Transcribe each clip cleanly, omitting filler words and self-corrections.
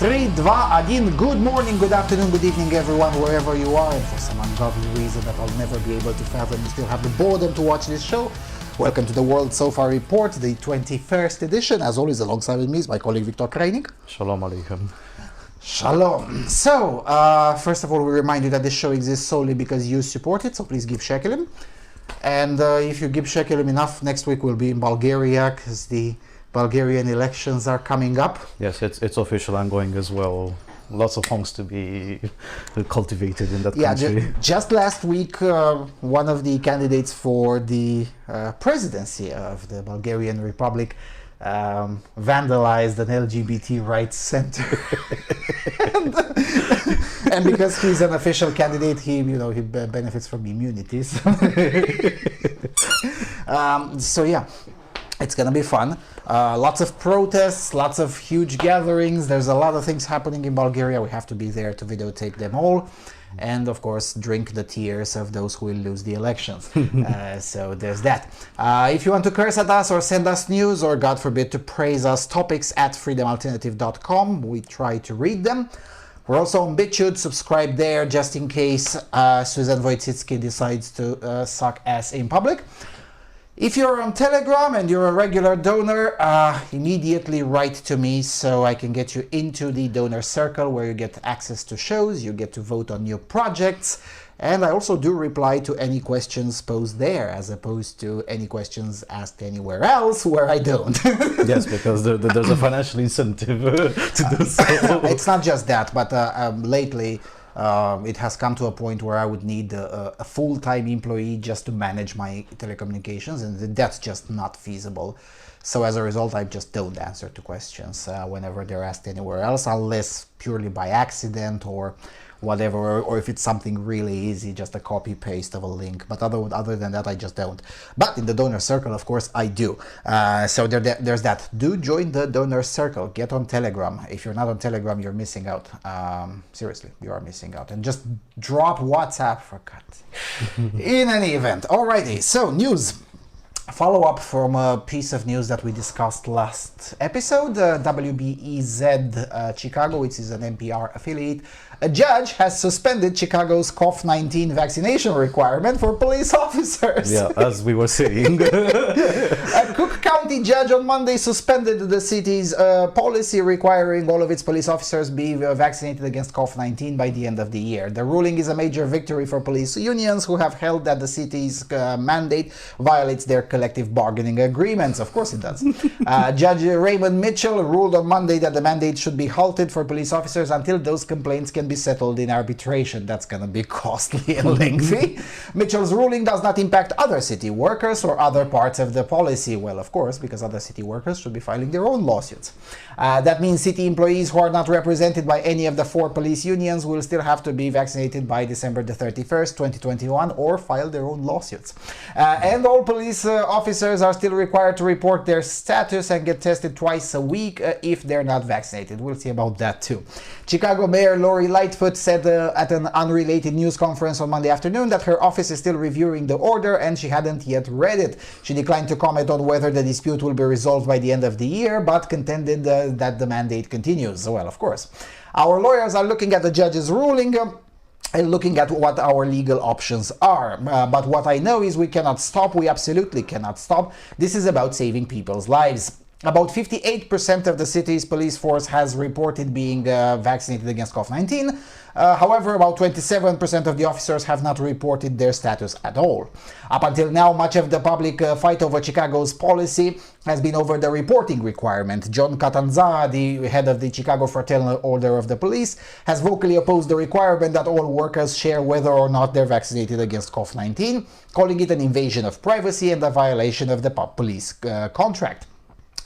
3, 2, 1. Good morning, good afternoon, good evening, everyone, wherever you are. And for some ungodly reason that I'll never be able to fathom, you still have the boredom to watch this show. Welcome to the World So Far Report, the 21st edition. As always, alongside with me is my colleague Victor Kreinig. Shalom Aleichem. Shalom. So, first of all, we remind you that this show exists solely because you support it, so please give shekelim. And if you give shekelim enough, next week we'll be in Bulgaria because the Bulgarian elections are coming up. Yes, it's official and going as well. Lots of homes to be cultivated in that country. Just last week, one of the candidates for the presidency of the Bulgarian Republic vandalized an LGBT rights center. and because he's an official candidate, he benefits from immunities. So yeah, it's gonna be fun. Lots of protests, lots of huge gatherings. There's a lot of things happening in Bulgaria. We have to be there to videotape them all. And of course, drink the tears of those who will lose the elections. So there's that. If you want to curse at us or send us news or, God forbid, to praise us, topics at freedomalternative.com. We try to read them. We're also on BitChute. Subscribe there just in case Susan Wojcicki decides to suck ass in public. If you're on Telegram and you're a regular donor, immediately write to me so I can get you into the donor circle where you get access to shows, you get to vote on new projects, and I also do reply to any questions posed there as opposed to any questions asked anywhere else where I don't. Yes, because there's a financial incentive to do so. It's not just that, but lately it has come to a point where I would need a full-time employee just to manage my telecommunications, and that's just not feasible. So as a result, I just don't answer to questions whenever they're asked anywhere else, unless purely by accident or whatever, or if it's something really easy, just a copy-paste of a link. But other than that, I just don't. But in the donor circle, of course, I do. So there's that. Do join the donor circle. Get on Telegram. If you're not on Telegram, you're missing out. Seriously, you are missing out. And just drop WhatsApp for God's sake. In any event. Alrighty, so news. Follow-up from a piece of news that we discussed last episode. WBEZ Chicago, which is an NPR affiliate. A judge has suspended Chicago's COVID-19 vaccination requirement for police officers. Yeah, as we were saying. A Cook County judge on Monday suspended the city's policy requiring all of its police officers be vaccinated against COVID-19 by the end of the year. The ruling is a major victory for police unions who have held that the city's mandate violates their collective bargaining agreements. Of course it does. Judge Raymond Mitchell ruled on Monday that the mandate should be halted for police officers until those complaints can be settled in arbitration. That's going to be costly and lengthy. Mitchell's ruling does not impact other city workers or other parts of the policy. Well, of course, because other city workers should be filing their own lawsuits. That means city employees who are not represented by any of the 4 police unions will still have to be vaccinated by December the 31st, 2021, or file their own lawsuits. And all police officers are still required to report their status and get tested twice a week if they're not vaccinated. We'll see about that too. Chicago Mayor Lori Lightfoot said at an unrelated news conference on Monday afternoon that her office is still reviewing the order and she hadn't yet read it. She declined to comment on whether the dispute will be resolved by the end of the year, but contended that the mandate continues. Well, of course. Our lawyers are looking at the judge's ruling and looking at what our legal options are. But what I know is we cannot stop. We absolutely cannot stop. This is about saving people's lives. About 58% of the city's police force has reported being vaccinated against COVID-19. However, about 27% of the officers have not reported their status at all. Up until now, much of the public fight over Chicago's policy has been over the reporting requirement. John Catanzara, the head of the Chicago Fraternal Order of the Police, has vocally opposed the requirement that all workers share whether or not they're vaccinated against COVID-19, calling it an invasion of privacy and a violation of the police contract.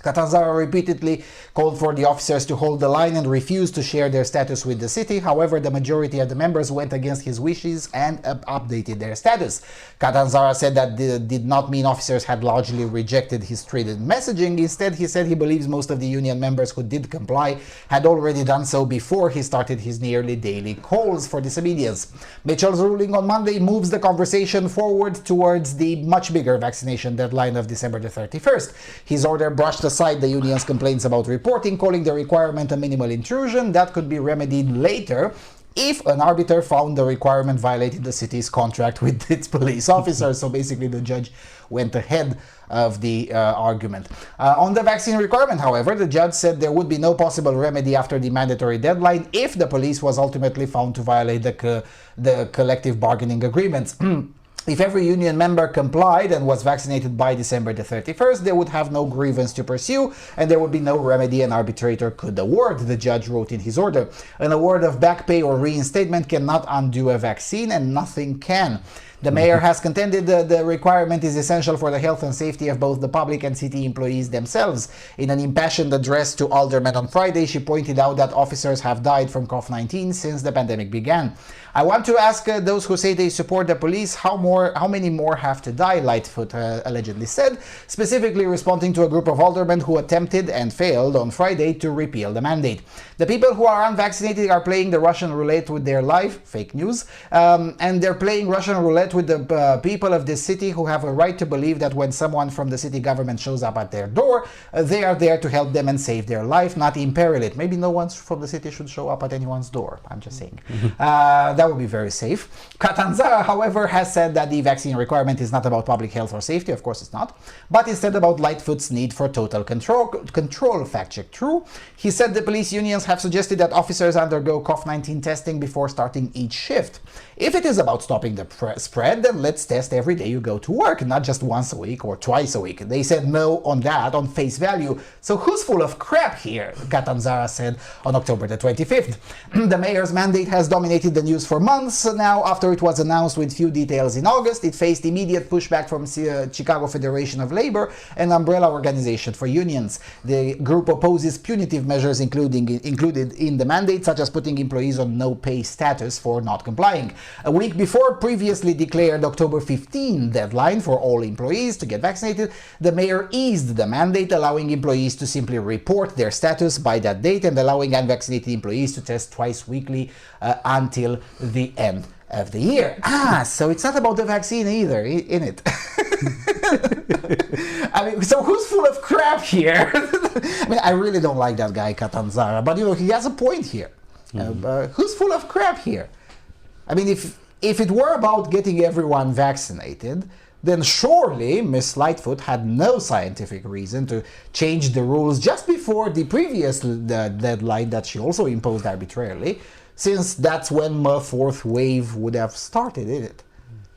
Catanzara repeatedly called for the officers to hold the line and refuse to share their status with the city. However, the majority of the members went against his wishes and updated their status. Catanzara said that did not mean officers had largely rejected his treated messaging. Instead, he said he believes most of the union members who did comply had already done so before he started his nearly daily calls for disobedience. Mitchell's ruling on Monday moves the conversation forward towards the much bigger vaccination deadline of December the 31st. His order brushed aside the union's complaints about reporting, calling the requirement a minimal intrusion that could be remedied later if an arbiter found the requirement violated the city's contract with its police officers. So basically the judge went ahead of the argument. On the vaccine requirement, however, the judge said there would be no possible remedy after the mandatory deadline if the police was ultimately found to violate the collective bargaining agreements. If every union member complied and was vaccinated by December the 31st, they would have no grievance to pursue and there would be no remedy an arbitrator could award, the judge wrote in his order. An award of back pay or reinstatement cannot undo a vaccine, and nothing can. The mayor has contended the requirement is essential for the health and safety of both the public and city employees themselves. In an impassioned address to aldermen on Friday, she pointed out that officers have died from COVID-19 since the pandemic began. I want to ask those who say they support the police how many more have to die, Lightfoot allegedly said, specifically responding to a group of aldermen who attempted and failed on Friday to repeal the mandate. The people who are unvaccinated are playing the Russian roulette with their life, fake news, and they're playing Russian roulette with the people of this city who have a right to believe that when someone from the city government shows up at their door, they are there to help them and save their life, not imperil it. Maybe no one from the city should show up at anyone's door, I'm just saying. That would be very safe. Catanzara, however, has said that the vaccine requirement is not about public health or safety, of course it's not, but instead about Lightfoot's need for total control. Fact check true. He said the police unions have suggested that officers undergo COVID-19 testing before starting each shift. If it is about stopping the spread, then let's test every day you go to work, not just once a week or twice a week. They said no on that, on face value. So who's full of crap here? Catanzara said on October the 25th. The mayor's mandate has dominated the news for months now. After it was announced with few details in August, it faced immediate pushback from Chicago Federation of Labor, an umbrella organization for unions. The group opposes punitive measures included in the mandate, such as putting employees on no pay status for not complying. A week before previously declared October 15 deadline for all employees to get vaccinated, the mayor eased the mandate, allowing employees to simply report their status by that date and allowing unvaccinated employees to test twice weekly until the end of the year. So it's not about the vaccine either, in it. I mean, so who's full of crap here? I mean, I really don't like that guy Catanzara, but he has a point here. Who's full of crap here? I mean, if it were about getting everyone vaccinated, then surely Miss Lightfoot had no scientific reason to change the rules just before the previous deadline that she also imposed arbitrarily, since that's when the fourth wave would have started, isn't it?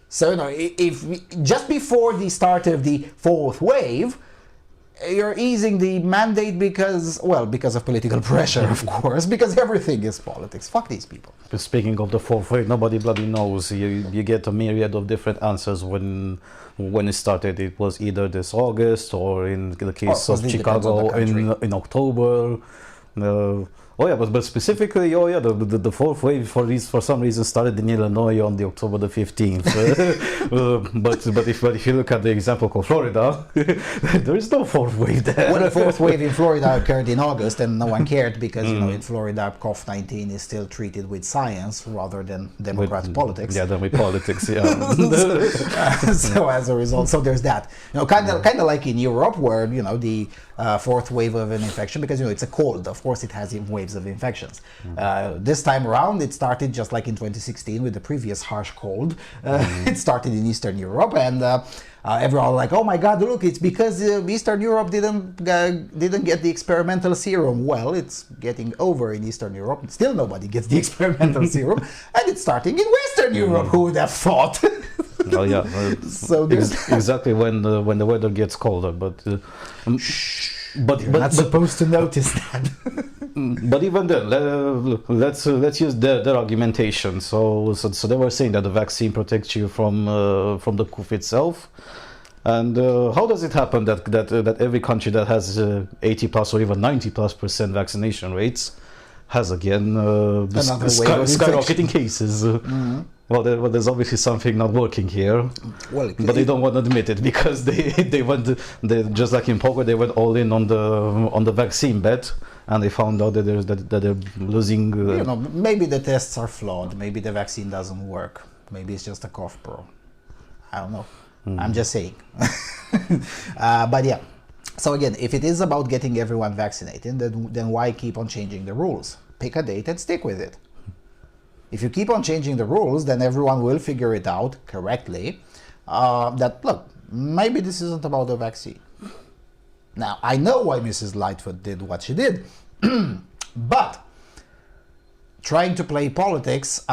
So, if just before the start of the fourth wave, you're easing the mandate because of political pressure, of course, because everything is politics. Fuck these people. Speaking of the fourth wave, nobody bloody knows. You get a myriad of different answers when it started. It was either this August or in the case of Chicago in October. But specifically, the fourth wave for some reason started in Illinois on the October the 15th. But if you look at the example of Florida, there is no fourth wave there. Well, the fourth wave in Florida occurred in August, and no one cared because in Florida, COVID-19 is still treated with science rather than Democrat politics. Yeah, than with politics. Yeah. So as a result, there's that. Kind of like in Europe, where the fourth wave of an infection, because it's a cold. Of course, it has waves of infections. This time around, it started just like in 2016 with the previous harsh cold. It started in Eastern Europe, and everyone like, oh my God, look, it's because Eastern Europe didn't get the experimental serum. Well, it's getting over in Eastern Europe. Still, nobody gets the experimental serum, and it's starting in Western Europe. Who would have thought? Oh yeah, so exactly when the weather gets colder, but you're not supposed to notice that. But even then, let's use their argumentation. So they were saying that the vaccine protects you from the coup itself. And how does it happen that every country that has 80 plus or even 90+% vaccination rates has again skyrocketing cases? Well, there's obviously something not working here, but they don't want to admit it because they just like in poker, they went all in on the vaccine bet, and they found out that they're losing. Maybe the tests are flawed. Maybe the vaccine doesn't work. Maybe it's just a cough pro. I don't know. I'm just saying. But yeah. So again, if it is about getting everyone vaccinated, then why keep on changing the rules? Pick a date and stick with it. If you keep on changing the rules, then everyone will figure it out correctly, that, look, maybe this isn't about the vaccine. Now, I know why Mrs. Lightfoot did what she did, but trying to play politics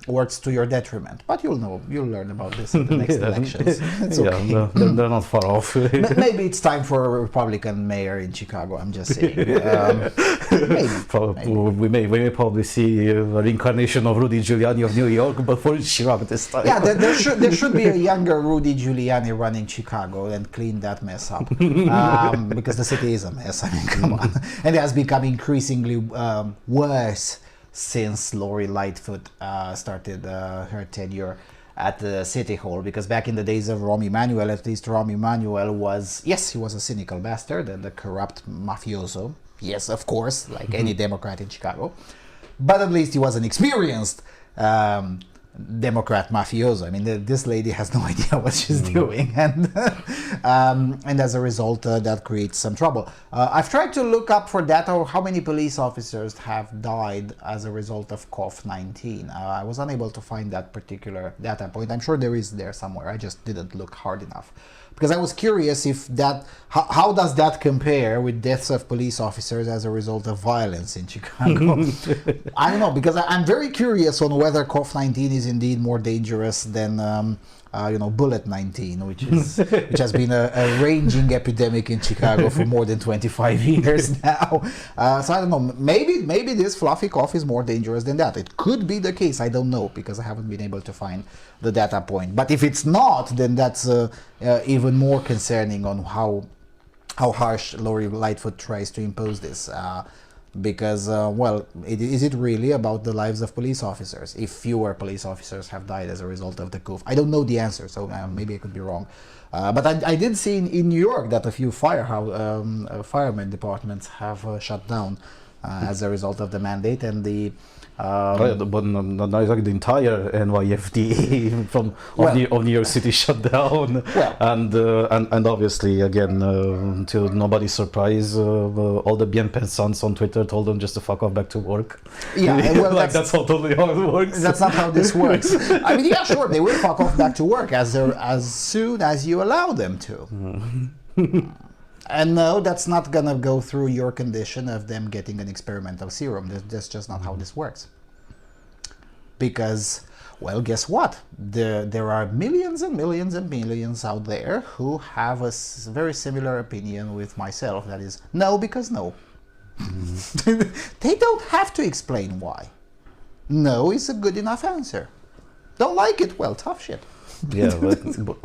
works to your detriment. But you'll learn about this in the next elections. It's okay. Yeah, they're not far off. Maybe it's time for a Republican mayor in Chicago. I'm just saying. We may probably see a reincarnation of Rudy Giuliani of New York, but for Chirac this time. Yeah, there should be a younger Rudy Giuliani running Chicago and clean that mess up, because the city is a mess. I mean, come on, and it has become increasingly worse since Lori Lightfoot started her tenure at the City Hall, because back in the days of Rahm Emanuel, at least Rahm Emanuel was, yes, he was a cynical bastard and a corrupt mafioso, yes, of course, like any Democrat in Chicago, but at least he was an experienced Democrat mafioso. I mean, this lady has no idea what she's doing, and as a result, that creates some trouble. I've tried to look up for data on how many police officers have died as a result of COVID-19. I was unable to find that particular data point. I'm sure there is there somewhere. I just didn't look hard enough, because I was curious if that, how does that compare with deaths of police officers as a result of violence in Chicago? I don't know, because I'm very curious on whether COVID-19 is indeed more dangerous than bullet-19, which has been a raging epidemic in Chicago for more than 25 years now. So I don't know, maybe this fluffy cough is more dangerous than that. It could be the case, I don't know, because I haven't been able to find the data point. But if it's not, then that's even more concerning on how harsh Lori Lightfoot tries to impose this. Because, is it really about the lives of police officers if fewer police officers have died as a result of the coup? I don't know the answer, so maybe I could be wrong. But I did see in New York that a few firemen departments have shut down as a result of the mandate, and the but not exactly the entire NYFD of New York City shut down, and obviously again, to nobody's surprise, all the bien pensants on Twitter told them just to fuck off back to work. Yeah, well, that's totally how it works. That's not how this works. I mean, yeah, sure, they will fuck off back to work as soon as you allow them to. And no, that's not going to go through your condition of them getting an experimental serum. That's just not how this works. Because, well, guess what? There are millions and millions and millions out there who have a very similar opinion with myself. That is, no, because no. They don't have to explain why. No is a good enough answer. Don't like it? Well, tough shit. Yeah,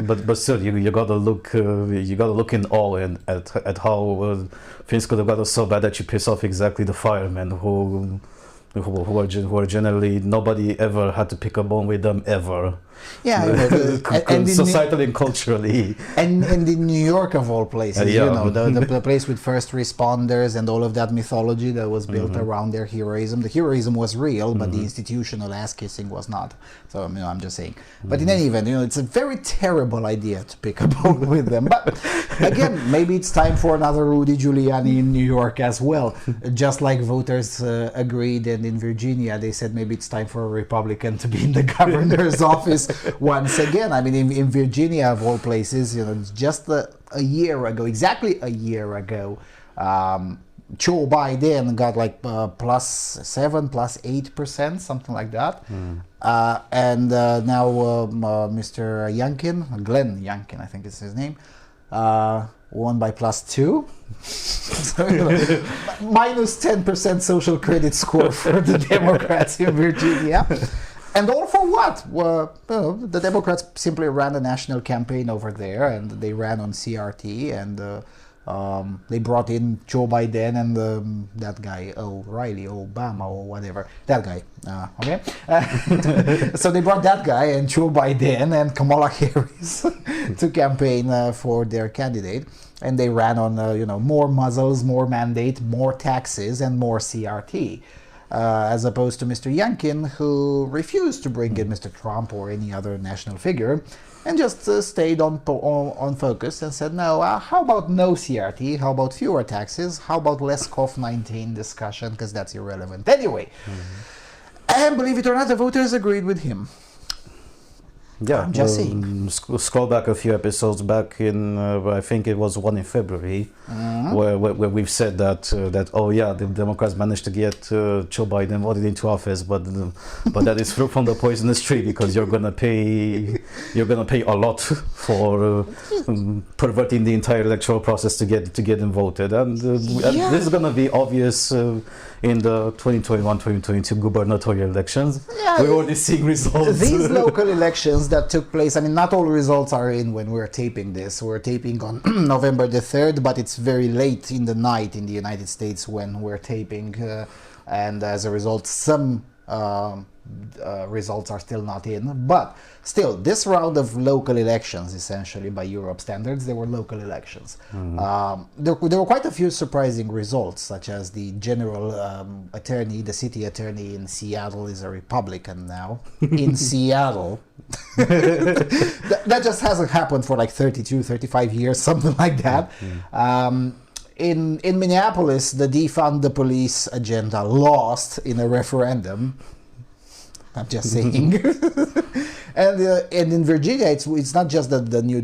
but still, you gotta look in awe at how things could have gotten so bad that you piss off exactly the firemen who are generally, nobody ever had to pick a bone with them ever. Yeah, and societally and culturally. And in New York of all places, the place with first responders and all of that mythology that was built around their heroism. The heroism was real, but the institutional ass-kissing was not. So, I'm just saying. But in any event, it's a very terrible idea to pick a bone with them. But again, maybe it's time for another Rudy Giuliani in New York as well. Just like voters agreed, and in Virginia, they said maybe it's time for a Republican to be in the governor's office once again. I mean, in Virginia of all places, just a year ago, exactly a year ago, Cho Bai Den got like +7, +8%, something like that. And now Mr. Youngkin, Glenn Youngkin, I think is his name, won by +2. So, minus 10% social credit score for the Democrats in Virginia. And all for what? Well, the Democrats simply ran a national campaign over there, and they ran on CRT, and they brought in Cho Bai Den and that guy, O'Reilly, Obama, or whatever, that guy. Okay, so they brought that guy and Cho Bai Den and Kamala Harris to campaign for their candidate, and they ran on more muzzles, more mandate, more taxes, and more CRT. as opposed to Mr. Yankin, who refused to bring in Mr. Trump or any other national figure, and just stayed on focus and said, no, how about no CRT? How about fewer taxes? How about less COVID-19 discussion? Because that's irrelevant anyway. And believe it or not, the voters agreed with him. Yeah, I'm just saying. Scroll back a few episodes back in, I think it was one in February, where we've said that the Democrats managed to get Cho Bai Den voted into office, but that is fruit from the poisonous tree, because you're gonna pay a lot for perverting the entire electoral process to get them voted, and this is gonna be obvious in the 2021-2022 gubernatorial elections. Yeah, we're already seeing results. These local elections that took place, I mean, not all results are in when we're taping this. We're taping on November the 3rd, but it's very late in the night in the United States when we're taping, and as a result, some results are still not in. But still, this round of local elections, essentially by Europe standards, they were local elections. There were quite a few surprising results, such as the general attorney, the city attorney in Seattle is a Republican now. In Seattle. That just hasn't happened for like 32, 35 years, something like that. In Minneapolis, the defund the police agenda lost in a referendum. I'm just saying. And in Virginia, it's not just that the new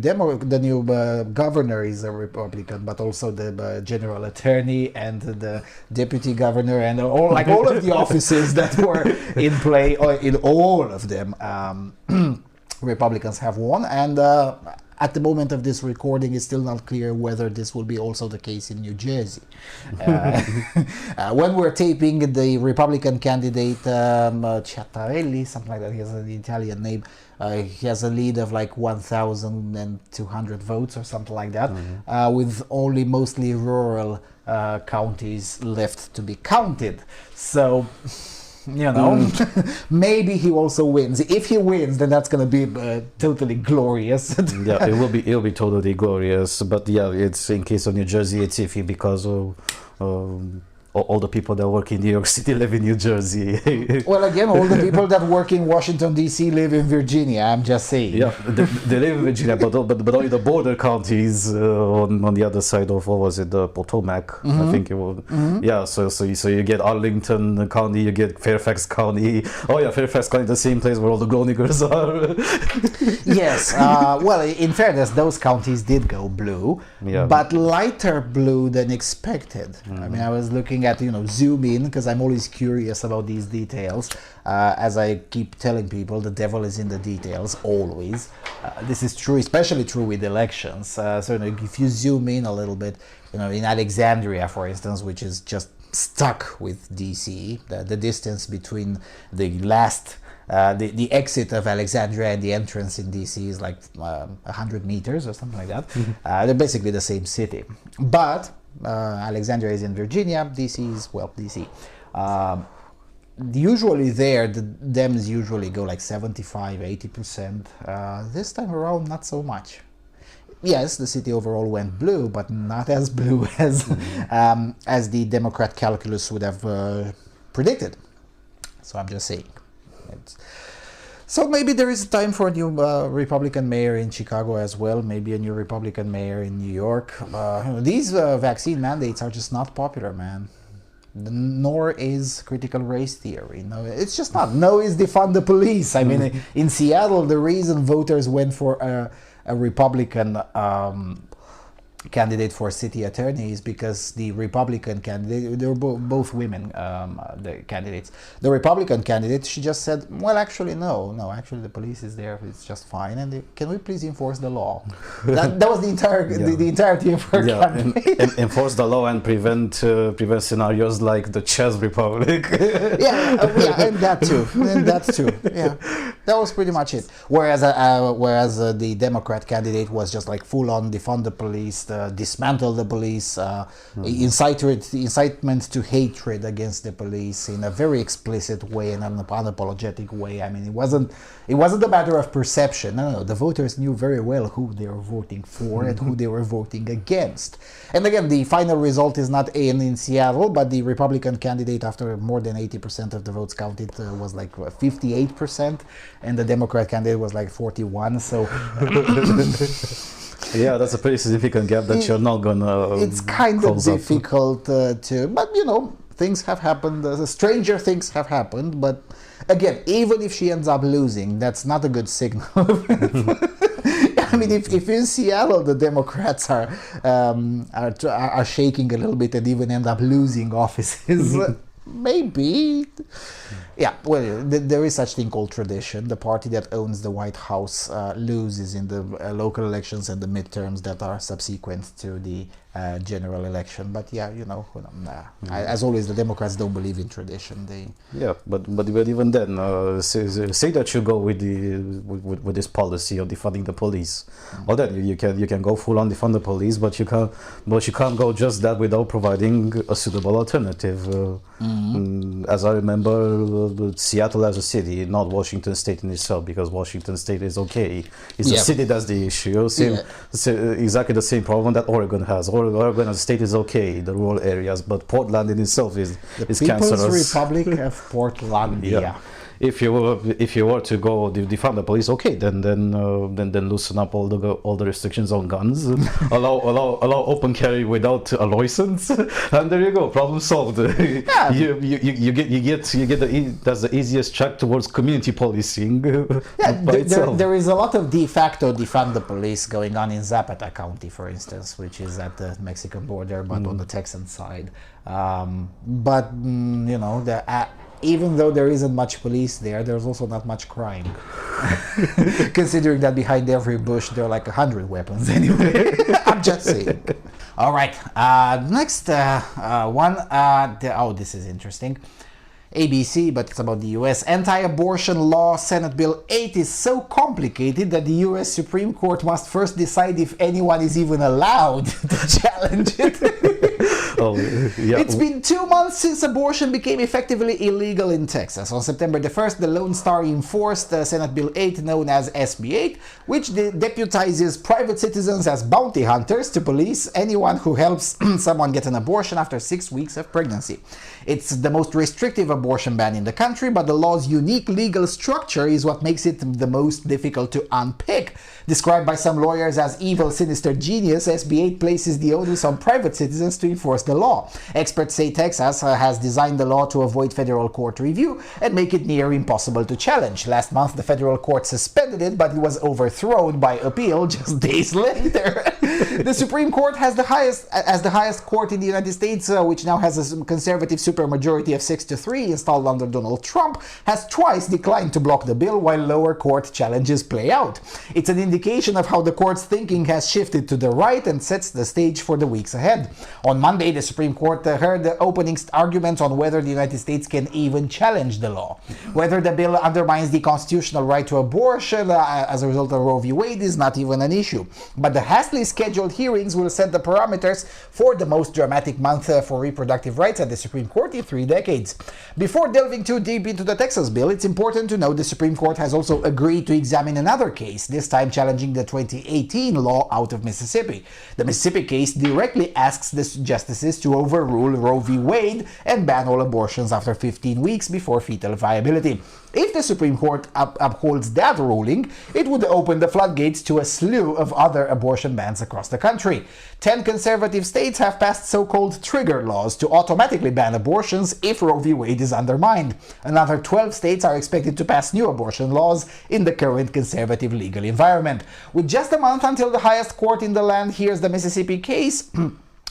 governor is a Republican, but also the general attorney and the deputy governor and all of the offices that were in play, or in all of them, Republicans have won. And at the moment of this recording, it's still not clear whether this will be also the case in New Jersey. When we're taping, the Republican candidate, Ciattarelli, something like that, he has an Italian name, he has a lead of like 1,200 votes or something like that, with only mostly rural counties left to be counted. So, you know, maybe he also wins. If he wins, then that's going to be totally glorious. Yeah, it will be totally glorious. But yeah, it's in case of New Jersey, it's iffy because all the people that work in New York City live in New Jersey. Well, again, all the people that work in Washington, D.C. live in Virginia, I'm just saying. Yeah, they live in Virginia, but only the border counties on the other side of, what was it, the Potomac, I think it was. Yeah, so you get Arlington County, you get Fairfax County. Oh yeah, Fairfax County, the same place where all the glow niggers are. Yes, well, in fairness, those counties did go blue, but lighter blue than expected. I mean, I was looking at, zoom in, because I'm always curious about these details. As I keep telling people, the devil is in the details, always. This is true, especially true with elections. So if you zoom in a little bit, in Alexandria, for instance, which is just stuck with DC, the distance between the last the exit of Alexandria and the entrance in DC is like 100 meters or something like that. They're basically the same city. But Alexandria is in Virginia, DC is, well, DC. Usually there, the Dems usually go like 75, 80%. This time around, not so much. Yes, the city overall went blue, but not as blue as the Democrat calculus would have predicted. So I'm just saying. So maybe there is time for a new Republican mayor in Chicago as well, maybe a new Republican mayor in New York. These vaccine mandates are just not popular, man. Nor is critical race theory. No, it's just not. No is defund the police. I mean, in Seattle, the reason voters went for a Republican candidate for city attorney is because the Republican candidate, they were both women, the candidates. The Republican candidate, she just said, well, actually, no, actually the police is there, it's just fine, and can we please enforce the law? That was the entire the entirety of her campaign. Enforce the law and prevent scenarios like the Czech Republic. Yeah, and that too, yeah. That was pretty much it. Whereas the Democrat candidate was just like full on defund the police, dismantle the police, incitement to hatred against the police in a very explicit way and an unapologetic way. I mean, it wasn't a matter of perception. No, the voters knew very well who they were voting for and who they were voting against. And again, the final result is not in Seattle, but the Republican candidate, after more than 80% of the votes counted, was like 58%, and the Democrat candidate was like 41%. So yeah, that's a pretty significant gap that you're not gonna. It's kind of difficult to, but you know, things have happened. Stranger things have happened. But again, even if she ends up losing, that's not a good signal. I mean, if in Seattle the Democrats are shaking a little bit and even end up losing offices, maybe. Yeah, well, there is such thing called tradition. The party that owns the White House loses in the local elections and the midterms that are subsequent to the general election. But yeah, you know, as always, the Democrats don't believe in tradition. But even then, say that you go with this policy of defunding the police, or then you can go full on defund the police, but you can't go just that without providing a suitable alternative. As I remember, Seattle as a city, not Washington State in itself, because Washington State is okay. It's the city that's the issue. Exactly the same problem that Oregon has. Oregon as a state is okay, the rural areas, but Portland in itself is cancerous. The People's Republic of Portland. Yeah. If you were to go defund the police, okay, then loosen up all the restrictions on guns, allow open carry without a license, and there you go, problem solved. Yeah. you get that's the easiest track towards community policing. There is a lot of de facto defund the police going on in Zapata County, for instance, which is at the Mexican border, but on the Texan side. You know, even though there isn't much police there, there's also not much crime. Considering that behind every bush there are like 100 weapons anyway. I'm just saying. All right, next one. This is interesting. ABC, but it's about the US. Anti-abortion law Senate Bill 8 is so complicated that the US Supreme Court must first decide if anyone is even allowed to challenge it. It's been 2 months since abortion became effectively illegal in Texas. On September the 1st, the Lone Star enforced Senate Bill 8, known as SB 8, which deputizes private citizens as bounty hunters to police anyone who helps someone get an abortion after 6 weeks of pregnancy. It's the most restrictive abortion ban in the country, but the law's unique legal structure is what makes it the most difficult to unpick. Described by some lawyers as evil, sinister genius, SB 8 places the onus on private citizens to enforce the law. Experts say Texas has designed the law to avoid federal court review and make it near impossible to challenge. Last month, the federal court suspended it, but it was overthrown by appeal just days later. The Supreme Court has the highest court in the United States, which now has a conservative supermajority of 6-3 installed under Donald Trump, has twice declined to block the bill while lower court challenges play out. It's an indication of how the court's thinking has shifted to the right and sets the stage for the weeks ahead. On Monday, the Supreme Court heard the opening arguments on whether the United States can even challenge the law. Whether the bill undermines the constitutional right to abortion as a result of Roe v. Wade is not even an issue. But the hastily scheduled hearings will set the parameters for the most dramatic month for reproductive rights at the Supreme Court in 3 decades. Before delving too deep into the Texas bill, it's important to note the Supreme Court has also agreed to examine another case, this time challenging the 2018 law out of Mississippi. The Mississippi case directly asks the justices to overrule Roe v. Wade and ban all abortions after 15 weeks before fetal viability. If the Supreme Court upholds that ruling, it would open the floodgates to a slew of other abortion bans across the country. 10 conservative states have passed so-called trigger laws to automatically ban abortions if Roe v. Wade is undermined. Another 12 states are expected to pass new abortion laws in the current conservative legal environment. With just a month until the highest court in the land hears the Mississippi case,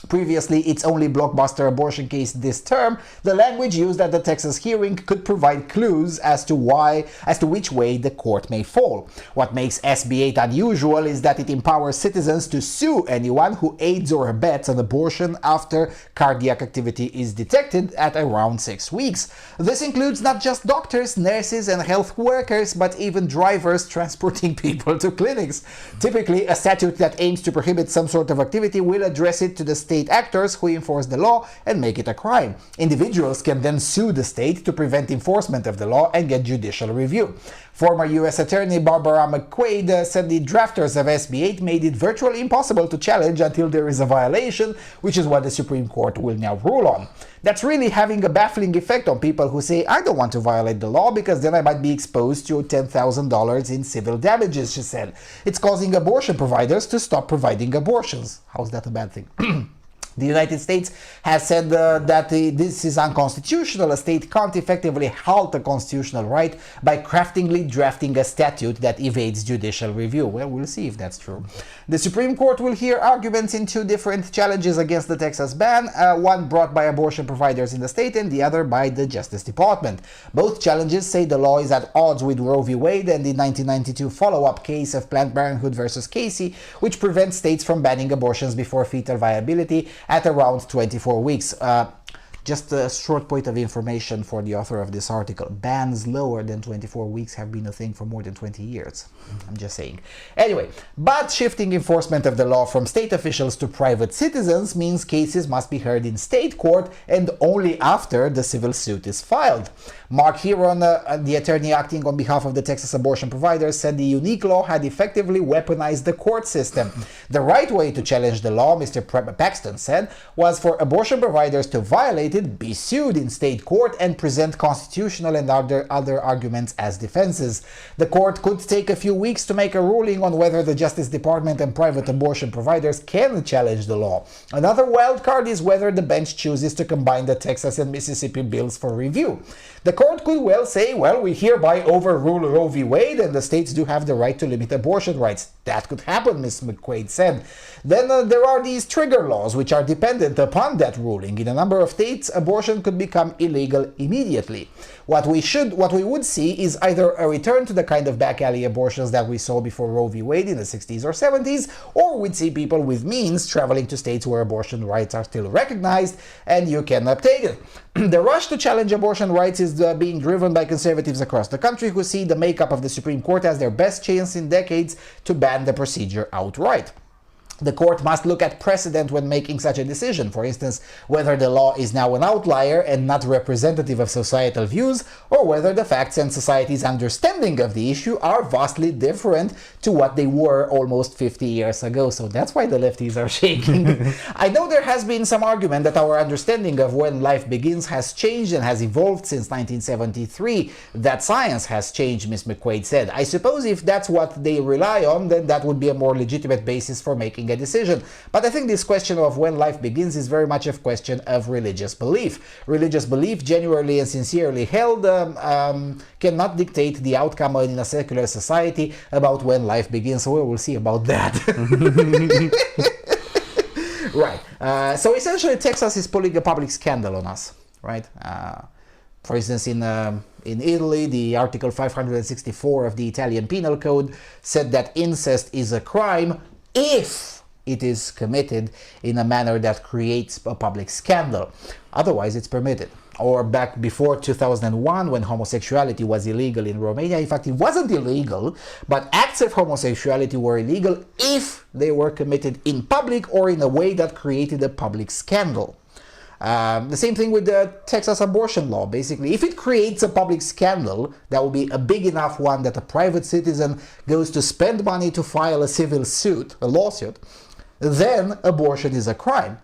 Previously, its only blockbuster abortion case this term, the language used at the Texas hearing could provide clues as to which way the court may fall. What makes SB 8 unusual is that it empowers citizens to sue anyone who aids or abets an abortion after cardiac activity is detected at around 6 weeks. This includes not just doctors, nurses, and health workers, but even drivers transporting people to clinics. Typically, a statute that aims to prohibit some sort of activity will address it to the state actors who enforce the law and make it a crime. Individuals can then sue the state to prevent enforcement of the law and get judicial review. Former U.S. Attorney Barbara McQuaid said the drafters of SB 8 made it virtually impossible to challenge until there is a violation, which is what the Supreme Court will now rule on. That's really having a baffling effect on people who say, I don't want to violate the law because then I might be exposed to $10,000 in civil damages, she said. It's causing abortion providers to stop providing abortions. How's that a bad thing? The United States has said that this is unconstitutional. A state can't effectively halt a constitutional right by craftingly drafting a statute that evades judicial review. Well, we'll see if that's true. The Supreme Court will hear arguments in two different challenges against the Texas ban, one brought by abortion providers in the state and the other by the Justice Department. Both challenges say the law is at odds with Roe v. Wade and the 1992 follow-up case of Planned Parenthood versus Casey, which prevents states from banning abortions before fetal viability at around 24 weeks. Just a short point of information for the author of this article. Bans lower than 24 weeks have been a thing for more than 20 years. I'm just saying. Anyway, but shifting enforcement of the law from state officials to private citizens means cases must be heard in state court and only after the civil suit is filed. Mark Heron, the attorney acting on behalf of the Texas abortion providers, said the unique law had effectively weaponized the court system. The right way to challenge the law, Mr. Paxton said, was for abortion providers to violate it, be sued in state court, and present constitutional and other arguments as defenses. The court could take a few weeks to make a ruling on whether the Justice Department and private abortion providers can challenge the law. Another wild card is whether the bench chooses to combine the Texas and Mississippi bills for review. The court could well say, well, we hereby overrule Roe v. Wade and the states do have the right to limit abortion rights. That could happen, Ms. McQuaid said. Then there are these trigger laws which are dependent upon that ruling. In a number of states, abortion could become illegal immediately. What we would see is either a return to the kind of back alley abortions that we saw before Roe v. Wade in the 60s or 70s, or we'd see people with means traveling to states where abortion rights are still recognized and you can obtain it. The rush to challenge abortion rights is being driven by conservatives across the country who see the makeup of the Supreme Court as their best chance in decades to ban the procedure outright. The court must look at precedent when making such a decision, for instance, whether the law is now an outlier and not representative of societal views, or whether the facts and society's understanding of the issue are vastly different to what they were almost 50 years ago. So that's why the lefties are shaking. I know there has been some argument that our understanding of when life begins has changed and has evolved since 1973, that science has changed, Ms. McQuaid said. I suppose if that's what they rely on, then that would be a more legitimate basis for making a decision. But I think this question of when life begins is very much a question of religious belief. Religious belief, genuinely and sincerely held, cannot dictate the outcome in a secular society about when life begins. So we'll see about that. Right. So essentially, Texas is pulling a public scandal on us, right? For instance, in Italy, the Article 564 of the Italian Penal Code said that incest is a crime if it is committed in a manner that creates a public scandal. Otherwise, it's permitted. Or back before 2001, when homosexuality was illegal in Romania, in fact, it wasn't illegal, but acts of homosexuality were illegal if they were committed in public or in a way that created a public scandal. The same thing with the Texas abortion law. Basically, if it creates a public scandal, that will be a big enough one that a private citizen goes to spend money to file a civil suit, a lawsuit, then abortion is a crime.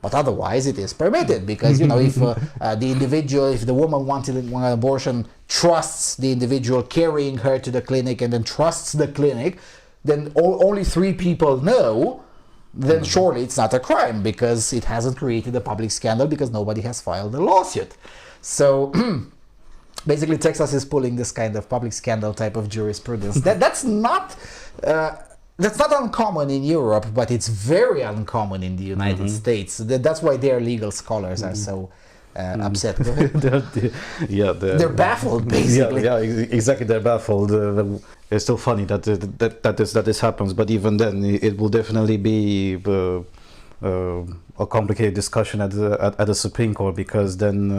But otherwise, it is permitted because, you know, if if the woman wanted an abortion, trusts the individual carrying her to the clinic and then trusts the clinic, then only 3 people know, then surely it's not a crime because it hasn't created a public scandal because nobody has filed a lawsuit. So basically, Texas is pulling this kind of public scandal type of jurisprudence. That's not That's not uncommon in Europe, but it's very uncommon in the United States. That's why their legal scholars are so upset. Go ahead. They're baffled, basically. Exactly. They're baffled. It's still funny that this happens, but even then, it will definitely be a complicated discussion at the Supreme Court, because then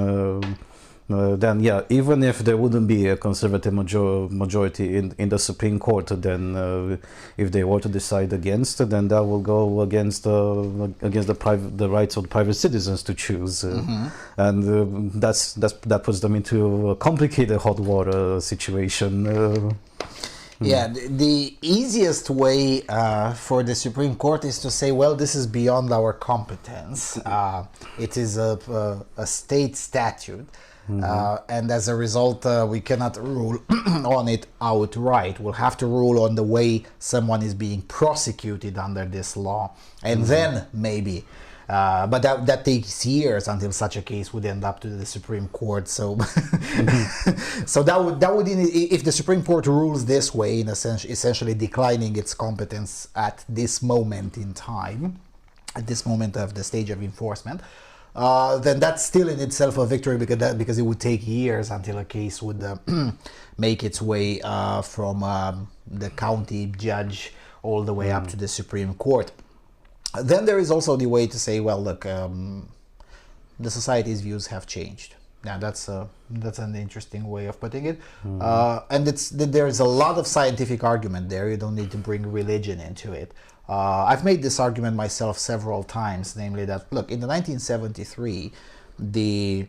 even if there wouldn't be a conservative majority in the Supreme Court, then if they were to decide against, then that will go against the rights of private citizens to choose, and that puts them into a complicated hot water situation. Yeah, the easiest way for the Supreme Court is to say, well, this is beyond our competence. It is a state statute. And as a result, we cannot rule on it outright. We'll have to rule on the way someone is being prosecuted under this law, and then maybe. But that takes years until such a case would end up to the Supreme Court. So, so that would if the Supreme Court rules this way, in essentially declining its competence at this moment in time, at this moment of the stage of enforcement. Then that's still in itself a victory, because it would take years until a case would make its way from the county judge all the way up to the Supreme Court. Then there is also the way to say, well, look, the society's views have changed. Now that's an interesting way of putting it, and there is a lot of scientific argument there. You don't need to bring religion into it. I've made this argument myself several times, namely that, look, in the 1973, the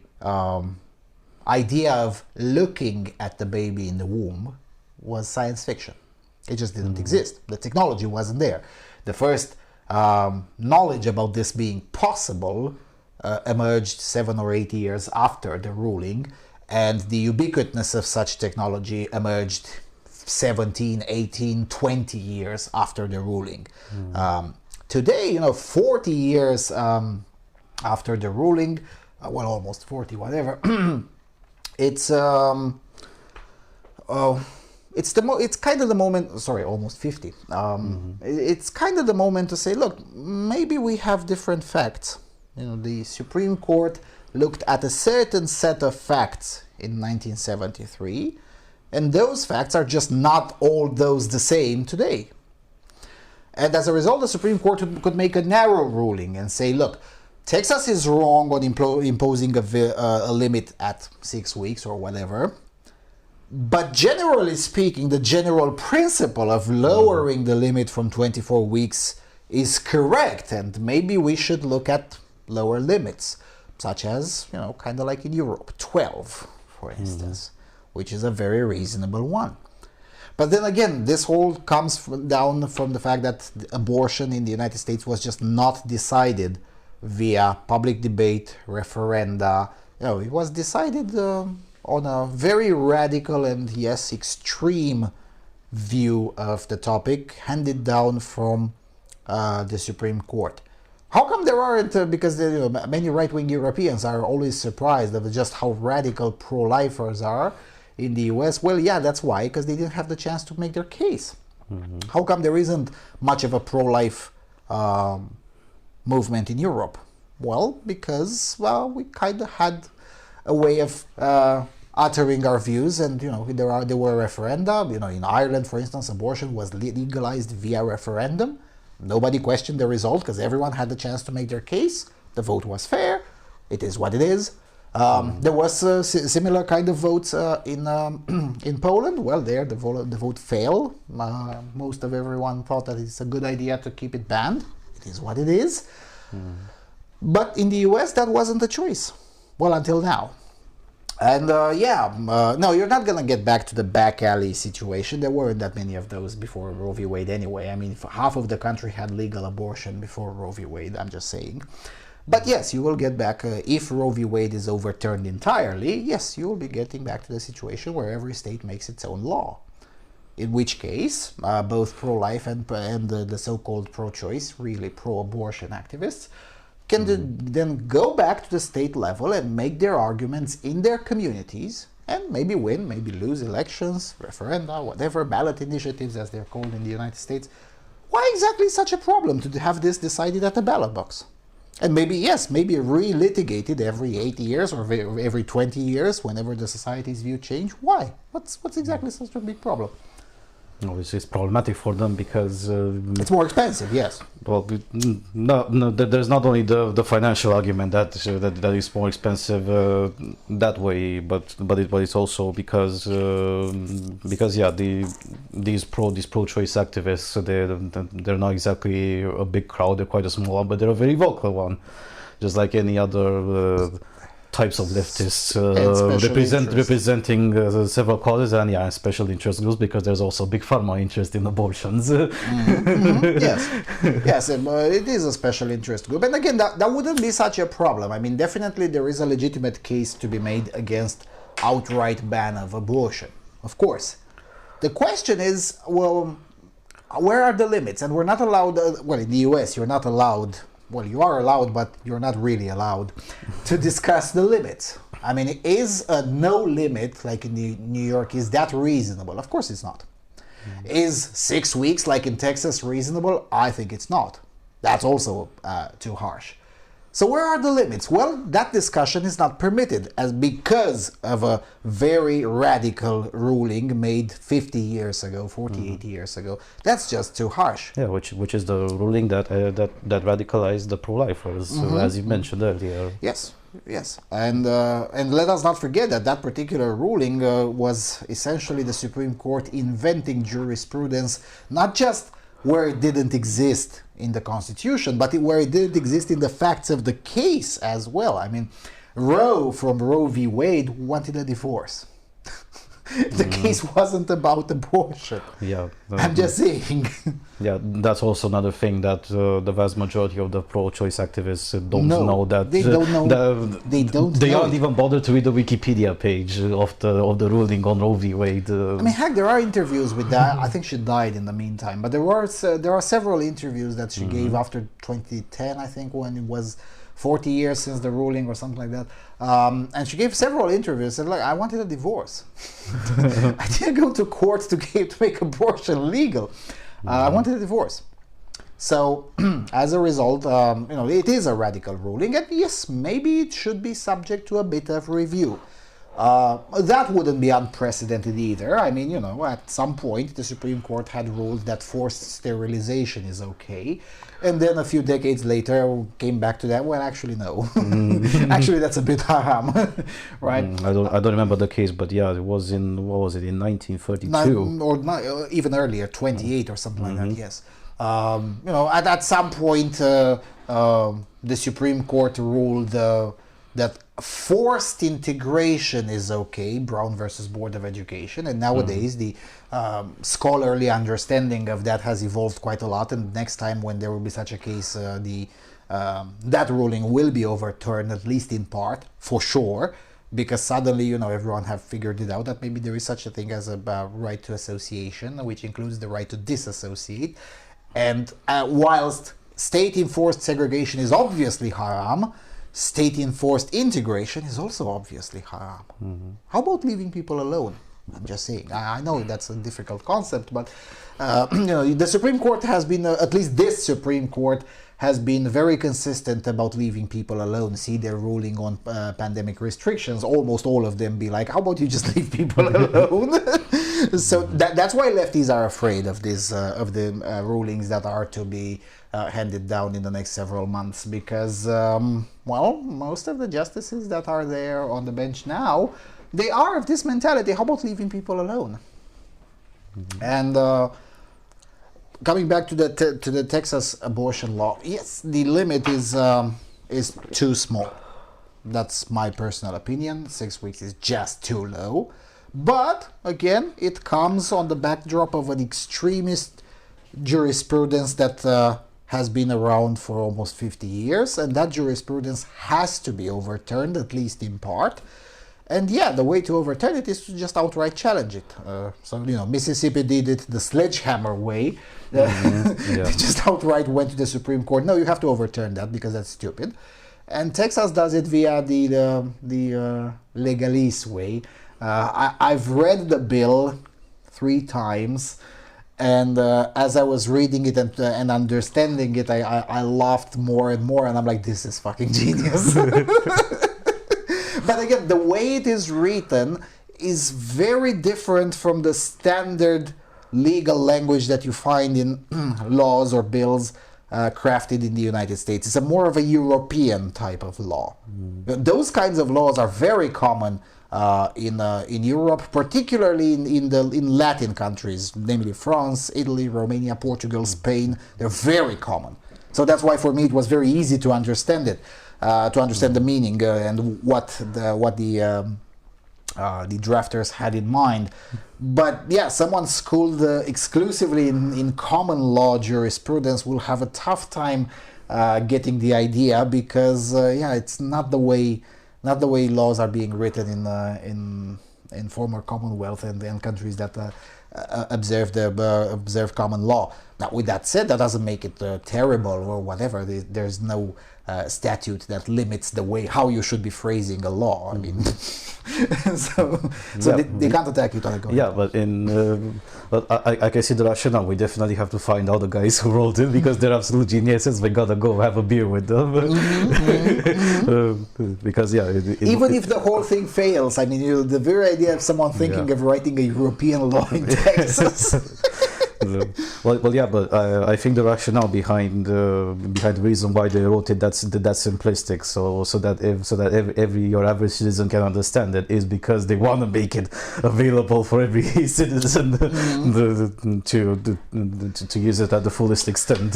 idea of looking at the baby in the womb was science fiction. It just didn't exist. The technology wasn't there. The first knowledge about this being possible emerged 7 or 8 years after the ruling, and the ubiquitousness of such technology emerged 17, 18, 20 years after the ruling. Today, 40 years after the ruling, well, almost 40, whatever, it's kind of the moment, sorry, almost 50. It's kind of the moment to say, look, maybe we have different facts. The Supreme Court looked at a certain set of facts in 1973, and those facts are just not all those the same today. And as a result, the Supreme Court could make a narrow ruling and say, look, Texas is wrong on imposing a limit at 6 weeks or whatever. But generally speaking, the general principle of lowering the limit from 24 weeks is correct. And maybe we should look at lower limits, such as, kind of like in Europe, 12, for instance. Which is a very reasonable one. But then again, this all comes down from the fact that abortion in the United States was just not decided via public debate, referenda. It was decided on a very radical and, yes, extreme view of the topic, handed down from the Supreme Court. How come there aren't, because many right-wing Europeans are always surprised at just how radical pro-lifers are in the US? Well, yeah, that's why, because they didn't have the chance to make their case. How come there isn't much of a pro-life movement in Europe? Well, because, we kind of had a way of uttering our views, and there were referenda. In Ireland, for instance, abortion was legalized via referendum. Nobody questioned the result because everyone had the chance to make their case. The vote was fair. It is what it is. There was a similar kind of votes in Poland. Well, there the vote failed. Most of everyone thought that it's a good idea to keep it banned. It is what it is. But in the US, that wasn't the choice. Well, until now. And no, you're not going to get back to the back alley situation. There weren't that many of those before Roe v. Wade anyway. I mean, half of the country had legal abortion before Roe v. Wade, I'm just saying. But yes, you will get back, if Roe v. Wade is overturned entirely, yes, you will be getting back to the situation where every state makes its own law. In which case, both pro-life and the so-called pro-choice, really pro-abortion activists, can then go back to the state level and make their arguments in their communities and maybe win, maybe lose elections, referenda, whatever, ballot initiatives as they're called in the United States. why exactly such a problem to have this decided at the ballot box? And maybe, yes, maybe re-litigated every 8 years or every 20 years whenever the society's view change. Why? What's exactly such a big problem? No, it's problematic for them because it's more expensive, yes. Well, no, there's not only the financial argument that is more expensive that way, but it's also because yeah, these pro-choice activists, they're not exactly a big crowd. They're quite a small one, but they're a very vocal one, just like any other types of leftists representing several causes, and yeah, special interest groups, because there's also big pharma interest in abortions. Yes, it is a special interest group, and again, that wouldn't be such a problem. I mean, definitely there is a legitimate case to be made against outright ban of abortion, of course. The question is, well, where are the limits? And we're not allowed, well, in the US, you're not allowed. Well, you are allowed, but you're not really allowed to discuss the limits. I mean, is a no limit, like in New York, is that reasonable? Of course it's not. Is 6 weeks, like in Texas, reasonable? I think it's not. That's also too harsh. So where are the limits? Well, that discussion is not permitted because of a very radical ruling made 50 years ago, 48 years ago. That's just too harsh. Yeah, which is the ruling that radicalized the pro-lifers, as you mentioned earlier. Yes, and let us not forget that particular ruling was essentially the Supreme Court inventing jurisprudence, not just where it didn't exist in the Constitution, but where it didn't exist in the facts of the case as well. I mean, Roe from Roe v. Wade wanted a divorce. The case wasn't about abortion. Yeah, I'm just saying. Yeah, that's also another thing that the vast majority of the pro-choice activists don't know. That they don't know. They aren't even bothered to read the Wikipedia page of the ruling on Roe v. Wade. I mean, heck, there are interviews with that. I think she died in the meantime, but there are several interviews that she gave after 2010, I think, when it was 40 years since the ruling or something like that. And she gave several interviews and like, I wanted a divorce. I didn't go to court to make abortion legal. I wanted a divorce. So as a result, it is a radical ruling, and yes, maybe it should be subject to a bit of review. That wouldn't be unprecedented either. I mean, at some point the Supreme Court had ruled that forced sterilization is okay. And then a few decades later came back to that. Well, actually, no. Actually, that's a bit haram, right? I don't remember the case, but yeah, it was in 1932 or even earlier, 28 or something like that. Yes. At some point, the Supreme Court ruled that forced integration is okay, Brown versus Board of Education, and nowadays the scholarly understanding of that has evolved quite a lot, and next time when there will be such a case, that ruling will be overturned, at least in part, for sure, because suddenly, everyone have figured it out that maybe there is such a thing as a right to association, which includes the right to disassociate, and whilst state-enforced segregation is obviously haram, state-enforced integration is also obviously haram. How about leaving people alone? I'm just saying. I know that's a difficult concept, but the Supreme Court has been, at least this Supreme Court, has been very consistent about leaving people alone. See their ruling on pandemic restrictions. Almost all of them be like, how about you just leave people alone? So that's why lefties are afraid of this, of the rulings that are to be handed down in the next several months, because, most of the justices that are there on the bench now, they are of this mentality. How about leaving people alone? And coming back to the Texas abortion law, yes, the limit is too small. That's my personal opinion. 6 weeks is just too low. But again, it comes on the backdrop of an extremist jurisprudence that has been around for almost 50 years, and that jurisprudence has to be overturned, at least in part. And yeah, the way to overturn it is to just outright challenge it. Mississippi did it the sledgehammer way. They just outright went to the Supreme Court. No, you have to overturn that because that's stupid. And Texas does it via the legalese way. I've read the bill 3 times, And as I was reading it and understanding it, I laughed more and more, and I'm like, this is fucking genius. But again, the way it is written is very different from the standard legal language that you find in laws or bills crafted in the United States. It's a more of a European type of law. Those kinds of laws are very common in Europe, particularly in Latin countries, namely France, Italy, Romania, Portugal, Spain. They're very common. So that's why for me it was very easy to understand it, to understand the meaning and what the drafters had in mind. But yeah, someone schooled exclusively in common law jurisprudence will have a tough time getting the idea, because it's not the way laws are being written in former Commonwealth and countries that observe common law. Now, with that said, that doesn't make it terrible or whatever. There's no statute that limits the way how you should be phrasing a law. I mean, they can't attack you on a go. Yeah, but I can see the rationale. We definitely have to find out the guys who wrote it, because they're absolute geniuses. We gotta go have a beer with them. Because even if the whole thing fails, I mean, the very idea of someone thinking of writing a European law in Texas. But I think the rationale behind the reason why they wrote it that's simplistic, so that your average citizen can understand it, is because they want to make it available for every citizen to use it at the fullest extent.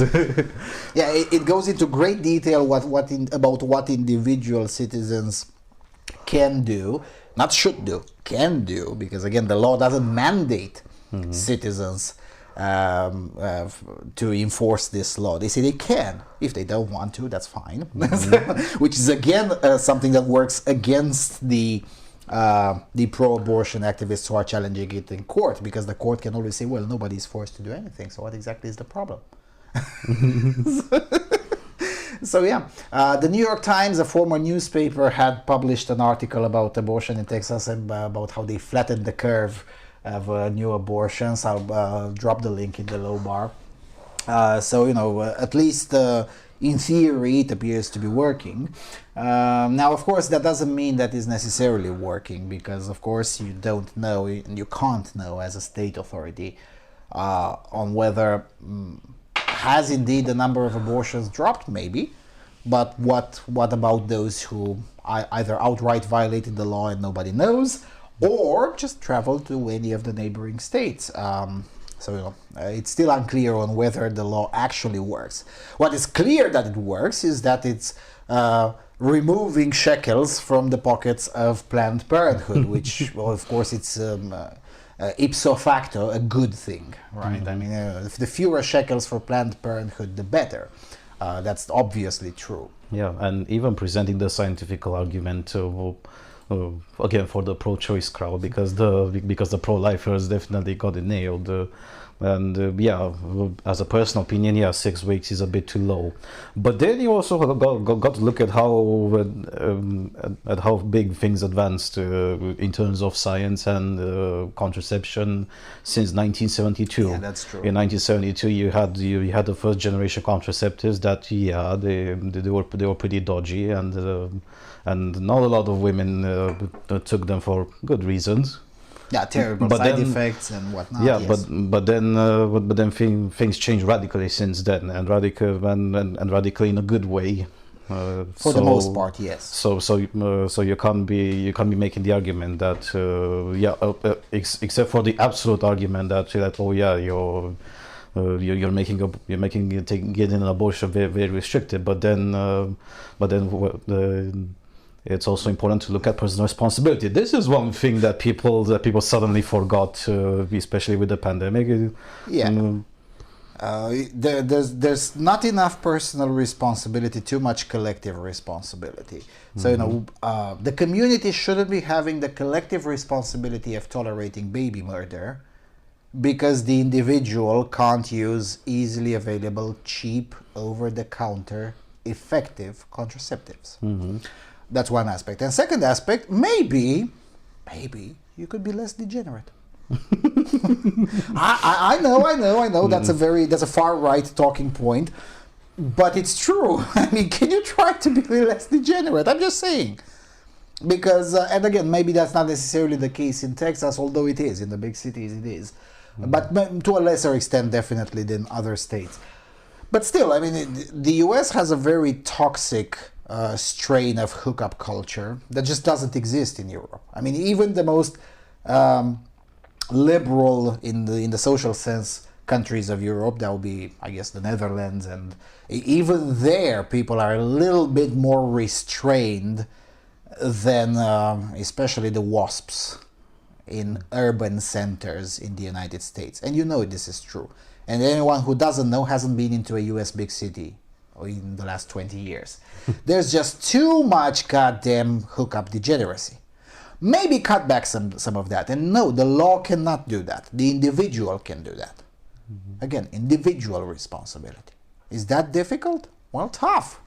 It goes into great detail about what individual citizens can do, not should do, can do, because again the law doesn't mandate citizens to enforce this law. They say they can. If they don't want to, that's fine. Which is again something that works against the pro-abortion activists who are challenging it in court, because the court can always say, well, nobody's forced to do anything, so what exactly is the problem? So the New York Times, a former newspaper, had published an article about abortion in Texas and about how they flattened the curve of new abortions. I'll drop the link in the low bar. At least in theory, it appears to be working. Now, of course, that doesn't mean that is necessarily working, because, of course, you don't know, and you can't know as a state authority on whether has indeed the number of abortions dropped, maybe. But what about those who either outright violated the law and nobody knows, or just traveled to any of the neighboring states? It's still unclear on whether the law actually works. What is clear that it works is that it's removing shekels from the pockets of Planned Parenthood, which, well, of course, it's ipso facto a good thing, right? I mean, if the fewer shekels for Planned Parenthood, the better. That's obviously true. Yeah, and even presenting the scientific argument again for the pro-choice crowd, because the pro-lifers definitely got it nailed. As a personal opinion, 6 weeks is a bit too low. But then you also got to look at how big things advanced in terms of science and contraception since 1972. Yeah, that's true. In 1972, you had the first generation contraceptives that they were pretty dodgy, and not a lot of women took them for good reasons. Yeah, terrible side effects and whatnot. Yeah, yes. but then things changed radically since then, and radically in a good way. For the most part, yes. So you can't be making the argument that except for the absolute argument that you're making getting an abortion very, very restricted, but then it's also important to look at personal responsibility. This is one thing that people suddenly forgot, especially with the pandemic. Yeah. There's not enough personal responsibility, too much collective responsibility. So the community shouldn't be having the collective responsibility of tolerating baby murder, because the individual can't use easily available, cheap, over-the-counter, effective contraceptives. That's one aspect. And second aspect, maybe you could be less degenerate. I know. That's a far right talking point, but it's true. I mean, can you try to be less degenerate? I'm just saying, because and again, maybe that's not necessarily the case in Texas, although it is in the big cities. It is, but to a lesser extent, definitely than other states. But still, I mean, the U.S. has a very toxic strain of hookup culture that just doesn't exist in Europe. I mean, even the most liberal in the social sense countries of Europe, that would be, I guess, the Netherlands, and even there, people are a little bit more restrained than especially the WASPs in urban centers in the United States. And you know this is true. And anyone who doesn't know hasn't been into a US big city in the last 20 years. There's just too much goddamn hookup degeneracy. Maybe cut back some of that. And no, the law cannot do that. The individual can do that. Again, individual responsibility. Is that difficult? Well, tough.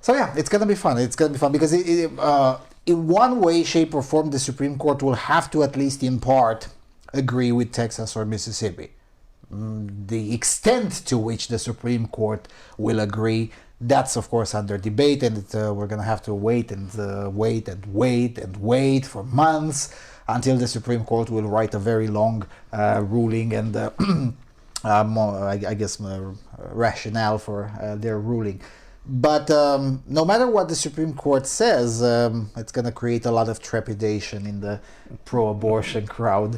So yeah, it's gonna be fun. It's gonna be fun because in one way, shape, or form, the Supreme Court will have to, at least in part, agree with Texas or Mississippi. The extent to which the Supreme Court will agree, that's of course under debate, and we're going to have to wait for months until the Supreme Court will write a very long ruling and rationale for their ruling. But no matter what the Supreme Court says, it's going to create a lot of trepidation in the pro-abortion crowd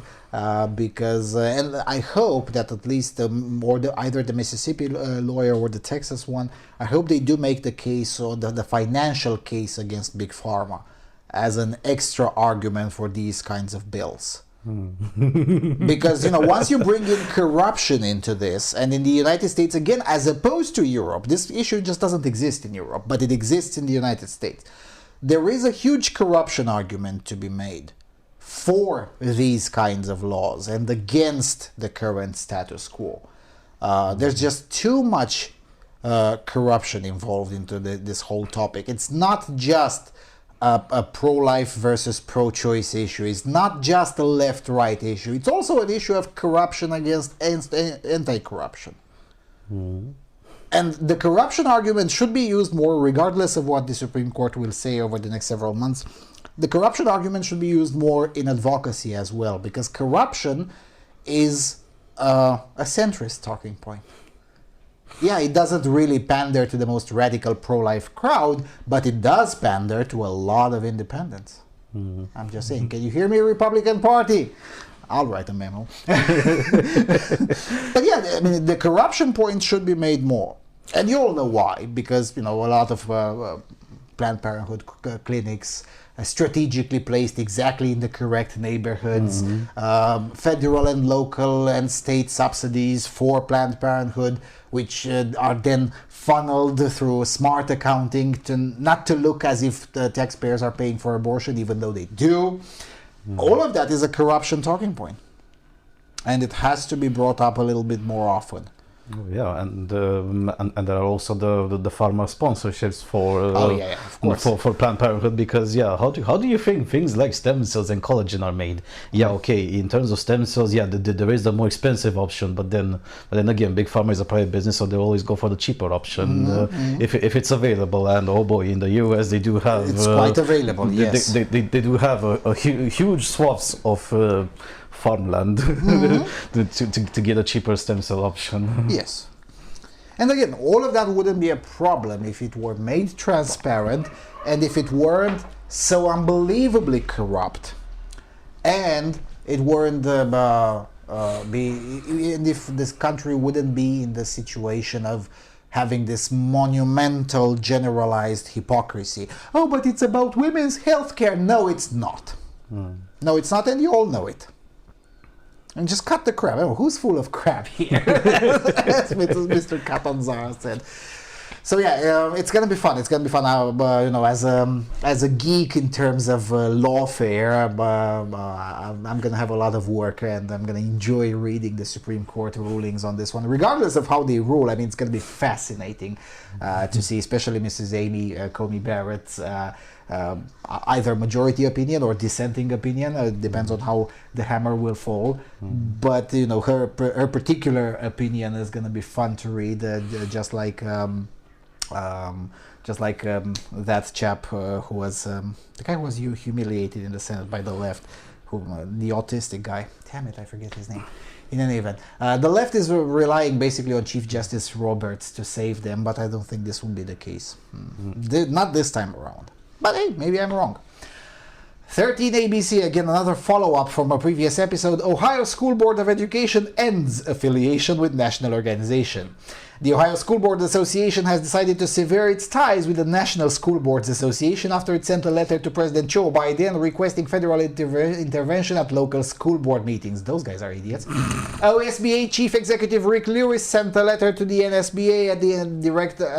because, and I hope that at least either the Mississippi lawyer or the Texas one, I hope they do make the case, or the financial case against Big Pharma as an extra argument for these kinds of bills. Because, you know, once you bring in corruption into this, and in the United States, again, as opposed to Europe, this issue just doesn't exist in Europe, but it exists in the United States. There is a huge corruption argument to be made for these kinds of laws and against the current status quo. There's just too much corruption involved into this whole topic. It's not just a pro-life versus pro-choice issue. It's not just a left-right issue. It's also an issue of corruption against anti-corruption. And the corruption argument should be used more, regardless of what the Supreme Court will say over the next several months. The corruption argument should be used more in advocacy as well, because corruption is a centrist talking point. Yeah, it doesn't really pander to the most radical pro-life crowd, but it does pander to a lot of independents. I'm just saying, can you hear me, Republican Party? I'll write a memo. But yeah, I mean, the corruption point should be made more. And you all know why, because, you know, a lot of Planned Parenthood clinics strategically placed exactly in the correct neighborhoods, federal and local and state subsidies for Planned Parenthood, which are then funneled through smart accounting to not to look as if the taxpayers are paying for abortion, even though they do. All of that is a corruption talking point, and it has to be brought up a little bit more often. Yeah, and there are also the pharma sponsorships for of course. for Planned Parenthood, because how do you think things like stem cells and collagen are made? Yeah, okay, in terms of stem cells, yeah, there is the more expensive option, but then again, Big Pharma is a private business, so they always go for the cheaper option if it's available. And oh boy, in the US they do have it's quite available. Yes, they do have a huge swaths of farmland to get a cheaper stem cell option. Yes. And again, all of that wouldn't be a problem if it were made transparent and if it weren't so unbelievably corrupt, and it weren't and if this country wouldn't be in the situation of having this monumental generalized hypocrisy. Oh, but it's about women's health care. No, it's not. No, it's not, and you all know it. And just cut the crap. Oh, who's full of crap here? As Mr. Catanzara said. So yeah, it's gonna be fun. It's gonna be fun. You know, as a geek in terms of lawfare, I'm gonna have a lot of work, and I'm gonna enjoy reading the Supreme Court rulings on this one, regardless of how they rule. I mean, it's gonna be fascinating to see, especially Mrs. Amy Coney Barrett's either majority opinion or dissenting opinion. It depends on how the hammer will fall. But you know, her particular opinion is gonna be fun to read, just like. That chap who was the guy who was humiliated in the Senate by the left, the autistic guy. Damn it, I forget his name. In any event, the left is relying basically on Chief Justice Roberts to save them, but I don't think this will be the case. Not this time around. But hey, maybe I'm wrong. 13 ABC, again another follow-up from a previous episode. Ohio School Board of Education ends affiliation with national organization. The Ohio School Board Association has decided to sever its ties with the National School Boards Association after it sent a letter to President Cho Bai Den requesting federal intervention at local school board meetings. Those guys are idiots. OSBA Chief Executive Rick Lewis sent a letter to the NSBA at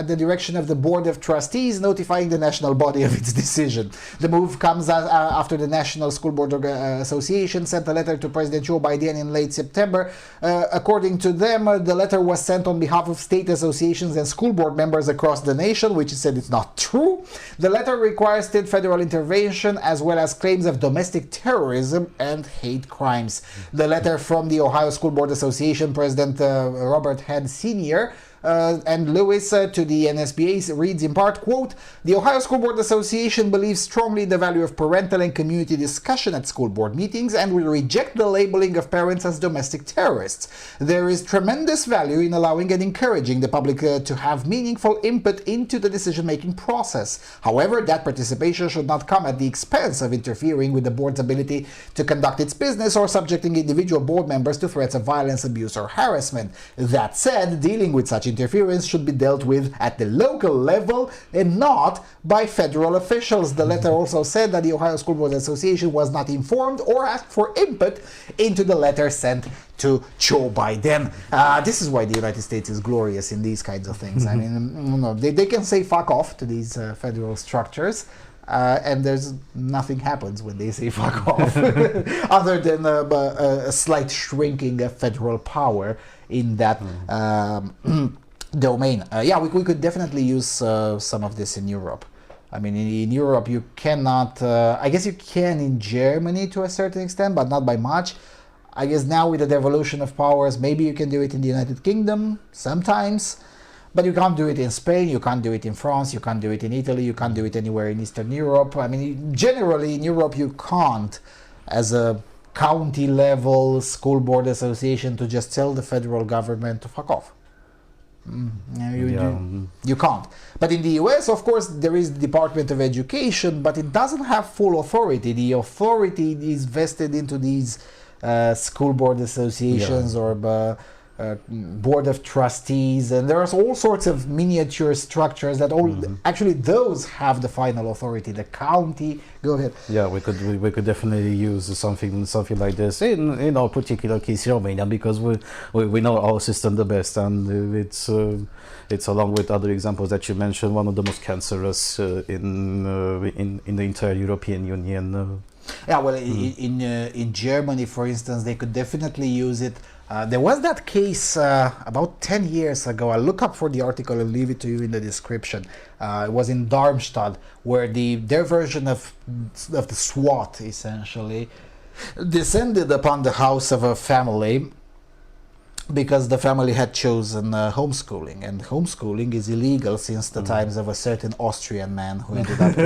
the direction of the Board of Trustees, notifying the national body of its decision. The move comes after the National School Board Association sent a letter to President Cho Bai Den in late September. According to them, the letter was sent on behalf of state associations and school board members across the nation, which said it's not true. The letter requires state federal intervention as well as claims of domestic terrorism and hate crimes. The letter from the Ohio School Board Association President Robert Head Sr. And Lewis to the NSBA reads in part, quote, "The Ohio School Board Association believes strongly in the value of parental and community discussion at school board meetings and will reject the labeling of parents as domestic terrorists. There is tremendous value in allowing and encouraging the public to have meaningful input into the decision-making process. However, that participation should not come at the expense of interfering with the board's ability to conduct its business or subjecting individual board members to threats of violence, abuse, or harassment. That said, dealing with such interference should be dealt with at the local level and not by federal officials." The letter also said that the Ohio School Board Association was not informed or asked for input into the letter sent to Cho Bai Den. This is why the United States is glorious in these kinds of things. I mean, they can say fuck off to these federal structures. And nothing happens when they say fuck off, other than a slight shrinking of federal power in that domain. Yeah, we could definitely use some of this in Europe. I mean, in Europe you cannot, I guess you can in Germany to a certain extent, but not by much. I guess now with the devolution of powers, maybe you can do it in the United Kingdom sometimes. But you can't do it in Spain, you can't do it in France, you can't do it in Italy, you can't do it anywhere in Eastern Europe. I mean, generally in Europe you can't, as a county level school board association, to just tell the federal government to fuck off. You can't. But in the US, of course, there is the Department of Education, but it doesn't have full authority. The authority is vested into these school board associations or board of trustees, and there's all sorts of miniature structures that actually those have the final authority. The county, go ahead. Yeah, we could definitely use something like this in our particular case, Romania, because we know our system the best, and it's along with other examples that you mentioned, one of the most cancerous in the entire European Union. Yeah, well, in Germany, for instance, they could definitely use it. There was that case about 10 years ago. I'll look up for the article and leave it to you in the description. It was in Darmstadt, where their version of the SWAT, essentially, descended upon the house of a family because the family had chosen homeschooling, and homeschooling is illegal since the times of a certain Austrian man who ended up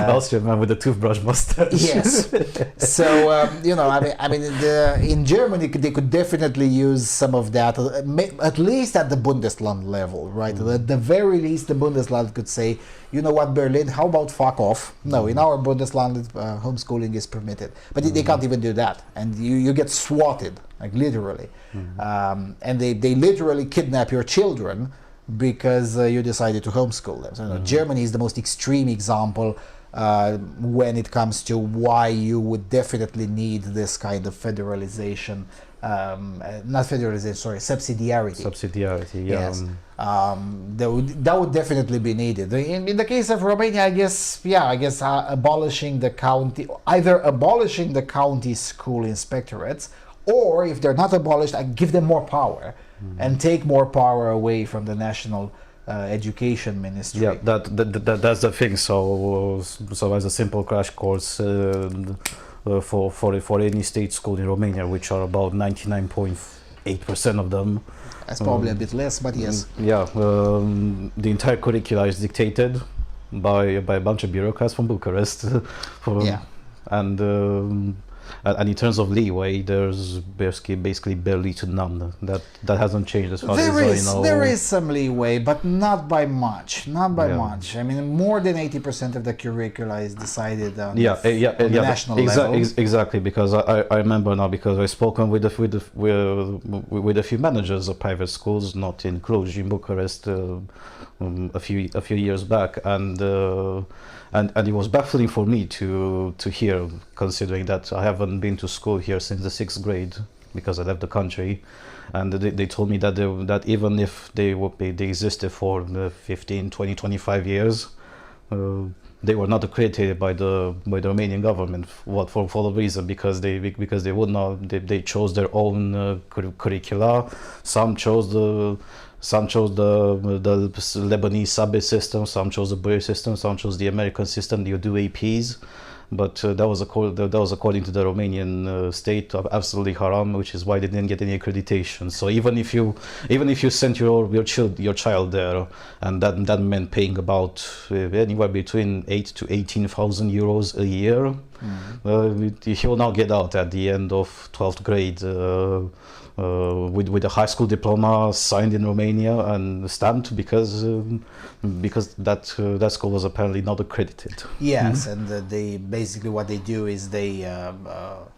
Austrian man with a toothbrush mustache. Yes. So in Germany they could definitely use some of that, at least at the Bundesland level, right? At the very least, the Bundesland could say, you know what, Berlin, how about fuck off? No, in our Bundesland, homeschooling is permitted, but they can't even do that, and you get swatted, like literally. And they literally kidnap your children because you decided to homeschool them. So, Germany is the most extreme example when it comes to why you would definitely need this kind of federalization not federalization, sorry, subsidiarity. Subsidiarity, yeah. Yes. That would definitely be needed. In the case of Romania, I guess abolishing the county, either abolishing the county school inspectorates, or if they're not abolished, I give them more power and take more power away from the national education ministry. Yeah, that's the thing. So as a simple crash course for any state school in Romania, which are about 99.8% of them. That's probably a bit less, but yes. Yeah, the entire curricula is dictated by a bunch of bureaucrats from Bucharest. And in terms of leeway, there's basically barely to none. That hasn't changed as far as I know. There is some leeway, but not by much. Not by much. I mean, more than 80% of the curricula is decided on the national level. Exactly, because I remember now, because I've spoken with a few managers of private schools, not in Cluj, in Bucharest, a few years back, and it was baffling for me to hear, considering that I haven't been to school here since the 6th grade because I left the country, and they told me that even if they existed for 15, 20, 25 years, they were not accredited by the Romanian government. For the reason because they would not, they chose their own curricula. Some chose the Lebanese subway system, some chose the British system, some chose the American system. You do APs, but that was according to the Romanian state absolutely haram, which is why they didn't get any accreditation. So even if you sent your child there, and that meant paying about anywhere between 8,000 to 18,000 euros a year, he will now get out at the end of 12th grade. With a high school diploma signed in Romania and stamped because that school was apparently not accredited. Yes, and they basically what they do is they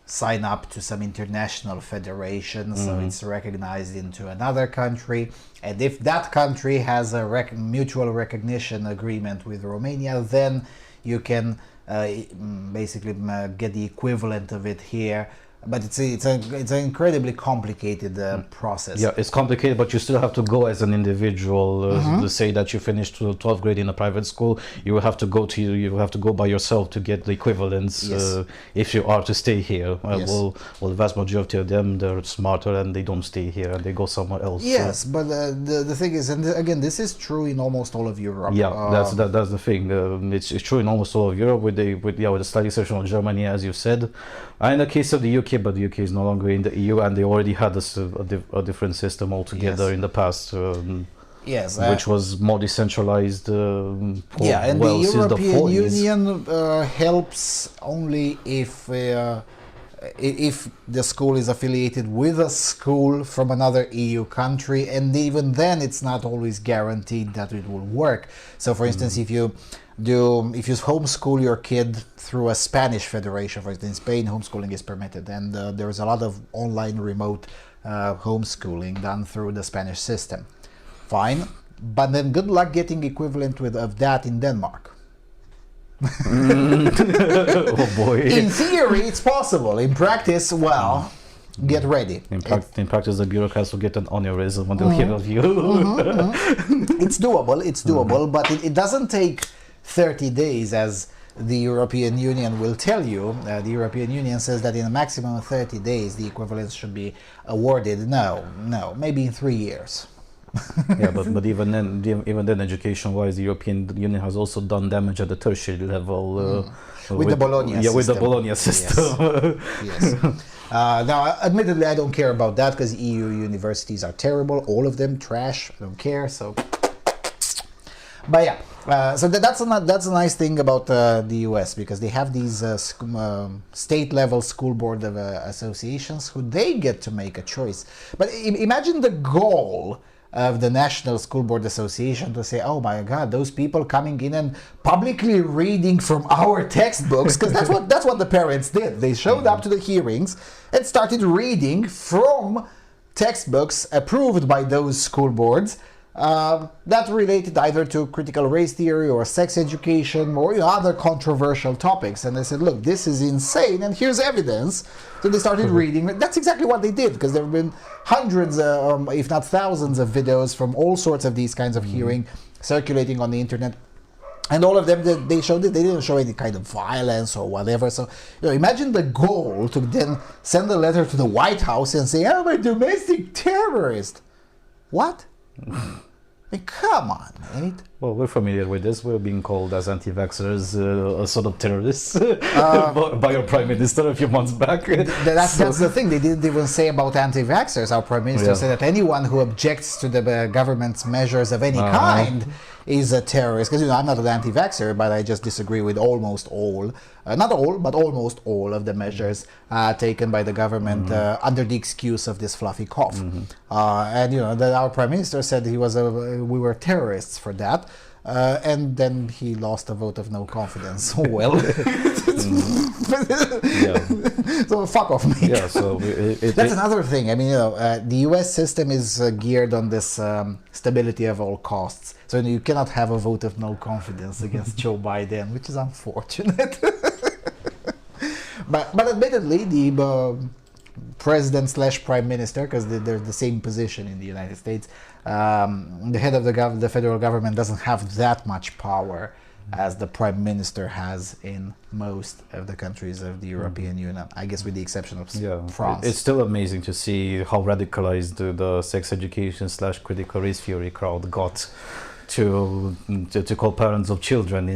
sign up to some international federation, so it's recognized into another country, and if that country has a mutual recognition agreement with Romania, then you can basically get the equivalent of it here. But it's an incredibly complicated process. Yeah, it's complicated, but you still have to go as an individual. To say that you finished 12th grade in a private school, you have to go by yourself to get the equivalence. Yes. If you are to stay here. Yes. Well, the vast majority of them, they're smarter and they don't stay here and they go somewhere else. Yes, but the thing is, and again, this is true in almost all of Europe. Yeah, that's the thing. It's true in almost all of Europe, with the slight exception of Germany, as you said. And in the case of the UK, but the UK is no longer in the EU, and they already had a different system altogether in the past. Yes, which was more decentralized. And the European Union helps only if the school is affiliated with a school from another EU country, and even then it's not always guaranteed that it will work. So for instance, if you homeschool your kid through a Spanish federation, for instance, in Spain homeschooling is permitted, and there's a lot of online remote homeschooling done through the Spanish system. Fine, but then good luck getting equivalent of that in Denmark. Oh boy. In theory, it's possible. In practice, well, get ready. In practice, the bureaucrats will get an aneurysm when they'll hear of you. It's doable, but it doesn't take 30 days as the European Union will tell you. The European Union says that in a maximum of 30 days the equivalence should be awarded. No, maybe in 3 years. Yeah, but even then, education-wise, the European Union has also done damage at the tertiary level with the Bologna system. Yeah, with the Bologna system. Yes. Now, admittedly, I don't care about that because EU universities are terrible, all of them trash. I don't care. So, but yeah, so that's a nice thing about the US, because they have these state-level school board of associations who they get to make a choice. But imagine the goal of the National School Board Association to say, oh my God, those people coming in and publicly reading from our textbooks, because that's what the parents did. They showed up to the hearings and started reading from textbooks approved by those school boards, that related either to critical race theory or sex education or other controversial topics. And they said, look, this is insane, and here's evidence. So they started reading. That's exactly what they did, because there have been hundreds, if not thousands, of videos from all sorts of these kinds of hearing circulating on the internet. And all of them, they showed it, they didn't show any kind of violence or whatever. So, imagine the goal to then send a letter to the White House and say, I'm a domestic terrorist. What? I mean, come on, mate. Well, we're familiar with this. We're being called as anti-vaxxers a sort of terrorists by our Prime Minister a few months back. That's the thing. They didn't even say about anti-vaxxers. Our Prime Minister said that anyone who objects to the government's measures of any kind is a terrorist. Because, I'm not an anti-vaxxer, but I just disagree with almost all, not all, but almost all of the measures taken by the government under the excuse of this fluffy cough. And, our Prime Minister said we were terrorists for that. And then he lost a vote of no confidence. Oh, well. So fuck off, mate. Yeah, so that's another thing. I mean, the US system is geared on this stability of all costs. So you cannot have a vote of no confidence against Cho Bai Den, which is unfortunate. But admittedly, the president/prime minister, because they're the same position in the United States, the head of the federal government doesn't have that much power as the prime minister has in most of the countries of the European Union, I guess with the exception of France. It's still amazing to see how radicalized the sex education/critical race theory crowd got to call parents of children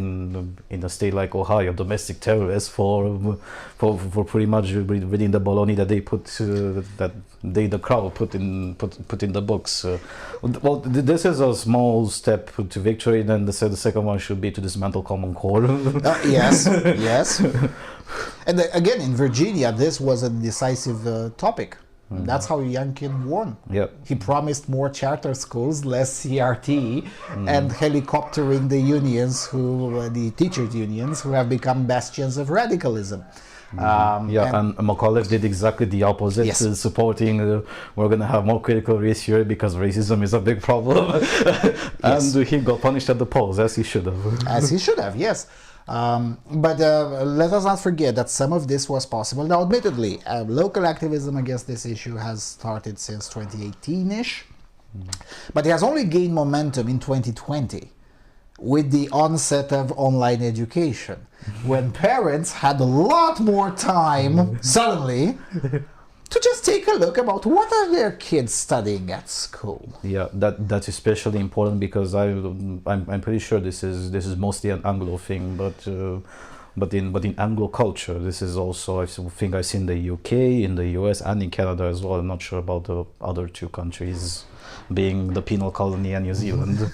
in a state like Ohio domestic terrorists for pretty much reading the baloney that they the crowd put in the books. Well, this is a small step to victory. Then the second one should be to dismantle Common Core. Yes. And again, in Virginia, this was a decisive topic. That's how Youngkin won. Yep. He promised more charter schools, less CRT, and helicoptering the unions, the teachers' unions, who have become bastions of radicalism. And McAuliffe did exactly the opposite, supporting we're going to have more critical race theory because racism is a big problem. And he got punished at the polls, as he should have. As he should have, yes. But let us not forget that some of this was possible. Now, admittedly, local activism against this issue has started since 2018-ish, but it has only gained momentum in 2020 with the onset of online education, when parents had a lot more time, suddenly, to just take a look about what are their kids studying at school. Yeah, that's especially important because I'm pretty sure this is mostly an Anglo thing, but in Anglo culture, this is also, I think I've seen the UK, in the US, and in Canada as well. I'm not sure about the other two countries, being the penal colony and New Zealand.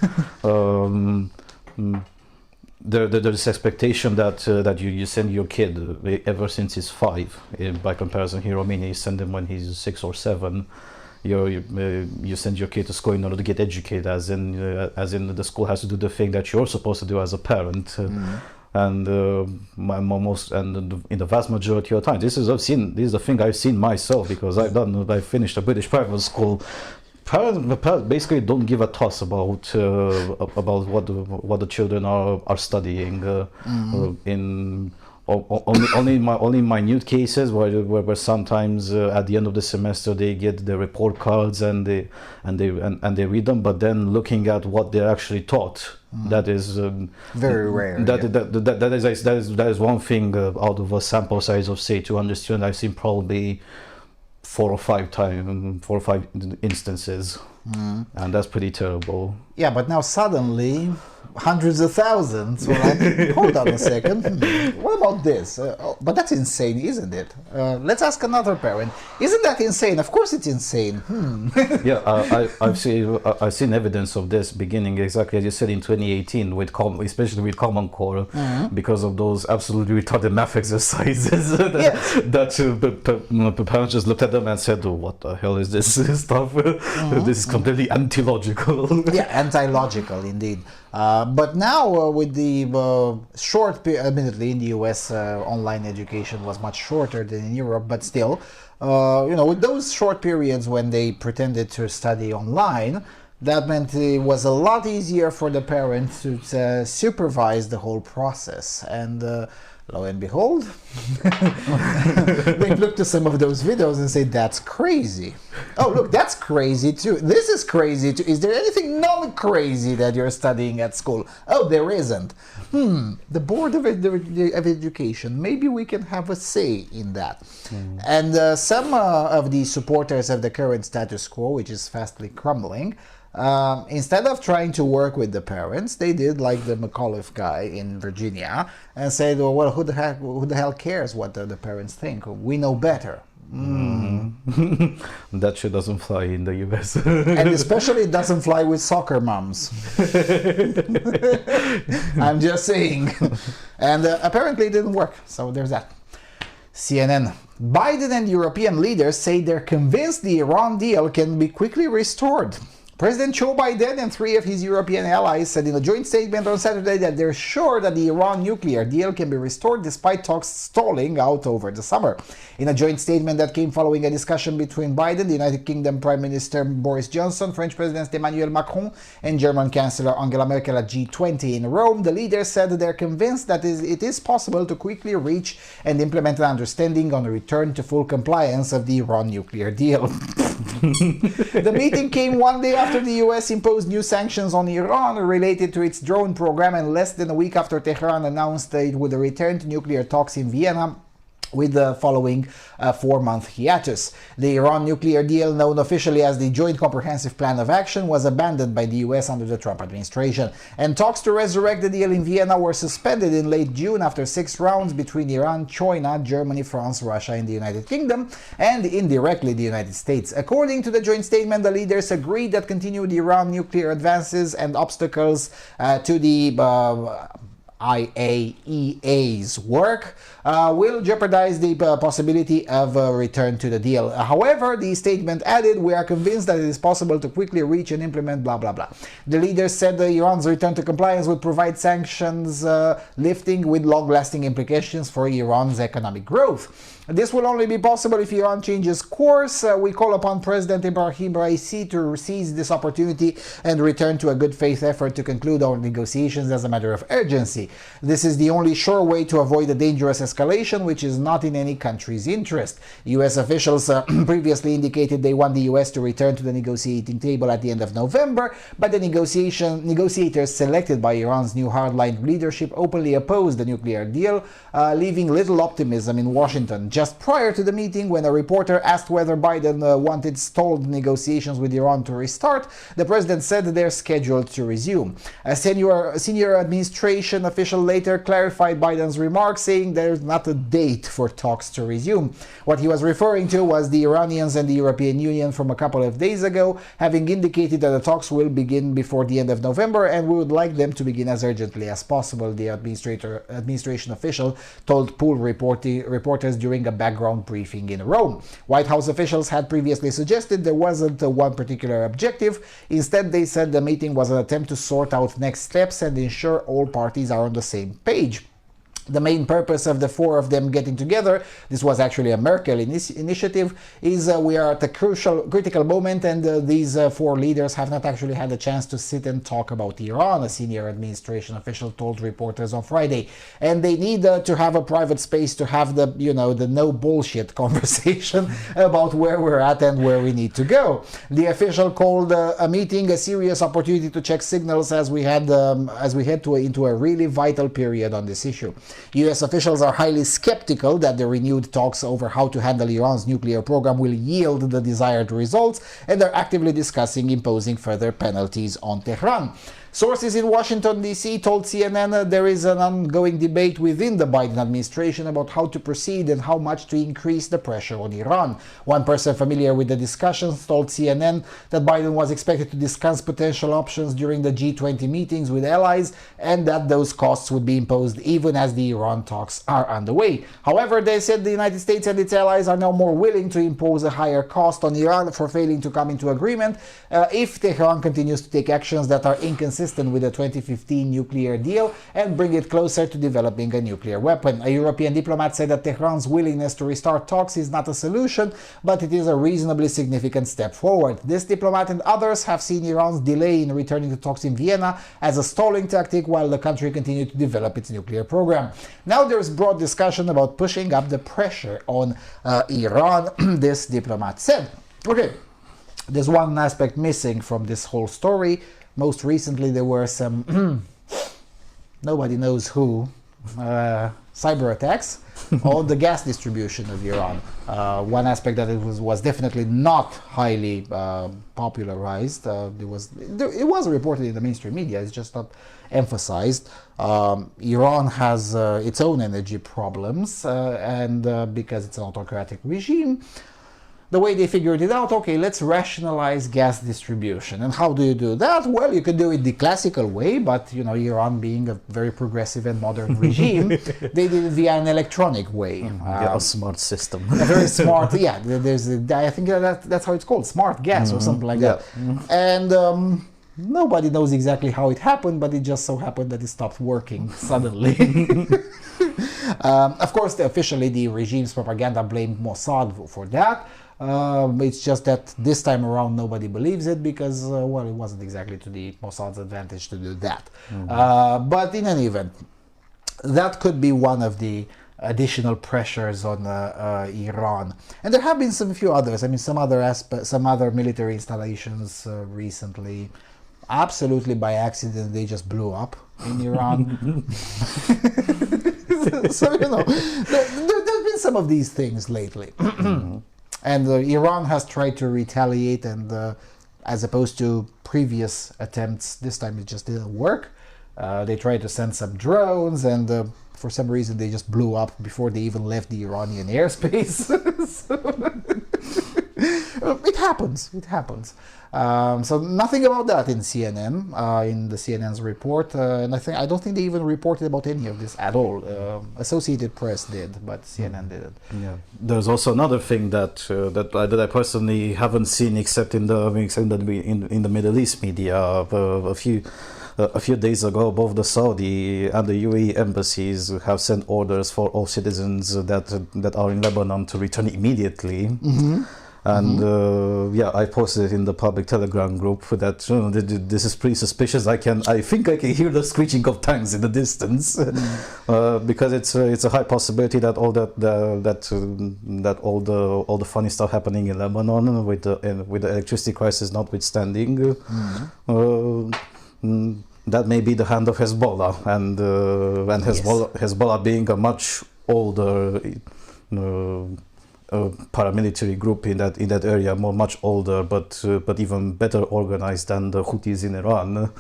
There's expectation that you send your kid ever since he's 5. By comparison, here in Romania, you send him when he's 6 or 7. You send your kid to school in order to get educated, as in the school has to do the thing that you're supposed to do as a parent. And in the vast majority of the time, this is the thing I've seen myself, because I finished a British private school. Parents basically don't give a toss about what the children are studying. In only minute cases where sometimes at the end of the semester they get the report cards and they read them, but then looking at what they're actually taught, that is very rare. That is one thing out of a sample size of say 200 students. I've seen probably 4 or 5 instances, and that's pretty terrible. Yeah, but now suddenly hundreds of thousands. Well, hold on a second. What about this? But that's insane, isn't it? Let's ask another parent. Isn't that insane? Of course it's insane. Yeah, I've seen evidence of this beginning exactly as you said in 2018, especially with Common Core, because of those absolutely retarded math exercises that parents just looked at them and said, oh, what the hell is this stuff? This is completely anti-logical. Yeah, anti-logical indeed. But now with the short, admittedly in the US, online education was much shorter than in Europe, but still, with those short periods when they pretended to study online, That meant it was a lot easier for the parents to supervise the whole process. And lo and behold, they looked at some of those videos and said, that's crazy. Oh, look, that's crazy too. This is crazy too. Is there anything non-crazy that you're studying at school? Oh, there isn't. The Board of Education, maybe we can have a say in that. And some of the supporters of the current status quo, which is fastly crumbling, instead of trying to work with the parents, they did like the McAuliffe guy in Virginia and said, well, who the hell cares what the parents think? We know better. That shit doesn't fly in the US. And especially it doesn't fly with soccer moms. I'm just saying. And apparently it didn't work. So there's that. CNN. Biden and European leaders say they're convinced the Iran deal can be quickly restored. President Cho Bai Den and 3 of his European allies said in a joint statement on Saturday that they're sure that the Iran nuclear deal can be restored despite talks stalling out over the summer. In a joint statement that came following a discussion between Biden, the United Kingdom Prime Minister Boris Johnson, French President Emmanuel Macron, and German Chancellor Angela Merkel at G20 in Rome, the leaders said they're convinced that it is possible to quickly reach and implement an understanding on a return to full compliance of the Iran nuclear deal. The meeting came one day after the US imposed new sanctions on Iran related to its drone program, and less than a week after Tehran announced that it would return to nuclear talks in Vienna with the following 4-month hiatus. The Iran nuclear deal, known officially as the Joint Comprehensive Plan of Action, was abandoned by the US under the Trump administration, and talks to resurrect the deal in Vienna were suspended in late June after 6 rounds between Iran, China, Germany, France, Russia, and the United Kingdom, and indirectly the United States. According to the joint statement, the leaders agreed that continued Iran nuclear advances and obstacles to the IAEA's work will jeopardize the possibility of a return to the deal. However, the statement added, we are convinced that it is possible to quickly reach and implement blah blah blah. The leaders said that Iran's return to compliance would provide sanctions lifting with long-lasting implications for Iran's economic growth. This will only be possible if Iran changes course. We call upon President Ibrahim Raisi to seize this opportunity and return to a good faith effort to conclude our negotiations as a matter of urgency. This is the only sure way to avoid a dangerous escalation, which is not in any country's interest. US officials previously indicated they want the US to return to the negotiating table at the end of November, but the negotiators selected by Iran's new hardline leadership openly opposed the nuclear deal, leaving little optimism in Washington. Just prior to the meeting, when a reporter asked whether Biden wanted stalled negotiations with Iran to restart, the president said they're scheduled to resume. A senior administration official later clarified Biden's remarks, saying there's not a date for talks to resume. What he was referring to was the Iranians and the European Union from a couple of days ago, having indicated that the talks will begin before the end of November and we would like them to begin as urgently as possible, the administration official told pool reporters during a background briefing in Rome. White House officials had previously suggested there wasn't one particular objective. Instead, they said the meeting was an attempt to sort out next steps and ensure all parties are on the same page. The main purpose of the 4 of them getting together, this was actually a Merkel initiative, is we are at a critical moment, and these 4 leaders have not actually had a chance to sit and talk about Iran, a senior administration official told reporters on Friday. And they need to have a private space to have the, the no bullshit conversation about where we're at and where we need to go. The official called a meeting a serious opportunity to check signals as we head into a really vital period on this issue. US officials are highly skeptical that the renewed talks over how to handle Iran's nuclear program will yield the desired results, and are actively discussing imposing further penalties on Tehran. Sources in Washington, D.C. told CNN there is an ongoing debate within the Biden administration about how to proceed and how much to increase the pressure on Iran. One person familiar with the discussions told CNN that Biden was expected to discuss potential options during the G20 meetings with allies, and that those costs would be imposed even as the Iran talks are underway. However, they said the United States and its allies are now more willing to impose a higher cost on Iran for failing to come into agreement if Tehran continues to take actions that are inconsistent inconsistent with the 2015 nuclear deal and bring it closer to developing a nuclear weapon. A European diplomat said that Tehran's willingness to restart talks is not a solution, but it is a reasonably significant step forward. This diplomat and others have seen Iran's delay in returning to talks in Vienna as a stalling tactic while the country continued to develop its nuclear program. Now there's broad discussion about pushing up the pressure on Iran, this diplomat said. Okay, there's one aspect missing from this whole story. Most recently there were some, nobody knows who, cyber attacks on the gas distribution of Iran. One aspect that it was definitely not highly popularized. It was reported in the mainstream media, it's just not emphasized. Iran has its own energy problems, and because it's an autocratic regime, the way they figured it out, okay, let's rationalize gas distribution. And how do you do that? Well, you can do it the classical way, but you know, Iran being a very progressive and modern regime, they did it via an electronic way. A smart system. A very smart, yeah, there's I think that's how it's called, smart gas or something like that. And nobody knows exactly how it happened, but it just so happened that it stopped working suddenly. Of course, officially the regime's propaganda blamed Mossad for that. It's just that this time around nobody believes it because, well, it wasn't exactly to the Mossad's advantage to do that. But in any event, that could be one of the additional pressures on Iran. And there have been some few others. I mean, some other military installations recently, absolutely by accident, they just blew up in Iran. So, you know, there's been some of these things lately. And Iran has tried to retaliate, and as opposed to previous attempts, this time it just didn't work. They tried to send some drones, and for some reason they just blew up before they even left the Iranian airspace. It happens. So nothing about that in CNN, in the CNN's report, and I don't think they even reported about any of this at all. Associated Press did, but CNN didn't. Yeah. There's also another thing that I personally haven't seen except in the Middle East media. A few days ago, both the Saudi and the UAE embassies have sent orders for all citizens that are in Lebanon to return immediately. And yeah, I posted it in the public Telegram group that this is pretty suspicious. I think I can hear the screeching of tanks in the distance, because it's a high possibility that all the funny stuff happening in Lebanon with the electricity crisis notwithstanding, that may be the hand of Hezbollah, and Hezbollah being a much older paramilitary group in that area, much older, but even better organized than the Houthis in Iran.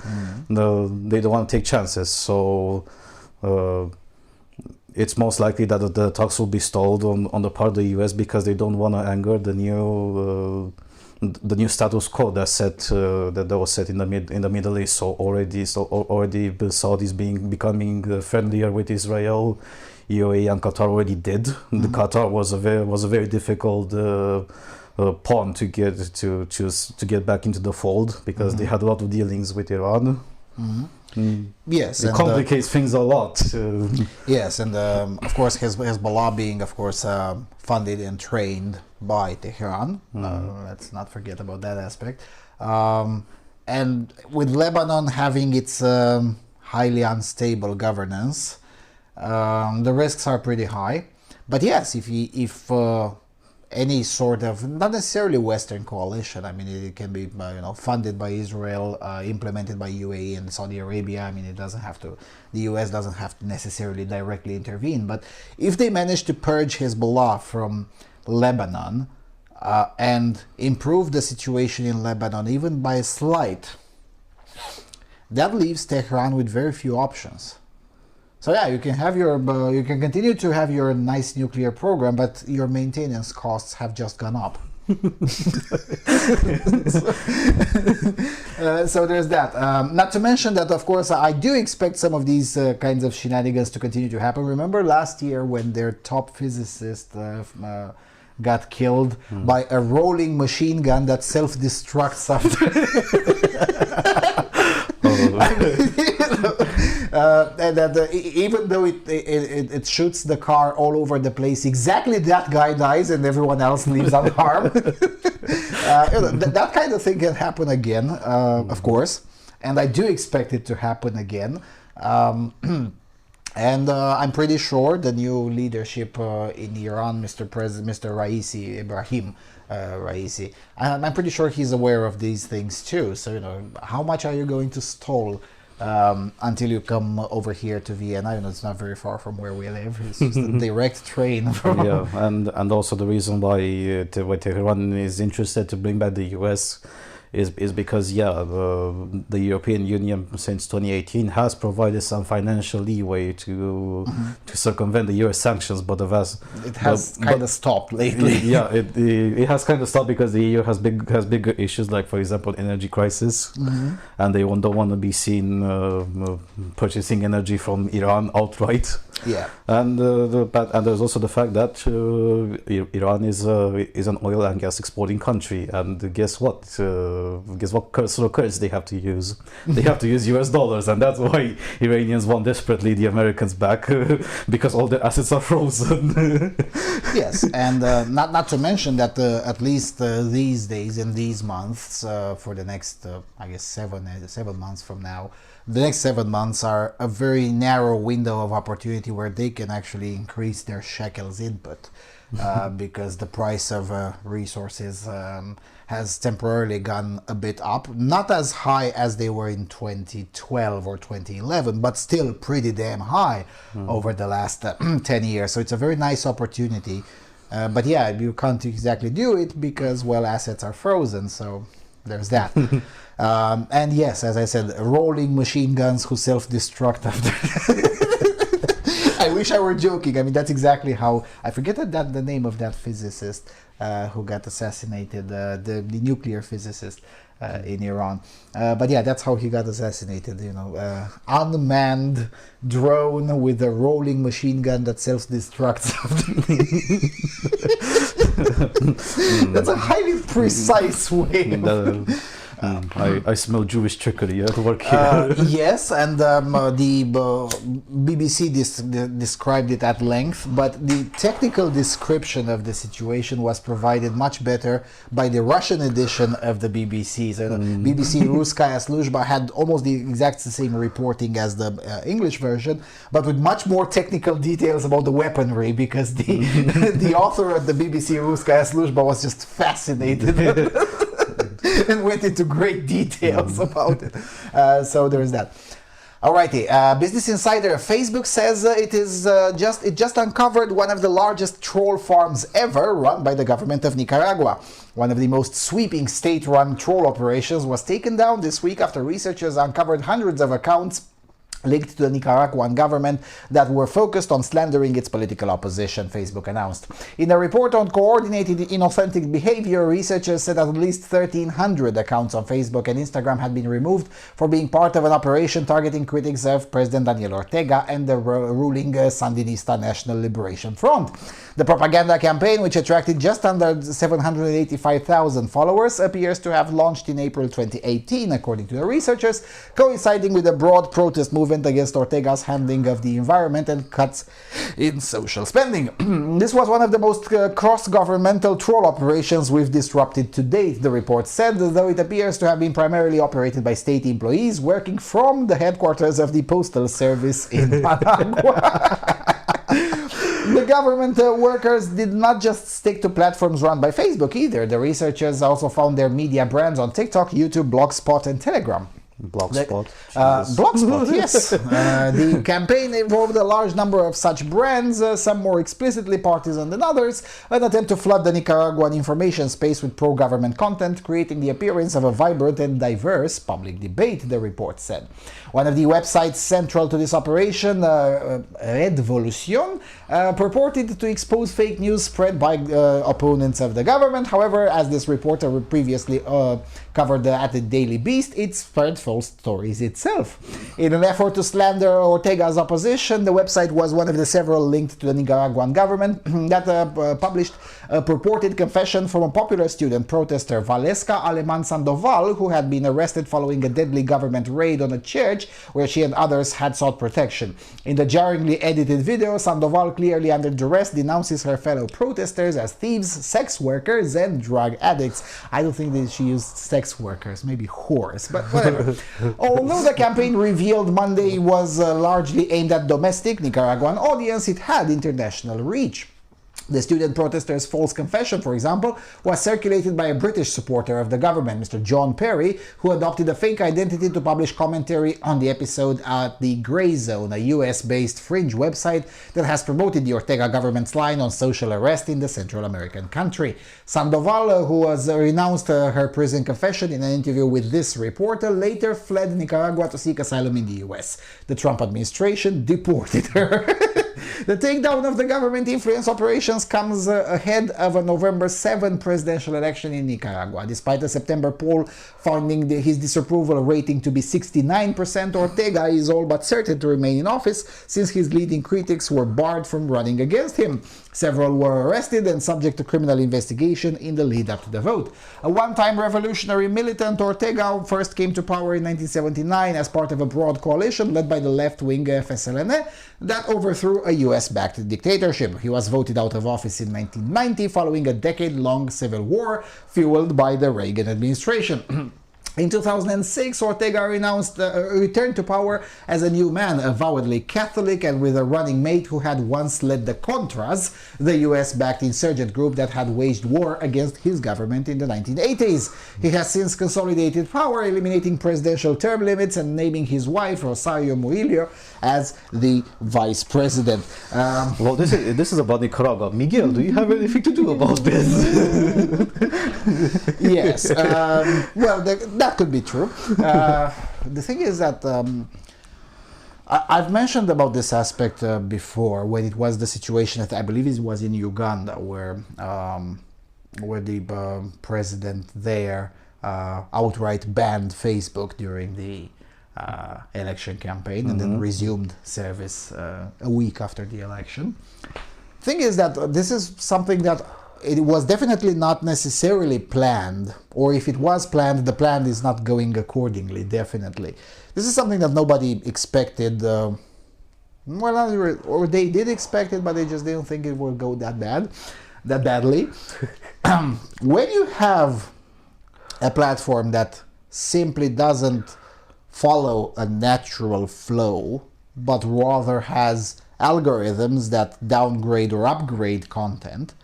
They don't want to take chances, so it's most likely that the talks will be stalled on the part of the US because they don't want to anger the new status quo that was set in the Middle East. So already the Saudis becoming friendlier with Israel. UAE and Qatar already did. The Qatar was a very difficult pawn to get back into the fold because they had a lot of dealings with Iran. Yes, it complicates things a lot. Yes, and of course Hezbollah being, of course, funded and trained by Tehran. Let's not forget about that aspect. And with Lebanon having its highly unstable governance, the risks are pretty high. But yes, if any sort of, not necessarily Western coalition, I mean, it can be funded by Israel, implemented by UAE and Saudi Arabia. I mean, the US doesn't have to necessarily directly intervene. But if they manage to purge Hezbollah from Lebanon and improve the situation in Lebanon even by a slight, that leaves Tehran with very few options. So yeah, you can continue to have your nice nuclear program, but your maintenance costs have just gone up. So there's that. Not to mention that, of course, I do expect some of these kinds of shenanigans to continue to happen. Remember last year when their top physicist got killed by a rolling machine gun that self-destructs after. I And that even though it shoots the car all over the place, exactly that guy dies and everyone else leaves unharmed. That kind of thing can happen again, of course, and I do expect it to happen again. And I'm pretty sure the new leadership in Iran, Mr. Raisi, Ibrahim Raisi, I'm pretty sure he's aware of these things too. So, how much are you going to stall until you come over here to Vienna? It's not very far from where we live. It's just a direct train. Yeah, and also the reason why Tehran is interested to bring back the US is because the European Union since 2018 has provided some financial leeway to circumvent the US sanctions, but it has kind of stopped lately. Yeah, it has kind of stopped because the EU has bigger issues, like for example energy crisis, and they don't want to be seen purchasing energy from Iran outright. Yeah, and there's also the fact that Iran is an oil and gas exporting country, and guess what sort of currency they have to use? They have to use US dollars, and that's why Iranians want desperately the Americans back because all their assets are frozen. Yes, and not to mention that at least these days, in these months, for the next I guess 7 months from now, the next 7 months are a very narrow window of opportunity where they can actually increase their shekels input because the price of resources has temporarily gone a bit up. Not as high as they were in 2012 or 2011, but still pretty damn high over the last 10 years. So it's a very nice opportunity. But yeah, you can't exactly do it because, well, assets are frozen. So there's that. And yes, as I said, rolling machine guns who self-destruct after. I wish I were joking. I mean, that's exactly how. I forget the name of that physicist who got assassinated, the nuclear physicist in Iran. But yeah, that's how he got assassinated. Unmanned drone with a rolling machine gun that self-destructs. That's a highly precise way. I smell Jewish trickery at work here. Yes, and the BBC described it at length, but the technical description of the situation was provided much better by the Russian edition of the BBC. So the BBC Russkaya Sluzhba had almost the exact same reporting as the English version, but with much more technical details about the weaponry, because the author of the BBC Russkaya Sluzhba was just fascinated. And went into great details about it. So there's that. Alrighty, Business Insider. Facebook says it just uncovered one of the largest troll farms ever run by the government of Nicaragua. One of the most sweeping state-run troll operations was taken down this week after researchers uncovered hundreds of accounts linked to the Nicaraguan government that were focused on slandering its political opposition, Facebook announced. In a report on coordinated inauthentic behavior, researchers said at least 1,300 accounts on Facebook and Instagram had been removed for being part of an operation targeting critics of President Daniel Ortega and the ruling Sandinista National Liberation Front. The propaganda campaign, which attracted just under 785,000 followers, appears to have launched in April 2018, according to the researchers, coinciding with a broad protest movement against Ortega's handling of the environment and cuts in social spending. This was one of the most cross-governmental troll operations we've disrupted to date, the report said, though it appears to have been primarily operated by state employees working from the headquarters of the Postal Service in Managua. The government workers did not just stick to platforms run by Facebook either. The researchers also found their media brands on TikTok, YouTube, Blogspot, and Telegram. Blogspot. Blogspot, yes. The campaign involved a large number of such brands, some more explicitly partisan than others, an attempt to flood the Nicaraguan information space with pro-government content, creating the appearance of a vibrant and diverse public debate, the report said. One of the websites central to this operation, Redvolution, purported to expose fake news spread by opponents of the government. However, as this reporter previously covered at the Daily Beast, it spread false stories itself. In an effort to slander Ortega's opposition, the website was one of the several linked to the Nicaraguan government that published a purported confession from a popular student protester, Valesca Aleman Sandoval, who had been arrested following a deadly government raid on a church church, where she and others had sought protection. In the jarringly edited video, Sandoval, clearly under duress, denounces her fellow protesters as thieves, sex workers, and drug addicts. I don't think that she used sex workers, maybe whores, but whatever. Although the campaign revealed Monday was largely aimed at domestic Nicaraguan audience, it had international reach. The student protesters' false confession, for example, was circulated by a British supporter of the government, Mr. John Perry, who adopted a fake identity to publish commentary on the episode at the Grey Zone, a US-based fringe website that has promoted the Ortega government's line on social arrest in the Central American country. Sandoval, who was renounced her prison confession in an interview with this reporter, later fled Nicaragua to seek asylum in the US. The Trump administration deported her. The takedown of the government influence operations comes ahead of a November 7 presidential election in Nicaragua. Despite a September poll finding his disapproval rating to be 69%, Ortega is all but certain to remain in office since his leading critics were barred from running against him. Several were arrested and subject to criminal investigation in the lead up to the vote. A one-time revolutionary militant, Ortega first came to power in 1979 as part of a broad coalition led by the left-wing FSLN that overthrew a US-backed dictatorship. He was voted out of office in 1990 following a decade-long civil war fueled by the Reagan administration. In 2006, Ortega returned to power as a new man, avowedly Catholic and with a running mate who had once led the Contras, the US-backed insurgent group that had waged war against his government in the 1980s. He has since consolidated power, eliminating presidential term limits and naming his wife, Rosario Murillo, as the vice president. Well, this is about Nicaragua. Miguel, do you have anything to do about this? Yes. Well, that could be true. The thing is that I've mentioned about this aspect before when it was the situation that I believe it was in Uganda where the president there outright banned Facebook during the election campaign and then resumed service a week after the election. Thing is that this is something that it was definitely not necessarily planned, or if it was planned, the plan is not going accordingly, definitely. This is something that nobody expected, or they did expect it, but they just didn't think it would go that badly. When you have a platform that simply doesn't follow a natural flow, but rather has algorithms that downgrade or upgrade content,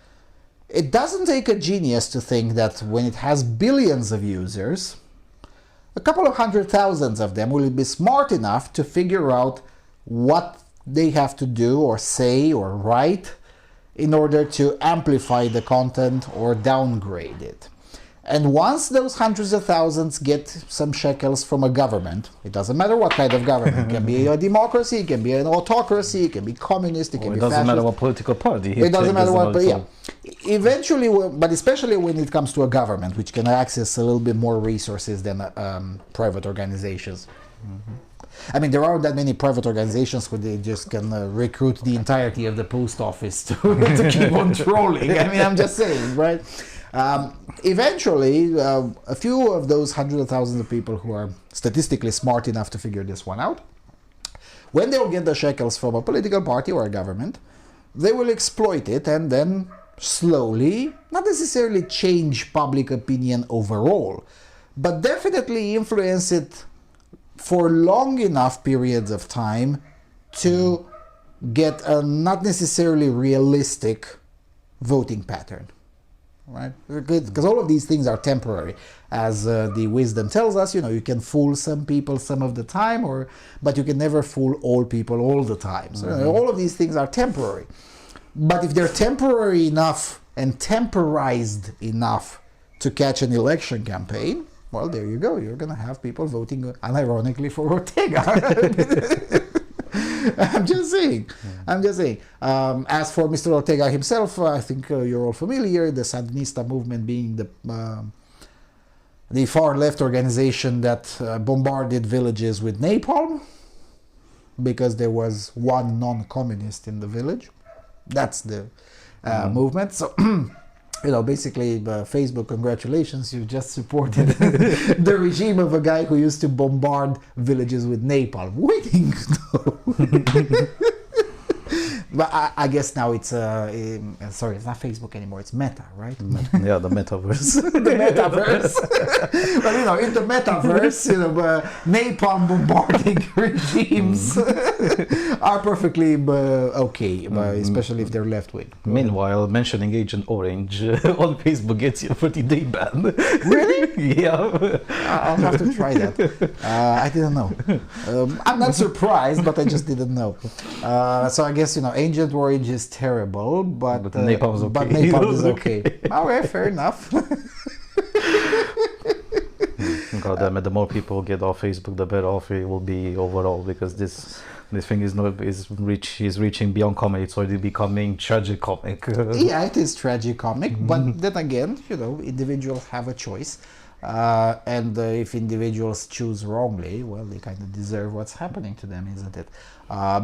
it doesn't take a genius to think that when it has billions of users, a couple of 100,000 of them will be smart enough to figure out what they have to do or say or write in order to amplify the content or downgrade it. And once those hundreds of thousands get some shekels from a government, it doesn't matter what kind of government, it can be a democracy, it can be an autocracy, it can be communist, it can be fascist. It doesn't matter what political party. It doesn't matter what, but yeah. Eventually, but especially when it comes to a government, which can access a little bit more resources than private organizations. I mean, there aren't that many private organizations where they just can recruit the entirety of the post office to keep on trolling. I mean, I'm just saying, right? Eventually, a few of those hundreds of thousands of people who are statistically smart enough to figure this one out, when they'll get the shekels from a political party or a government, they will exploit it and then slowly, not necessarily change public opinion overall, but definitely influence it for long enough periods of time to get a not necessarily realistic voting pattern. Right? Because all of these things are temporary. As the wisdom tells us, you can fool some people some of the time, but you can never fool all people all the time. So all of these things are temporary. But if they're temporary enough and temporized enough to catch an election campaign, well, there you go. You're going to have people voting unironically for Ortega. I'm just saying. As for Mr. Ortega himself, I think you're all familiar. The Sandinista movement being the far-left organization that bombarded villages with napalm because there was one non-communist in the village. That's the movement. So basically, Facebook, congratulations, you just supported the regime of a guy who used to bombard villages with napalm. Winning, though. But I guess now it's sorry, it's not Facebook anymore. It's Meta, right? Yeah, the metaverse. The metaverse. But in the metaverse, napalm bombarding regimes are perfectly okay, especially if they're left wing. Meanwhile, mentioning Agent Orange on Facebook gets you a 30-day ban. Really? Yeah. I'll have to try that. I didn't know. I'm not surprised, but I just didn't know. So I guess Agent Orange is terrible, but napalm is okay. But napalm is okay. Okay, fair enough. God damn it! The more people get off Facebook, the better off it will be overall, because this thing is reaching beyond comedy. It's already becoming tragicomic. Yeah, it is tragicomic, but then again, individuals have a choice. And if individuals choose wrongly, well, they kind of deserve what's happening to them, isn't it?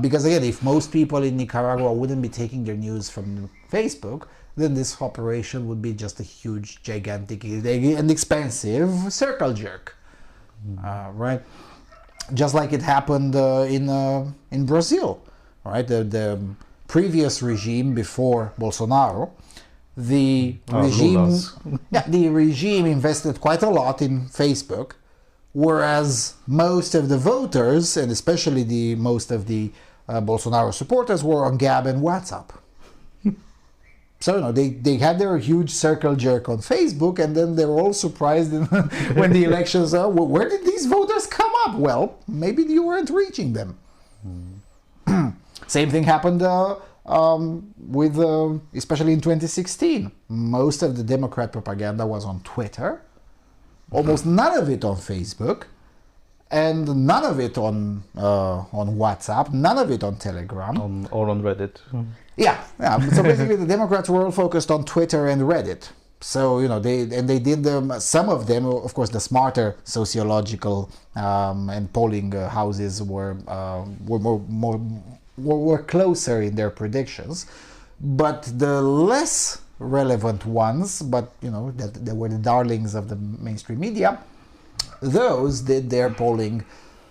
Because again, if most people in Nicaragua wouldn't be taking their news from Facebook, then this operation would be just a huge, gigantic, and expensive circle jerk, right? Just like it happened in Brazil, right? The previous regime before Bolsonaro. The regime invested quite a lot in Facebook, whereas most of the voters, and especially most of the Bolsonaro supporters, were on Gab and WhatsApp. So they had their huge circle jerk on Facebook, and then they were all surprised when the elections are. Well, where did these voters come up? Well, maybe you weren't reaching them. Same thing happened. With especially in 2016, most of the Democrat propaganda was on Twitter, almost none of it on Facebook, and none of it on WhatsApp, none of it on Telegram, or on Reddit. Yeah. So basically, the Democrats were all focused on Twitter and Reddit. So they did some of them, of course, the smarter sociological and polling houses were closer in their predictions, but the less relevant ones, that were the darlings of the mainstream media, those did their polling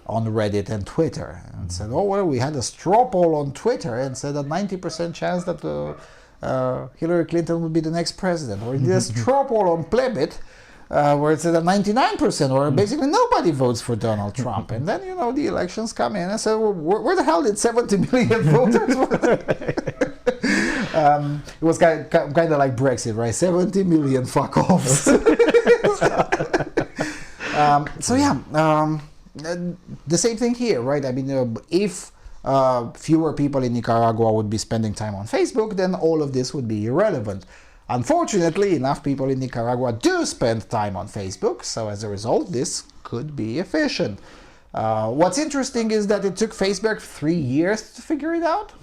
on Reddit and Twitter and said, oh well, we had a straw poll on Twitter and said a 90% chance that Hillary Clinton would be the next president, or did a straw poll on Plebit where it said that 99%, or basically nobody votes for Donald Trump. And then, the elections come in and say, well, where the hell did 70 million voters? It was kind of like Brexit, right? 70 million fuck-offs. The same thing here, right? I mean, if fewer people in Nicaragua would be spending time on Facebook, then all of this would be irrelevant. Unfortunately, enough people in Nicaragua do spend time on Facebook, so as a result, this could be efficient. What's interesting is that it took Facebook 3 years to figure it out.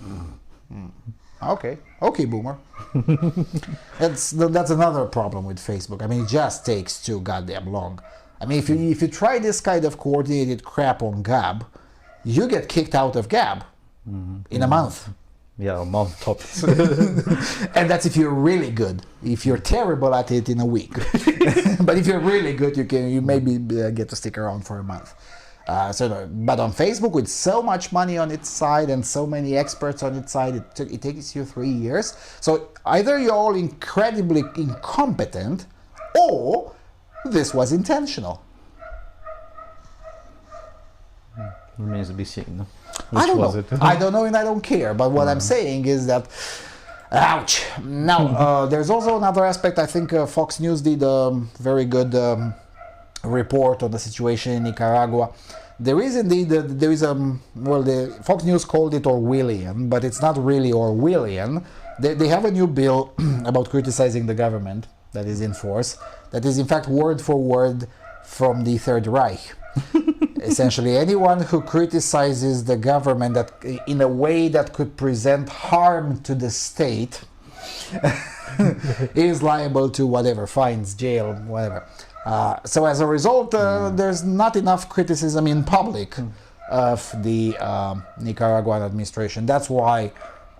Okay, boomer. That's another problem with Facebook. I mean, it just takes too goddamn long. I mean, if you try this kind of coordinated crap on Gab, you get kicked out of Gab in a month. Yeah, a month tops. And that's if you're really good. If you're terrible at it, in a week. But if you're really good, you maybe get to stick around for a month. But on Facebook, with so much money on its side and so many experts on its side, it takes you 3 years. So either you're all incredibly incompetent, or this was intentional. Remains to be seen. I don't know. I don't know, and I don't care. But what I'm saying is that, ouch. Now, there's also another aspect. I think Fox News did a very good report on the situation in Nicaragua. There is indeed, the Fox News called it Orwellian, but it's not really Orwellian. They have a new bill about criticizing the government that is in force, that is in fact word for word from the Third Reich. Essentially, anyone who criticizes the government in a way that could present harm to the state is liable to whatever, fines, jail, whatever. So as a result, there's not enough criticism in public of the Nicaraguan administration. That's why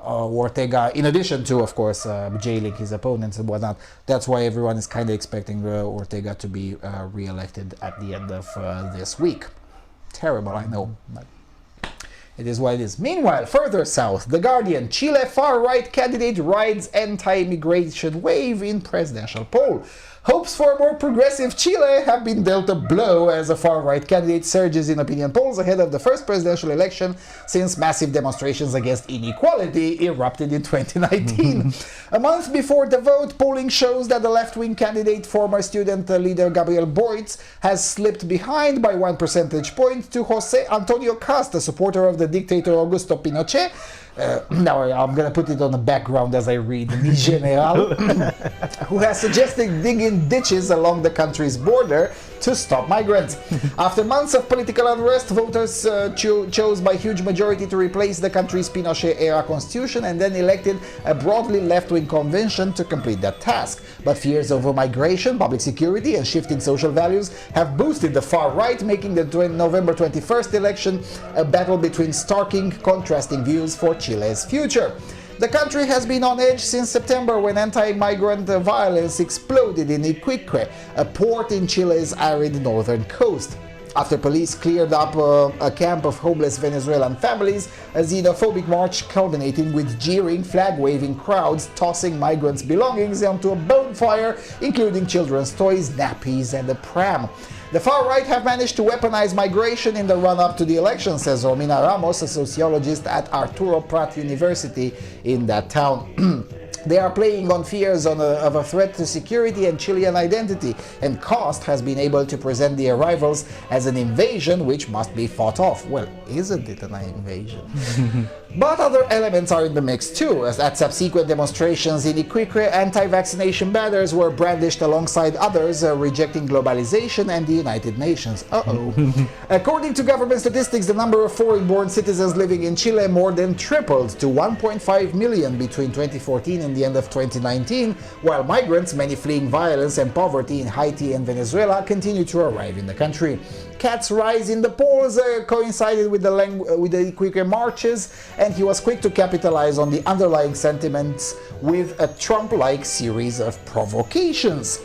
Ortega, in addition to, of course, jailing his opponents and whatnot. That's why everyone is kind of expecting Ortega to be re-elected at the end of this week. Terrible, I know, but it is what it is. Meanwhile, further south, The Guardian, Chile far-right candidate rides anti-immigration wave in presidential poll. Hopes for a more progressive Chile have been dealt a blow as a far-right candidate surges in opinion polls ahead of the first presidential election since massive demonstrations against inequality erupted in 2019. A month before the vote, polling shows that the left-wing candidate, former student leader Gabriel Boric, has slipped behind by 1 percentage point to José Antonio Cast, a supporter of the dictator Augusto Pinochet. Now I'm going to put it on the background as I read Mi General, who has suggested digging ditches along the country's border to stop migrants. After months of political unrest, voters chose by huge majority to replace the country's Pinochet-era constitution and then elected a broadly left-wing convention to complete that task. But fears over migration, public security and shifting social values have boosted the far right, making the November 21st election a battle between starking, contrasting views for Chile's future. The country has been on edge since September when anti-migrant violence exploded in Iquique, a port in Chile's arid northern coast. After police cleared up a camp of homeless Venezuelan families, a xenophobic march culminating with jeering, flag-waving crowds tossing migrants' belongings onto a bonfire, including children's toys, nappies, and a pram. The far right have managed to weaponize migration in the run-up to the election, says Romina Ramos, a sociologist at Arturo Prat University in that town. They are playing on fears of a threat to security and Chilean identity, and Cost has been able to present the arrivals as an invasion which must be fought off. Well, isn't it an invasion? But other elements are in the mix too, as at subsequent demonstrations in Iquique, anti-vaccination banners were brandished alongside others rejecting globalization and the United Nations. According to government statistics, the number of foreign-born citizens living in Chile more than tripled to 1.5 million between 2014 and the end of 2019, while migrants, many fleeing violence and poverty in Haiti and Venezuela, continue to arrive in the country. Cat's rise in the polls coincided with the Iquique marches, and he was quick to capitalize on the underlying sentiments with a Trump-like series of provocations.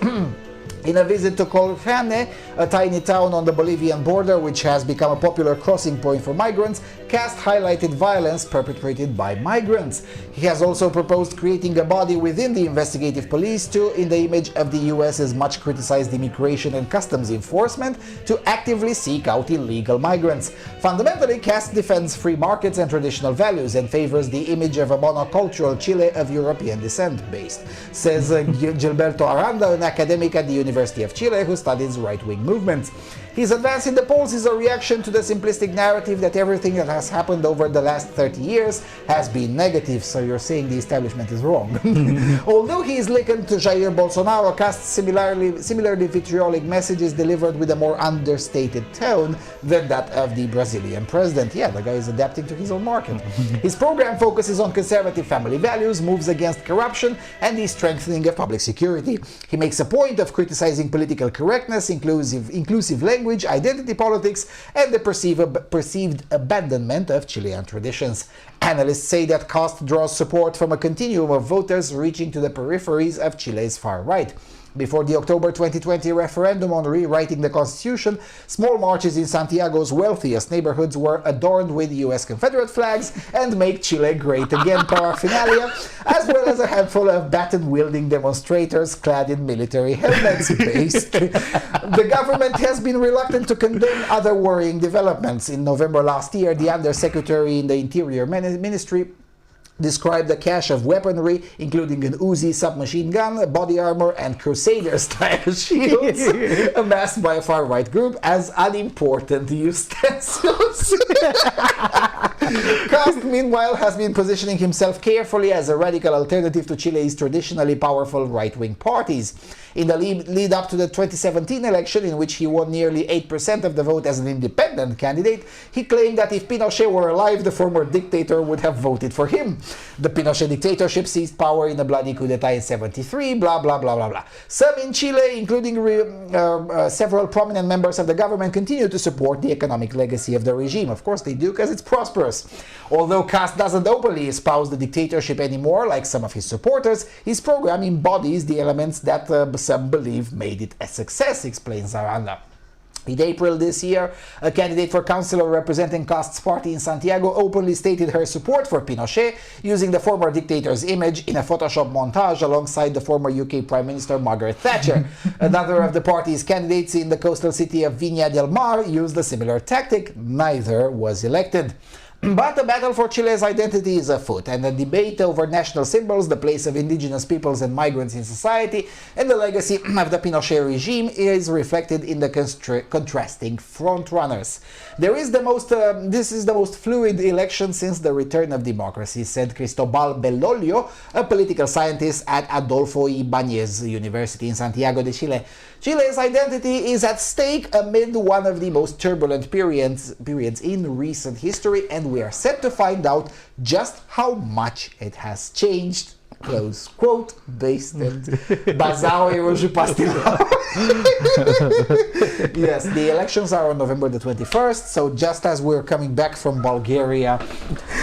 In a visit to Colchane, a tiny town on the Bolivian border which has become a popular crossing point for migrants, Cast highlighted violence perpetrated by migrants. He has also proposed creating a body within the investigative police to, in the image of the US's much criticized immigration and customs enforcement, to actively seek out illegal migrants. Fundamentally, Cast defends free markets and traditional values and favors the image of a monocultural Chile of European descent based, says Gilberto Aranda, an academic at the University of Chile who studies right-wing movements. His advance in the polls is a reaction to the simplistic narrative that everything that has happened over the last 30 years has been negative, so you're saying the establishment is wrong. Although he is likened to Jair Bolsonaro, Casts similarly vitriolic messages delivered with a more understated tone than that of the Brazilian president. Yeah, the guy is adapting to his own market. His program focuses on conservative family values, moves against corruption, and the strengthening of public security. He makes a point of criticizing political correctness, inclusive language, identity politics, and the perceived abandonment of Chilean traditions. Analysts say that Cast draws support from a continuum of voters reaching to the peripheries of Chile's far right. Before the October 2020 referendum on rewriting the constitution, small marches in Santiago's wealthiest neighborhoods were adorned with US Confederate flags and Make Chile Great Again paraphernalia, as well as a handful of baton-wielding demonstrators clad in military helmets. The government has been reluctant to condemn other worrying developments. In November last year, the Undersecretary in the Interior Ministry described the cache of weaponry, including an Uzi submachine gun, body armor, and Crusader-style shields amassed by a far-right group as unimportant utensils. Cast, meanwhile, has been positioning himself carefully as a radical alternative to Chile's traditionally powerful right-wing parties. In the lead up to the 2017 election, in which he won nearly 8% of the vote as an independent candidate, he claimed that if Pinochet were alive, the former dictator would have voted for him. The Pinochet dictatorship seized power in a bloody coup d'etat in 1973, blah, blah, blah, blah, blah. Some in Chile, including several prominent members of the government, continue to support the economic legacy of the regime. Of course they do, because it's prosperous. course. Although Kast doesn't openly espouse the dictatorship anymore, like some of his supporters, his program embodies the elements that some believe made it a success, explains Aranda. In April this year, a candidate for councillor representing Kast's party in Santiago openly stated her support for Pinochet, using the former dictator's image in a Photoshop montage alongside the former UK Prime Minister Margaret Thatcher. Another of the party's candidates in the coastal city of Viña del Mar used a similar tactic. Neither was elected. But the battle for Chile's identity is afoot, and the debate over national symbols, the place of indigenous peoples and migrants in society, and the legacy of the Pinochet regime is reflected in the contrasting frontrunners. This is the most fluid election since the return of democracy, said Cristobal Bellolio, a political scientist at Adolfo Ibáñez University in Santiago de Chile. Chile's identity is at stake amid one of the most turbulent periods in recent history, and we are set to find out just how much it has changed. Close quote, based on Bazao e Roju Pastillo. Yes, the elections are on November the 21st, so just as we're coming back from Bulgaria,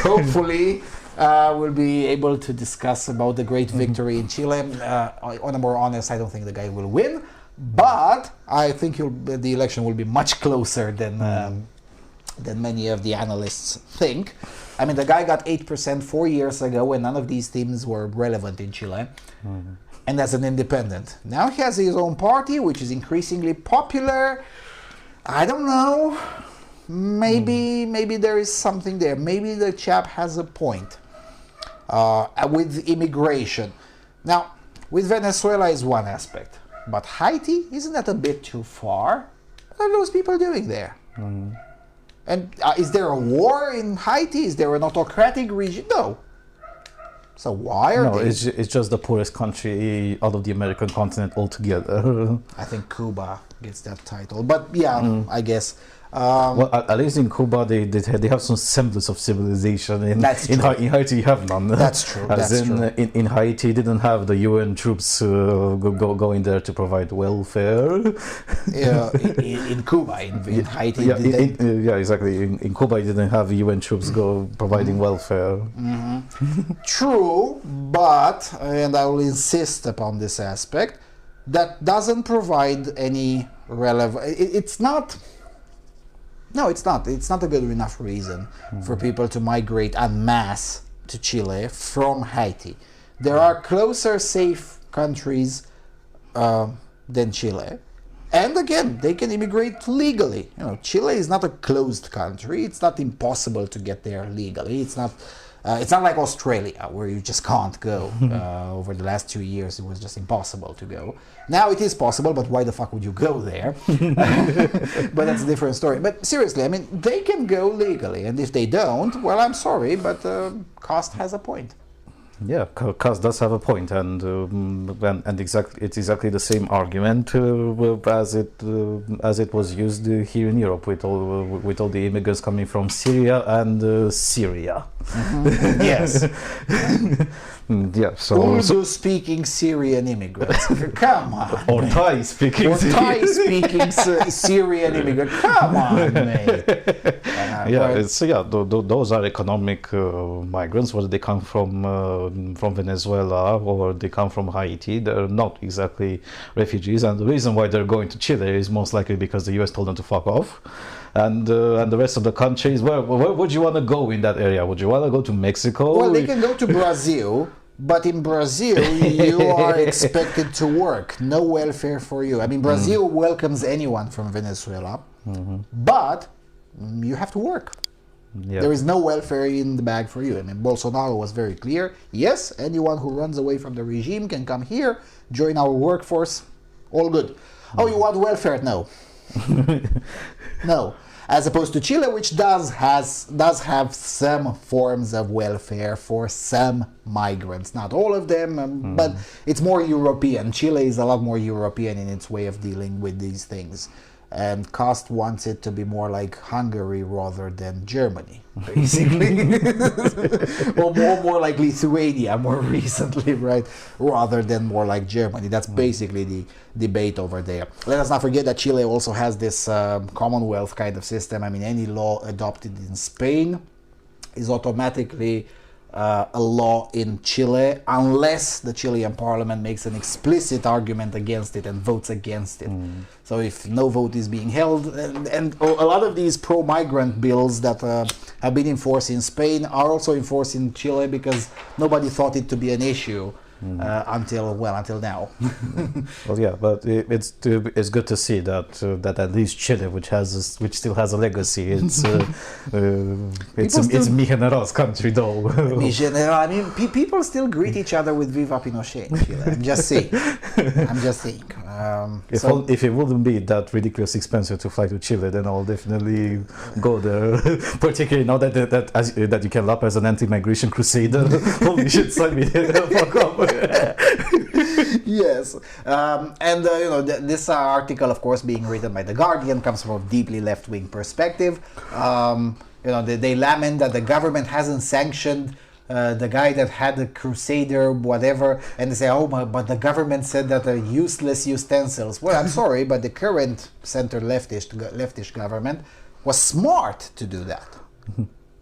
hopefully we'll be able to discuss about the great victory in Chile. On a more honest, I don't think the guy will win, but I think the election will be much closer than many of the analysts think. I mean, the guy got 8% 4 years ago when none of these themes were relevant in Chile. And as an independent. Now he has his own party, which is increasingly popular. I don't know. Maybe there is something there. Maybe the chap has a point with immigration. Now, with Venezuela is one aspect. But Haiti, isn't that a bit too far? What are those people doing there? And is there a war in Haiti? Is there an autocratic regime? No. So why are they? It's just the poorest country out of the American continent altogether. I think Cuba gets that title. But yeah, I guess. Well, at least in Cuba, they have some semblance of civilization. In Haiti, you have none. That's true. In Haiti, didn't have the UN troops going there to provide welfare. Yeah, in Cuba, in Haiti. Yeah, exactly. In Cuba, you didn't have UN troops providing welfare. True, but, and I will insist upon this aspect, that doesn't provide any relevant. It's not. No, it's not. It's not a good enough reason for people to migrate en masse to Chile from Haiti. There are closer, safe countries than Chile. And again, they can immigrate legally. You know, Chile is not a closed country. It's not impossible to get there legally. It's not like Australia, where you just can't go. Over the last 2 years, it was just impossible to go. Now it is possible, but why the fuck would you go there? But that's a different story. But seriously, I mean, they can go legally, and if they don't, well, I'm sorry, but Kast has a point. Yeah, Kast does have a point, and it's exactly the same argument as it was used here in Europe with all the immigrants coming from Syria and Syria. Yes. Yeah. So Urdu-speaking Syrian immigrants. Come on. Or Thai-speaking. Or Thai-speaking Syrian immigrants. Come on, mate. Those are economic migrants, whether they come from Venezuela or they come from Haiti. They're not exactly refugees, and the reason why they're going to Chile is most likely because the US told them to fuck off. And the rest of the countries, where would you want to go in that area? Would you want to go to Mexico? Well, they can go to Brazil, but in Brazil, you are expected to work. No welfare for you. I mean, Brazil welcomes anyone from Venezuela, but you have to work. Yeah. There is no welfare in the bag for you. I mean, Bolsonaro was very clear. Yes, anyone who runs away from the regime can come here, join our workforce, all good. Oh, you want welfare? No. No. As opposed to Chile, which does have some forms of welfare for some migrants. Not all of them, but it's more European. Chile is a lot more European in its way of dealing with these things. And Kast wants it to be more like Hungary rather than Germany, basically. Or more like Lithuania more recently, right? Rather than more like Germany. That's basically the debate over there. Let us not forget that Chile also has this Commonwealth kind of system. I mean, any law adopted in Spain is automatically a law in Chile unless the Chilean parliament makes an explicit argument against it and votes against it. So if no vote is being held, and a lot of these pro-migrant bills that have been enforced in Spain are also enforced in Chile because nobody thought it to be an issue. Until now. Well, yeah, but it's good to see that at least Chile, which still has a legacy, it's mi general's country though. Mi general. I mean, people still greet each other with "Viva Pinochet" in Chile. I'm just saying. If it wouldn't be that ridiculously expensive to fly to Chile, then I'll definitely go there. Particularly now that you can lap as an anti-migration crusader. Holy shit, sign me there. Fuck off. Yes, this article, of course, being written by The Guardian, comes from a deeply left-wing perspective. They lament that the government hasn't sanctioned the guy that had the crusader, whatever, and they say, but the government said that they're useless utensils. Well, I'm sorry, but the current center-leftish government was smart to do that.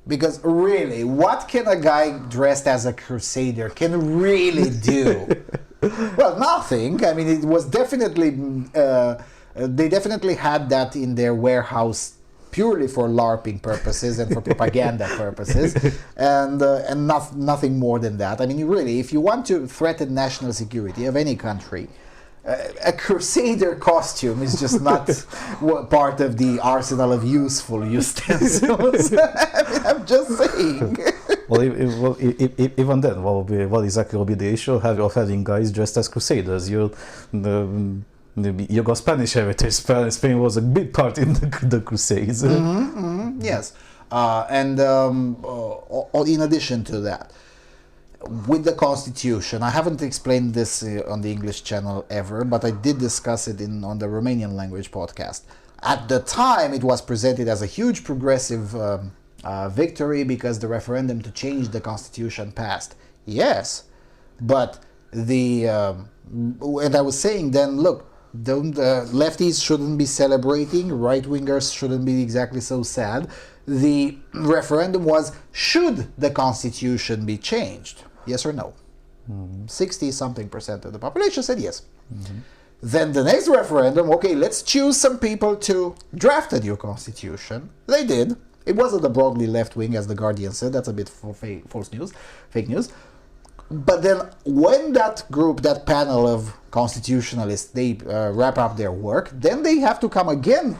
Because really, what can a guy dressed as a crusader can really do? Well, nothing. I mean, it was definitely, they definitely had that in their warehouse purely for LARPing purposes and for propaganda purposes, and nothing more than that. I mean, really, if you want to threaten national security of any country, a crusader costume is just not part of the arsenal of useful utensils. I mean, I'm just saying. Even then, what exactly will be the issue of having guys dressed as crusaders? You got Spanish heritage. Spain was a big part in the Crusades. Yes, and in addition to that, with the Constitution, I haven't explained this on the English channel ever, but I did discuss it on the Romanian language podcast. At the time, it was presented as a huge progressive victory because the referendum to change the Constitution passed. Yes, but and I was saying then, look, lefties shouldn't be celebrating, right-wingers shouldn't be exactly so sad. The referendum was, should the Constitution be changed? Yes or no? 60-something% of the population said yes. Then the next referendum, okay, let's choose some people to draft a new constitution. They did. It wasn't a broadly left-wing, as The Guardian said. That's a bit fake news. But then when that group, that panel of constitutionalists, they wrap up their work, then they have to come again.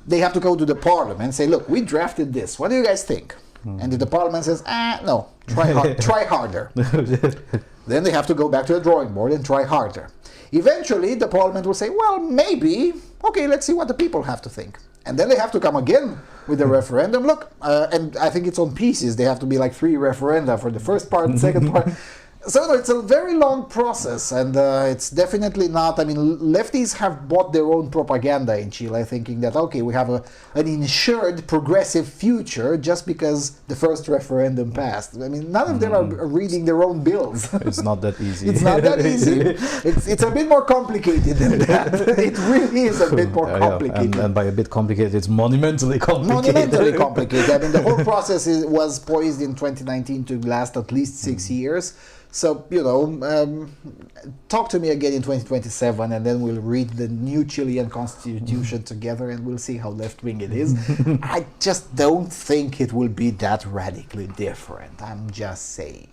They have to go to the parliament and say, look, we drafted this. What do you guys think? And if the parliament says, no, try harder. Then they have to go back to the drawing board and try harder. Eventually, the parliament will say, well, maybe, okay, let's see what the people have to think. And then they have to come again with the referendum. Look, and I think it's on pieces. They have to be like 3 referenda for the first part and second part. So it's a very long process, and it's definitely not. I mean, lefties have bought their own propaganda in Chile, thinking that, okay, we have an ensured progressive future just because the first referendum passed. I mean, none of them are reading their own bills. It's not that easy. It's not that easy. It's a bit more complicated than that. It really is a bit more complicated. And by a bit complicated, it's monumentally complicated. Monumentally complicated. I mean, the whole process was poised in 2019 to last at least 6 years. So, talk to me again in 2027 and then we'll read the new Chilean constitution together and we'll see how left-wing it is. I just don't think it will be that radically different. I'm just saying.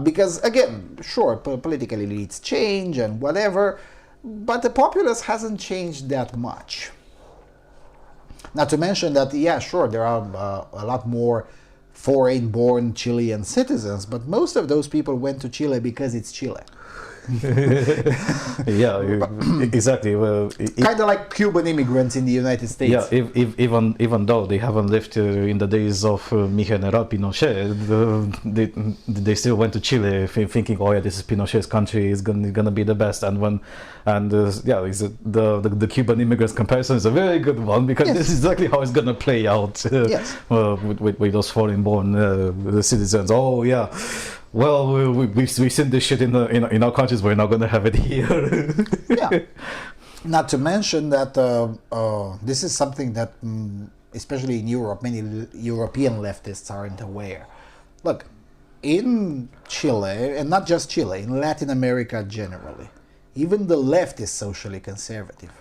Because, again, sure, political elites change and whatever, but the populace hasn't changed that much. Not to mention that, yeah, sure, there are a lot more foreign-born Chilean citizens, but most of those people went to Chile because it's Chile. Yeah, exactly. Well, kind of like Cuban immigrants in the United States. Yeah, even though they haven't lived in the days of Mi General Pinochet, they still went to Chile thinking, oh yeah, this is Pinochet's country, it's gonna be the best. And the Cuban immigrants comparison is a very good one because this is exactly how it's gonna play out with those foreign-born citizens. Oh yeah. Well, we've seen this shit in our countries. We're not going to have it here. Yeah. Not to mention that this is something that especially in Europe, many European leftists aren't aware. Look, in Chile, and not just Chile, in Latin America generally, even the left is socially conservative.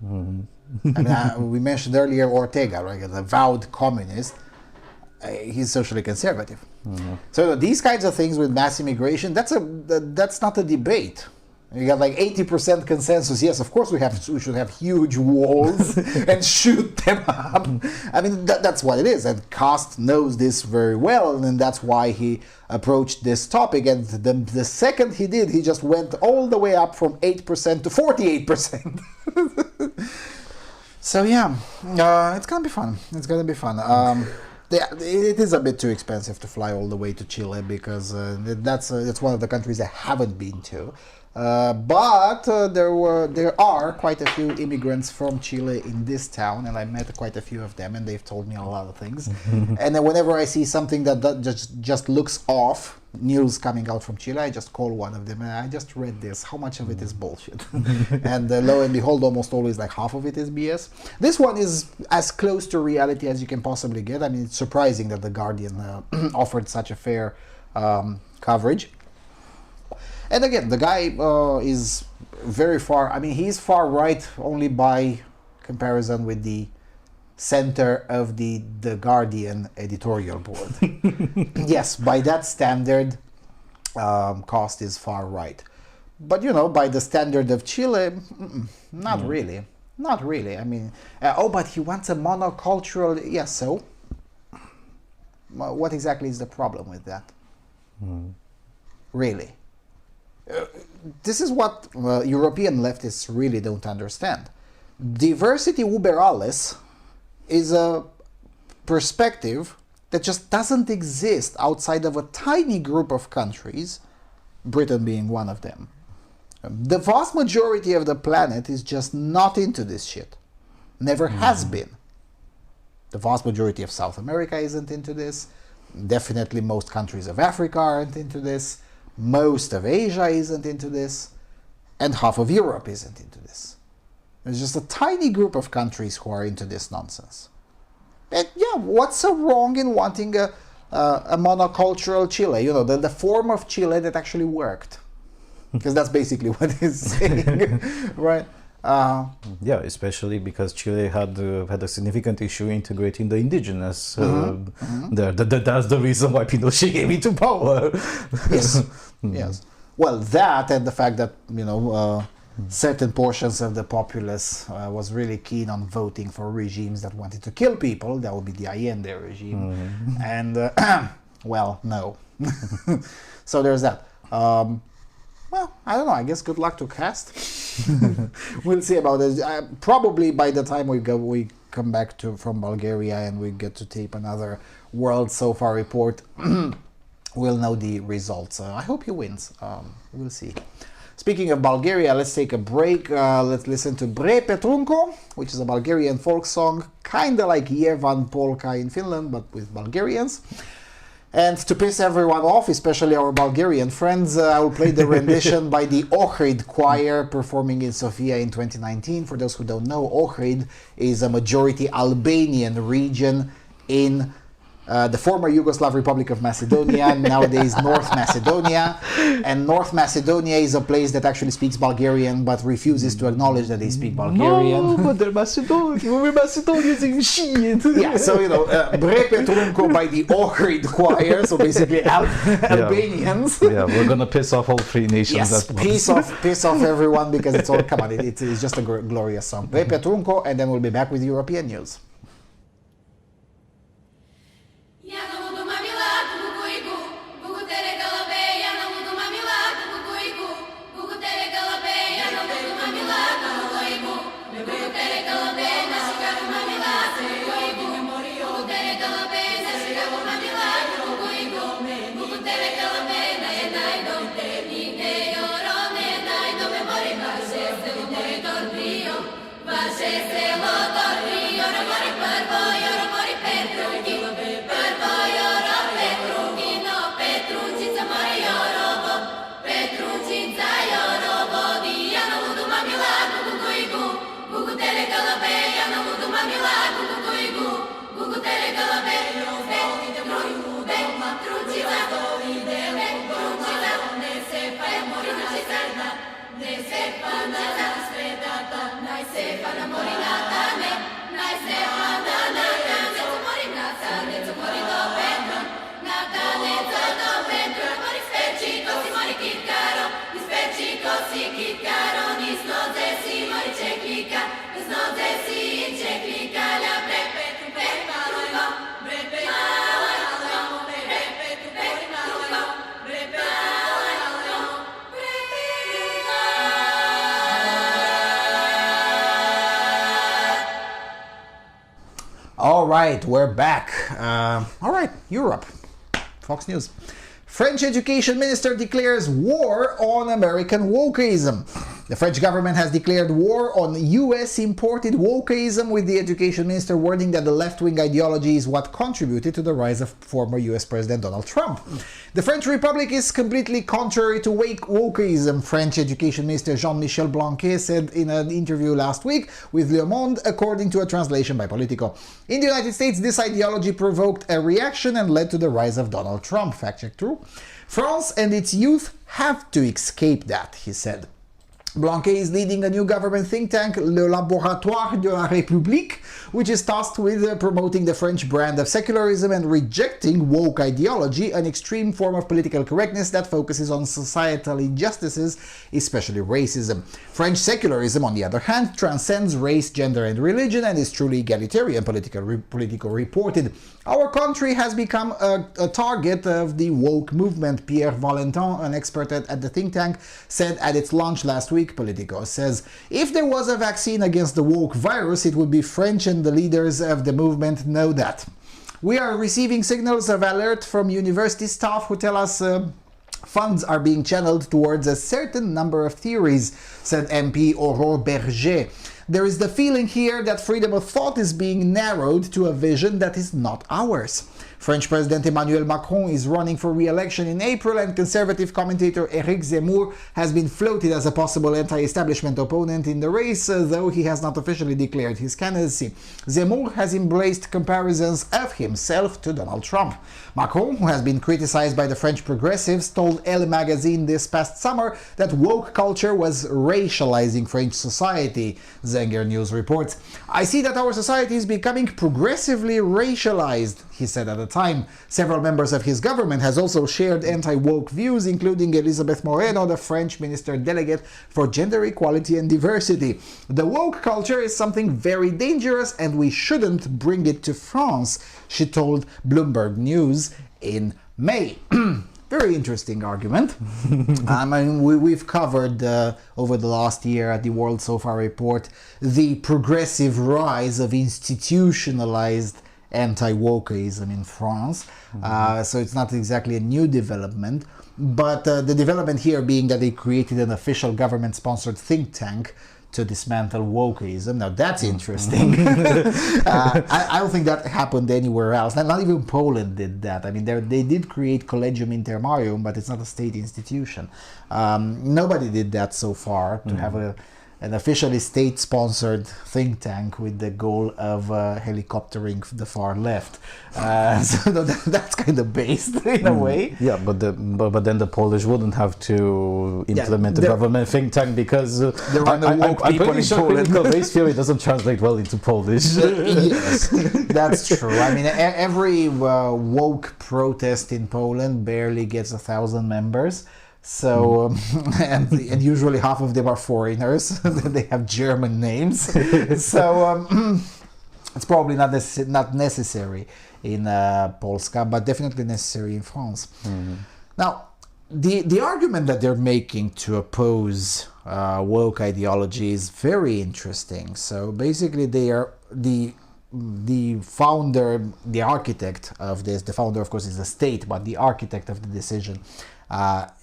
We mentioned earlier Ortega, right? An avowed communist. He's socially conservative. So these kinds of things with mass immigration, that's not a debate. You got like 80% consensus. Yes, of course we should have huge walls and shoot them up. I mean, that's what it is. And Kast knows this very well, and that's why he approached this topic. And the second he did, he just went all the way up from 8% to 48%. So yeah, it's gonna be fun. It's gonna be fun. It is a bit too expensive to fly all the way to Chile because it's one of the countries I haven't been to. But there are quite a few immigrants from Chile in this town, and I met quite a few of them, and they've told me a lot of things. And then whenever I see something that just looks off, news coming out from Chile, I just call one of them and I just read this. How much of it is bullshit? And lo and behold, almost always like half of it is BS. This one is as close to reality as you can possibly get. I mean, it's surprising that The Guardian offered such a fair coverage. And again, the guy is very far, I mean, he's far right only by comparison with the center of the Guardian editorial board. Yes, by that standard, Kast is far right. But, you know, by the standard of Chile, not really. Not really. I mean, but he wants a monocultural, yes, so? What exactly is the problem with that? Really? This is what European leftists really don't understand. Diversity uber alles is a perspective that just doesn't exist outside of a tiny group of countries, Britain being one of them. The vast majority of the planet is just not into this shit. Never has been. The vast majority of South America isn't into this. Definitely most countries of Africa aren't into this. Most of Asia isn't into this, and half of Europe isn't into this. There's just a tiny group of countries who are into this nonsense. And yeah, what's so wrong in wanting a monocultural Chile? You know, the form of Chile that actually worked. Because that's basically what he's saying, right? Yeah, especially because Chile had a significant issue integrating the indigenous there. That's the reason why Pinochet came into power. Yes, yes. Well, that and the fact that, you know, certain portions of the populace was really keen on voting for regimes that wanted to kill people. That would be the Allende regime. And, well, no. So there's that. Well, I don't know. I guess good luck to Kast. We'll see about this. Probably by the time we come back from Bulgaria and we get to tape another World So Far report, we'll know the results. I hope he wins. We'll see. Speaking of Bulgaria, let's take a break. Let's listen to Bre Petrunko, which is a Bulgarian folk song, kind of like Jevan Polka in Finland, but with Bulgarians. And to piss everyone off, especially our Bulgarian friends, I will play the rendition by the Ohrid Choir performing in Sofia in 2019. For those who don't know, Ohrid is a majority Albanian region in the former Yugoslav Republic of Macedonia, nowadays North Macedonia. And North Macedonia is a place that actually speaks Bulgarian but refuses to acknowledge that they speak Bulgarian. No, but they're Macedonians. We're Macedonians in shit. Yeah, so, you know, Bre Petrunko by the Ohrid Choir, so basically Albanians. Yeah, we're gonna piss off all three nations. Yes, piss off everyone because it's all, come on, it's just a glorious song. Bre Petrunko, and then we'll be back with European news. All right, we're back. All right, Europe. Fox News. French education minister declares war on American wokeism. The French government has declared war on US imported wokeism, with the education minister warning that the left-wing ideology is what contributed to the rise of former US President Donald Trump. The French Republic is completely contrary to wokeism, French education minister Jean-Michel Blanquer said in an interview last week with Le Monde, according to a translation by Politico. In the United States, this ideology provoked a reaction and led to the rise of Donald Trump. Fact check true. France and its youth have to escape that, he said. Blanquer is leading a new government think tank, Le Laboratoire de la République, which is tasked with promoting the French brand of secularism and rejecting woke ideology, an extreme form of political correctness that focuses on societal injustices, especially racism. French secularism, on the other hand, transcends race, gender and religion and is truly egalitarian, Politico reported. Our country has become a target of the woke movement, Pierre Valentin, an expert at the think tank, said at its launch last week. Politico says, if there was a vaccine against the woke virus, it would be French, and the leaders of the movement know that. We are receiving signals of alert from university staff who tell us funds are being channeled towards a certain number of theories, said MP Aurore Berger. There is the feeling here that freedom of thought is being narrowed to a vision that is not ours. French President Emmanuel Macron is running for re-election in April, and conservative commentator Éric Zemmour has been floated as a possible anti-establishment opponent in the race, though he has not officially declared his candidacy. Zemmour has embraced comparisons of himself to Donald Trump. Macron, who has been criticized by the French progressives, told Elle magazine this past summer that woke culture was racializing French society. Zenger News reports, I see that our society is becoming progressively racialized, he said at the time. Several members of his government has also shared anti-woke views, including Elisabeth Moreno, the French Minister Delegate for Gender Equality and Diversity. The woke culture is something very dangerous and we shouldn't bring it to France, she told Bloomberg News in May. Very interesting argument. I mean, we've covered over the last year at the World SOFA report the progressive rise of institutionalized anti-wokeism in France. So it's not exactly a new development, but the development here being that they created an official government-sponsored think tank to dismantle wokeism. Now that's interesting. I don't think that happened anywhere else. Not even Poland did that. I mean, they did create Collegium Intermarium, but it's not a state institution. Nobody did that so far, to have an officially state-sponsored think tank with the goal of helicoptering the far left. So that's kind of based in a way. Yeah, but then the Polish wouldn't have to implement a government think tank because there are no woke people in Poland. Critical race theory doesn't translate well into Polish. Yes, that's true. I mean, every woke protest in Poland barely gets 1,000 members. So, and usually half of them are foreigners. They have German names. So, it's probably not necessary in Polska, but definitely necessary in France. Now, the argument that they're making to oppose woke ideology is very interesting. So, basically, they are the founder, the architect of this. The founder, of course, is the state, but the architect of the decision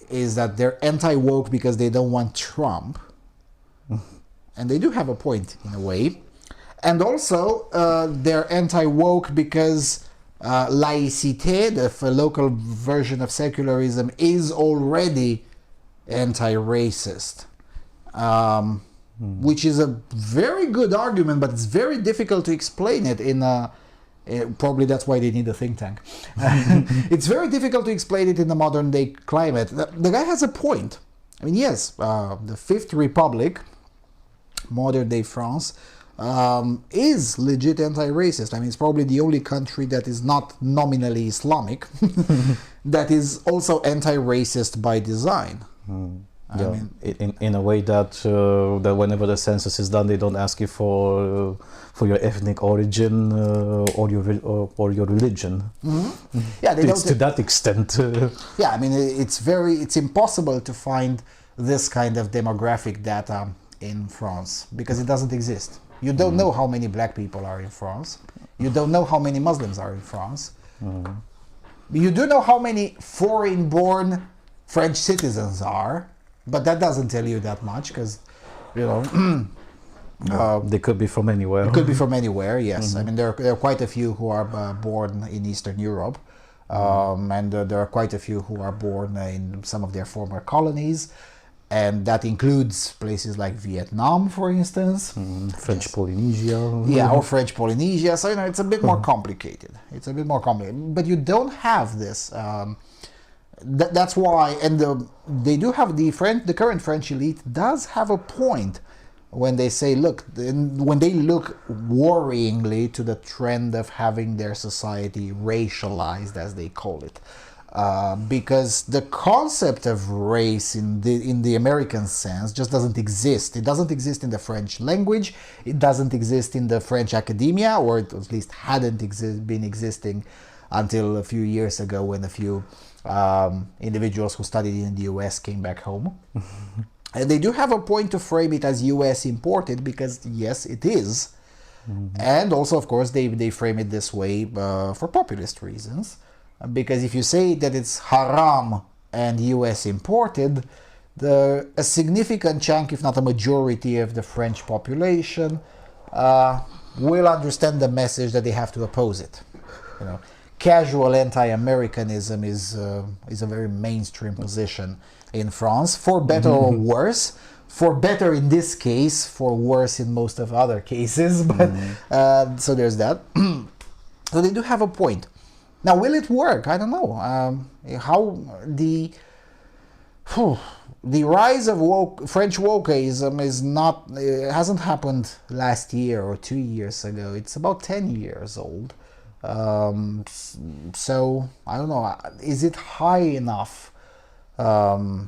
is that they're anti-woke because they don't want Trump. And they do have a point in a way. And also, they're anti-woke because laïcité, the local version of secularism, is already anti-racist. Which is a very good argument, but it's very difficult to explain it in a... Probably that's why they need a think tank. It's very difficult to explain it in the modern day climate. The guy has a point. I mean, yes, the Fifth Republic, modern day France, is legit anti-racist. I mean, it's probably the only country that is not nominally Islamic that is also anti-racist by design. Yeah, I mean, in a way that that whenever the census is done, they don't ask you for your ethnic origin or your religion. Yeah, they it's don't. To that extent. Yeah, I mean, it's impossible to find this kind of demographic data in France because it doesn't exist. You don't know how many black people are in France. You don't know how many Muslims are in France. You do know how many foreign-born French citizens are, but that doesn't tell you that much because, you know, they could be from anywhere. it could be from anywhere. Yes, I mean there are quite a few who are born in Eastern Europe, and there are quite a few who are born in some of their former colonies. And that includes places like Vietnam, for instance. French Polynesia. Yeah, or French Polynesia. So, you know, it's a bit more complicated. It's a bit more complicated. But you don't have this. That's why, and they do have the current French elite does have a point when they say, look, when they look worryingly to the trend of having their society racialized, as they call it. Because the concept of race in the American sense just doesn't exist. It doesn't exist in the French language. It doesn't exist in the French academia, or it at least hadn't been existing until a few years ago when a few individuals who studied in the US came back home. And they do have a point to frame it as US imported because, yes, it is. And also, of course, they frame it this way for populist reasons. Because if you say that it's haram and US imported, a significant chunk, if not a majority of the French population will understand the message that they have to oppose it. You know, casual anti-Americanism is a very mainstream position in France, for better or worse. For better in this case, for worse in most of other cases. But so there's that. So they do have a point. Now, will it work? I don't know. How the rise of French wokeism hasn't happened last year or 2 years ago. It's about 10 years old. So I don't know. Is it high enough to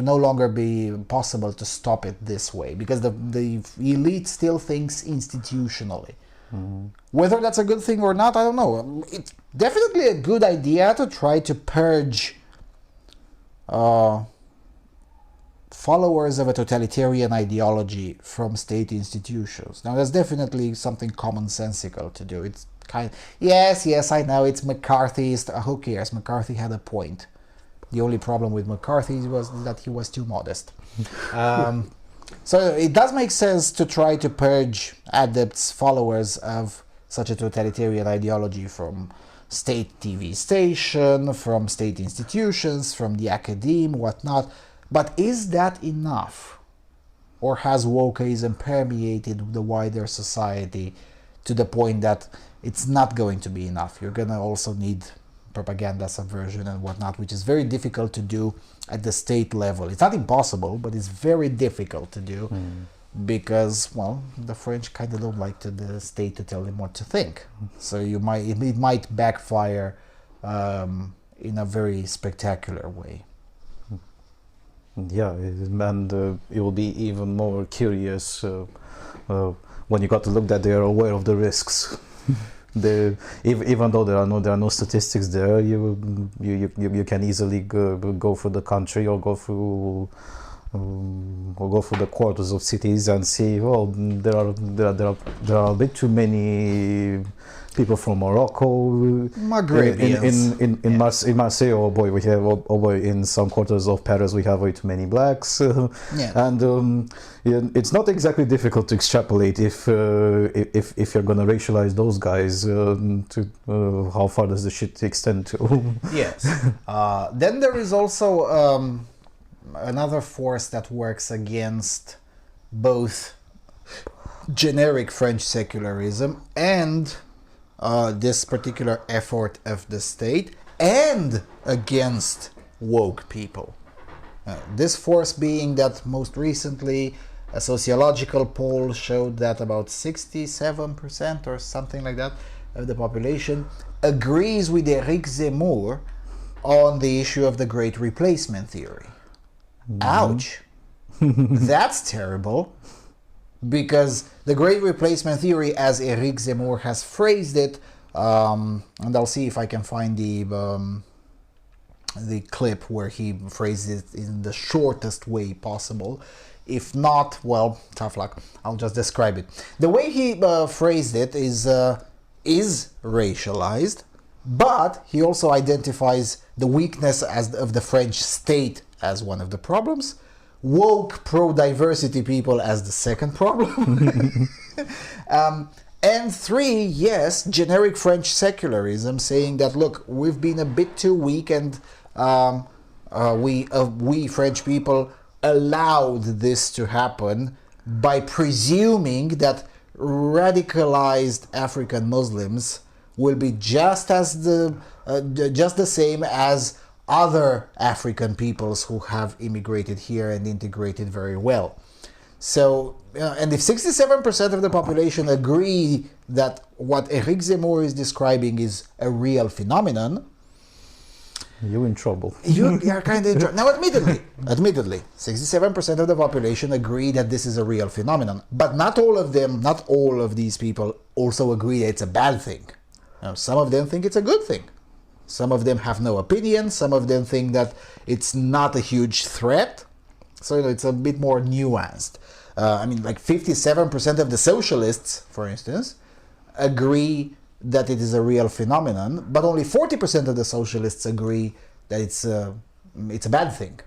no longer be possible to stop it this way? Because the elite still thinks institutionally. Whether that's a good thing or not, I don't know. It's definitely a good idea to try to purge followers of a totalitarian ideology from state institutions. Now, that's definitely something commonsensical to do. It's yes, I know it's McCarthyist. Who cares? McCarthy had a point. The only problem with McCarthy was that he was too modest. So it does make sense to try to purge adepts, followers of such a totalitarian ideology from state TV station, from state institutions, from the academe, whatnot. But is that enough? Or has wokeism permeated the wider society to the point that it's not going to be enough? You're going to also need propaganda subversion and whatnot, which is very difficult to do at the state level. It's not impossible, but it's very difficult to do because, well, the French kind of don't like the state to tell them what to think. So it might backfire in a very spectacular way. Yeah, and it will be even more curious when you got to look that they are aware of the risks. Even though there are no statistics there, you can easily go through the country or go through the quarters of cities and see, well, there are a bit too many people from Morocco, Maghrebians. in Marseille. Oh boy, in some quarters of Paris we have way too many blacks, and it's not exactly difficult to extrapolate if you're gonna racialize those guys to how far does the shit extend to. Yes. Then there is also another force that works against both generic French secularism and this particular effort of the state, and against woke people. This force being that most recently a sociological poll showed that about 67% or something like that of the population agrees with Eric Zemmour on the issue of the Great Replacement Theory. Ouch! That's terrible, because the Great Replacement Theory, as Eric Zemmour has phrased it, and I'll see if I can find the clip where he phrased it in the shortest way possible. If not, well, tough luck. I'll just describe it. The way he phrased it is racialized, but he also identifies the weakness of the French state as one of the problems, woke pro-diversity people as the second problem, and three, yes, generic French secularism, saying that, look, we've been a bit too weak, and we French people allowed this to happen by presuming that radicalized African Muslims will be just the same as other African peoples who have immigrated here and integrated very well. So, and if 67% of the population agree that what Eric Zemmour is describing is a real phenomenon, you're in trouble. You are kind of in trouble. Now, admittedly, 67% of the population agree that this is a real phenomenon, but not all of these people also agree that it's a bad thing. Now, some of them think it's a good thing. Some of them have no opinion. Some of them think that it's not a huge threat. So, it's a bit more nuanced. Like 57% of the socialists, for instance, agree that it is a real phenomenon, but only 40% of the socialists agree that it's a bad thing.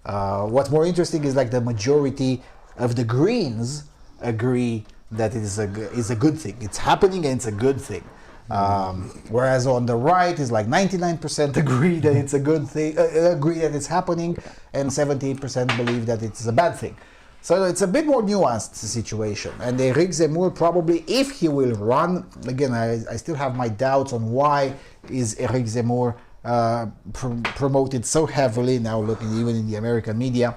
What's more interesting is, like, the majority of the Greens agree that it is a good thing. It's happening and it's a good thing. Whereas on the right is like 99% agree that it's a good thing, agree that it's happening, and 78% believe that it's a bad thing. So it's a bit more nuanced situation. And Eric Zemmour probably, if he will run, again, I still have my doubts on why is Eric Zemmour promoted so heavily now, looking even in the American media,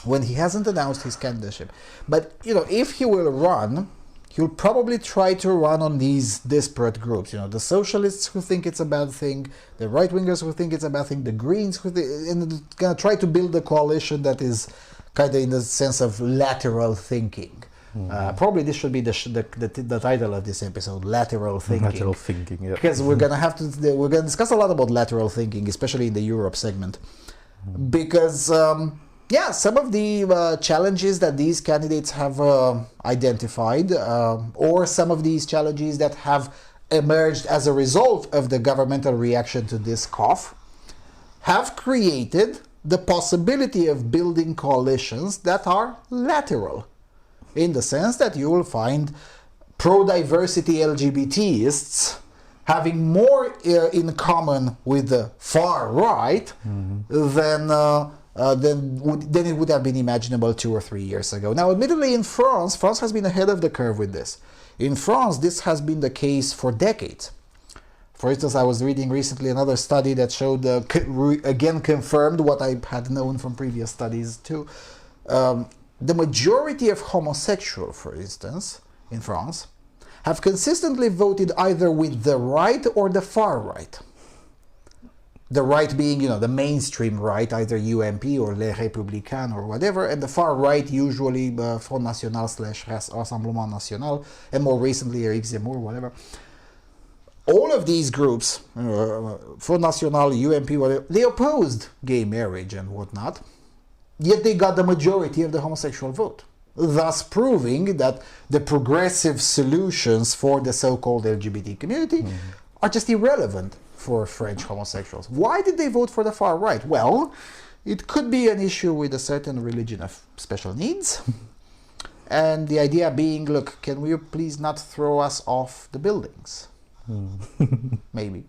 when he hasn't announced his candidacy. But, if he will run, he'll probably try to run on these disparate groups. The socialists who think it's a bad thing, the right-wingers who think it's a bad thing, the Greens who and gonna try to build a coalition that is kind of in the sense of lateral thinking. Probably this should be the title of this episode: lateral thinking. Lateral thinking, yeah. Because we're gonna discuss a lot about lateral thinking, especially in the Europe segment, because some of the challenges that these candidates have identified, or some of these challenges that have emerged as a result of the governmental reaction to this cough, have created the possibility of building coalitions that are lateral, in the sense that you will find pro-diversity LGBTists having more in common with the far right than it would have been imaginable 2 or 3 years ago. Now, admittedly, in France has been ahead of the curve with this. In France, this has been the case for decades. For instance, I was reading recently another study that showed, again confirmed what I had known from previous studies too. The majority of homosexuals, for instance, in France, have consistently voted either with the right or the far right. The right being, the mainstream right, either UMP or Les Républicains or whatever, and the far right, usually Front National / Rassemblement National, and more recently Eric Zemmour, whatever. All of these groups, Front National, UMP, whatever, they opposed gay marriage and whatnot, yet they got the majority of the homosexual vote, thus proving that the progressive solutions for the so-called LGBT community are just irrelevant for French homosexuals. Why did they vote for the far right? Well, it could be an issue with a certain religion of special needs, and the idea being, look, can we please not throw us off the buildings? Maybe.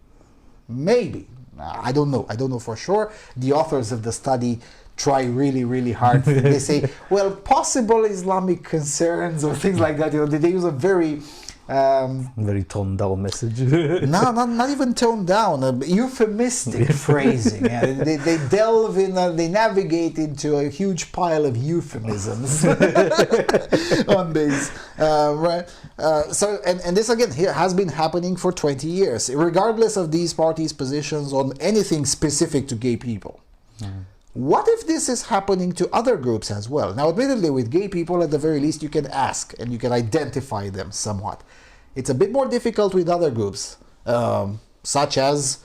I don't know for sure. The authors of the study try really, really hard. They say, well, possible Islamic concerns or things like that. They use a very Very toned down message. No, not even toned down. Euphemistic phrasing. Yeah, they delve in, they navigate into a huge pile of euphemisms on this. Right. And this again here has been happening for 20 years, regardless of these parties' positions on anything specific to gay people. What if this is happening to other groups as well? Now, admittedly, with gay people, at the very least, you can ask and you can identify them somewhat. It's a bit more difficult with other groups, such as,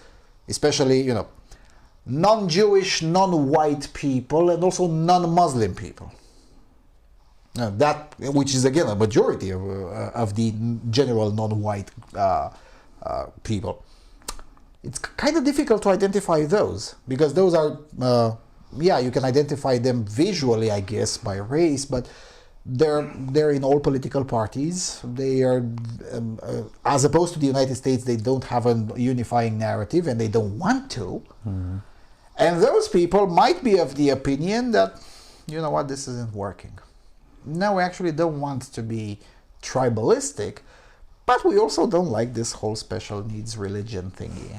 especially, non-Jewish, non-white people, and also non-Muslim people. That, which is again a majority of the general non-white people. It's kind of difficult to identify those, because those are, you can identify them visually, I guess, by race, but they're in all political parties. They are, as opposed to the United States, they don't have a unifying narrative, and they don't want to. Mm-hmm. And those people might be of the opinion that, you know what, this isn't working. No, we actually don't want to be tribalistic, but we also don't like this whole special needs religion thingy.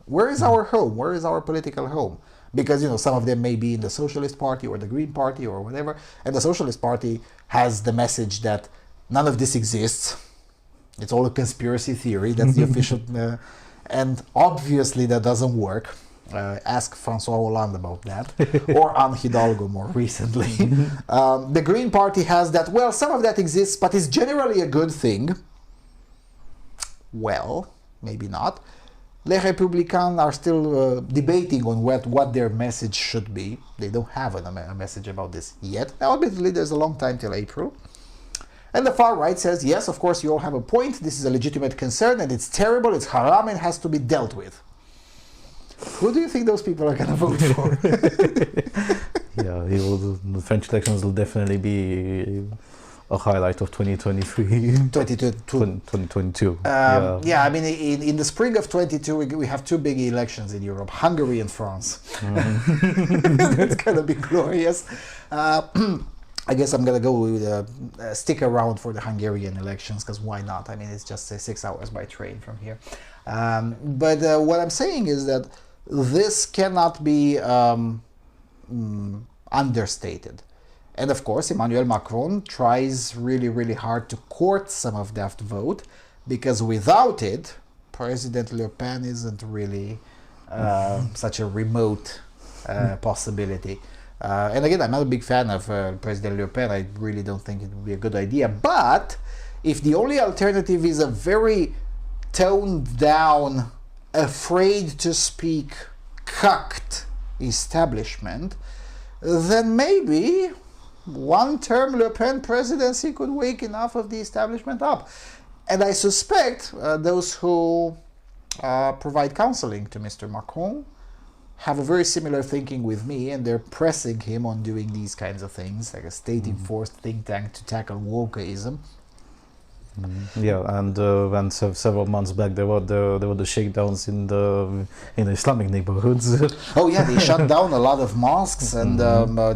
Where is our home? Where is our political home? Because, some of them may be in the Socialist Party or the Green Party or whatever, and the Socialist Party has the message that none of this exists. It's all a conspiracy theory. That's the official... and obviously that doesn't work. Ask François Hollande about that, or Anne Hidalgo more recently. The Green Party has that, well, some of that exists, but it's generally a good thing. Well, maybe not. Les Républicains are still debating on what their message should be. They don't have a message about this yet. Now, admittedly, there's a long time till April. And the far right says, yes, of course, you all have a point. This is a legitimate concern, and it's terrible, it's haram, and has to be dealt with. Who do you think those people are going to vote for? The French elections will definitely be a highlight of 2023. 2022. I mean, in the spring of 22, we have two big elections in Europe, Hungary and France. Mm-hmm. It's going to be glorious. I guess I'm going to go with stick around for the Hungarian elections, because why not? I mean, it's just 6 hours by train from here. But what I'm saying is that this cannot be understated. And of course, Emmanuel Macron tries really, really hard to court some of that vote, because without it, President Le Pen isn't really such a remote possibility. And again, I'm not a big fan of President Le Pen. I really don't think it would be a good idea. But if the only alternative is a very toned down, afraid to speak, cucked establishment, then maybe one-term Le Pen presidency could wake enough of the establishment up. And I suspect those who provide counseling to Mr. Macron have a very similar thinking with me, and they're pressing him on doing these kinds of things, like a state-enforced think tank to tackle wokeism. And several months back there were the shakedowns in the Islamic neighborhoods. Oh yeah, they shut down a lot of mosques and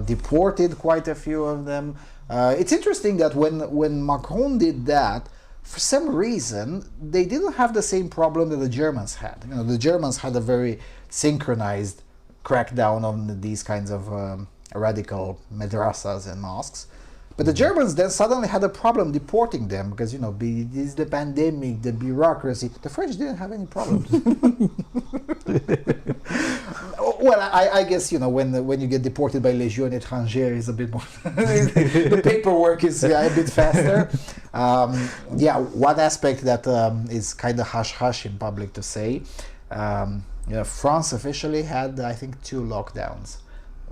deported quite a few of them. It's interesting that when Macron did that, for some reason they didn't have the same problem that the Germans had. The Germans had a very synchronized crackdown on these kinds of radical madrasas and mosques. But the Germans then suddenly had a problem deporting them because, it's the pandemic, the bureaucracy. The French didn't have any problems. Well, I guess, when you get deported by Légion étrangère, is a bit more... the paperwork is a bit faster. One aspect that is kind of hush-hush in public to say, France officially had, I think, 2 lockdowns,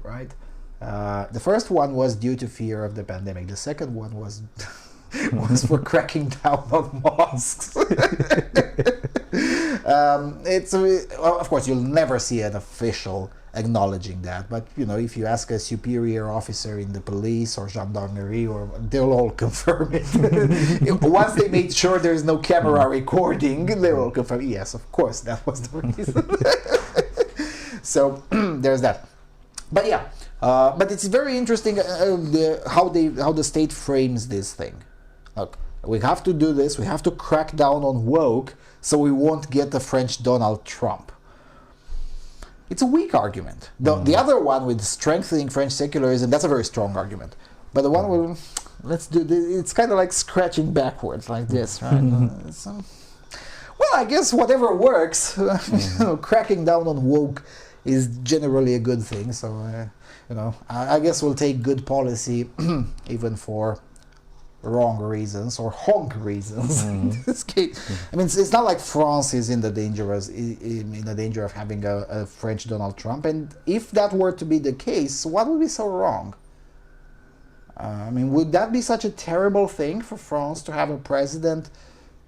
right? The first one was due to fear of the pandemic. The second one was for cracking down on mosques. Of course, you'll never see an official acknowledging that, but if you ask a superior officer in the police or gendarmerie, they'll all confirm it. Once they made sure there's no camera recording, they will confirm, yes, of course, that was the reason. So there's that. But yeah. But it's very interesting how the state frames this thing. Look, We have to do this. We have to crack down on woke so we won't get the French Donald Trump. It's a weak argument. The other one with strengthening French secularism, that's a very strong argument. But the one with, let's do this, it's kind of like scratching backwards like this, right? Well, I guess whatever works, cracking down on woke is generally a good thing. So, I guess we'll take good policy even for wrong reasons or honk reasons in this case. I mean, it's not like France is in the danger of having a French Donald Trump. And if that were to be the case, what would be so wrong? I mean, would that be such a terrible thing for France to have a president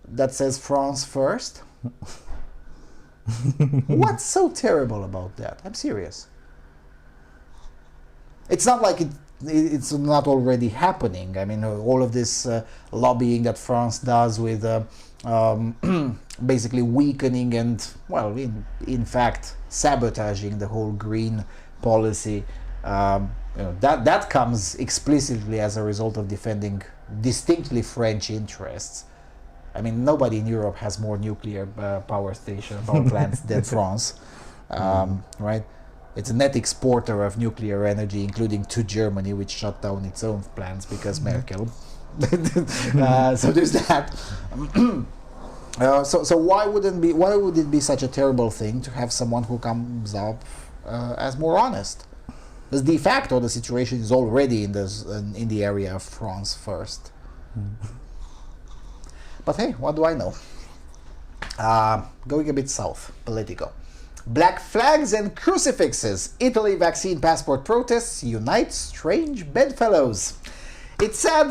that says France first? What's so terrible about that? I'm serious. It's not like it's not already happening. I mean, all of this lobbying that France does with basically weakening and, well, in fact, sabotaging the whole green policy, that comes explicitly as a result of defending distinctly French interests. I mean, nobody in Europe has more nuclear power plants than France, right? It's a net exporter of nuclear energy, including to Germany, which shut down its own plants because Merkel. So there's that. So why would it be such a terrible thing to have someone who comes up as more honest? Because de facto the situation is already in the area of France first. But hey, what do I know? Going a bit south, Politico. Black flags and crucifixes. Italy vaccine passport protests unite strange bedfellows. It said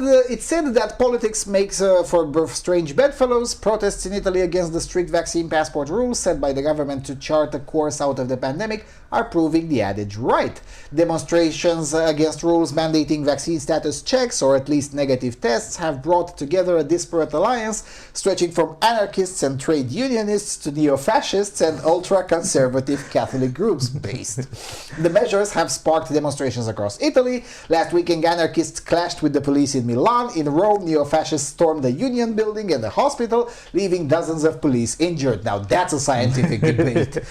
that politics makes for strange bedfellows. Protests in Italy against the strict vaccine passport rules set by the government to chart a course out of the pandemic are proving the adage right. Demonstrations against rules mandating vaccine status checks or at least negative tests have brought together a disparate alliance stretching from anarchists and trade unionists to neo-fascists and ultra-conservative Catholic groups based. The measures have sparked demonstrations across Italy. Last weekend, anarchists clashed with the police in Milan. In Rome, neo-fascists stormed the Union building and the hospital, leaving dozens of police injured. Now that's a scientific debate.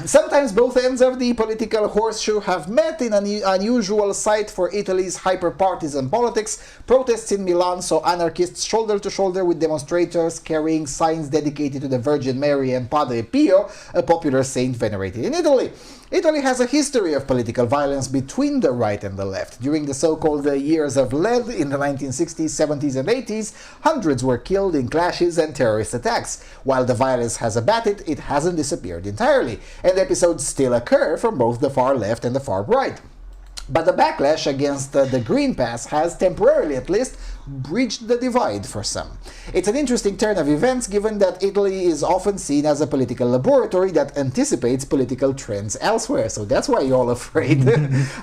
Sometimes both ends of the political horseshoe have met in an unusual sight for Italy's hyper-partisan politics. Protests in Milan saw anarchists shoulder to shoulder with demonstrators carrying signs dedicated to the Virgin Mary and Padre Pio, a popular saint venerated in Italy. Italy has a history of political violence between the right and the left. During the so-called years of lead in the 1960s, 70s and 80s, hundreds were killed in clashes and terrorist attacks. While the violence has abated, it hasn't disappeared entirely, and episodes still occur from both the far left and the far right. But the backlash against the Green Pass has, temporarily at least, bridged the divide for some. It's an interesting turn of events given that Italy is often seen as a political laboratory that anticipates political trends elsewhere, so that's why you're all afraid.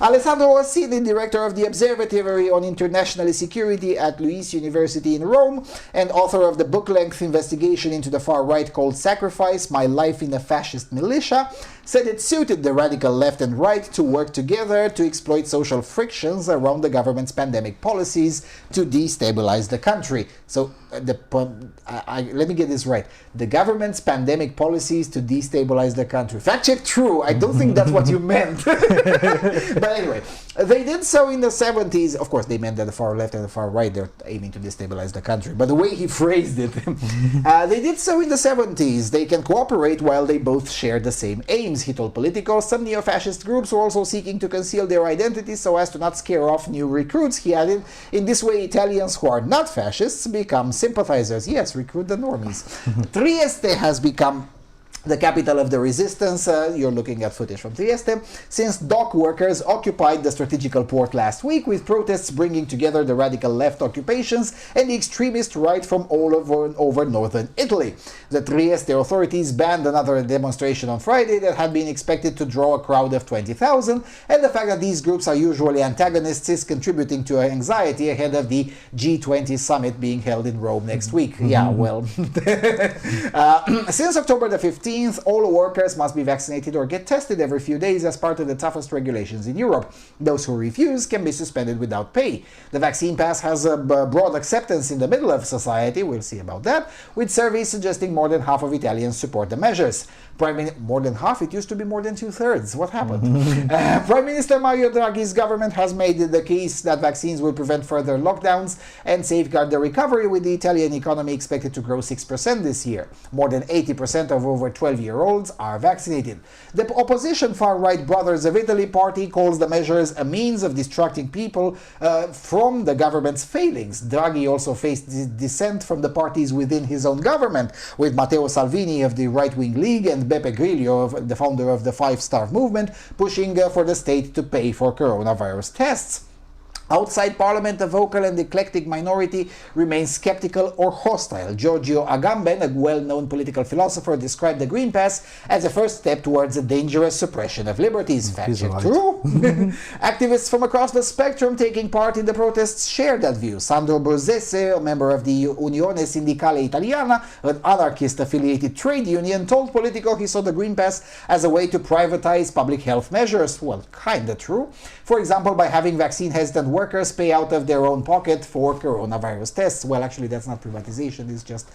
Alessandro Orsini, director of the Observatory on International Security at Luis University in Rome and author of the book-length investigation into the far right called Sacrifice: My Life in a Fascist Militia, said it suited the radical left and right to work together to exploit social frictions around the government's pandemic policies to destabilize the country. So, let me get this right. The government's pandemic policies to destabilize the country. Fact check true. I don't think that's what you meant. But anyway, they did so in the 70s. Of course, they meant that the far left and the far right, they're aiming to destabilize the country. But the way he phrased it, they did so in the 70s. They can cooperate while they both share the same aims, he told Politico. Some neo-fascist groups were also seeking to conceal their identities so as to not scare off new recruits, he added. In this way, Italians who are not fascists become sympathizers. Yes, recruit the normies. Trieste has become the capital of the resistance. You're looking at footage from Trieste. Since dock workers occupied the strategical port last week, with protests bringing together the radical left occupations and the extremist right from all over northern Italy. The Trieste authorities banned another demonstration on Friday that had been expected to draw a crowd of 20,000, and the fact that these groups are usually antagonists is contributing to anxiety ahead of the G20 summit being held in Rome next week. Yeah, well. Since October the 15th, 14th, all workers must be vaccinated or get tested every few days as part of the toughest regulations in Europe. Those who refuse can be suspended without pay. The vaccine pass has a broad acceptance in the middle of society, we'll see about that, with surveys suggesting more than half of Italians support the measures. More than half? It used to be more than 2/3. What happened? Prime Minister Mario Draghi's government has made the case that vaccines will prevent further lockdowns and safeguard the recovery, with the Italian economy expected to grow 6% this year. More than 80% of over 12-year-olds are vaccinated. The opposition far-right Brothers of Italy party calls the measures a means of distracting people from the government's failings. Draghi also faced dissent from the parties within his own government, with Matteo Salvini of the right-wing League and Beppe Grillo, the founder of the Five Star Movement, pushing for the state to pay for coronavirus tests. Outside Parliament, a vocal and eclectic minority remains skeptical or hostile. Giorgio Agamben, a well-known political philosopher, described the Green Pass as a first step towards a dangerous suppression of liberties. Fact check, right. True? Activists from across the spectrum taking part in the protests share that view. Sandro Bruzzese, a member of the Unione Sindacale Italiana, an anarchist-affiliated trade union, told Politico he saw the Green Pass as a way to privatize public health measures. Well, kinda true. For example, by having vaccine-hesitant workers pay out of their own pocket for coronavirus tests. Well, actually, that's not privatization, it's just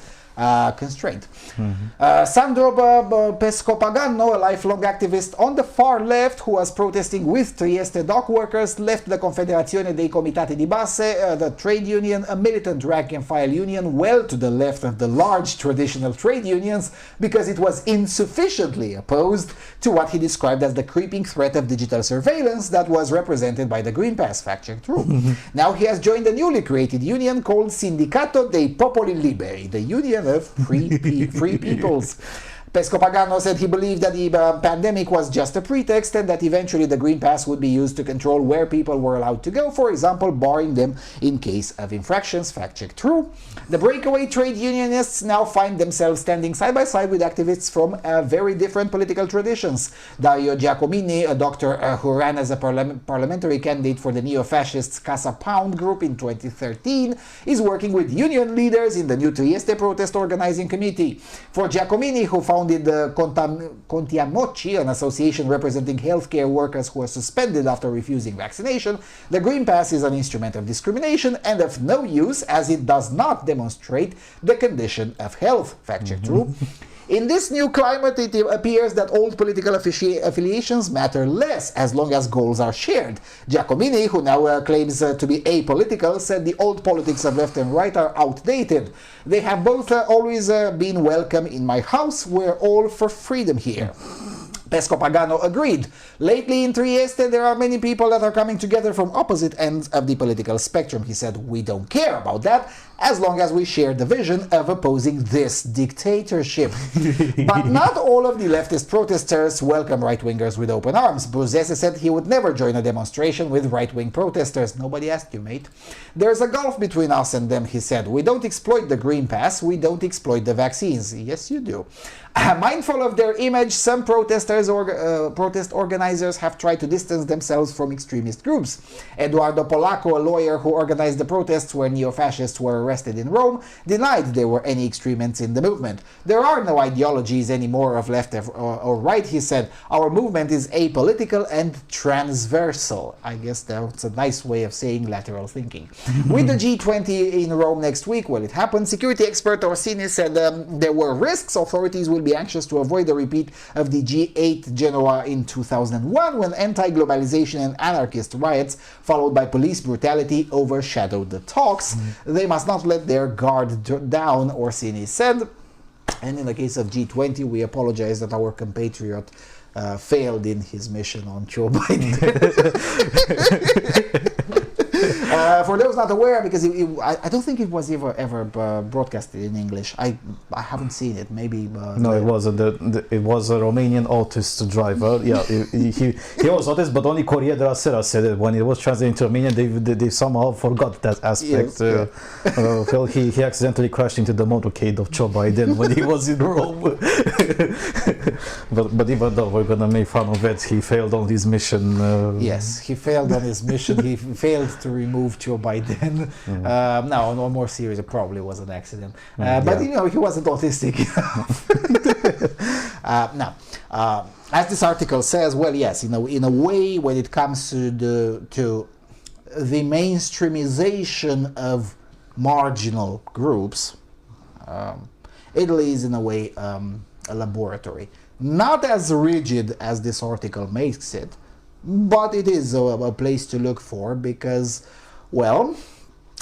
constraint. Sandro Pescopagano, a lifelong activist on the far left who was protesting with Trieste dock workers, left the Confederazione dei Comitati di Base, the trade union, a militant rank-and-file union well to the left of the large traditional trade unions, because it was insufficiently opposed to what he described as the creeping threat of digital surveillance that was represented by the Green Pass. Fact check, true. Now he has joined a newly created union called Sindicato dei Popoli Liberi, the union of free peoples. Pescopagano said he believed that the pandemic was just a pretext and that eventually the Green Pass would be used to control where people were allowed to go, for example, barring them in case of infractions. Fact check, true. The breakaway trade unionists now find themselves standing side by side with activists from very different political traditions. Dario Giacomini, a doctor who ran as a parliamentary candidate for the neo-fascists Casa Pound group in 2013, is working with union leaders in the new Trieste protest organizing committee. For Giacomini, who founded the Contiamoci, an association representing healthcare workers who are suspended after refusing vaccination, the Green Pass is an instrument of discrimination and of no use as it does not demonstrate the condition of health. Fact check, true. In this new climate, it appears that old political affiliations matter less as long as goals are shared. Giacomini, who now claims to be apolitical, said the old politics of left and right are outdated. They have both always been welcome in my house. We're all for freedom here. Pescopagano agreed. Lately in Trieste, there are many people that are coming together from opposite ends of the political spectrum. He said, we don't care about that as long as we share the vision of opposing this dictatorship. But not all of the leftist protesters welcome right-wingers with open arms. Bruzzese said he would never join a demonstration with right-wing protesters. Nobody asked you, mate. There's a gulf between us and them, he said. We don't exploit the Green Pass, we don't exploit the vaccines. Yes, you do. Mindful of their image, some protest organizers have tried to distance themselves from extremist groups. Eduardo Polacco, a lawyer who organized the protests where neo-fascists were arrested in Rome, denied there were any extremists in the movement. There are no ideologies anymore of left or right, he said. Our movement is apolitical and transversal. I guess that's a nice way of saying lateral thinking. With the G20 in Rome next week, well, it happened. Security expert Orsini said there were risks. Authorities will be anxious to avoid a repeat of the G8 Genoa in 2001, when anti-globalization and anarchist riots followed by police brutality overshadowed the talks. They must not let their guard down, Orsini said. And in the case of G20, we apologize that our compatriot failed in his mission on Cho Bai Den. For those not aware, because I don't think it was ever broadcasted in English. I haven't seen it. Maybe no, it wasn't. It was a Romanian autist driver. Yeah, he was autist, but only Corriere della Sera said it. When it was translated into Romanian, they somehow forgot that aspect. Yes, Well, he accidentally crashed into the motorcade of Cho Bai Den when he was in Rome. But even though we're gonna make fun of it, he failed on his mission. Yes, he failed on his mission. He failed to remove remove Cho Bai Den. No, more serious, it probably was an accident. But you know, he wasn't autistic enough. As this article says, well, yes, in a way, when it comes to the mainstreamization of marginal groups, Italy is in a way a laboratory. Not as rigid as this article makes it, but it is a place to look for because, well,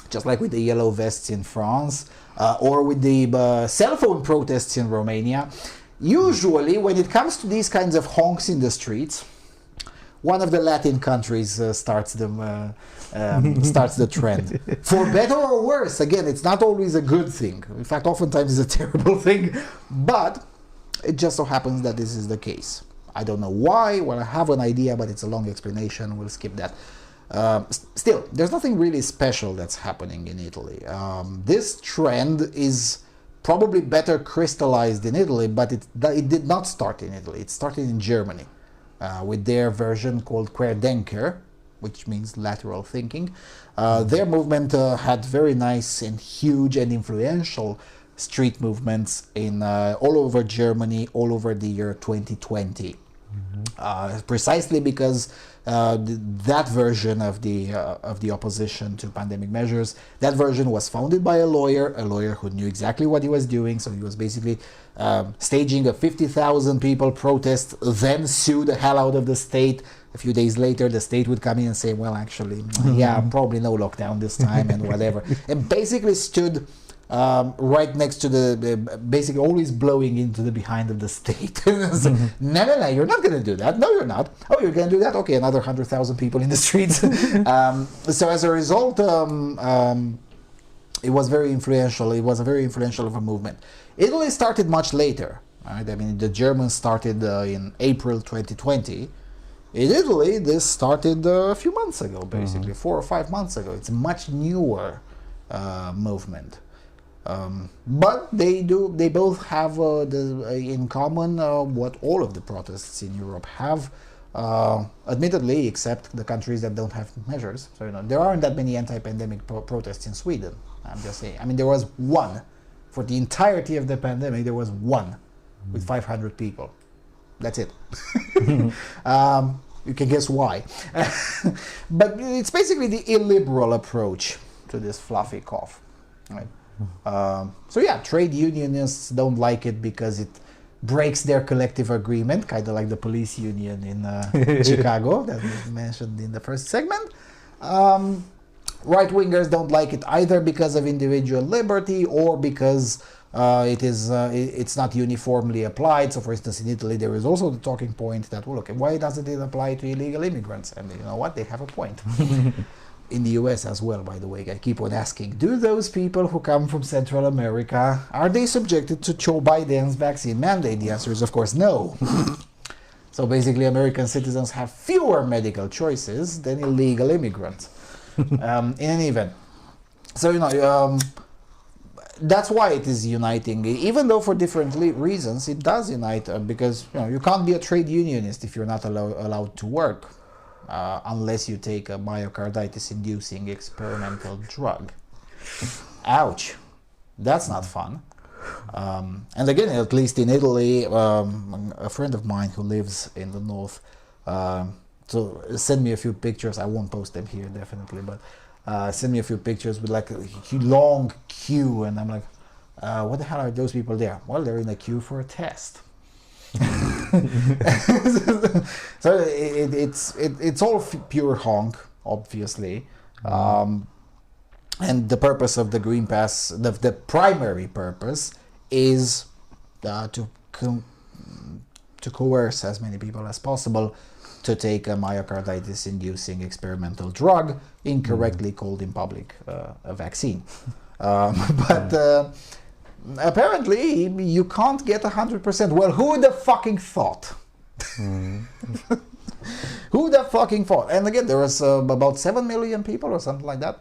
just like with the yellow vests in France or with the cell phone protests in Romania, usually when it comes to these kinds of honks in the streets, one of the Latin countries starts the trend. For better or worse, again, it's not always a good thing. In fact, oftentimes it's a terrible thing, but it just so happens that this is the case. I don't know why. Well, I have an idea, but it's a long explanation. We'll skip that. Still, there's nothing really special that's happening in Italy. This trend is probably better crystallized in Italy, but it did not start in Italy. It started in Germany with their version called Querdenker, which means lateral thinking. Their movement had very nice and huge and influential street movements in all over Germany, all over the year 2020. Precisely because that version of the opposition to pandemic measures, that version was founded by a lawyer who knew exactly what he was doing. So he was basically staging a 50,000 people protest, then sue the hell out of the state. A few days later, the state would come in and say, well, actually, yeah, probably no lockdown this time and whatever. And basically stood right next to basically always blowing into the behind of the state. So, no, you're not going to do that. No, you're not. Oh, you're going to do that? Okay, another 100,000 people in the streets. So as a result, it was very influential. It was a very influential of a movement. Italy started much later. Right? I mean, the Germans started in April 2020. In Italy, this started a few months ago, basically, 4 or 5 months ago. It's a much newer movement. But they both have in common what all of the protests in Europe have, admittedly, except the countries that don't have measures. So, there aren't that many anti-pandemic protests in Sweden. I'm just saying. I mean, there was one for the entirety of the pandemic. There was one with 500 people. That's it. You can guess why. But it's basically the illiberal approach to this fluffy cough. Right? So yeah, trade unionists don't like it because it breaks their collective agreement, kind of like the police union in Chicago that was mentioned in the first segment. Right-wingers don't like it either because of individual liberty or because it's not uniformly applied. So, for instance, in Italy, there is also the talking point that, well, okay, why doesn't it apply to illegal immigrants? And you know what? They have a point. In the US as well, by the way, I keep on asking, do those people who come from Central America, are they subjected to Cho Bai Den's vaccine mandate? The answer is, of course, no. So basically, American citizens have fewer medical choices than illegal immigrants. In any event. So, that's why it is uniting. Even though for different reasons, it does unite because you can't be a trade unionist if you're not allowed to work. Unless you take a myocarditis-inducing experimental drug. Ouch. That's not fun. And again, at least in Italy, a friend of mine who lives in the north, so send me a few pictures. I won't post them here, definitely, but send me a few pictures with like a long queue, and I'm like, what the hell are those people there? Well, they're in a queue for a test. So it's all pure honk, obviously, and the purpose of the Green Pass, the primary purpose, is to coerce as many people as possible to take a myocarditis-inducing experimental drug, incorrectly called in public a vaccine. But apparently, you can't get 100%. Well, who the fucking thought? Who the fucking thought? And again, there was about 7 million people or something like that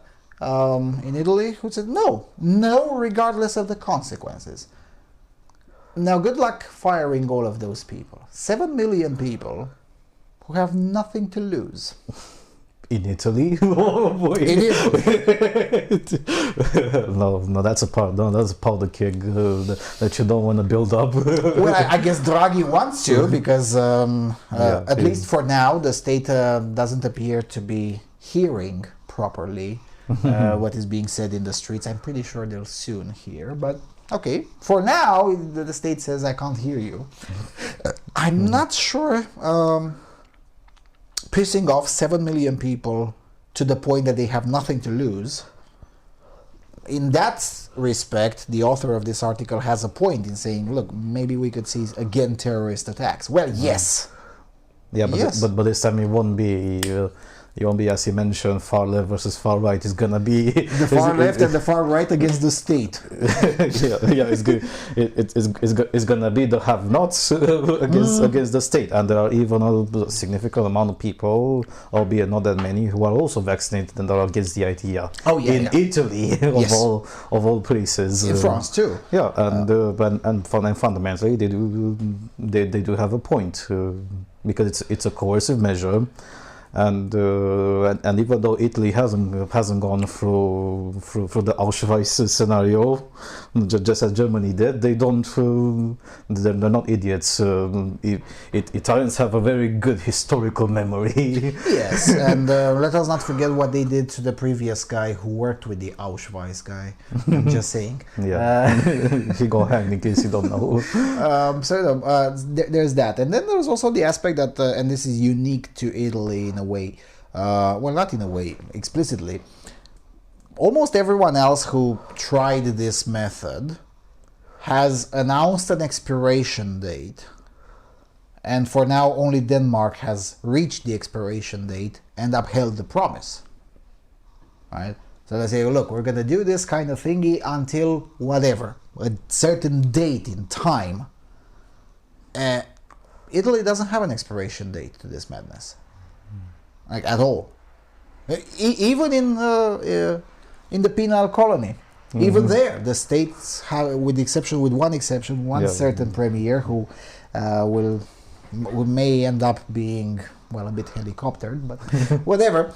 in Italy who said no, regardless of the consequences. Now, good luck firing all of those people. 7 million people who have nothing to lose. In Italy? Oh, In Italy. No, that's a part. No, that's a powder keg that you don't want to build up. Well, I guess Draghi wants to because, at least for now, the state doesn't appear to be hearing properly what is being said in the streets. I'm pretty sure they'll soon hear, but okay. For now, the state says, I can't hear you. I'm not sure pissing off 7 million people to the point that they have nothing to lose. In that respect, the author of this article has a point in saying, look, maybe we could see again terrorist attacks. Well, yes. Yeah, but Yes. but this time it won't be, as you mentioned, far left versus far right. It's gonna be The far left and the far right against the state. yeah, it's good. It's gonna be the have-nots against the state, and there are even a significant amount of people, albeit not that many, who are also vaccinated and are against the idea. Oh, yeah, in yeah. Italy, Yes. of all places. In France too. Yeah, and fundamentally they do have a point because it's a coercive measure. And even though Italy hasn't gone through the Auschwitz scenario, just as Germany did, they're not idiots. Italians have a very good historical memory. Yes, and let us not forget what they did to the previous guy who worked with the Auschwitz guy. I'm just saying. Yeah, he got hanged in case you don't know. There's that, and then there's also the aspect that, and this is unique to Italy in a way. Well, not in a way, explicitly. Almost everyone else who tried this method has announced an expiration date, and for now only Denmark has reached the expiration date and upheld the promise. Right? So they say, look, we're going to do this kind of thingy until whatever, a certain date in time. Italy doesn't have an expiration date to this madness, like at all. Even in the penal colony, even there, the states have, with one exception, certain premier who may end up being, well, a bit helicoptered, but whatever.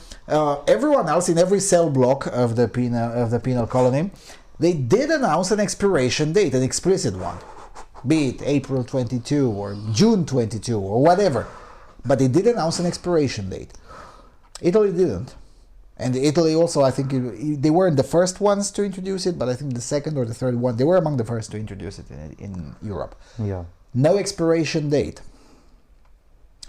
Everyone else in every cell block of the penal colony, they did announce an expiration date, an explicit one. Be it April 22 or June 22 or whatever. But they did announce an expiration date. Italy didn't. And Italy also, I think, they weren't the first ones to introduce it, but I think the second or the third one, they were among the first to introduce it in Europe. Yeah. No expiration date.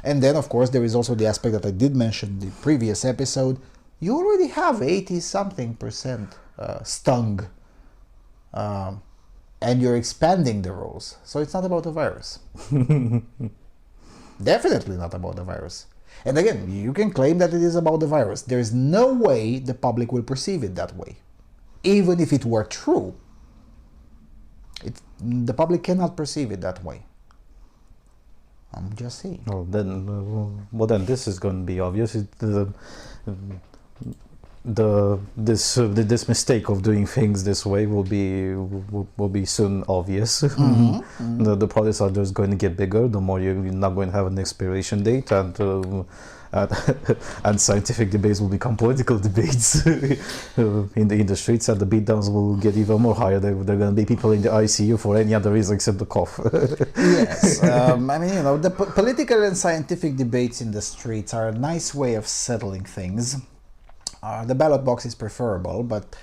And then, of course, there is also the aspect that I did mention in the previous episode. You already have 80-something% stung. And you're expanding the rules. So it's not about the virus. Definitely not about the virus. And again, you can claim that it is about the virus. There is no way the public will perceive it that way. Even if it were true, the public cannot perceive it that way. I'm just saying. Well, then this is going to be obvious. This mistake of doing things this way will be soon obvious. The products are just going to get bigger. The more you're not going to have an expiration date, and scientific debates will become political debates in the streets, and the beatdowns will get even more higher. There are going to be people in the ICU for any other reason except the cough. Yes, I mean, the political and scientific debates in the streets are a nice way of settling things. The ballot box is preferable, but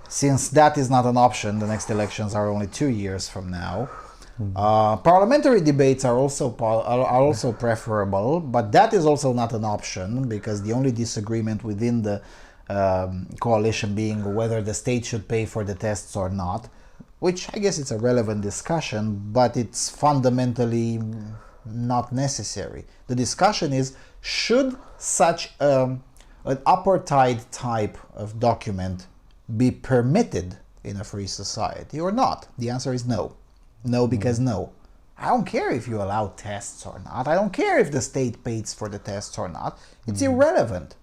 since that is not an option, the next elections are only 2 years from now. Parliamentary debates are also preferable, but that is also not an option, because the only disagreement within the coalition being whether the state should pay for the tests or not, which I guess it's a relevant discussion, but it's fundamentally not necessary. The discussion is, should such an apartheid type of document be permitted in a free society or not? The answer is no. No, because no. I don't care if you allow tests or not. I don't care if the state pays for the tests or not. It's irrelevant.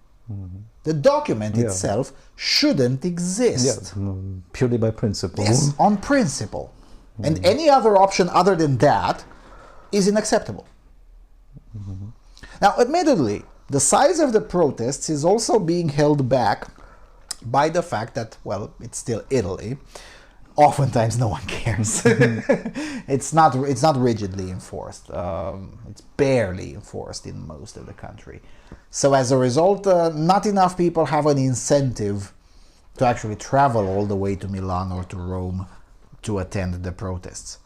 The document itself shouldn't exist. Purely by principle. Yes, on principle. And any other option other than that is unacceptable. Now, admittedly, The size of the protests is also being held back by the fact that, well, it's still Italy. Oftentimes no one cares. It's not rigidly enforced. It's barely enforced in most of the country. So as a result, not enough people have an incentive to actually travel all the way to Milan or to Rome to attend the protests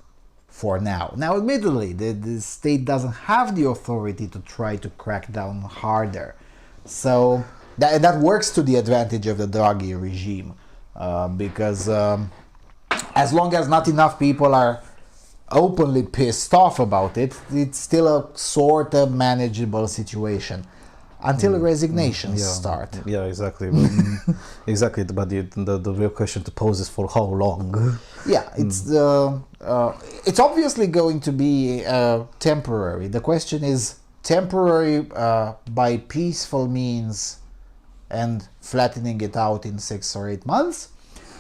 for now. Now, admittedly, the state doesn't have the authority to try to crack down harder. So that works to the advantage of the Draghi regime because as long as not enough people are openly pissed off about it, it's still a sort of manageable situation until resignations start. Yeah, exactly. Exactly. But the real question to pose is for how long? Yeah, it's obviously going to be temporary. The question is temporary by peaceful means and flattening it out in 6 or 8 months,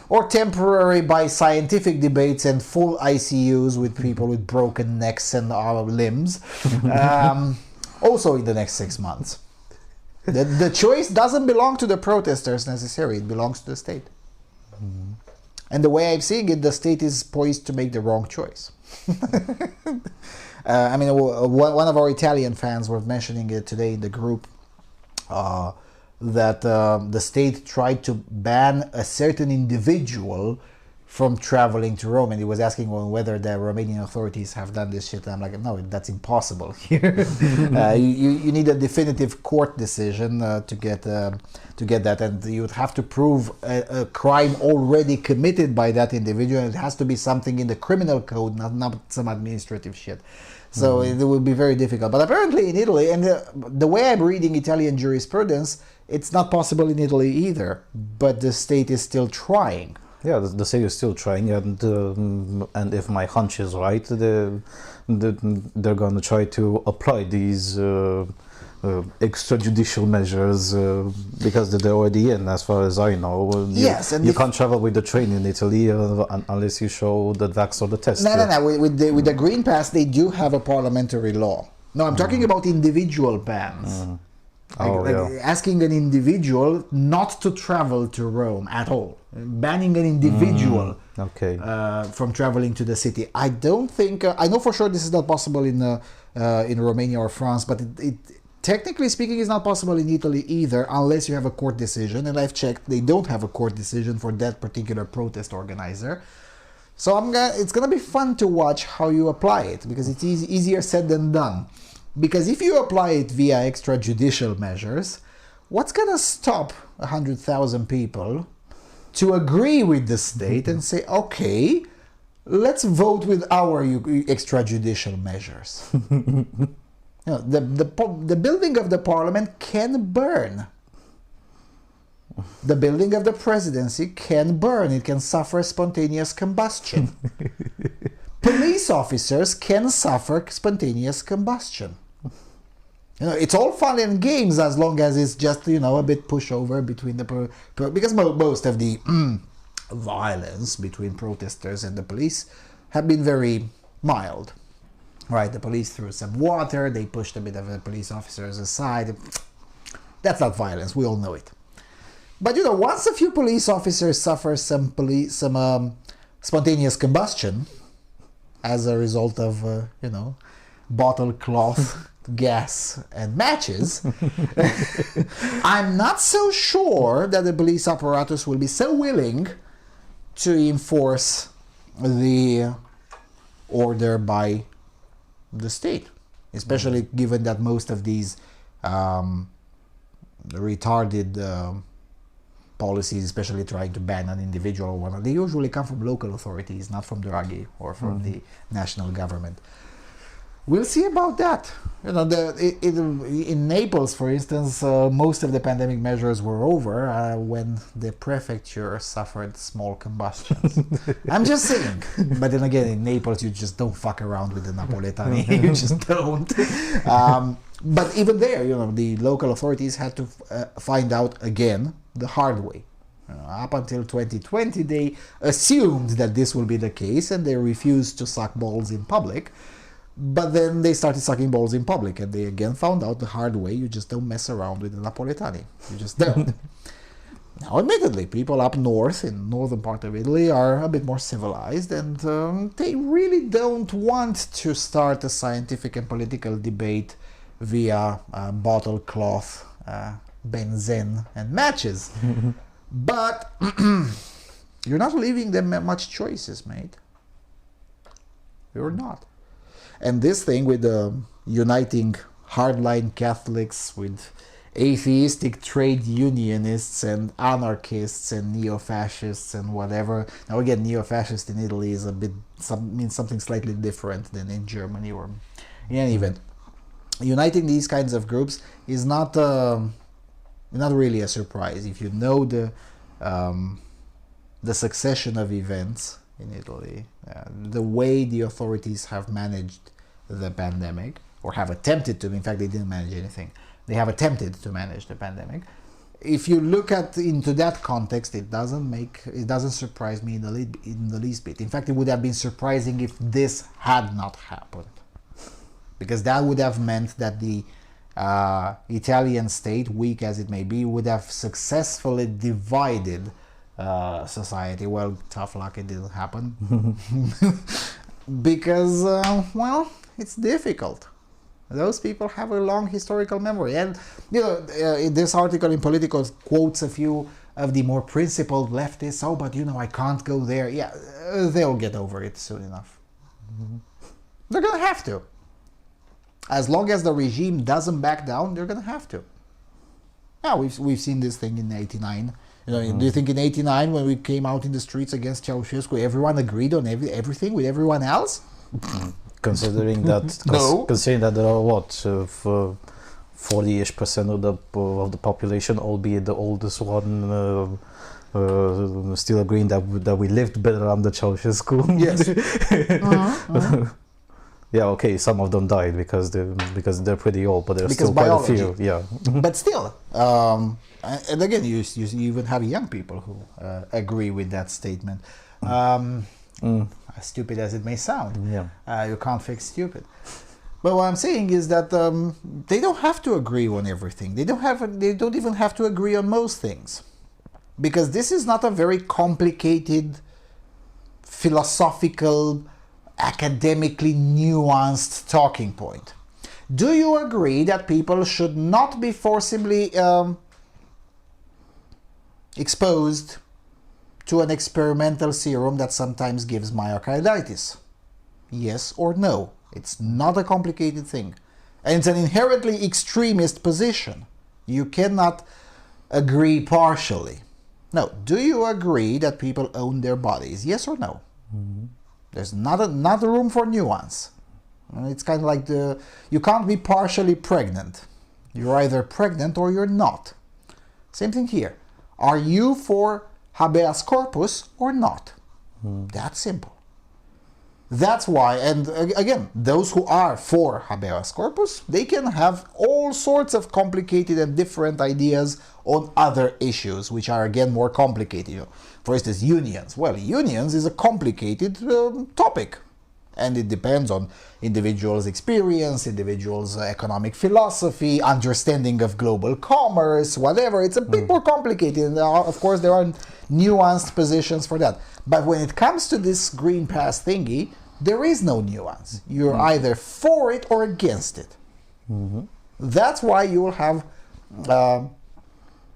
or temporary by scientific debates and full ICUs with people with broken necks and limbs, also in the next 6 months. The choice doesn't belong to the protesters necessarily, it belongs to the state. And the way I'm seeing it, the state is poised to make the wrong choice. I mean, one of our Italian fans was mentioning it today in the group, that the state tried to ban a certain individual from traveling to Rome, and he was asking whether the Romanian authorities have done this shit. And I'm like, no, that's impossible here. You need a definitive court decision to get that, and you would have to prove a crime already committed by that individual. It has to be something in the criminal code, not some administrative shit. So it will be very difficult. But apparently in Italy, and the way I'm reading Italian jurisprudence, it's not possible in Italy either. But the state is still trying. Yeah, the state is still trying, and if my hunch is right, they're going to try to apply these extrajudicial measures because they're already in, as far as I know. Yes, and you can't travel with the train in Italy unless you show the vax or the test. No. With the Green Pass, they do have a parliamentary law. No, I'm talking about individual bans. Asking an individual not to travel to Rome at all, banning an individual from traveling to the city. I don't think I know for sure this is not possible in Romania or France, but it technically speaking is not possible in Italy either, unless you have a court decision. And I've checked; they don't have a court decision for that particular protest organizer. So it's gonna be fun to watch how you apply it, because it's easier said than done. Because if you apply it via extrajudicial measures, what's going to stop 100,000 people to agree with the state and say, okay, let's vote with our extrajudicial measures? The building of the parliament can burn. The building of the presidency can burn. It can suffer spontaneous combustion. Police officers can suffer spontaneous combustion. It's all fun and games as long as it's just, a bit pushover between because most of the violence between protesters and the police have been very mild. Right, the police threw some water, they pushed a bit of the police officers aside. That's not violence, we all know it. But once a few police officers suffer some spontaneous combustion, as a result of, bottle cloth, gas, and matches, I'm not so sure that the police apparatus will be so willing to enforce the order by the state, especially given that most of these retarded policies, especially trying to ban an individual one, they usually come from local authorities, not from Draghi or from the national government. We'll see about that. In Naples, for instance, most of the pandemic measures were over when the prefecture suffered small combustions. I'm just saying. But then again, in Naples, you just don't fuck around with the Napoletani. You just don't. But even there, the local authorities had to find out again the hard way. Up until 2020, they assumed that this will be the case, and they refused to suck balls in public. But then they started sucking balls in public, and they again found out the hard way: you just don't mess around with the Napoletani. You just don't. Now, admittedly, people up north, in northern part of Italy, are a bit more civilized, and they really don't want to start a scientific and political debate via bottle cloth, benzene, and matches. But you're not leaving them much choices, mate. You're not. And this thing with uniting hardline Catholics with atheistic trade unionists and anarchists and neo-fascists and whatever. Now again, neo-fascist in Italy is means something slightly different than in Germany or in any event. Uniting these kinds of groups is not really a surprise if you know the succession of events in Italy, the way the authorities have managed the pandemic, or have attempted to. In fact, they didn't manage anything. They have attempted to manage the pandemic. If you look into that context, it doesn't surprise me in the least bit. In fact, it would have been surprising if this had not happened, because that would have meant that the Italian state, weak as it may be, would have successfully divided society. Well, tough luck, it didn't happen. Because, well, it's difficult. Those people have a long historical memory. And, you know, this article in Politico quotes a few of the more principled leftists. Oh, but, you know, I can't go there. Yeah, they'll get over it soon enough. They're going to have to. As long as the regime doesn't back down, they're going to have to. Yeah, we've seen this thing in '89. You know, do you think in '89 when we came out in the streets against Ceausescu, everyone agreed on everything with everyone else? Considering that, No. Considering that there are 40-ish% of the population, albeit the oldest one, still agreeing that we lived better under Ceausescu. Yes. Yeah, okay, some of them died because they're pretty old, but there's still biology. quite a few. Yeah. But still, and again, you even have young people who agree with that statement. As stupid as it may sound, you can't fix stupid. But what I'm saying is that they don't have to agree on everything. They don't even have to agree on most things, because this is not a very complicated, philosophical, academically nuanced talking point. Do you agree that people should not be forcibly exposed to an experimental serum that sometimes gives myocarditis? Yes or no? It's not a complicated thing. And it's an inherently extremist position. You cannot agree partially. No. Do you agree that people own their bodies? Yes or no? Mm-hmm. There's not a room for nuance. It's kind of like you can't be partially pregnant. You're either pregnant or you're not. Same thing here. Are you for habeas corpus or not? That's simple. That's why, and again, those who are for habeas corpus, they can have all sorts of complicated and different ideas on other issues, which are again more complicated. You know, for instance, unions. Well, unions is a complicated topic, and it depends on individuals' experience, individuals' economic philosophy, understanding of global commerce, whatever. It's a bit more complicated, and of course there are nuanced positions for that. But when it comes to this green pass thingy, there is no nuance. You're either for it or against it. That's why you will have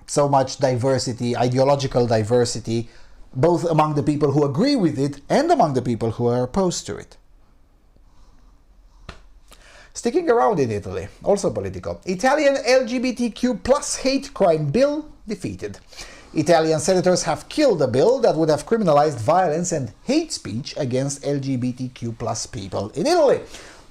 so much diversity, ideological diversity, both among the people who agree with it and among the people who are opposed to it. Sticking around in Italy, also political. Italian LGBTQ plus hate crime bill defeated. Italian senators have killed a bill that would have criminalized violence and hate speech against LGBTQ plus people in Italy.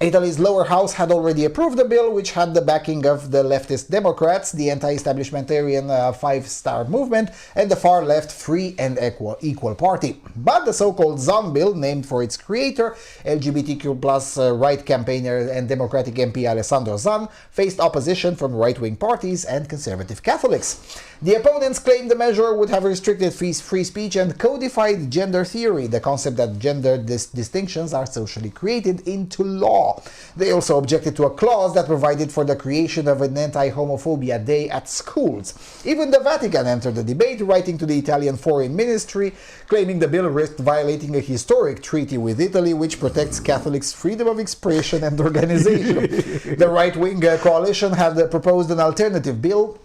Italy's lower house had already approved the bill, which had the backing of the leftist Democrats, the anti-establishmentarian Five Star Movement, and the far-left Free and Equal Party. But the so-called Zan bill, named for its creator, LGBTQ plus right campaigner and Democratic MP Alessandro Zan, faced opposition from right-wing parties and conservative Catholics. The opponents claimed the measure would have restricted free speech and codified gender theory, the concept that gender distinctions are socially created into law. law. They also objected to a clause that provided for the creation of an anti-homophobia day at schools. Even the Vatican entered the debate, writing to the Italian Foreign Ministry, claiming the bill risked violating a historic treaty with Italy which protects Catholics' freedom of expression and organization. The right-wing coalition had proposed an alternative bill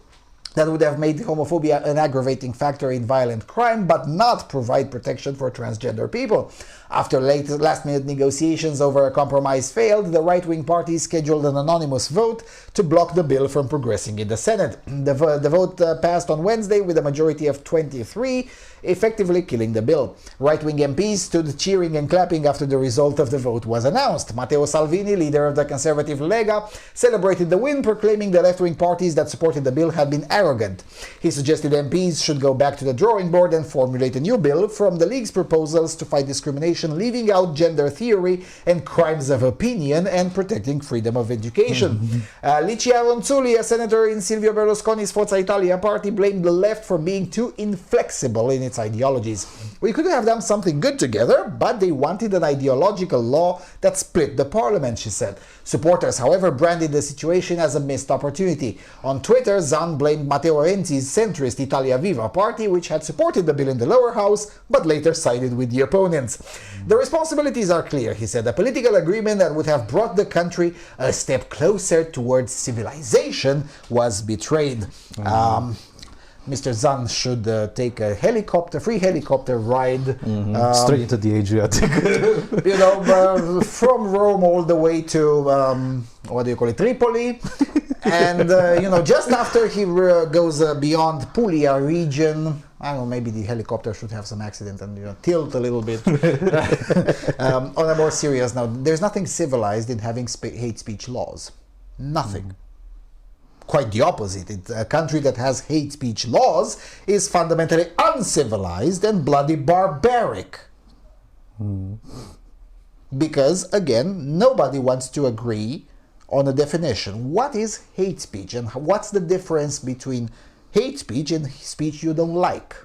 that would have made homophobia an aggravating factor in violent crime, but not provide protection for transgender people. After last-minute negotiations over a compromise failed, the right-wing party scheduled an anonymous vote to block the bill from progressing in the Senate. The vote passed on Wednesday with a majority of 23, effectively killing the bill. Right-wing MPs stood cheering and clapping after the result of the vote was announced. Matteo Salvini, leader of the conservative Lega, celebrated the win, proclaiming the left-wing parties that supported the bill had been arrogant. He suggested MPs should go back to the drawing board and formulate a new bill from the League's proposals to fight discrimination, leaving out gender theory and crimes of opinion and protecting freedom of education. Licia Ronzulli, a senator in Silvio Berlusconi's Forza Italia party, blamed the left for being too inflexible in its ideologies. We could have done something good together, but they wanted an ideological law that split the parliament, she said. Supporters, however, branded the situation as a missed opportunity. On Twitter, Zan blamed Matteo Renzi's centrist Italia Viva party, which had supported the bill in the lower house, but later sided with the opponents. The responsibilities are clear, he said. A political agreement that would have brought the country a step closer towards civilization was betrayed. Mr. Zan should take a free helicopter ride straight into the Adriatic. From Rome all the way to Tripoli, and just after he goes beyond Puglia region. I don't know, maybe the helicopter should have some accident and tilt a little bit. On a more serious note, there's nothing civilized in having hate speech laws. Nothing. Quite the opposite. A country that has hate speech laws is fundamentally uncivilized and bloody barbaric. Because, again, nobody wants to agree on a definition. What is hate speech, and what's the difference between hate speech and speech you don't like?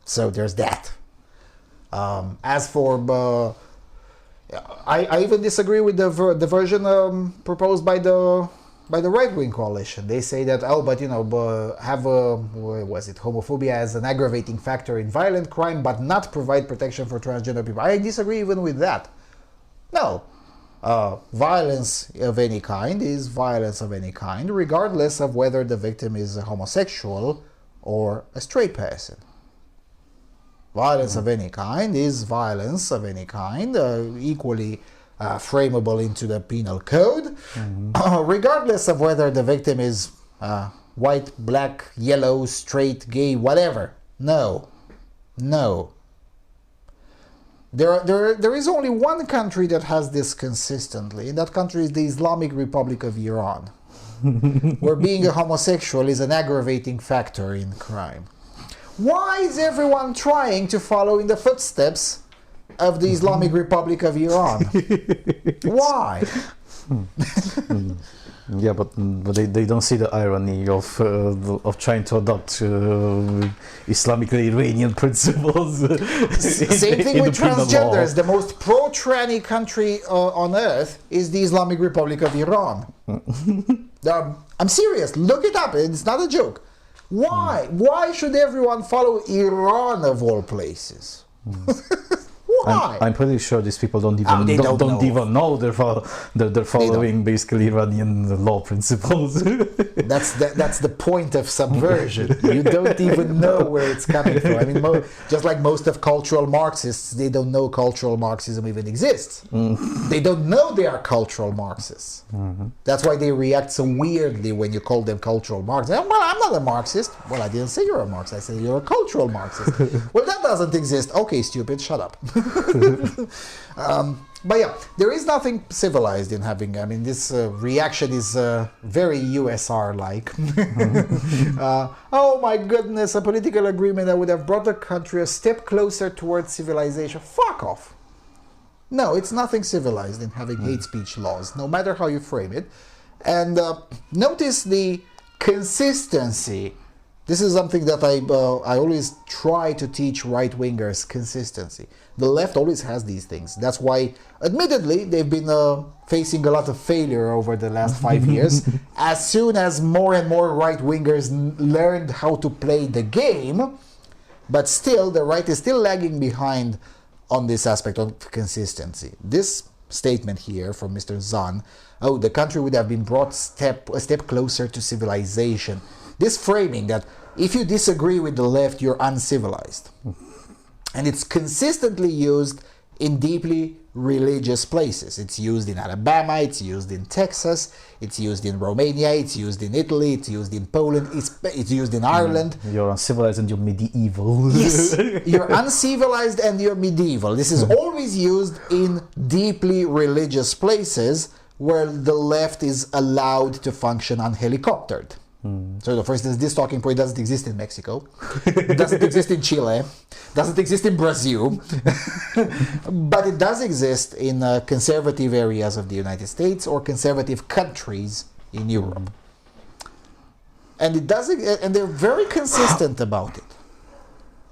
So there's that. As for I even disagree with the version proposed by the right-wing coalition. They say that have homophobia as an aggravating factor in violent crime, but not provide protection for transgender people. I disagree even with that. No. Violence of any kind is violence of any kind, regardless of whether the victim is a homosexual or a straight person. Violence of any kind is violence of any kind, equally frameable into the penal code, regardless of whether the victim is white, black, yellow, straight, gay, whatever. No. There is only one country that has this consistently, and that country is the Islamic Republic of Iran, where being a homosexual is an aggravating factor in crime. Why is everyone trying to follow in the footsteps of the Islamic Republic of Iran? Why? Yeah, but they don't see the irony of trying to adopt Islamically Iranian principles. Same thing with transgenders. The most pro-tranny country on earth is the Islamic Republic of Iran. I'm serious. Look it up. It's not a joke. Why? Why should everyone follow Iran of all places? Why? I'm pretty sure these people don't even know they're following basically Iranian law principles. That's the point of subversion. You don't even know where it's coming from. I mean, just like most of cultural Marxists, they don't know cultural Marxism even exists. They don't know they are cultural Marxists. That's why they react so weirdly when you call them cultural Marxists. Well, I'm not a Marxist. Well, I didn't say you're a Marxist. I said you're a cultural Marxist. Well, that doesn't exist. Okay, stupid, shut up. But yeah, there is nothing civilized in having, this reaction is very USR-like. Oh my goodness, a political agreement that would have brought the country a step closer towards civilization. Fuck off. No, it's nothing civilized in having hate speech laws, no matter how you frame it. And notice the consistency This is something that I always try to teach right-wingers: consistency. The left always has these things. That's why, admittedly, they've been facing a lot of failure over the last 5 years. As soon as more and more right-wingers learned how to play the game, but still, the right is still lagging behind on this aspect of consistency. This statement here from Mr. Zahn, oh, the country would have been brought a step closer to civilization. This framing that if you disagree with the left, you're uncivilized. And it's consistently used in deeply religious places. It's used in Alabama, it's used in Texas, it's used in Romania, it's used in Italy, it's used in Poland, it's used in Ireland. You're uncivilized and you're medieval. Yes, you're uncivilized and you're medieval. This is always used in deeply religious places where the left is allowed to function unhelicoptered. So, for instance, this talking point doesn't exist in Mexico, doesn't exist in Chile, doesn't exist in Brazil, but it does exist in conservative areas of the United States or conservative countries in Europe. And it does, and they're very consistent about it.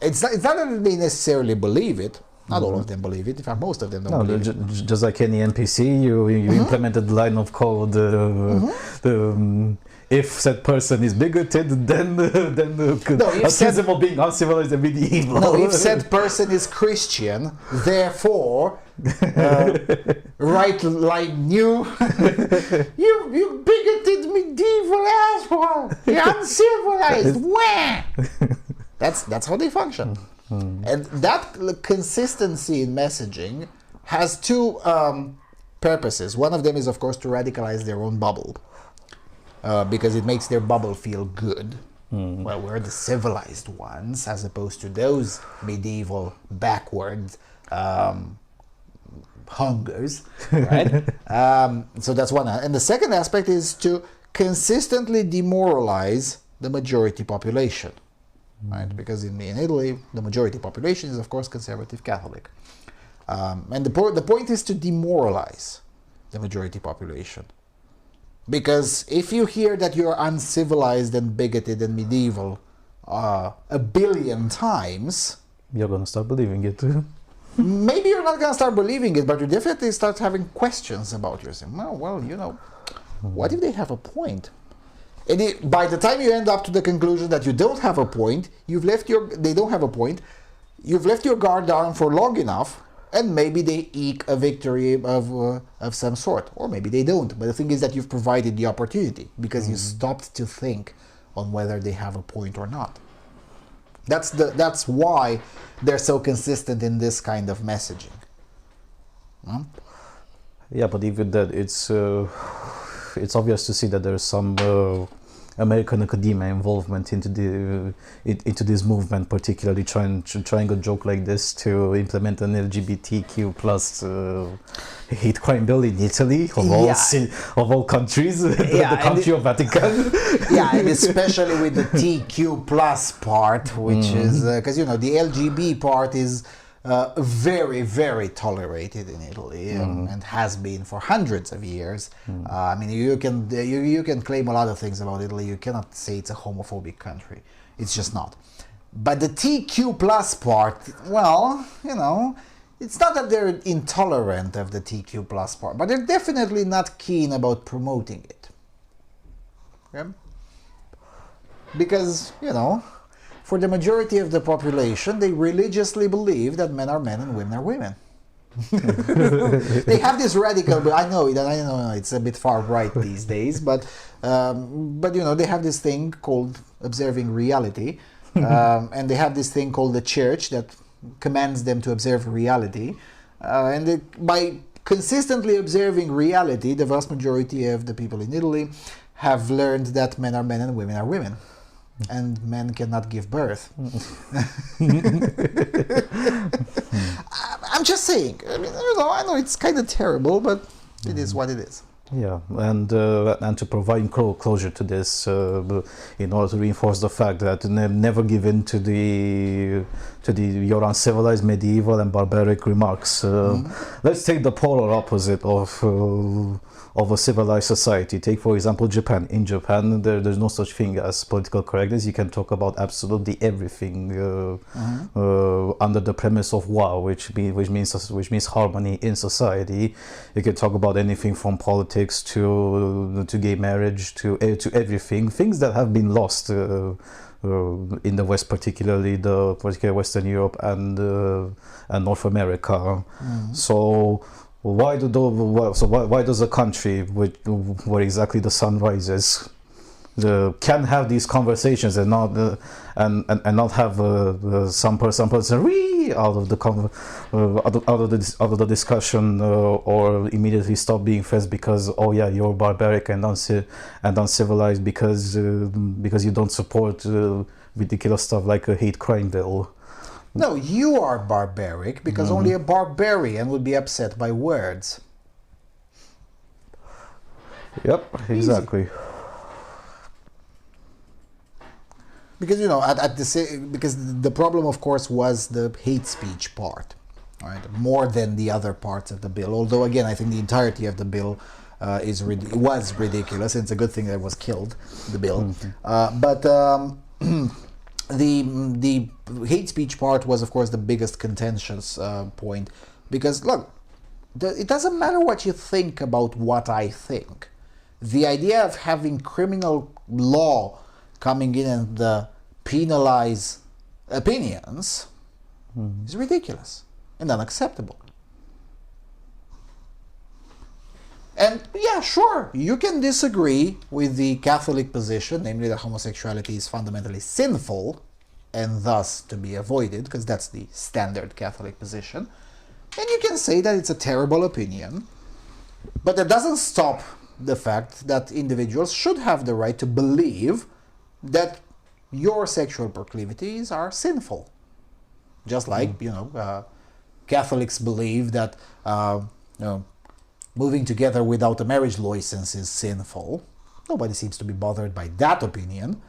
It's not that they necessarily believe it. Not all of them believe it. In fact, most of them don't believe it. Just like any NPC, you implemented the line of code. If said person is bigoted, then accuse them of being uncivilized and medieval. No, if said person is Christian, therefore, right like you bigoted medieval asshole, you're uncivilized. Wah! That's how they function. And that consistency in messaging has two purposes. One of them is, of course, to radicalize their own bubble. Because it makes their bubble feel good. Well, we're the civilized ones, as opposed to those medieval, backward hungers, right? So that's one. And the second aspect is to consistently demoralize the majority population, right? Because in Italy, the majority population is, of course, conservative Catholic. And the point is to demoralize the majority population. Because if you hear that you're uncivilized and bigoted and medieval a billion times, you're going to start believing it. Maybe you're not going to start believing it, but you definitely start having questions about yourself. Well, you know, what if they have a point? And by the time you end up to the conclusion that you don't have a point, they don't have a point, you've left your guard down for long enough, and maybe they eke a victory of some sort, or maybe they don't. But the thing is that you've provided the opportunity because you stopped to think on whether they have a point or not. That's why they're so consistent in this kind of messaging. Yeah, but even that, it's obvious to see that there's some American academia involvement into this movement, particularly trying a joke like this to implement an LGBTQ plus hate crime bill in Italy of all countries, the country of Vatican. Yeah, and especially with the TQ plus part, which is because the LGB part is very, very tolerated in Italy and has been for hundreds of years. I mean, you can claim a lot of things about Italy. You cannot say it's a homophobic country. It's just not. But the TQ plus part, well, it's not that they're intolerant of the TQ plus part, but they're definitely not keen about promoting it. Okay? Because, for the majority of the population, they religiously believe that men are men and women are women. They have this radical, but I know it's a bit far right these days, but they have this thing called observing reality, and they have this thing called the church that commands them to observe reality, and by consistently observing reality, the vast majority of the people in Italy have learned that men are men and women are women. And men cannot give birth. I'm just saying. I mean, I know it's kind of terrible, but it is what it is. Yeah, and to provide closure to this, in order to reinforce the fact that never give in to your uncivilized, medieval, and barbaric remarks. Let's take the polar opposite of of a civilized society. Take, for example, Japan. In Japan, there's no such thing as political correctness. You can talk about absolutely everything under the premise of wa, which means harmony in society. You can talk about anything from politics to gay marriage to everything. Things that have been lost in the West, particularly Western Europe and North America. So why does a country where exactly the sun rises can have these conversations and not have some person out of the discussion or immediately stop being friends because you're barbaric and uncivilized because you don't support ridiculous stuff like a hate crime bill. No, you are barbaric because only a barbarian would be upset by words. Yep, exactly. Easy. Because because the problem, of course, was the hate speech part, right? More than the other parts of the bill. Although, again, I think the entirety of the bill was ridiculous, and it's a good thing that it was killed, the bill. But the hate speech part was, of course, the biggest contentious point. Because look, it doesn't matter what you think about what I think. The idea of having criminal law coming in and penalize opinions is ridiculous and unacceptable. And yeah, sure, you can disagree with the Catholic position, namely that homosexuality is fundamentally sinful and thus to be avoided, because that's the standard Catholic position. And you can say that it's a terrible opinion, but that doesn't stop the fact that individuals should have the right to believe that your sexual proclivities are sinful. Just like, Catholics believe that, moving together without a marriage license is sinful. Nobody seems to be bothered by that opinion,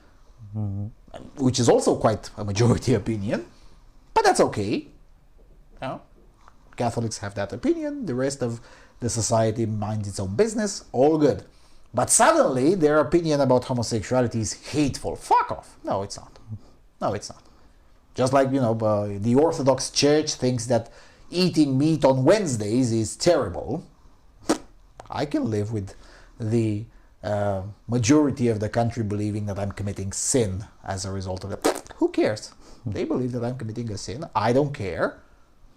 which is also quite a majority opinion, but that's okay. Catholics have that opinion, the rest of the society minds its own business, all good. But suddenly, their opinion about homosexuality is hateful. Fuck off. No, it's not. No, it's not. Just like, the Orthodox Church thinks that eating meat on Wednesdays is terrible. I can live with the majority of the country believing that I'm committing sin as a result of it. Who cares? They believe that I'm committing a sin. I don't care.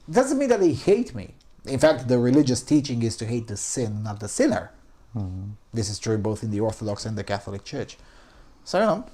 Doesn't mean that they hate me. In fact, the religious teaching is to hate the sin, not the sinner. This is true both in the Orthodox and the Catholic Church. So,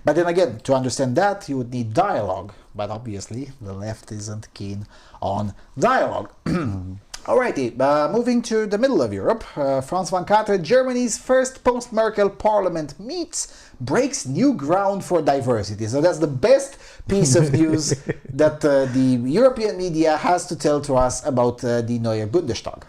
But then again, to understand that, you would need dialogue. But obviously, the left isn't keen on dialogue. Alrighty, moving to the middle of Europe. Franz van Katre, Germany's first post-Merkel parliament meets, breaks new ground for diversity. So that's the best piece of news that the European media has to tell to us about the neue Bundestag.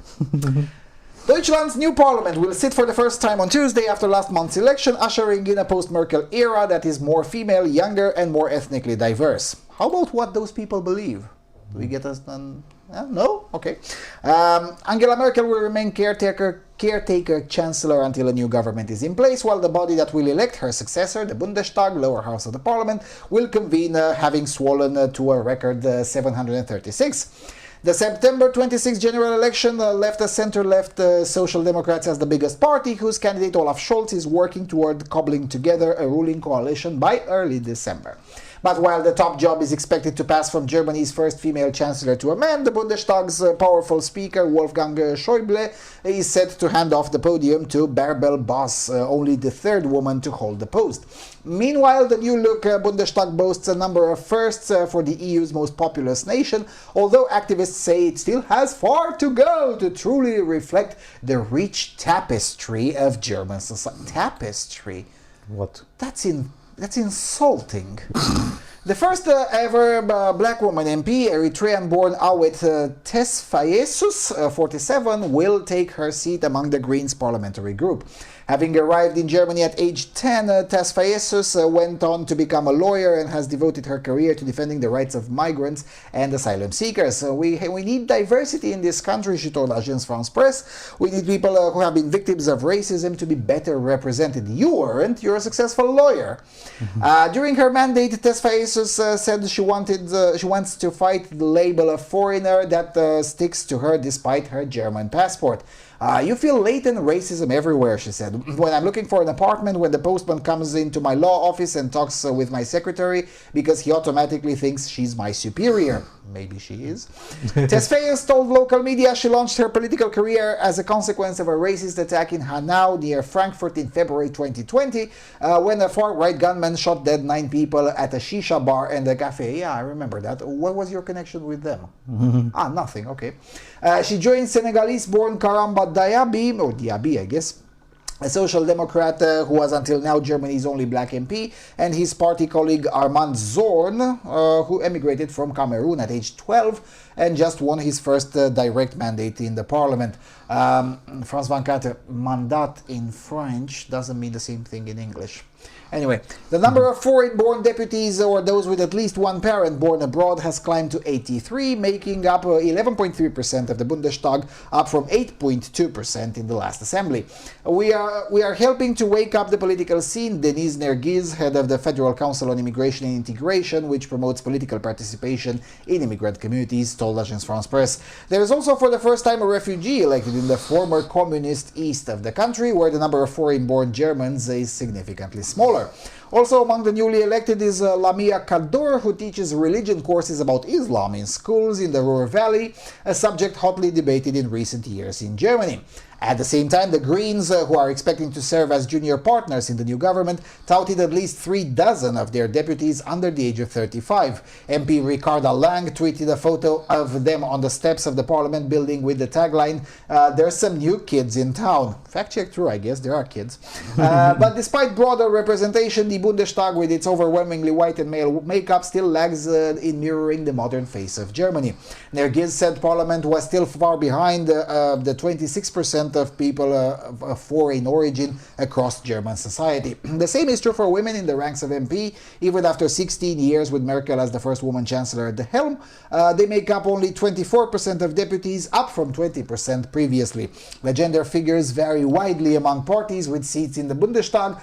Deutschland's new parliament will sit for the first time on Tuesday after last month's election, ushering in a post-Merkel era that is more female, younger, and more ethnically diverse. How about what those people believe? Do we get us done? No? Okay. Angela Merkel will remain caretaker chancellor until a new government is in place, while the body that will elect her successor, the Bundestag, lower house of the parliament, will convene, having swollen to a record 736. The September 26 general election left a center-left Social Democrats as the biggest party, whose candidate Olaf Scholz is working toward cobbling together a ruling coalition by early December. But while the top job is expected to pass from Germany's first female chancellor to a man, the Bundestag's powerful speaker, Wolfgang Schäuble, is set to hand off the podium to Bärbel Boss, only the third woman to hold the post. Meanwhile, the new-look Bundestag boasts a number of firsts for the EU's most populous nation, although activists say it still has far to go to truly reflect the rich tapestry of German society. Tapestry? What? That's insulting. The first ever black woman MP, Eritrean-born Awet Tesfayesus, 47, will take her seat among the Greens parliamentary group. Having arrived in Germany at age 10, Tesfayesus went on to become a lawyer and has devoted her career to defending the rights of migrants and asylum seekers. We need diversity in this country, she told Agence France Presse. We need people who have been victims of racism to be better represented. You weren't. You're a successful lawyer. During her mandate, Tesfayesus said she wants to fight the label of foreigner that sticks to her despite her German passport. You feel latent racism everywhere, she said. When I'm looking for an apartment, when the postman comes into my law office and talks with my secretary because he automatically thinks she's my superior. Maybe she is. Tesfayesus told local media she launched her political career as a consequence of a racist attack in Hanau near Frankfurt in February 2020 when a far-right gunman shot dead 9 people at a shisha bar and a cafe. Yeah, I remember that. What was your connection with them? Nothing. Okay. She joined Senegalese-born Karamba Diaby, or Diaby, I guess, a social democrat who was until now Germany's only black MP, and his party colleague Armand Zorn, who emigrated from Cameroon at age 12 and just won his first direct mandate in the parliament. France 24, mandat in French doesn't mean the same thing in English. Anyway, the number of foreign-born deputies or those with at least one parent born abroad has climbed to 83, making up 11.3% of the Bundestag, up from 8.2% in the last assembly. We are helping to wake up the political scene, Denise Nergiz, head of the Federal Council on Immigration and Integration, which promotes political participation in immigrant communities, told Agence France Presse. There is also for the first time a refugee elected in the former communist east of the country, where the number of foreign-born Germans is significantly smaller. Also among the newly elected is Lamia Kaddour, who teaches religion courses about Islam in schools in the Ruhr Valley, a subject hotly debated in recent years in Germany. At the same time, the Greens, who are expecting to serve as junior partners in the new government, touted at least 36 of their deputies under the age of 35. MP Ricarda Lang tweeted a photo of them on the steps of the parliament building with the tagline, "There's some new kids in town." Fact check true, I guess, there are kids. But despite broader representation, the Bundestag, with its overwhelmingly white and male makeup, still lags in mirroring the modern face of Germany. Nergiz said parliament was still far behind the 26% of people of foreign origin across German society. The same is true for women in the ranks of MP. Even after 16 years with Merkel as the first woman chancellor at the helm, they make up only 24% of deputies, up from 20% previously. The gender figures vary widely among parties, with seats in the Bundestag,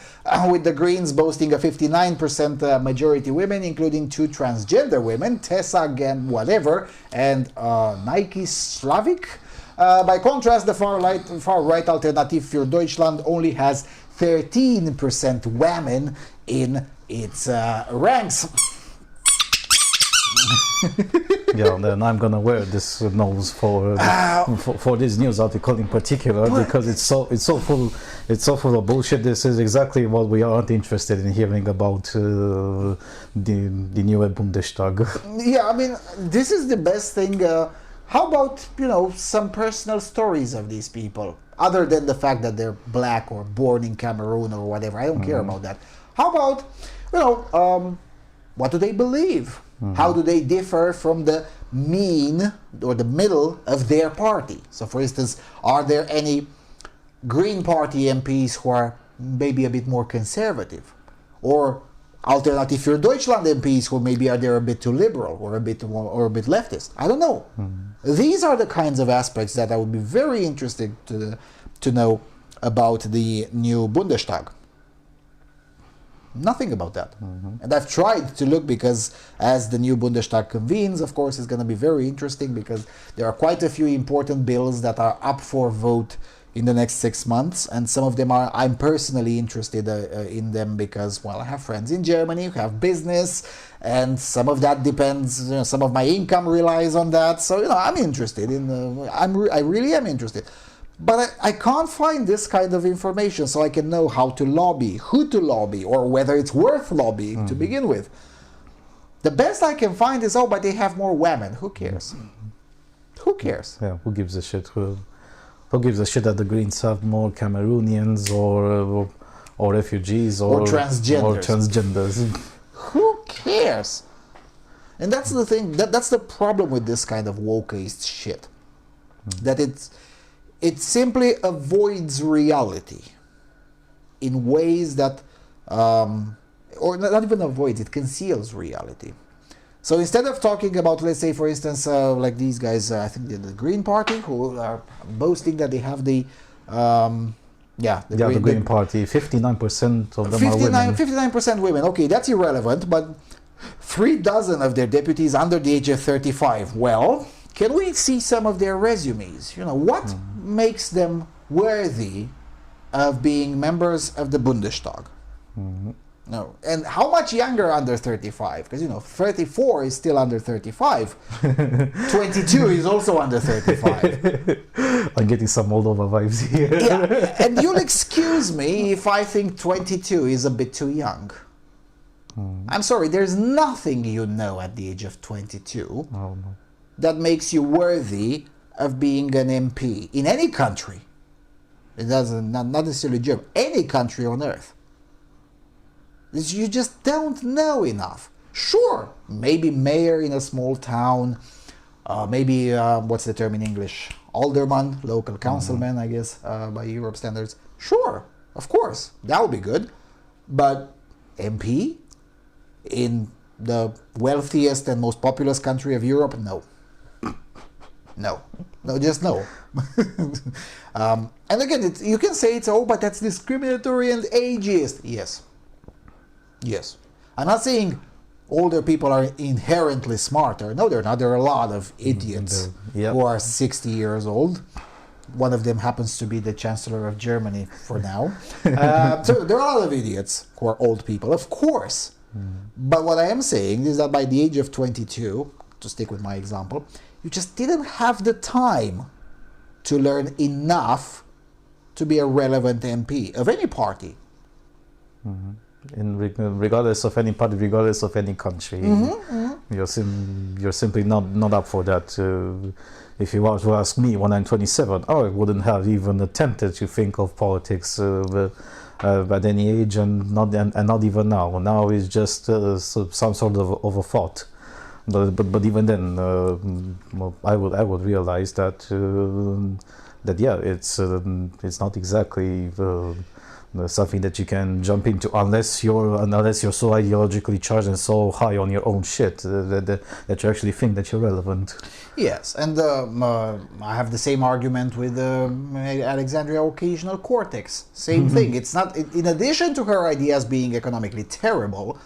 with the Greens boasting a 59% majority women, including 2 transgender women, Tessa Gen whatever, and Nike Slavik. By contrast, the far-right Alternative für Deutschland only has 13% women in its ranks. Yeah, then I'm gonna wear this nose for this news article in particular, because it's so full of bullshit. This is exactly what we aren't interested in hearing about the new Bundestag. Yeah, I mean, this is the best thing. How about, some personal stories of these people, other than the fact that they're black or born in Cameroon or whatever? I don't care about that. How about, what do they believe? How do they differ from the mean or the middle of their party? So, for instance, are there any Green Party MPs who are maybe a bit more conservative? Or Alternative für Deutschland MPs who maybe are there a bit too liberal or a bit leftist? I don't know. These are the kinds of aspects that I would be very interested to know about the new Bundestag. Nothing about that. And I've tried to look, because as the new Bundestag convenes, of course, it's going to be very interesting, because there are quite a few important bills that are up for vote in the next 6 months, and some of them I'm personally interested in them because, well, I have friends in Germany who have business, and some of that depends, some of my income relies on that, so, I'm interested in, I really am interested. But I can't find this kind of information, so I can know how to lobby, who to lobby, or whether it's worth lobbying to begin with. The best I can find is, but they have more women. Who cares? Who cares? Yeah, who gives a shit? Who gives a shit that the Greens have more Cameroonians or refugees or transgenders? Who cares? And that's the thing. That's the problem with this kind of wokeist shit. That it simply avoids reality. in ways that, or not even avoids, it conceals reality. So instead of talking about, let's say, for instance, like these guys, I think the Green Party, who are boasting that they have the Green Party, 59% of them are women. 59% women. Okay, that's irrelevant, but 36 of their deputies under the age of 35. Well, can we see some of their resumes? You know, what makes them worthy of being members of the Bundestag? No. And how much younger under 35? Because, you know, 34 is still under 35. 22 is also under 35. I'm getting some Moldova vibes here. Yeah. And you'll excuse me if I think 22 is a bit too young. I'm sorry, there's nothing you know at the age of 22 that makes you worthy of being an MP in any country. It doesn't, not necessarily Germany, any country on earth. You just don't know enough. Sure, maybe mayor in a small town, maybe, what's the term in English? Alderman, local councilman, I guess, by Europe standards. Sure, of course, that would be good. But MP in the wealthiest and most populous country of Europe? No. No, just no. And again, you can say it's, oh, but that's discriminatory and ageist. Yes. I'm not saying older people are inherently smarter. No, they're not. There are a lot of idiots who are 60 years old. One of them happens to be the Chancellor of Germany for now. So there are a lot of idiots who are old people, of course. But what I am saying is that by the age of 22, to stick with my example, you just didn't have the time to learn enough to be a relevant MP of any party. Regardless of any party, regardless of any country, you're simply not up for that. If you were to ask me when I'm 27, I wouldn't have even attempted to think of politics at any age, and not even now. Now it's just some sort of a thought. But even then, I would realize that it's not exactly something that you can jump into unless you're so ideologically charged and so high on your own shit that you actually think that you're relevant. Yes, and I have the same argument with Alexandria Occasional-Cortex. Same thing. It's not, in addition to her ideas being economically terrible,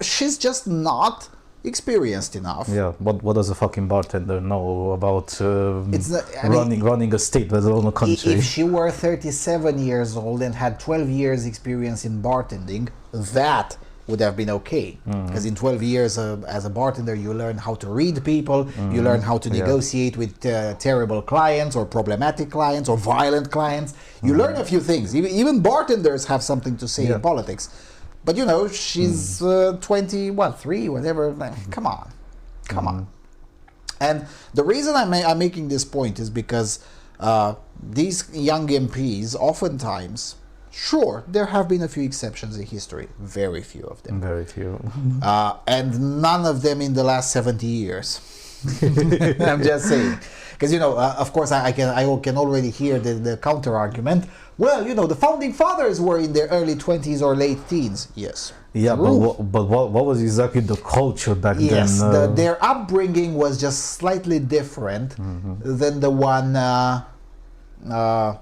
she's just not experienced enough. Yeah, what does a fucking bartender know about running a state, let alone a country? If she were 37 years old and had 12 years experience in bartending, that would have been okay. Because in 12 years as a bartender, you learn how to read people, you learn how to negotiate with terrible clients or problematic clients or violent clients. You learn a few things. Even bartenders have something to say in politics. But you know, she's 3, whatever. Come on. And the reason I'm making this point is because these young MPs, oftentimes, sure, there have been a few exceptions in history, very few of them. Very few. And none of them in the last 70 years. I'm just saying. Because, you know, of course, I can already hear the counter-argument. Well, you know, the founding fathers were in their early 20s or late teens. Yes. Yeah, but what was exactly the culture back then? Yes, their upbringing was just slightly different than the one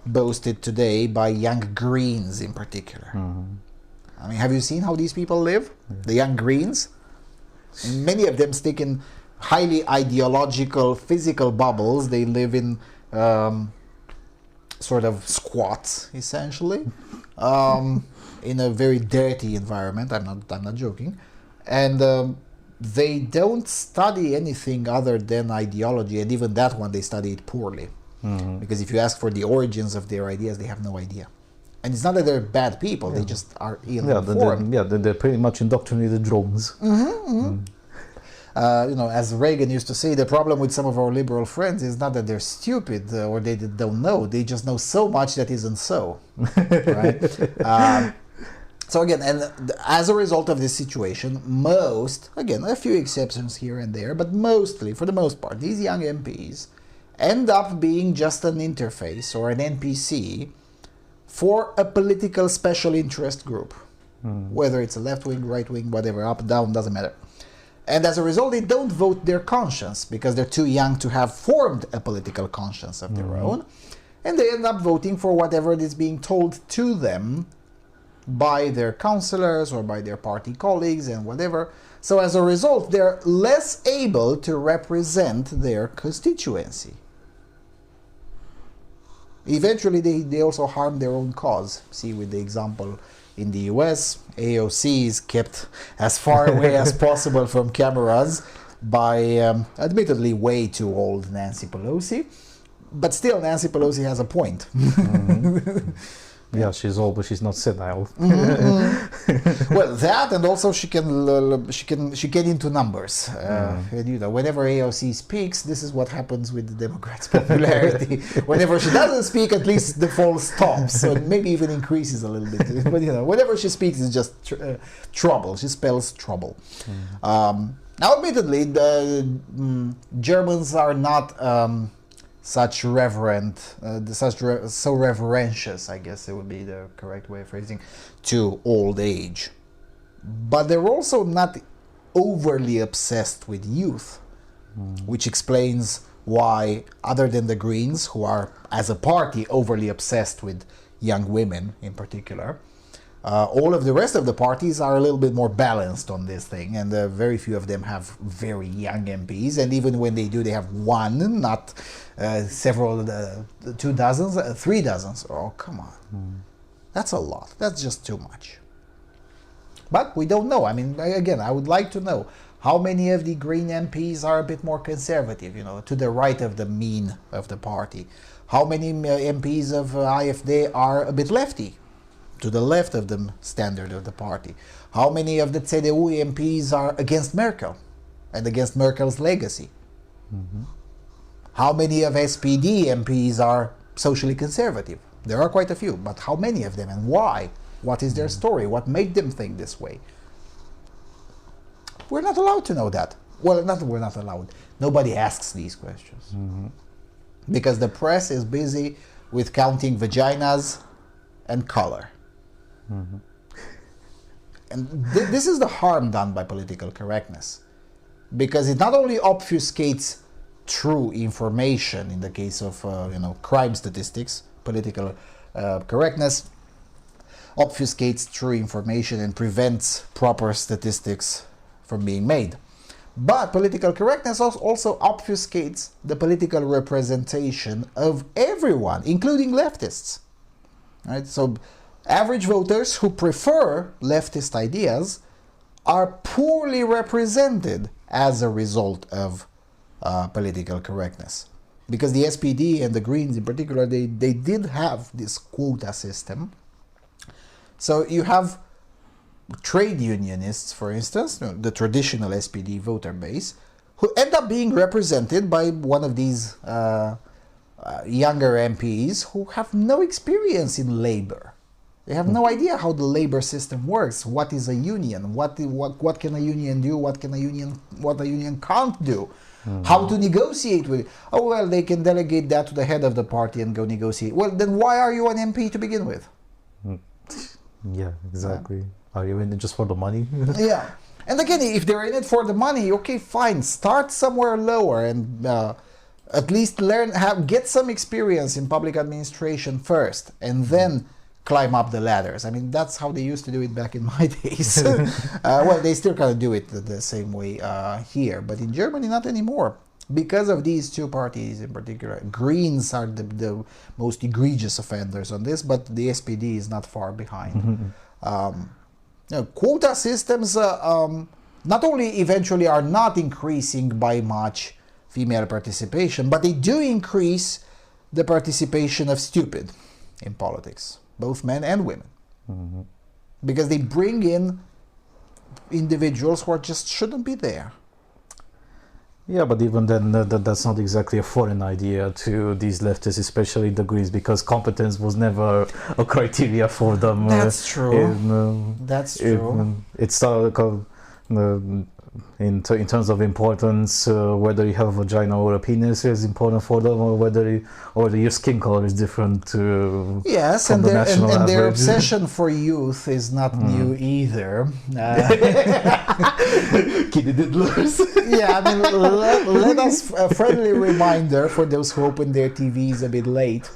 boasted today by young Greens in particular. I mean, have you seen how these people live? The young Greens? Many of them stick in highly ideological, physical bubbles. They live in sort of squats, essentially, in a very dirty environment. I'm not joking, and they don't study anything other than ideology, and even that one they study it poorly, because if you ask for the origins of their ideas, they have no idea. And it's not that they're bad people; they just are ill-informed. They're pretty much indoctrinated drones. You know, as Reagan used to say, the problem with some of our liberal friends is not that they're stupid or they don't know. They just know so much that isn't so. Right? So again, and as a result of this situation, again, a few exceptions here and there, but mostly, for the most part, these young MPs end up being just an interface or an NPC for a political special interest group, whether it's a left wing, right wing, whatever, up, down, doesn't matter. And as a result, they don't vote their conscience because they're too young to have formed a political conscience of their own. And they end up voting for whatever is being told to them by their counselors or by their party colleagues and whatever. So as a result, they're less able to represent their constituency. Eventually, they also harm their own cause. See with the example in the US, AOC is kept as far away as possible from cameras by admittedly way too old Nancy Pelosi. But still, Nancy Pelosi has a point. Yeah, she's old, but she's not senile. Well, that, and also she get into numbers. And, you know, whenever AOC speaks, this is what happens with the Democrats' popularity. Whenever she doesn't speak, at least the fall stops, so maybe even increases a little bit. But you know, whenever she speaks, it's just trouble. She spells trouble. Now, admittedly, the Germans are not such reverent, so reverentious, I guess it would be the correct way of phrasing, to old age. But they're also not overly obsessed with youth, which explains why, other than the Greens, who are, as a party, overly obsessed with young women in particular, all of the rest of the parties are a little bit more balanced on this thing, and very few of them have very young MPs, and even when they do, they have one, not several, 2 dozens, 3 dozens. Oh, come on. That's a lot. That's just too much. But we don't know. I mean, again, I would like to know how many of the Green MPs are a bit more conservative, you know, to the right of the mean of the party. How many MPs of AfD are a bit lefty, to the left of the standard of the party? How many of the CDU MPs are against Merkel and against Merkel's legacy? How many of SPD MPs are socially conservative? There are quite a few, but how many of them and why? What is their story? What made them think this way? We're not allowed to know that. Well, we're not allowed. Nobody asks these questions. Because the press is busy with counting vaginas and color. And this is the harm done by political correctness, because it not only obfuscates true information in the case of crime statistics. Political correctness obfuscates true information and prevents proper statistics from being made. But political correctness also obfuscates the political representation of everyone, including leftists. Right? So average voters who prefer leftist ideas are poorly represented as a result of political correctness. Because the SPD and the Greens in particular, they did have this quota system. So you have trade unionists, for instance, the traditional SPD voter base, who end up being represented by one of these younger MPs who have no experience in labor. They have no idea how the labor system works. What is a union? What can a union do? What a union can't do? How to negotiate with it? Oh, well, they can delegate that to the head of the party and go negotiate. Well, then why are you an MP to begin with? Yeah, exactly. Are you in it just for the money? Yeah. And again, if they're in it for the money, okay, fine. Start somewhere lower and at least get some experience in public administration first, and then climb up the ladders. I mean, that's how they used to do it back in my days. Well, they still kind of do it the same way here, but in Germany, not anymore. Because of these two parties in particular. Greens are the most egregious offenders on this, but the SPD is not far behind. Quota systems not only eventually are not increasing by much female participation, but they do increase the participation of stupid in politics, both men and women. Because they bring in individuals who just shouldn't be there. Yeah, but even then, that's not exactly a foreign idea to these leftists, especially the Greens, because competence was never a criteria for them. That's true. That's true. It started in terms of importance, whether you have a vagina or a penis is important for them, or whether your skin color is different yes, from and the national and their average. obsession for youth is not new either. Kitty diddlers. Yeah, I mean, let us a friendly reminder for those who open their TVs a bit late.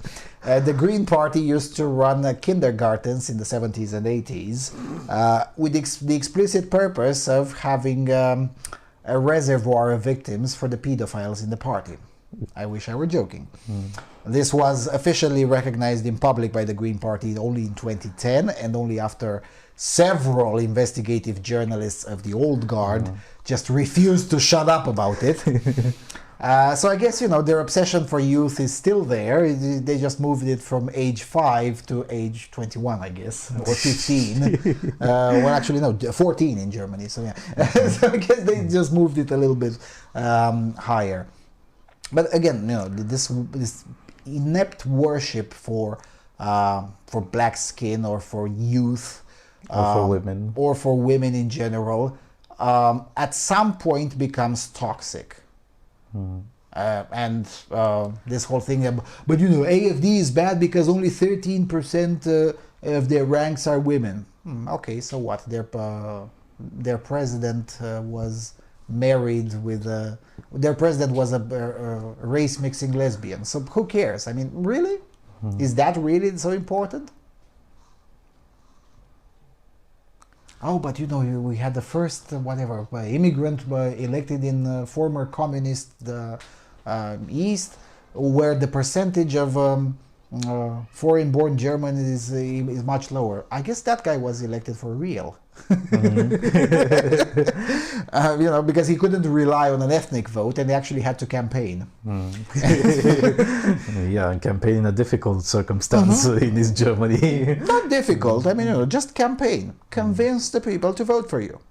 The Green Party used to run kindergartens in the 70s and 80s with the explicit purpose of having a reservoir of victims for the pedophiles in the party. I wish I were joking. This was officially recognized in public by the Green Party only in 2010, and only after several investigative journalists of the old guard just refused to shut up about it. So I guess, their obsession for youth is still there. They just moved it from age 5 to age 21, I guess, or 15. Well, actually, no, 14 in Germany. So, yeah. So I guess they just moved it a little bit higher. But again, this inept worship for black skin or for youth, or for women, or for women in general, at some point becomes toxic. And this whole thing, but AFD is bad because only 13% of their ranks are women. Okay, so what? Their president was married with their president was a race mixing lesbian. So who cares? I mean, really? Is that really so important? Oh, but we had the first immigrant elected in former communist East, where the percentage of foreign-born German is much lower. I guess that guy was elected for real. Because he couldn't rely on an ethnic vote, and they actually had to campaign. Yeah, and campaign in a difficult circumstance in East Germany. Not difficult. I mean, just campaign. Convince the people to vote for you.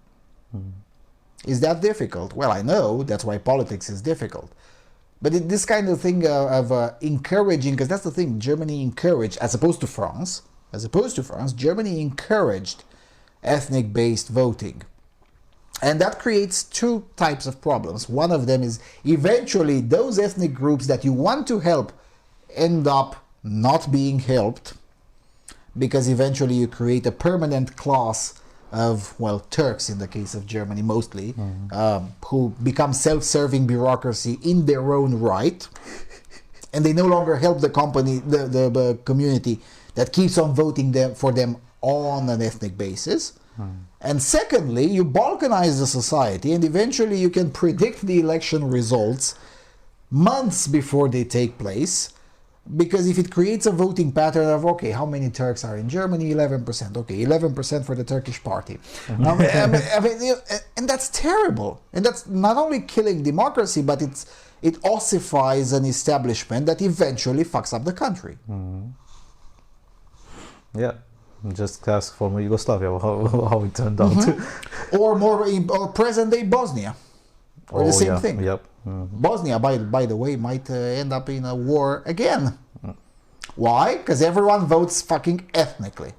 Is that difficult? Well, I know that's why politics is difficult. But this kind of thing of encouraging, because that's the thing, Germany encouraged, as opposed to France, Germany encouraged ethnic-based voting. And that creates two types of problems. One of them is eventually those ethnic groups that you want to help end up not being helped, because eventually you create a permanent class of, Turks in the case of Germany mostly, who become self-serving bureaucracy in their own right, and they no longer help the community that keeps on voting for them on an ethnic basis. And secondly, you balkanize the society, and eventually you can predict the election results months before they take place, because if it creates a voting pattern of, okay, how many Turks are in Germany? 11%. Okay, 11% for the Turkish party. And that's terrible. And that's not only killing democracy, but it ossifies an establishment that eventually fucks up the country. Yeah. Just ask former Yugoslavia how it turned out. Or present-day Bosnia. Or the same thing. Yep. Bosnia, by the way, might end up in a war again. Why? Because everyone votes fucking ethnically.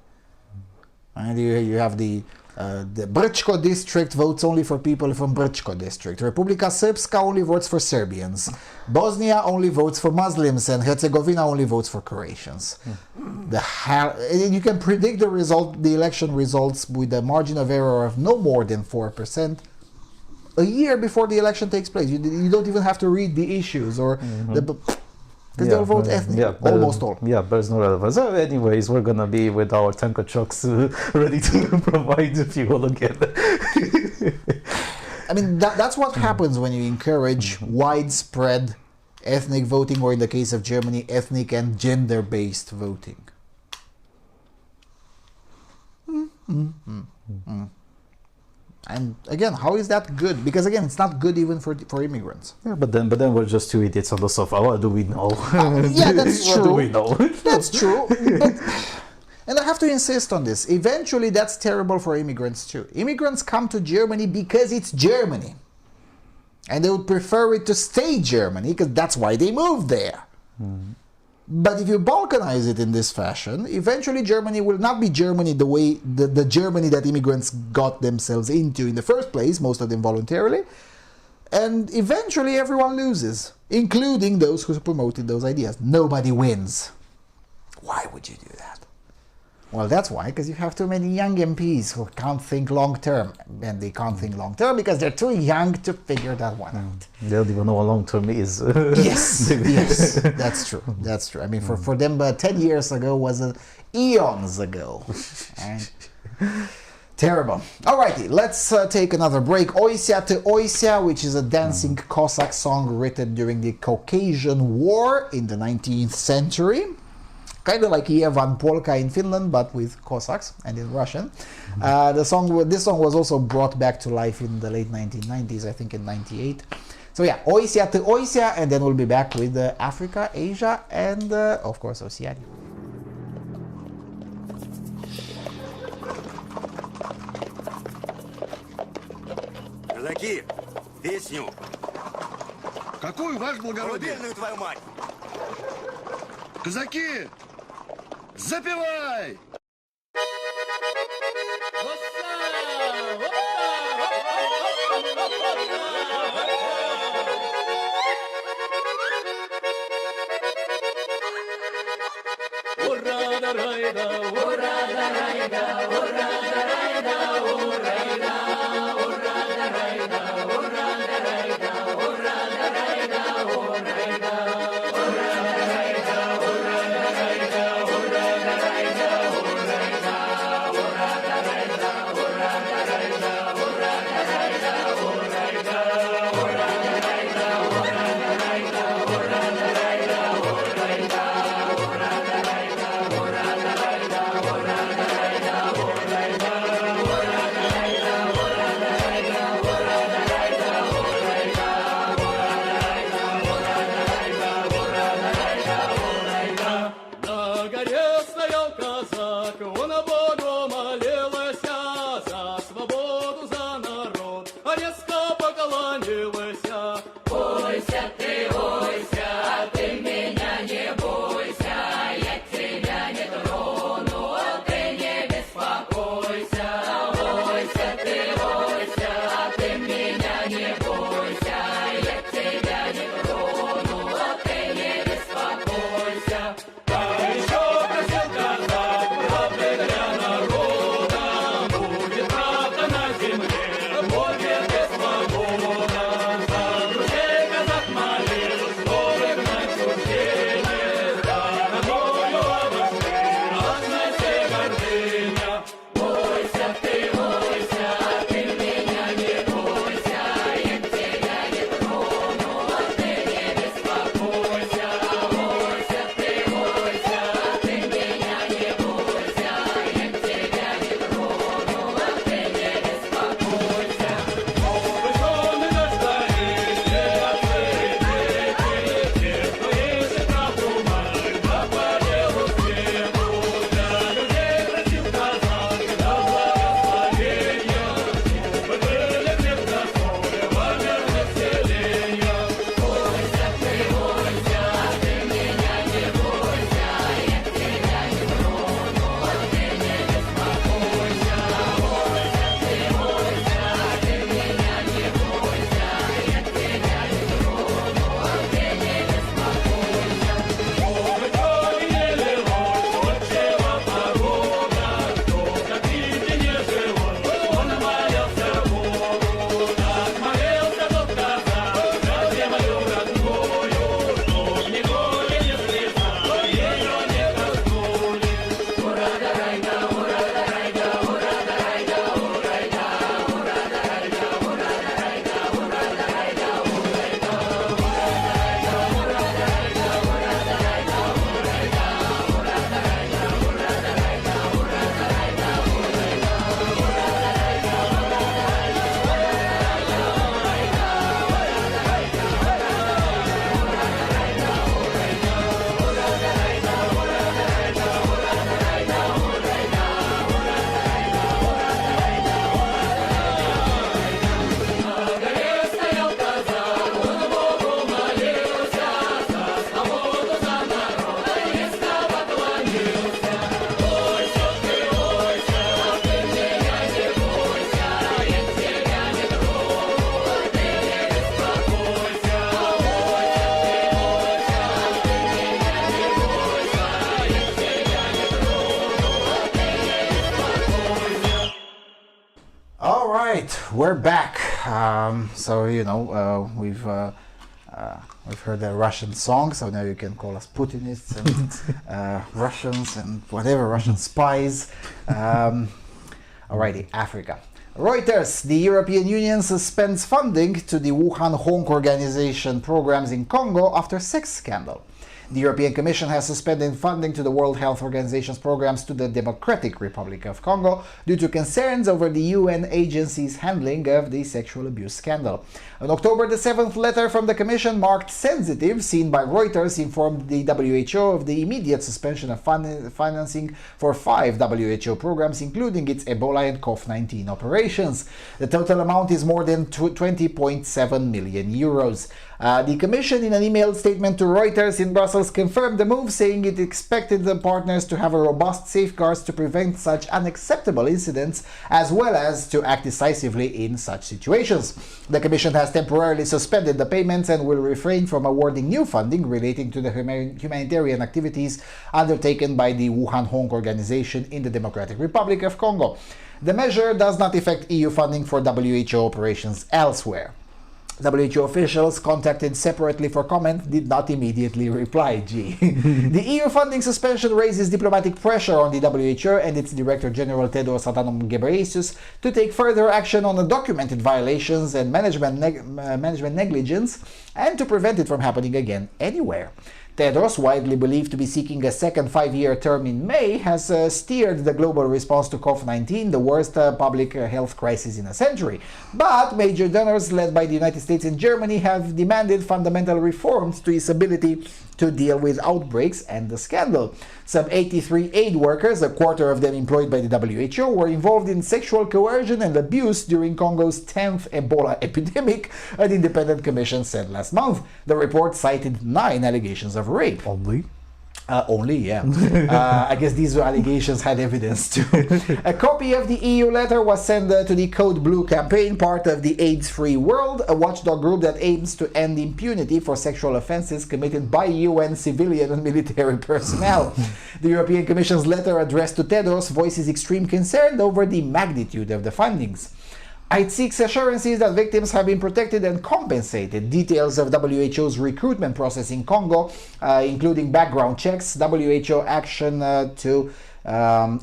And you have the Brčko district votes only for people from Brčko district. Republika Srpska only votes for Serbians. Bosnia only votes for Muslims, and Herzegovina only votes for Croatians. You can predict the election results with a margin of error of no more than 4%. A year before the election takes place. You don't even have to read the issues or because they'll vote ethnically, almost all. Yeah, there's no relevance. Anyways, we're gonna be with our tanker trucks ready to provide fuel again. I mean, that's what happens when you encourage widespread ethnic voting, or in the case of Germany, ethnic and gender-based voting. And again, how is that good? Because again, it's not good even for immigrants. Yeah, but then we're just two idiots on the sofa. What do we know? Yeah, that's true. What do we know? That's true. And I have to insist on this. Eventually, that's terrible for immigrants too. Immigrants come to Germany because it's Germany. And they would prefer it to stay Germany, because that's why they moved there. But if you balkanize it in this fashion, eventually Germany will not be Germany the way the Germany that immigrants got themselves into in the first place, most of them voluntarily. And eventually everyone loses, including those who promoted those ideas. Nobody wins. Why would you do that? Well, that's why, because you have too many young MPs who can't think long term. And they can't think long term because they're too young to figure that one out. They don't even know what long term is. Yes, yes, that's true. That's true. I mean, for them, 10 years ago was eons ago. And terrible. Alrighty, let's take another break. Oisia to Oisia, which is a dancing Cossack song written during the Caucasian War in the 19th century. Kind of like Yevan Polka in Finland, but with Cossacks and in Russian. This song was also brought back to life in the late 1990s, I think in 98. So yeah, Oisia to Oisia, and then we'll be back with Africa, Asia, and of course Oceania. Казаки, песню. Какую, ваше благородие? Колыбельную, твою мать! Казаки, запевай! All right, we're back. We've heard the Russian song, so now you can call us Putinists and Russians and whatever, Russian spies. Alrighty, Africa. Reuters, the European Union suspends funding to the Wuhan Honk organization programs in Congo after sex scandal. The European Commission has suspended funding to the World Health Organization's programs to the Democratic Republic of Congo due to concerns over the UN agency's handling of the sexual abuse scandal. An October the 7th letter from the Commission marked sensitive, seen by Reuters, informed the WHO of the immediate suspension of financing for 5 WHO programs, including its Ebola and COVID-19 operations. The total amount is more than 20.7 million euros. The Commission, in an emailed statement to Reuters in Brussels, confirmed the move, saying it expected the partners to have a robust safeguards to prevent such unacceptable incidents, as well as to act decisively in such situations. The Commission has temporarily suspended the payments and will refrain from awarding new funding relating to the humanitarian activities undertaken by the Wuhan Honk organization in the Democratic Republic of Congo. The measure does not affect EU funding for WHO operations elsewhere. WHO officials, contacted separately for comment, did not immediately reply. The EU funding suspension raises diplomatic pressure on the WHO and its Director General Tedros Adhanom Ghebreyesus to take further action on the documented violations and management negligence, and to prevent it from happening again anywhere. Tedros, widely believed to be seeking a second 5-year term in May, has steered the global response to COVID-19, the worst public health crisis in a century. But major donors led by the United States and Germany have demanded fundamental reforms to its ability to deal with outbreaks and the scandal. Some 83 aid workers, a quarter of them employed by the WHO, were involved in sexual coercion and abuse during Congo's 10th Ebola epidemic, an independent commission said last month. The report cited 9 allegations of rape. Only, yeah. I guess these allegations had evidence too. A copy of the EU letter was sent to the Code Blue campaign, part of the AIDS-Free World, a watchdog group that aims to end impunity for sexual offenses committed by UN civilian and military personnel. The European Commission's letter addressed to Tedros voices extreme concern over the magnitude of the findings. It seeks assurances that victims have been protected and compensated. Details of WHO's recruitment process in Congo, including background checks, WHO action to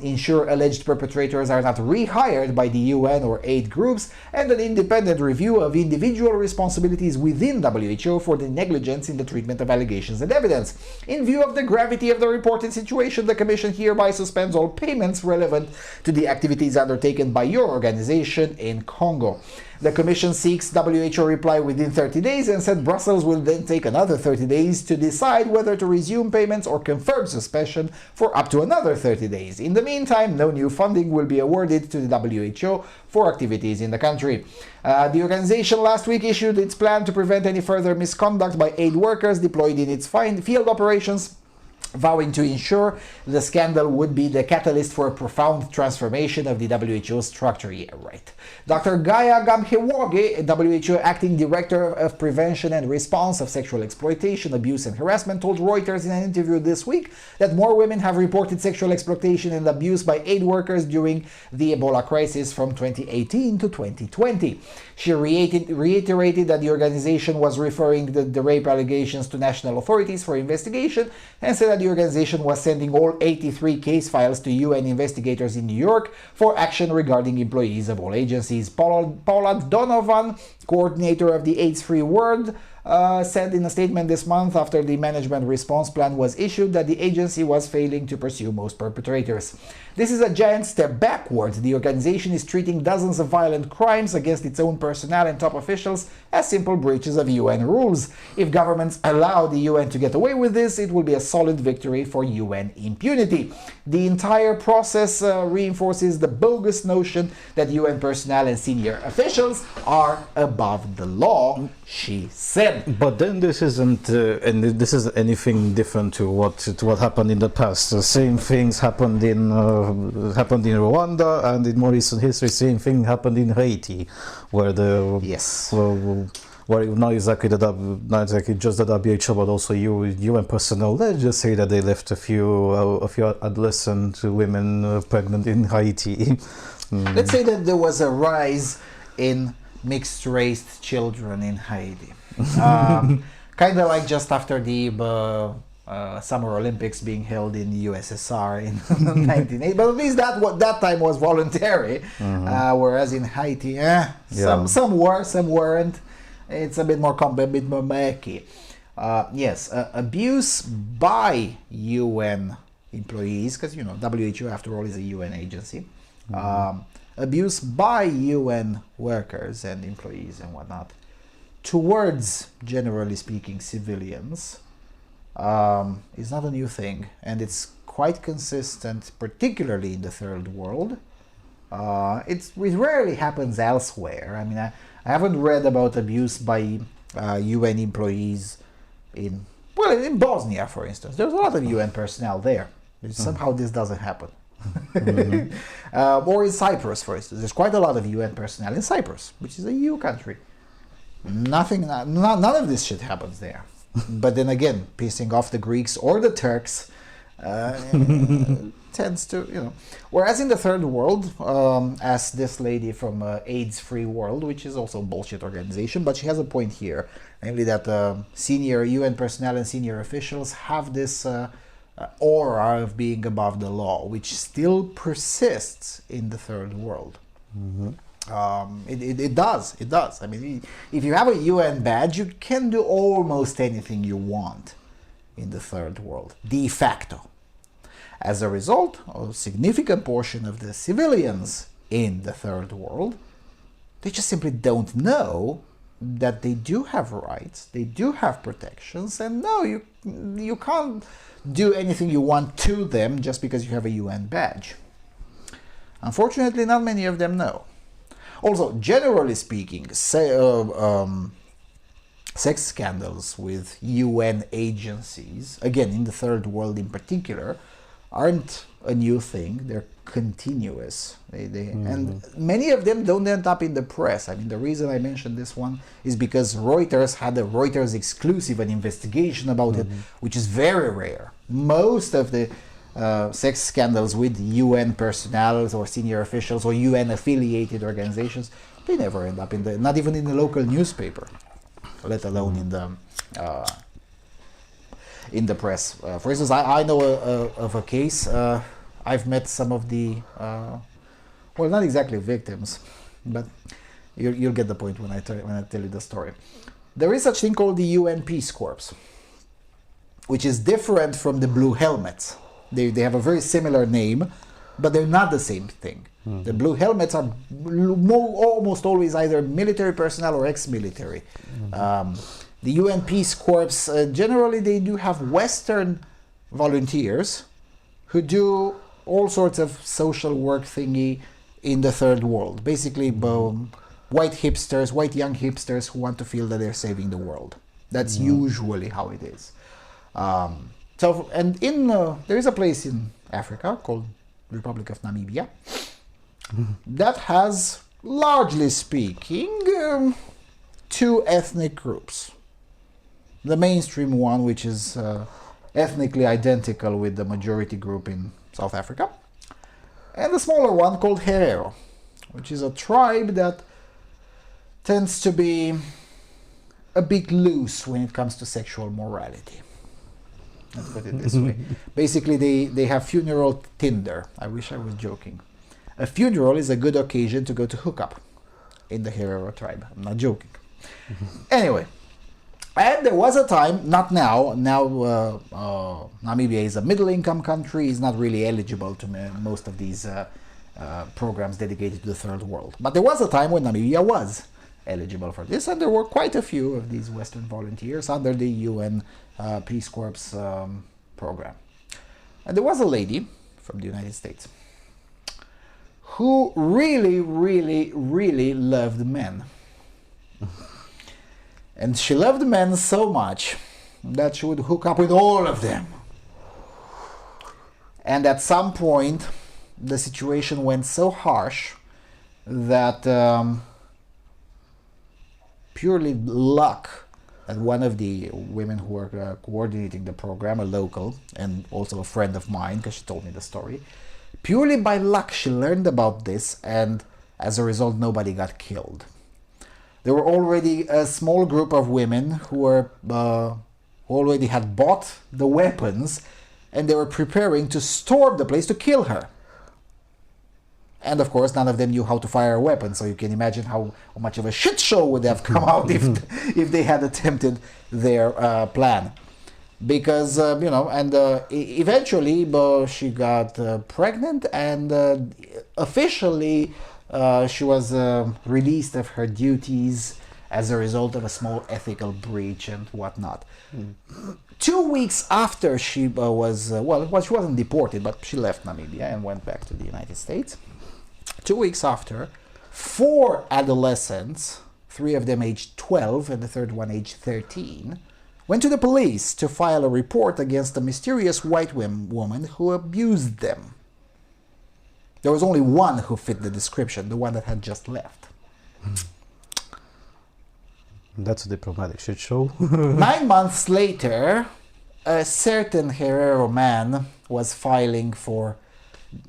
ensure alleged perpetrators are not rehired by the UN or aid groups, and an independent review of individual responsibilities within WHO for the negligence in the treatment of allegations and evidence. In view of the gravity of the reported situation, the Commission hereby suspends all payments relevant to the activities undertaken by your organization in Congo. The Commission seeks WHO reply within 30 days and said Brussels will then take another 30 days to decide whether to resume payments or confirm suspension for up to another 30 days. In the meantime, no new funding will be awarded to the WHO for activities in the country. The organization last week issued its plan to prevent any further misconduct by aid workers deployed in its field operations, vowing to ensure the scandal would be the catalyst for a profound transformation of the WHO structure. Yeah, right. Dr. Gaia Gamhewoge, WHO Acting Director of Prevention and Response of Sexual Exploitation, Abuse and Harassment, told Reuters in an interview this week that more women have reported sexual exploitation and abuse by aid workers during the Ebola crisis from 2018 to 2020. She reiterated that the organization was referring the rape allegations to national authorities for investigation, and said that the organization was sending all 83 case files to UN investigators in New York for action regarding employees of all agencies. Paula Donovan, coordinator of the AIDS-Free World, said in a statement this month after the management response plan was issued that the agency was failing to pursue most perpetrators. This is a giant step backwards. The organization is treating dozens of violent crimes against its own personnel and top officials as simple breaches of UN rules. If governments allow the UN to get away with this, it will be a solid victory for UN impunity. The entire process reinforces the bogus notion that UN personnel and senior officials are above the law, she said. But then this isn't anything different to what happened in the past. The same things happened in Rwanda, and in more recent history, same thing happened in Haiti, where where not exactly just the WHO, but also UN personnel. Let's just say that they left a few adolescent women pregnant in Haiti. Let's say that there was a rise in mixed-race children in Haiti. Kind of like just after the Summer Olympics being held in the USSR in 1980, but at least that time was voluntary, whereas in Haiti, some were, some weren't. It's a bit more murky. Yes, abuse by UN employees, because WHO after all is a UN agency. Abuse by UN workers and employees and whatnot towards, generally speaking, civilians is not a new thing, and it's quite consistent, particularly in the third world. It rarely happens elsewhere. I mean, I haven't read about abuse by UN employees in Bosnia, for instance. There's a lot of UN personnel there. Somehow this doesn't happen. Or in Cyprus, for instance. There's quite a lot of UN personnel in Cyprus, which is a EU country. None of this shit happens there. But then again, pissing off the Greeks or the Turks tends to, Whereas in the third world, as this lady from AIDS Free World, which is also a bullshit organization, but she has a point here, namely that senior UN personnel and senior officials have this aura of being above the law, which still persists in the third world. It does. I mean, if you have a UN badge, you can do almost anything you want in the third world, de facto. As a result, a significant portion of the civilians in the third world, they just simply don't know that they do have rights, they do have protections, and no, you can't do anything you want to them just because you have a UN badge. Unfortunately, not many of them know. Also, generally speaking, sex scandals with UN agencies, again in the third world in particular, aren't a new thing. They're continuous. And many of them don't end up in the press. I mean, the reason I mentioned this one is because Reuters had a Reuters exclusive, an investigation about it, which is very rare. Most of the sex scandals with UN personnel or senior officials or UN affiliated organizations, they never end up not even in the local newspaper, let alone in the press. For instance, I know of a case. I've met some of the, well, not exactly victims, but you'll get the point when I tell you the story. There is such thing called the UN Peace Corps, which is different from the Blue Helmets. They have a very similar name, but they're not the same thing. The Blue Helmets are almost always either military personnel or ex-military. The UN Peace Corps, generally they do have Western volunteers who do all sorts of social work thingy in the third world. Basically, white young hipsters who want to feel that they're saving the world. That's usually how it is. There is a place in Africa called Republic of Namibia that has, largely speaking, two ethnic groups. The mainstream one, which is ethnically identical with the majority group in South Africa, and the smaller one called Herero, which is a tribe that tends to be a bit loose when it comes to sexual morality. Let's put it this way. Basically, they have funeral Tinder. I wish I was joking. A funeral is a good occasion to go to hook up in the Herero tribe. I'm not joking. Anyway, and there was a time, not now, Namibia is a middle-income country, is not really eligible to most of these programs dedicated to the third world. But there was a time when Namibia was eligible for this, and there were quite a few of these Western volunteers under the UN Peace Corps program. And there was a lady from the United States who really, really, really loved men. And she loved men so much that she would hook up with all of them. And at some point, the situation went so harsh that purely luck, that one of the women who were coordinating the program, a local and also a friend of mine, because she told me the story, Purely by luck, she learned about this, and as a result, nobody got killed. There were already a small group of women who already had bought the weapons, and they were preparing to storm the place to kill her. And of course, none of them knew how to fire a weapon, so you can imagine how much of a shit show would have come out if they had attempted their plan. Because, eventually she got pregnant, and officially she was released of her duties as a result of a small ethical breach and whatnot. 2 weeks after she was, she wasn't deported, but she left Namibia and went back to the United States. 2 weeks after, 4 adolescents, 3 of them aged 12 and the third one aged 13, went to the police to file a report against a mysterious white woman who abused them. There was only one who fit the description, the one that had just left. That's a diplomatic shit show. 9 months later, a certain Herero man was filing for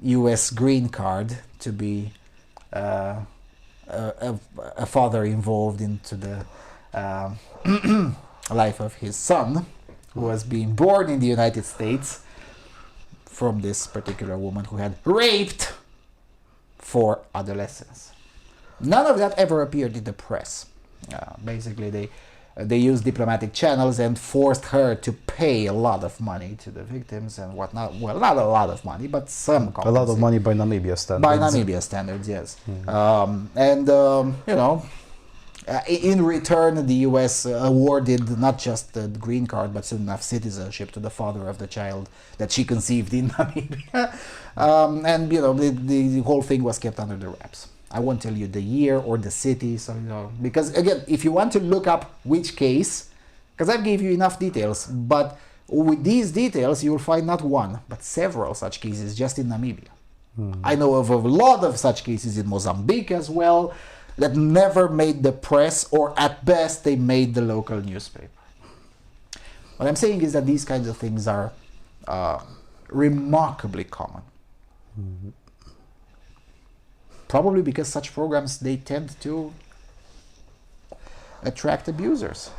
U.S. green card to be a father involved into the life of his son, who was being born in the United States from this particular woman who had raped 4 adolescents. None of that ever appeared in the press. Basically, they used diplomatic channels and forced her to pay a lot of money to the victims and whatnot. Well, not a lot of money, but some A lot of money by Namibia standards. by Namibia standards, yes. In return, the U.S. awarded not just the green card, but soon enough citizenship to the father of the child that she conceived in Namibia. The whole thing was kept under the wraps. I won't tell you the year or the city, so because again, if you want to look up which case, because I've gave you enough details, but with these details you will find not one, but several such cases just in Namibia. I know of a lot of such cases in Mozambique as well, that never made the press, or at best they made the local newspaper. What I'm saying is that these kinds of things are remarkably common. Probably because such programs, they tend to attract abusers.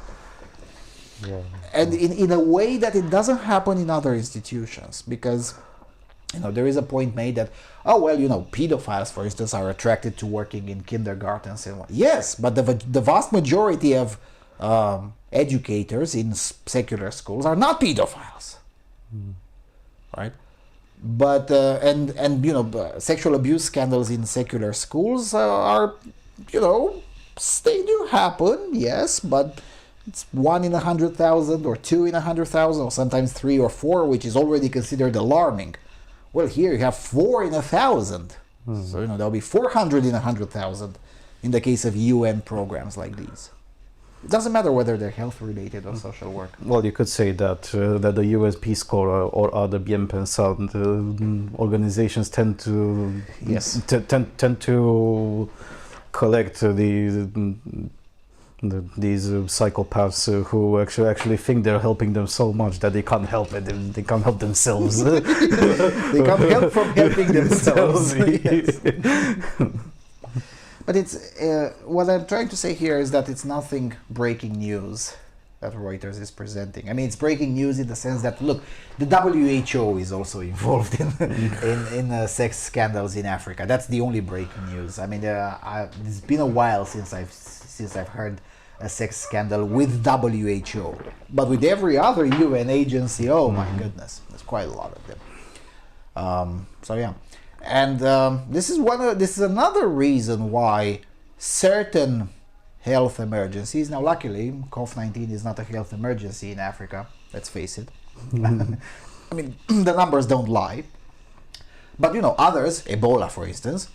Yeah. And in a way that it doesn't happen in other institutions, because there is a point made that, pedophiles, for instance, are attracted to working in kindergartens and what. Yes, but the vast majority of educators in secular schools are not pedophiles, right? But sexual abuse scandals in secular schools they do happen, yes, but it's 1 in 100,000 or 2 in 100,000 or sometimes 3 or 4, which is already considered alarming. Well, here you have 4 in 1,000. So, there'll be 400 in 100,000 in the case of UN programs like these. It doesn't matter whether they're health-related or social work. Well, you could say that that the US Peace Corps or other bien pensant organizations tend to tend to collect these psychopaths who actually think they're helping them so much that they can't help it. They can't help themselves. They can't help from helping themselves. Yes. But it's what I'm trying to say here is that it's nothing breaking news that Reuters is presenting. I mean, it's breaking news in the sense that, look, the WHO is also involved in sex scandals in Africa. That's the only breaking news. I mean, it's been a while since I've heard a sex scandal with WHO, but with every other UN agency, oh my goodness, there's quite a lot of them. And this is another reason why certain health emergencies. Now, luckily, COVID-19 is not a health emergency in Africa. Let's face it. I mean, the numbers don't lie. But others, Ebola, for instance,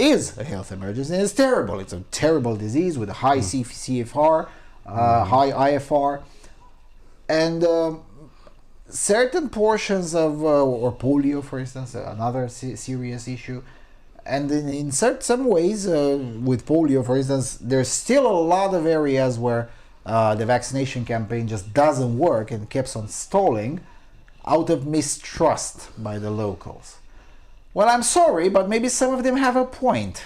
is a health emergency, and it's terrible. It's a terrible disease with a high CFR, high IFR, and certain portions of, or polio, for instance, another serious issue. And in some ways, with polio, for instance, there's still a lot of areas where the vaccination campaign just doesn't work and keeps on stalling out of mistrust by the locals. Well, I'm sorry, but maybe some of them have a point.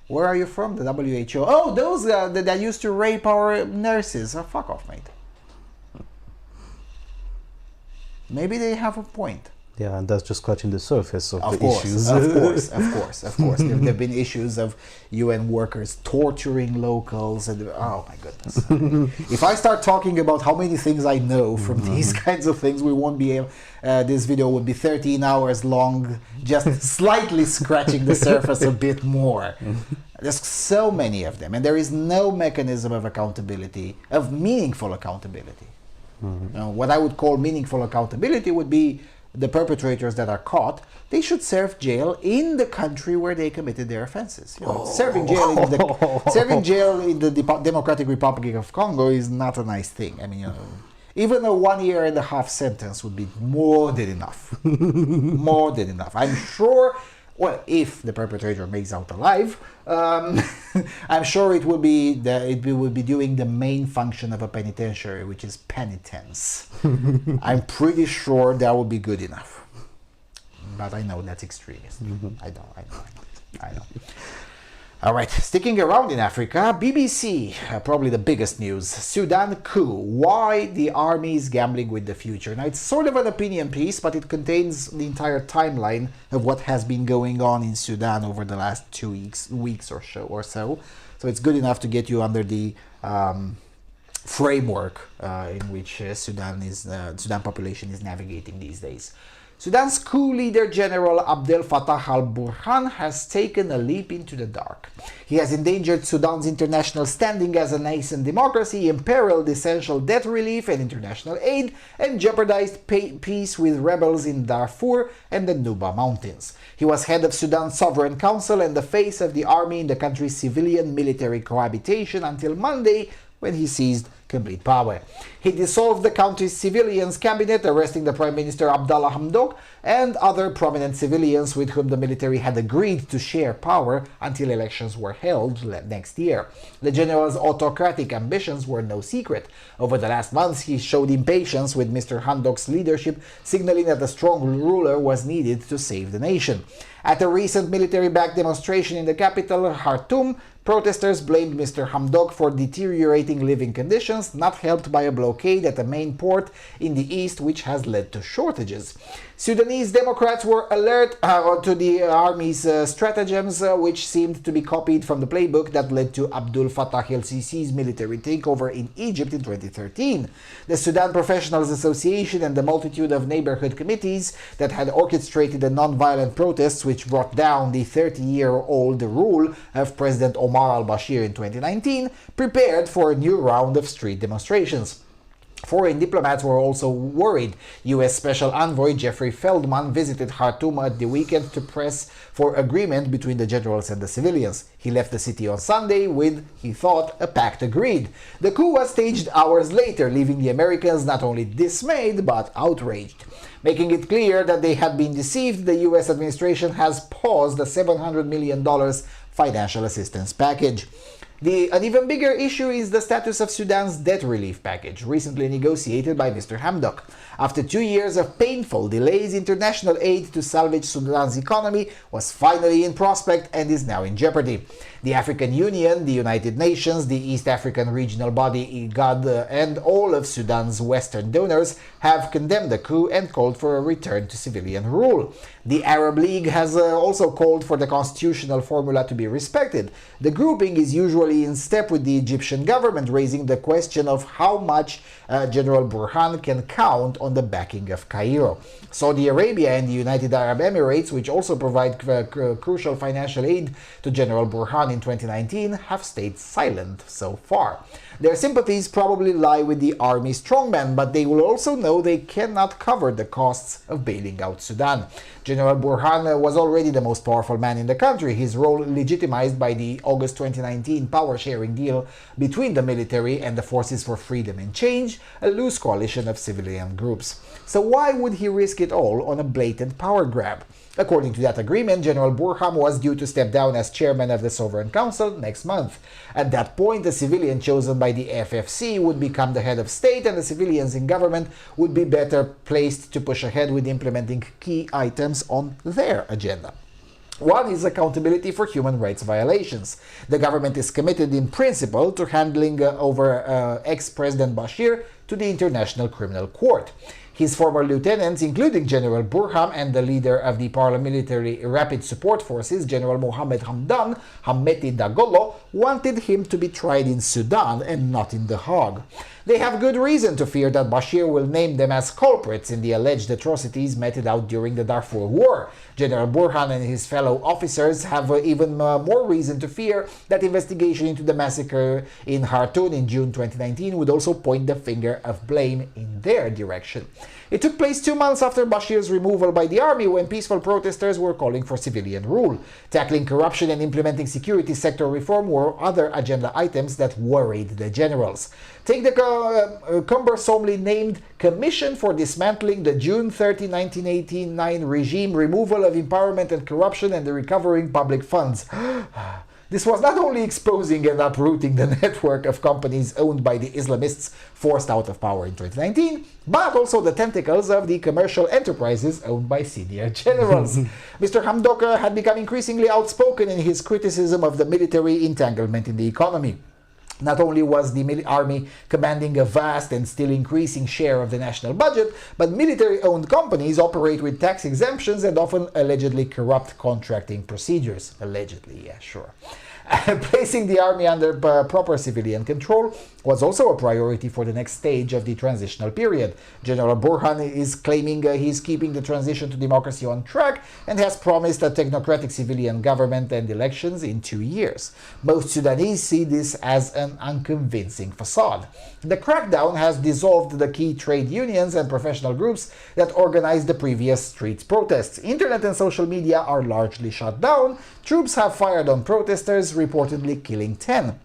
Where are you from? The WHO. Oh, those that used to rape our nurses. Oh, fuck off, mate. Maybe they have a point. Yeah, and that's just scratching the surface of the course, issues. Of course. There have been issues of UN workers torturing locals. And, oh, my goodness. If I start talking about how many things I know from these kinds of things, we won't be able... this video would be 13 hours long, just slightly scratching the surface a bit more. There's so many of them, and there is no mechanism of accountability, of meaningful accountability. What I would call meaningful accountability would be the perpetrators that are caught, they should serve jail in the country where they committed their offenses. You know, serving jail in the Democratic Republic of Congo is not a nice thing. I mean, you know, even a 1.5-year sentence would be more than enough. More than enough. I'm sure, well, if the perpetrator makes out alive, I'm sure it will be doing the main function of a penitentiary, which is penitence. I'm pretty sure that will be good enough. But I know that's extremist. I know. All right, sticking around in Africa, BBC, probably the biggest news, Sudan coup, why the army is gambling with the future. Now, it's sort of an opinion piece, but it contains the entire timeline of what has been going on in Sudan over the last 2 weeks or so. So it's good enough to get you under the framework in which Sudan population is navigating these days. Sudan's coup leader, General Abdel Fattah al-Burhan, has taken a leap into the dark. He has endangered Sudan's international standing as a nascent democracy, imperiled essential debt relief and international aid, and jeopardized peace with rebels in Darfur and the Nuba Mountains. He was head of Sudan's Sovereign Council and the face of the army in the country's civilian-military cohabitation until Monday, when he seized complete power. He dissolved the country's civilians cabinet, arresting the Prime Minister Abdallah Hamdok and other prominent civilians with whom the military had agreed to share power until elections were held next year. The general's autocratic ambitions were no secret. Over the last months, he showed impatience with Mr. Hamdok's leadership, signaling that a strong ruler was needed to save the nation. At a recent military-backed demonstration in the capital, Khartoum, protesters blamed Mr. Hamdok for deteriorating living conditions, not helped by a blockade at the main port in the east, which has led to shortages. Sudanese Democrats were alert to the army's stratagems, which seemed to be copied from the playbook that led to Abdul Fattah el-Sisi's military takeover in Egypt in 2013. The Sudan Professionals Association and the multitude of neighborhood committees that had orchestrated the non-violent protests which brought down the 30-year-old rule of President Omar al-Bashir in 2019 prepared for a new round of street demonstrations. Foreign diplomats were also worried. U.S. Special Envoy Jeffrey Feldman visited Khartoum at the weekend to press for agreement between the generals and the civilians. He left the city on Sunday with, he thought, a pact agreed. The coup was staged hours later, leaving the Americans not only dismayed but outraged. Making it clear that they had been deceived, the U.S. administration has paused the $700 million financial assistance package. An even bigger issue is the status of Sudan's debt relief package, recently negotiated by Mr. Hamdok. After 2 years of painful delays, international aid to salvage Sudan's economy was finally in prospect and is now in jeopardy. The African Union, the United Nations, the East African regional body IGAD, and all of Sudan's Western donors have condemned the coup and called for a return to civilian rule. The Arab League has also called for the constitutional formula to be respected. The grouping is usually in step with the Egyptian government, raising the question of how much General Burhan can count on the backing of Cairo. Saudi Arabia and the United Arab Emirates, which also provide crucial financial aid to General Burhan in 2019, have stayed silent so far. Their sympathies probably lie with the army strongmen, but they will also know they cannot cover the costs of bailing out Sudan. General Burhan was already the most powerful man in the country, his role legitimized by the August 2019 power-sharing deal between the military and the Forces for Freedom and Change, a loose coalition of civilian groups. So why would he risk it all on a blatant power grab? According to that agreement, General Burhan was due to step down as chairman of the Sovereign Council next month. At that point, a civilian chosen by the FFC would become the head of state, and the civilians in government would be better placed to push ahead with implementing key items on their agenda. One is accountability for human rights violations. The government is committed in principle to handling over ex-President Bashir to the International Criminal Court. His former lieutenants, including General Burhan and the leader of the paramilitary Rapid Support Forces, General Mohammed Hamdan, Hameti Dagolo, wanted him to be tried in Sudan and not in The Hague. They have good reason to fear that Bashir will name them as culprits in the alleged atrocities meted out during the Darfur War. General Burhan and his fellow officers have even more reason to fear that investigation into the massacre in Khartoum in June 2019 would also point the finger of blame in their direction. It took place 2 months after Bashir's removal by the army, when peaceful protesters were calling for civilian rule. Tackling corruption and implementing security sector reform were other agenda items that worried the generals. Take the cumbersomely named Commission for Dismantling the June 30, 1989 regime, removal of empowerment and corruption, and the recovering public funds. This was not only exposing and uprooting the network of companies owned by the Islamists forced out of power in 2019, but also the tentacles of the commercial enterprises owned by senior generals. Mr. Hamdok had become increasingly outspoken in his criticism of the military entanglement in the economy. Not only was the army commanding a vast and still increasing share of the national budget, but military-owned companies operate with tax exemptions and often allegedly corrupt contracting procedures. Allegedly, yeah, sure. Placing the army under proper civilian control was also a priority for the next stage of the transitional period. General Burhan is claiming he's keeping the transition to democracy on track and has promised a technocratic civilian government and elections in 2 years. Most Sudanese see this as an unconvincing facade. The crackdown has dissolved the key trade unions and professional groups that organized the previous street protests. Internet and social media are largely shut down. Troops have fired on protesters, reportedly killing 10.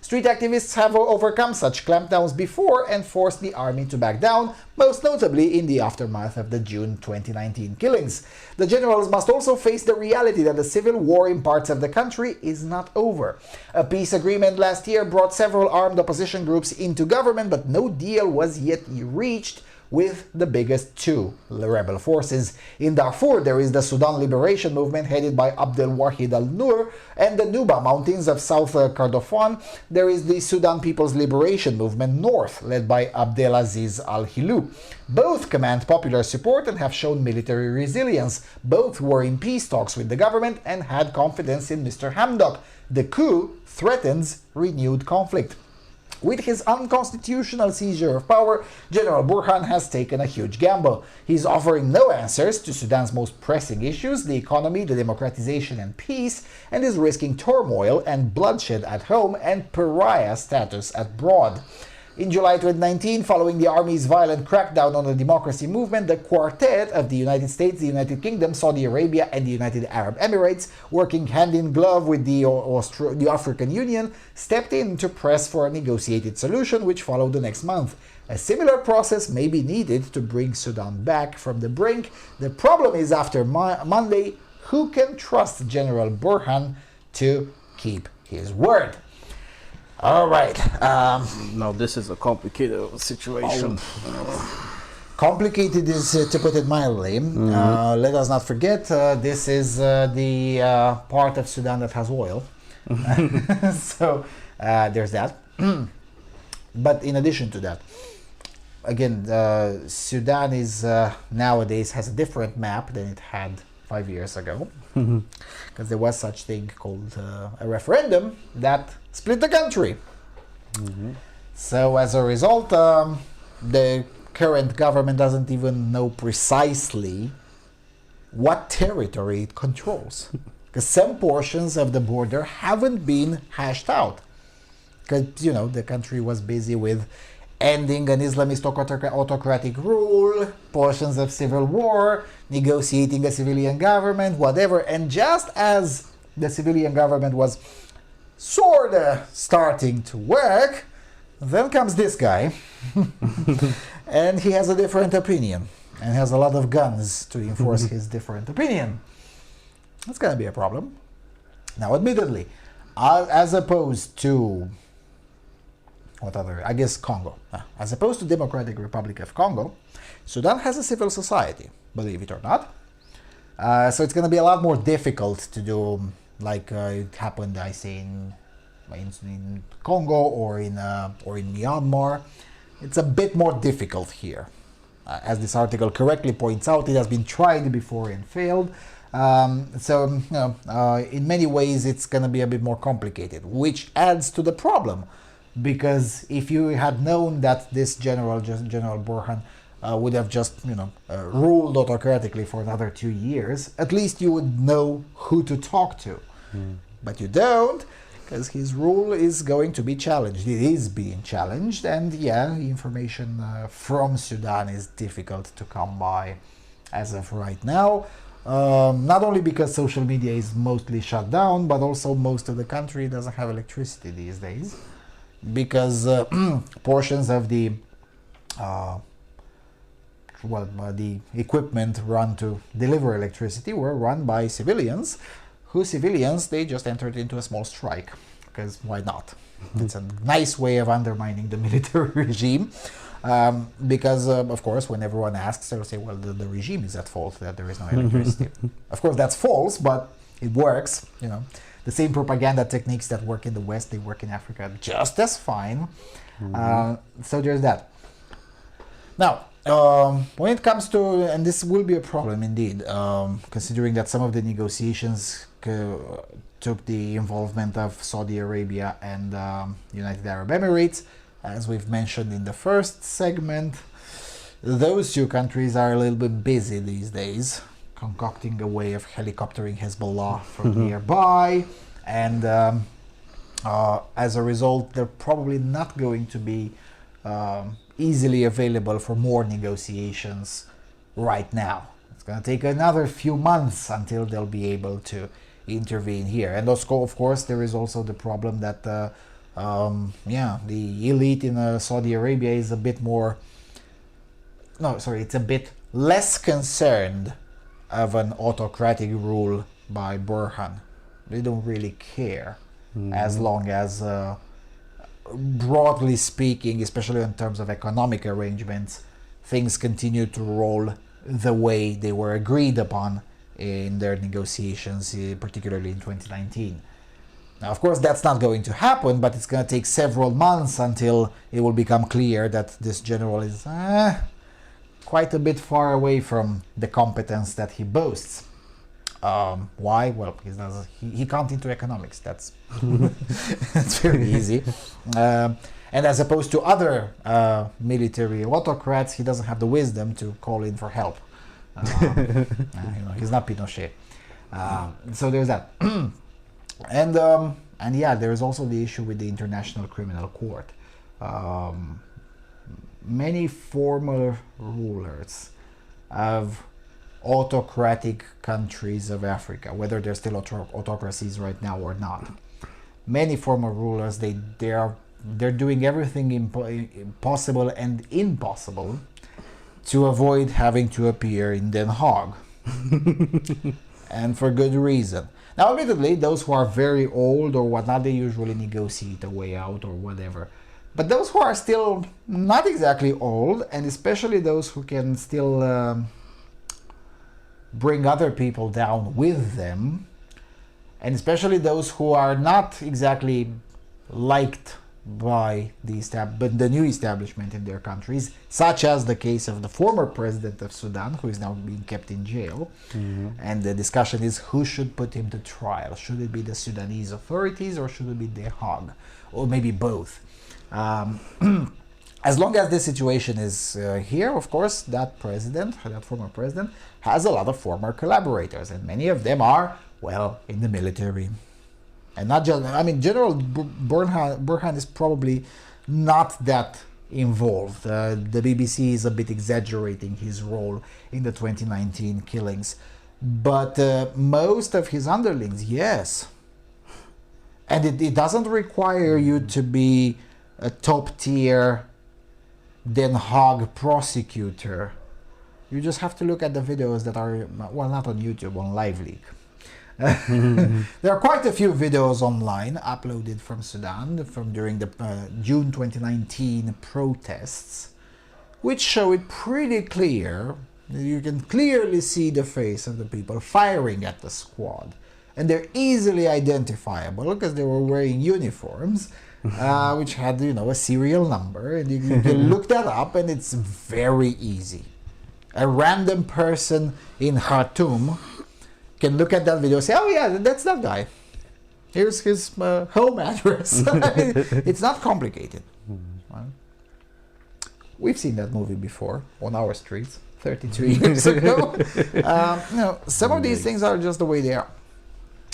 Street activists have overcome such clampdowns before and forced the army to back down, most notably in the aftermath of the June 2019 killings. The generals must also face the reality that the civil war in parts of the country is not over. A peace agreement last year brought several armed opposition groups into government, but no deal was yet reached with the biggest two rebel forces. In Darfur, there is the Sudan Liberation Movement headed by Abdel Wahid al-Nur, and the Nuba Mountains of South Kordofan, there is the Sudan People's Liberation Movement North, led by Abdelaziz al-Hilou. Both command popular support and have shown military resilience. Both were in peace talks with the government and had confidence in Mr. Hamdok. The coup threatens renewed conflict. With his unconstitutional seizure of power, General Burhan has taken a huge gamble. He's offering no answers to Sudan's most pressing issues, the economy, the democratization and peace, and is risking turmoil and bloodshed at home and pariah status abroad. In July 2019, following the army's violent crackdown on the democracy movement, the quartet of the United States, the United Kingdom, Saudi Arabia, and the United Arab Emirates, working hand in glove with the African Union, stepped in to press for a negotiated solution, which followed the next month. A similar process may be needed to bring Sudan back from the brink. The problem is, after Monday, who can trust General Burhan to keep his word? All right. Now this is a complicated situation. Complicated is to put it mildly. Let us not forget, this is the part of Sudan that has oil. So there's that. But in addition to that, again, Sudan is nowadays has a different map than it had 5 years ago, because there was such thing called a referendum that split the country. So as a result, the current government doesn't even know precisely what territory it controls, because some portions of the border haven't been hashed out, because, you know, the country was busy with ending an Islamist autocratic rule, portions of civil war, negotiating a civilian government, whatever. And just as the civilian government was sort of starting to work, then comes this guy, and he has a different opinion. and has a lot of guns to enforce his different opinion. That's going to be a problem. Now, admittedly, as opposed to Congo. As opposed to Democratic Republic of Congo, Sudan has a civil society, believe it or not. So it's going to be a lot more difficult to do like it happened, I say, in Congo or in Myanmar. It's a bit more difficult here. As this article correctly points out, it has been tried before and failed. In many ways, it's going to be a bit more complicated, which adds to the problem. Because if you had known that this General Burhan would have just, ruled autocratically for another 2 years, at least you would know who to talk to. But you don't, because his rule is going to be challenged. It is being challenged, and information from Sudan is difficult to come by as of right now. Not only because social media is mostly shut down, but also most of the country doesn't have electricity these days. Because portions of the equipment run to deliver electricity were run by civilians, they just entered into a small strike, because why not? It's a nice way of undermining the military regime, because of course when everyone asks, they'll say, well, the regime is at fault that there is no electricity. Of course that's false, but it works, The same propaganda techniques that work in the West, they work in Africa just as fine. So there's that. Now, when it comes to, and this will be a problem indeed, considering that some of the negotiations took the involvement of Saudi Arabia and United Arab Emirates, as we've mentioned in the first segment. Those two countries are a little bit busy these days, concocting a way of helicoptering Hezbollah from nearby, and as a result, they're probably not going to be easily available for more negotiations right now. It's going to take another few months until they'll be able to intervene here. And also, of course, there is also the problem that the elite in Saudi Arabia is a bit it's a bit less concerned of an autocratic rule by Burhan. They don't really care as long as, broadly speaking, especially in terms of economic arrangements, things continue to roll the way they were agreed upon in their negotiations, particularly in 2019. Now, of course, that's not going to happen, but it's going to take several months until it will become clear that this general is quite a bit far away from the competence that he boasts. Why? Well, because he can't into economics. That's that's very easy. And as opposed to other military autocrats, he doesn't have the wisdom to call in for help. He's not Pinochet. So there's that. And there is also the issue with the International Criminal Court. Many former rulers of autocratic countries of Africa, whether they're still autocracies right now or not, many former rulers, they're doing everything possible and impossible to avoid having to appear in Den Haag. And for good reason. Now, admittedly, those who are very old or whatnot, they usually negotiate a way out or whatever. But those who are still not exactly old, and especially those who can still bring other people down with them, and especially those who are not exactly liked by the new establishment in their countries, such as the case of the former president of Sudan, who is now being kept in jail. And the discussion is who should put him to trial. Should it be the Sudanese authorities or should it be Den Haag? Or maybe both. As long as this situation is here, of course, that former president, has a lot of former collaborators, and many of them are, well, in the military. And not just, General Burhan is probably not that involved. The BBC is a bit exaggerating his role in the 2019 killings. But most of his underlings, yes. And it doesn't require you to be a top-tier Den Haag prosecutor You just have to look at the videos that are, well, not on YouTube, on LiveLeak. There are quite a few videos online uploaded from Sudan from during the June 2019 protests, which show it pretty clear. You can clearly see the face of the people firing at the squad, and they're easily identifiable because they were wearing uniforms which had, you know, a serial number, and you can look that up, and it's very easy. A random person in Khartoum can look at that video and say, oh yeah, that's that guy. Here's his home address. It's not complicated. Right? We've seen that movie before on our streets 32 years ago. You know, some of these things are just the way they are.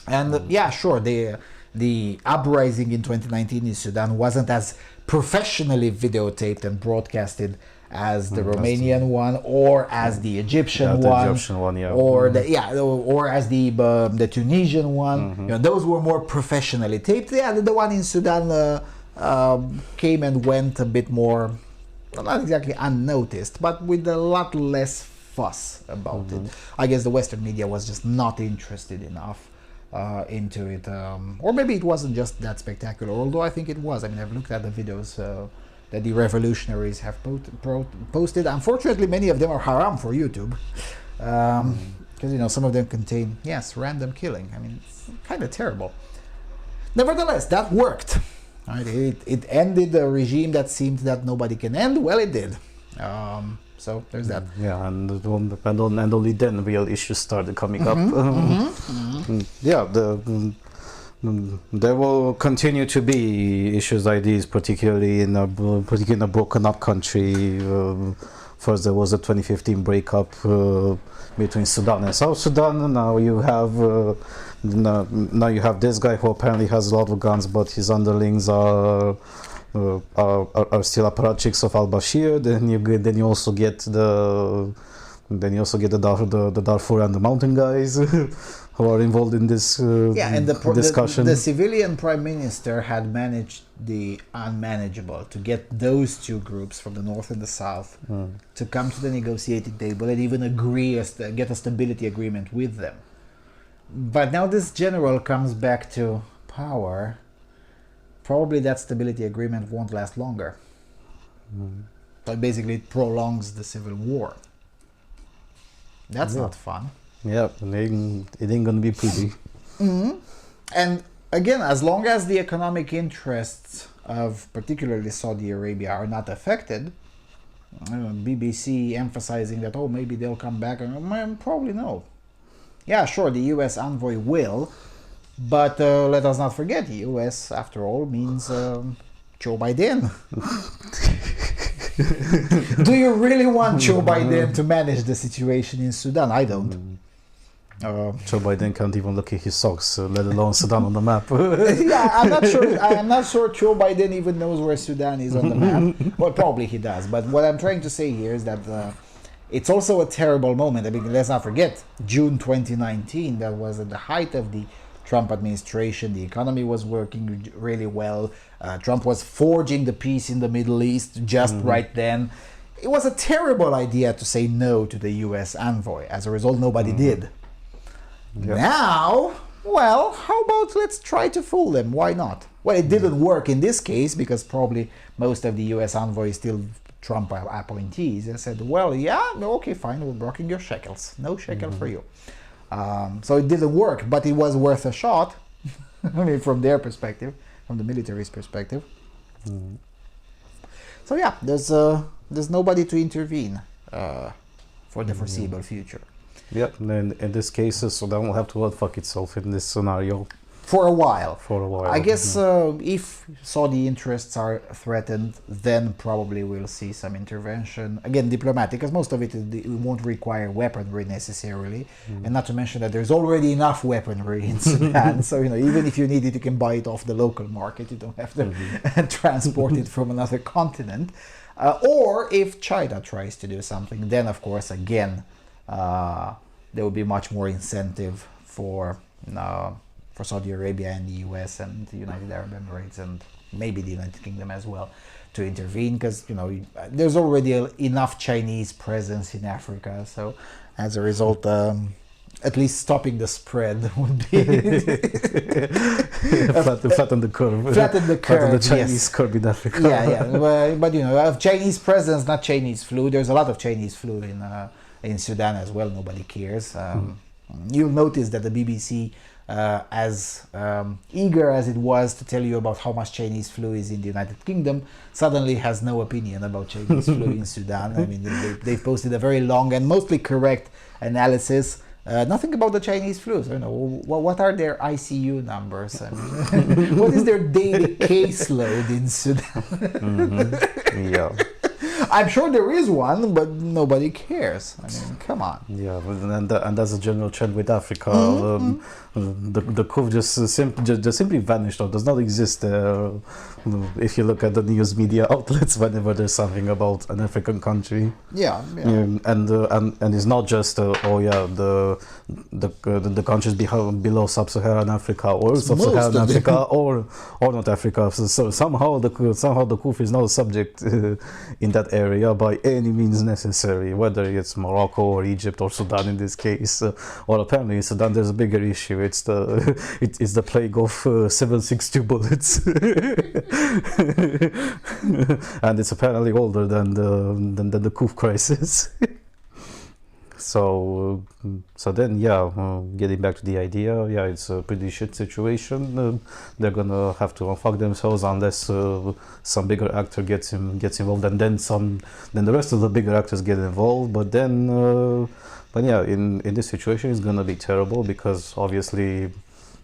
And yeah, sure, the uprising in 2019 in Sudan wasn't as professionally videotaped and broadcasted as the Romanian one, or as the Egyptian one, or as the Tunisian one. You know, those were more professionally taped. Yeah, the one in Sudan came and went a bit more, well, not exactly unnoticed, but with a lot less fuss about it. I guess the Western media was just not interested enough into it, or maybe it wasn't just that spectacular, although I think it was. I mean, I've looked at the videos that the revolutionaries have posted. Unfortunately, many of them are haram for YouTube, because you know, some of them contain, yes, random killing. I mean, it's kind of terrible. Nevertheless, that worked. Right? It ended a regime that seemed that nobody can end. Well, it did. So there's that. Yeah, and only then real issues started coming up. Yeah, there will continue to be issues like these, particularly in a broken up country. First, there was a 2015 breakup between Sudan and South Sudan. Now you have this guy who apparently has a lot of guns, but his underlings are still apparatchiks of al-Bashir. Then you also get the Darfur and the mountain guys who are involved in this discussion. The civilian prime minister had managed the unmanageable, to get those two groups from the north and the south to come to the negotiating table and even get a stability agreement with them. But now this general comes back to power. Probably that stability agreement won't last longer. So basically it prolongs the civil war. That's not fun. Yeah, it ain't gonna be pretty. And again, as long as the economic interests of particularly Saudi Arabia are not affected, BBC emphasizing that, oh, maybe they'll come back, and probably no. Yeah, sure, the US envoy will, but let us not forget, the US, after all, means Cho Bai Den. Do you really want Cho Bai Den to manage the situation in Sudan? I don't. Cho Bai Den can't even look at his socks, let alone Sudan on the map. Yeah, I'm not sure Cho Bai Den even knows where Sudan is on the map. Well, probably he does. But what I'm trying to say here is that it's also a terrible moment. I mean, let's not forget, June 2019, that was at the height of the Trump administration. The economy was working really well. Trump was forging the peace in the Middle East just right then. It was a terrible idea to say no to the US envoy. As a result, nobody did. Yep. Now, well, how about let's try to fool them? Why not? Well, it didn't work in this case because probably most of the US envoys still Trump appointees and said, well, yeah, okay, fine, we're blocking your shekels. No shekel for you. So it didn't work, but it was worth a shot. I mean, from their perspective, from the military's perspective. So yeah, there's nobody to intervene for the foreseeable future. Yep, and in this case, Sudan will have to fuck itself in this scenario. For a while. I guess if Saudi interests are threatened, then probably we'll see some intervention. Again, diplomatic, because most of it won't require weaponry necessarily. And not to mention that there's already enough weaponry in Sudan. So, you know, even if you need it, you can buy it off the local market. You don't have to transport it from another continent. Or if China tries to do something, then of course, again, there will be much more incentive for for Saudi Arabia and the US and the United Arab Emirates and maybe the United Kingdom as well to intervene, because there's already enough Chinese presence in Africa. So as a result, at least stopping the spread would be flatten the curve. Flatten the curve. Flatten the Chinese yes. curve in Africa. Yeah. But of Chinese presence, not Chinese flu. There's a lot of Chinese flu in Sudan as well. Nobody cares. You'll notice that the BBC, as eager as it was to tell you about how much Chinese flu is in the United Kingdom, suddenly has no opinion about Chinese flu in Sudan. I mean, they've posted a very long and mostly correct analysis. Nothing about the Chinese flu. So, what are their ICU numbers? I mean, what is their daily caseload in Sudan? Yeah. I'm sure there is one, but nobody cares. I mean, come on. Yeah, and that's a general trend with Africa. The coup just simply vanished or does not exist there. If you look at the news media outlets, whenever there's something about an African country, and it's not just the countries below sub-Saharan Africa or sub-Saharan Africa or not Africa. So somehow the coup is not a subject in that area by any means necessary, whether it's Morocco or Egypt or Sudan in this case. Or apparently in Sudan there's a bigger issue. It's the plague of 7.62 bullets. And it's apparently older than the coup crisis. So then, getting back to the idea, it's a pretty shit situation. They're gonna have to unfuck themselves unless some bigger actor gets involved, and then the rest of the bigger actors get involved. But in this situation, it's gonna be terrible because obviously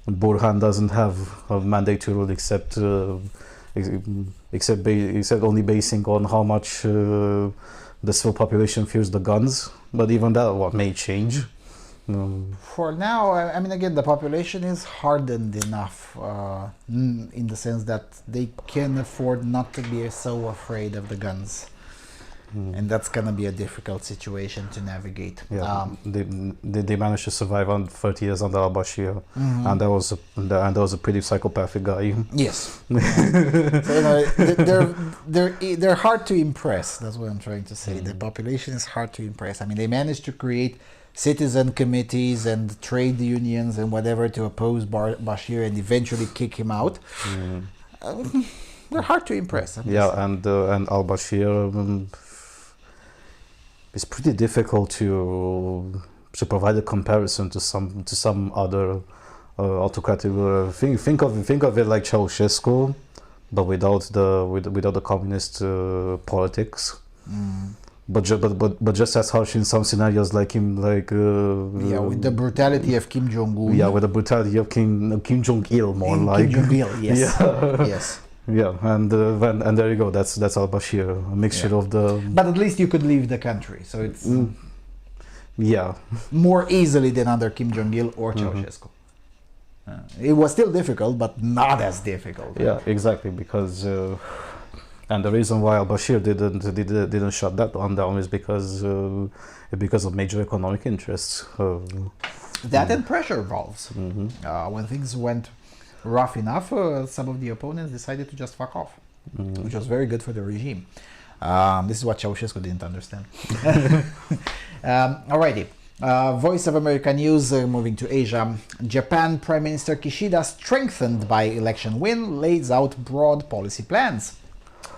Burhan doesn't have a mandate to rule except only basing on how much the civil population fears the guns. But even that may change. For now, I mean, again, the population is hardened enough in the sense that they can afford not to be so afraid of the guns. And that's gonna be a difficult situation to navigate. They managed to survive on 30 years under al-Bashir, and that was a pretty psychopathic guy. Yes. So, they're hard to impress. That's what I'm trying to say. The population is hard to impress. I mean, they managed to create citizen committees and trade unions and whatever to oppose Bashir and eventually kick him out. They're hard to impress. And al-Bashir. It's pretty difficult to provide a comparison to some other autocratic think of it like Ceausescu, but without the communist politics. But just as harsh in some scenarios, with the brutality of Kim Jong-un. Yeah, with the brutality of Kim Jong-il, more like. Kim Jong-il, yes. Yeah. Yes. Yeah, and there you go. That's al-Bashir, a mixture of the. But at least you could leave the country, so it's yeah, more easily than under Kim Jong-il or Ceausescu. It was still difficult, but not as difficult. Yeah, exactly, because and the reason why al-Bashir didn't shut that one down is because of major economic interests. That and pressure valves. When things went rough enough, some of the opponents decided to just fuck off, which was very good for the regime. This is what Ceausescu didn't understand. Alrighty. Voice of America News, moving to Asia. Japan Prime Minister Kishida, strengthened by election win, lays out broad policy plans.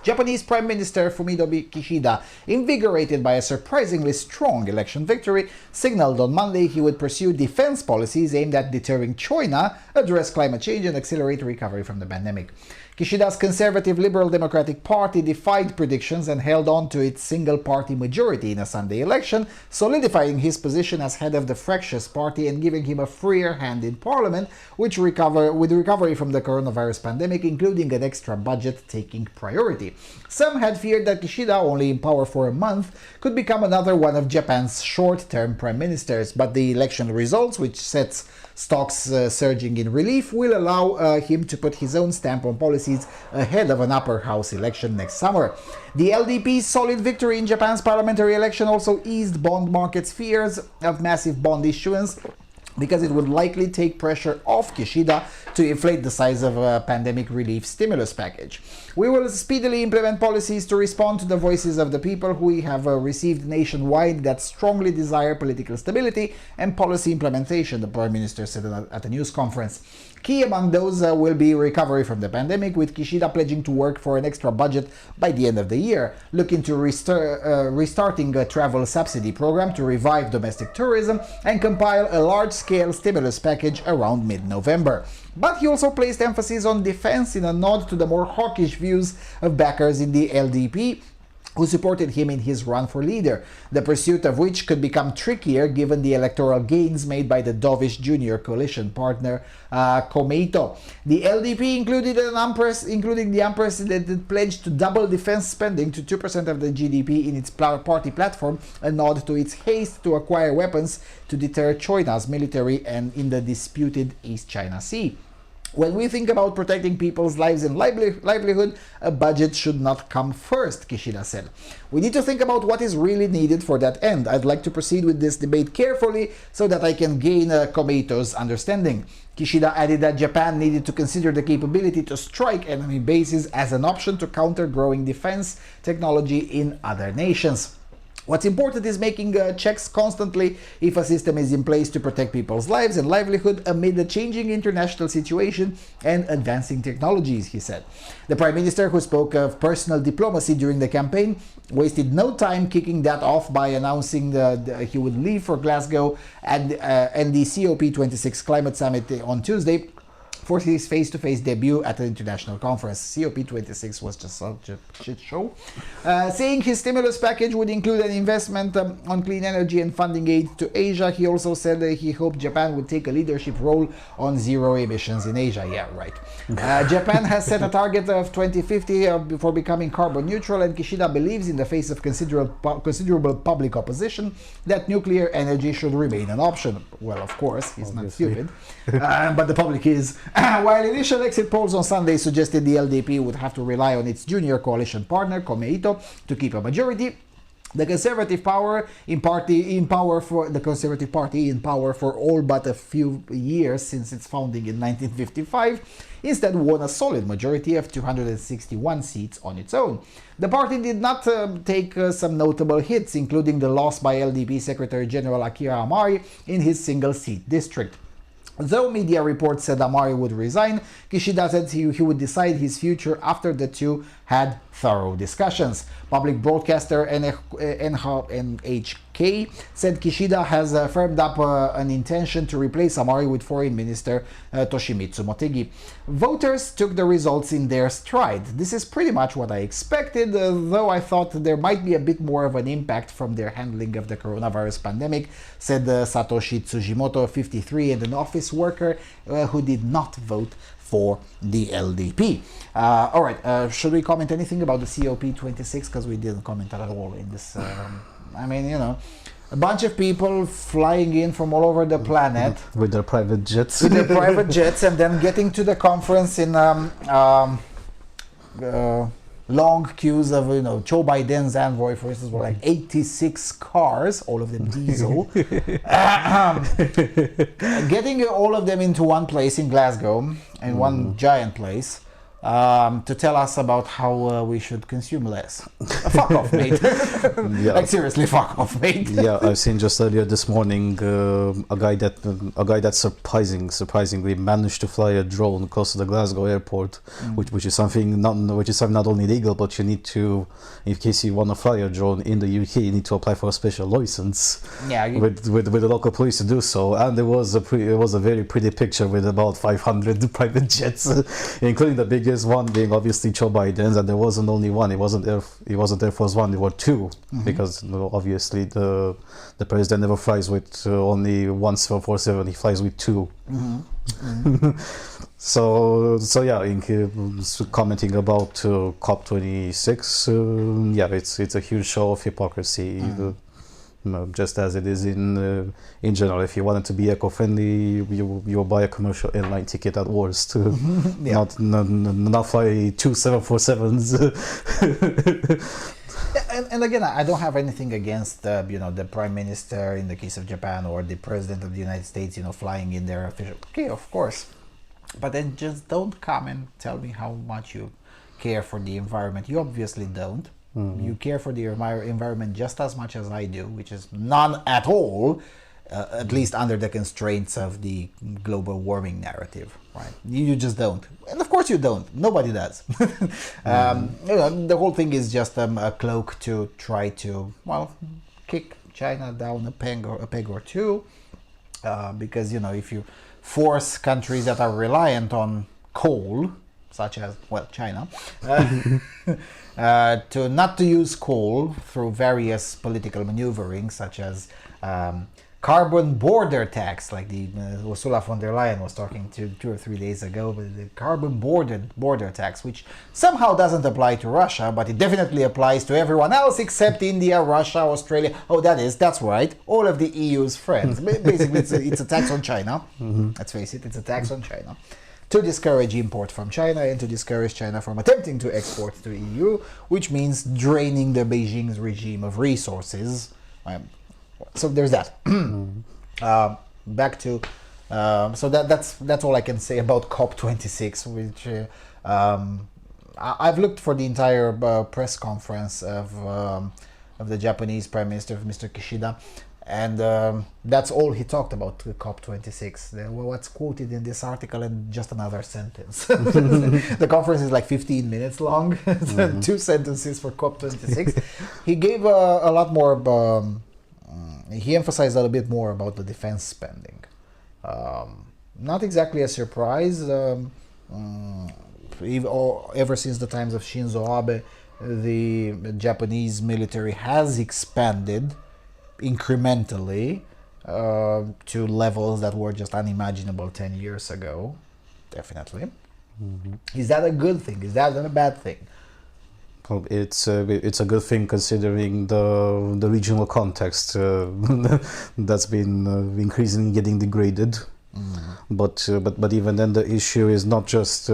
Japanese Prime Minister Fumio Kishida, invigorated by a surprisingly strong election victory, signaled on Monday he would pursue defense policies aimed at deterring China, address climate change, and accelerate recovery from the pandemic. Kishida's conservative Liberal Democratic Party defied predictions and held on to its single-party majority in a Sunday election, solidifying his position as head of the fractious party and giving him a freer hand in parliament, with recovery from the coronavirus pandemic, including an extra budget, taking priority. Some had feared that Kishida, only in power for a month, could become another one of Japan's short-term prime ministers, but the election results, which sets stocks surging in relief, will allow him to put his own stamp on policies ahead of an upper house election next summer. The LDP's solid victory in Japan's parliamentary election also eased bond markets' fears of massive bond issuance, because it would likely take pressure off Kishida to inflate the size of a pandemic relief stimulus package. We will speedily implement policies to respond to the voices of the people who we have received nationwide that strongly desire political stability and policy implementation, the Prime Minister said at a news conference. Key among those will be recovery from the pandemic, with Kishida pledging to work for an extra budget by the end of the year, looking to restarting a travel subsidy program to revive domestic tourism and compile a large-scale stimulus package around mid-November. But he also placed emphasis on defense in a nod to the more hawkish views of backers in the LDP, who supported him in his run for leader, the pursuit of which could become trickier given the electoral gains made by the dovish junior coalition partner Komeito. The LDP including the unprecedented pledge to double defense spending to 2% of the GDP in its party platform, a nod to its haste to acquire weapons to deter China's military and in the disputed East China Sea. When we think about protecting people's lives and livelihood, a budget should not come first, Kishida said. We need to think about what is really needed for that end. I'd like to proceed with this debate carefully so that I can gain Komeito's understanding. Kishida added that Japan needed to consider the capability to strike enemy bases as an option to counter growing defense technology in other nations. What's important is making checks constantly if a system is in place to protect people's lives and livelihood amid the changing international situation and advancing technologies, he said. The Prime Minister, who spoke of personal diplomacy during the campaign, wasted no time kicking that off by announcing that he would leave for Glasgow and the COP26 climate summit on Tuesday for his face-to-face debut at an international conference. COP26 was just such a shit show. Saying his stimulus package would include an investment on clean energy and funding aid to Asia, he also said that he hoped Japan would take a leadership role on zero emissions in Asia. Yeah, right. Japan has set a target of 2050 before becoming carbon neutral, and Kishida believes, in the face of considerable public opposition, that nuclear energy should remain an option. Well, of course, he's Obviously. not stupid, but the public is. While initial exit polls on Sunday suggested the LDP would have to rely on its junior coalition partner, Komeito, to keep a majority, the Conservative Party in power for all but a few years since its founding in 1955, instead won a solid majority of 261 seats on its own. The party did not take some notable hits, including the loss by LDP Secretary General Akira Amari in his single-seat district. Though media reports said Amari would resign, Kishida said he would decide his future after the two had thorough discussions. Public broadcaster NHK said Kishida has firmed up an intention to replace Amari with Foreign Minister Toshimitsu Motegi. Voters took the results in their stride. This is pretty much what I expected, though I thought there might be a bit more of an impact from their handling of the coronavirus pandemic, said Satoshi Tsujimoto, 53, and an office worker who did not vote for the LDP. All right, should we comment anything about the COP26? Because we didn't comment at all in this. I mean, you know, a bunch of people flying in from all over the planet with their private jets. and then getting to the conference in long queues of, you know, Cho Bai Den's envoy, for instance, were like 86 cars, all of them diesel. Getting all of them into one place in Glasgow, in one giant place, to tell us about how we should consume less. Fuck off, mate. Yeah. Like, seriously, fuck off, mate. Yeah, I've seen just earlier this morning a guy that surprisingly managed to fly a drone close to the Glasgow airport, which is something not only legal, but you need to, in case you want to fly a drone in the UK, you need to apply for a special license. Yeah, with the local police to do so. And it was a very pretty picture with about 500 private jets, including the biggest one being obviously Cho Bai Den's, and there wasn't only one. It wasn't Air Force One. There were two, because, you know, obviously the president never flies with only one 747. He flies with two. So yeah, commenting about COP26, yeah, it's a huge show of hypocrisy. Just as it is in general. If you wanted to be eco-friendly, you will buy a commercial airline ticket at worst. Not fly two 747s. and again, I don't have anything against the prime minister in the case of Japan or the president of the United States, flying in their official. Okay, of course, but then just don't come and tell me how much you care for the environment. You obviously don't. You care for the environment just as much as I do, which is none at all. At least under the constraints of the global warming narrative, right? You just don't. And of course you don't. Nobody does. The whole thing is just a cloak to try to, kick China down a peg or two. Because, if you force countries that are reliant on coal, such as, China, to not to use coal through various political maneuvering, such as carbon border tax, like the Ursula von der Leyen was talking to 2 or 3 days ago, but the carbon border tax, which somehow doesn't apply to Russia, but it definitely applies to everyone else except India, Russia, Australia. Oh, that's right, all of the EU's friends. Basically, it's a tax on China. Let's face it, it's a tax on China to discourage import from China and to discourage China from attempting to export to EU, which means draining the Beijing's regime of resources. So there's that. Back to so that's all I can say about COP26, which I've looked for the entire press conference of the Japanese Prime Minister, Mr. Kishida, and that's all he talked about COP26. What's quoted in this article and just another sentence. The conference is like 15 minutes long, 2 sentences for COP26. He gave a lot more. He emphasized a little bit more about the defense spending. Not exactly a surprise. Ever since the times of Shinzo Abe, the Japanese military has expanded incrementally to levels that were just unimaginable 10 years ago. Definitely. Is that a good thing? Is that a bad thing? It's a good thing considering the regional context that's been increasingly getting degraded. But even then, the issue is not just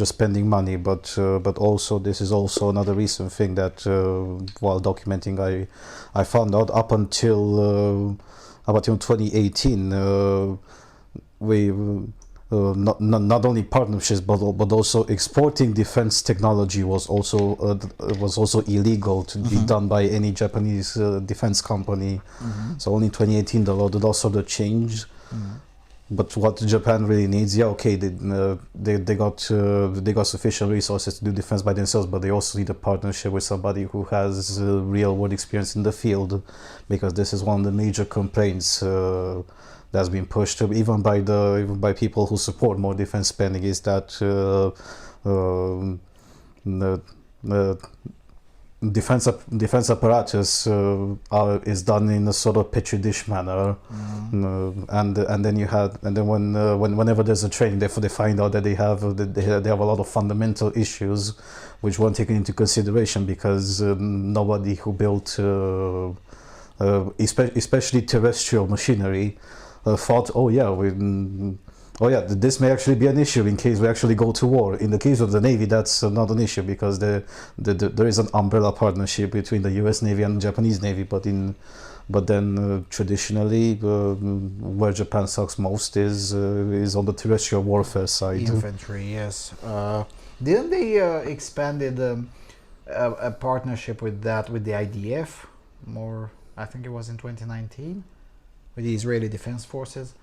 spending money, but also this is also another recent thing that while documenting I found out up until 2018 we. Not only partnerships, but also exporting defense technology was also illegal to be done by any Japanese defense company. So only in 2018 the law did also the change. But what Japan really needs, they got sufficient resources to do defense by themselves, but they also need a partnership with somebody who has real world experience in the field, because this is one of the major complaints that's been pushed even by people who support more defense spending, is that defense apparatus is done in a sort of petri dish manner, and then whenever there's a training, they find out that they have a lot of fundamental issues which weren't taken into consideration, because nobody who built especially terrestrial machinery thought, this may actually be an issue in case we actually go to war. In the case of the Navy, that's not an issue, because there is an umbrella partnership between the US Navy and the Japanese Navy. But then traditionally, where Japan sucks most is on the terrestrial warfare side. Infantry, yes. Didn't they expanded a partnership with the IDF? I think it was in 2019. With the Israeli Defense Forces.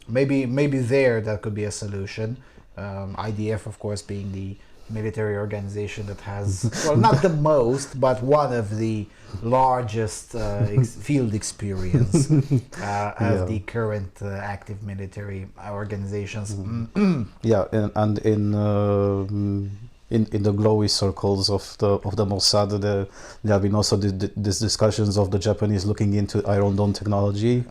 Maybe there that could be a solution. IDF, of course, being the military organization that has, not the most, but one of the largest field experience of the current active military organizations. In the glowy circles of the Mossad, there have been also these discussions of the Japanese looking into Iron Dome technology,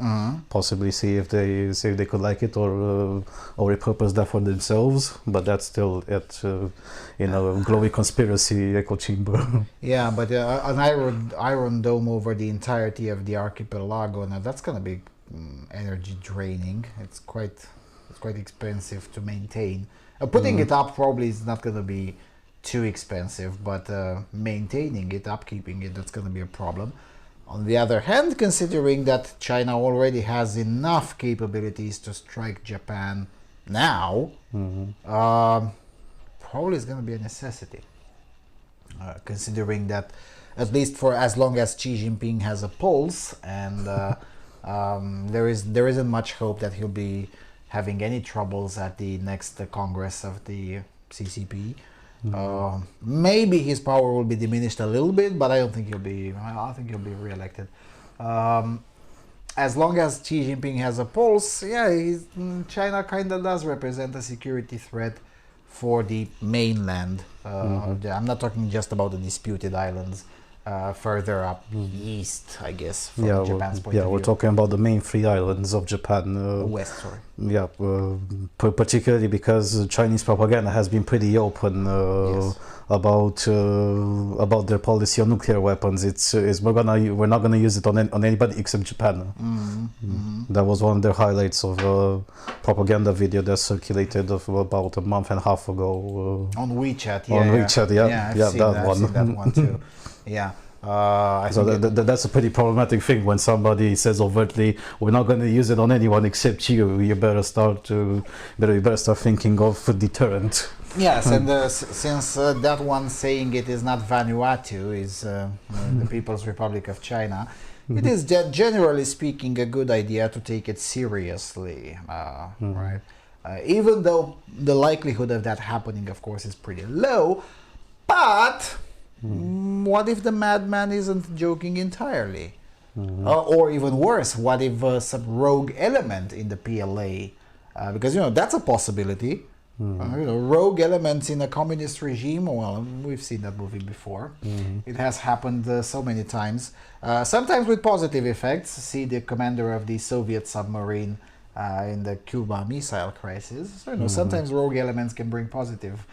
possibly see if they could like it or repurpose that for themselves. But that's still in a glowy conspiracy echo chamber. Yeah, but an Iron Dome over the entirety of the archipelago, now that's gonna be energy draining. It's quite expensive to maintain. Putting it up probably is not going to be too expensive, but maintaining it, upkeeping it, that's going to be a problem. On the other hand, considering that China already has enough capabilities to strike Japan now, probably is going to be a necessity. Considering that, at least for as long as Xi Jinping has a pulse, and there isn't much hope that he'll be having any troubles at the next Congress of the CCP. Maybe his power will be diminished a little bit, but I don't think he'll be. I think he'll be re-elected. As long as Xi Jinping has a pulse, China kind of does represent a security threat for the mainland. I'm not talking just about the disputed islands further up east, I guess, from Japan's point of view. We're talking about the main 3 islands of Japan. West, sorry. Yeah, particularly because Chinese propaganda has been pretty open about their policy on nuclear weapons. We're not gonna use it on anybody except Japan. That was one of their highlights of a propaganda video that circulated about a month and a half ago on WeChat. I've seen that one too. Yeah. That's a pretty problematic thing when somebody says overtly, "We're not going to use it on anyone except you." You better start thinking of deterrent. Yes, and since that one saying it is not Vanuatu, is the People's Republic of China, it is generally speaking a good idea to take it seriously, right? Even though the likelihood of that happening, of course, is pretty low, but what if the madman isn't joking entirely? Or even worse, what if some rogue element in the PLA, because that's a possibility. Rogue elements in a communist regime, well, we've seen that movie before. It has happened so many times, sometimes with positive effects. See the commander of the Soviet submarine in the Cuba missile crisis. So, sometimes rogue elements can bring positive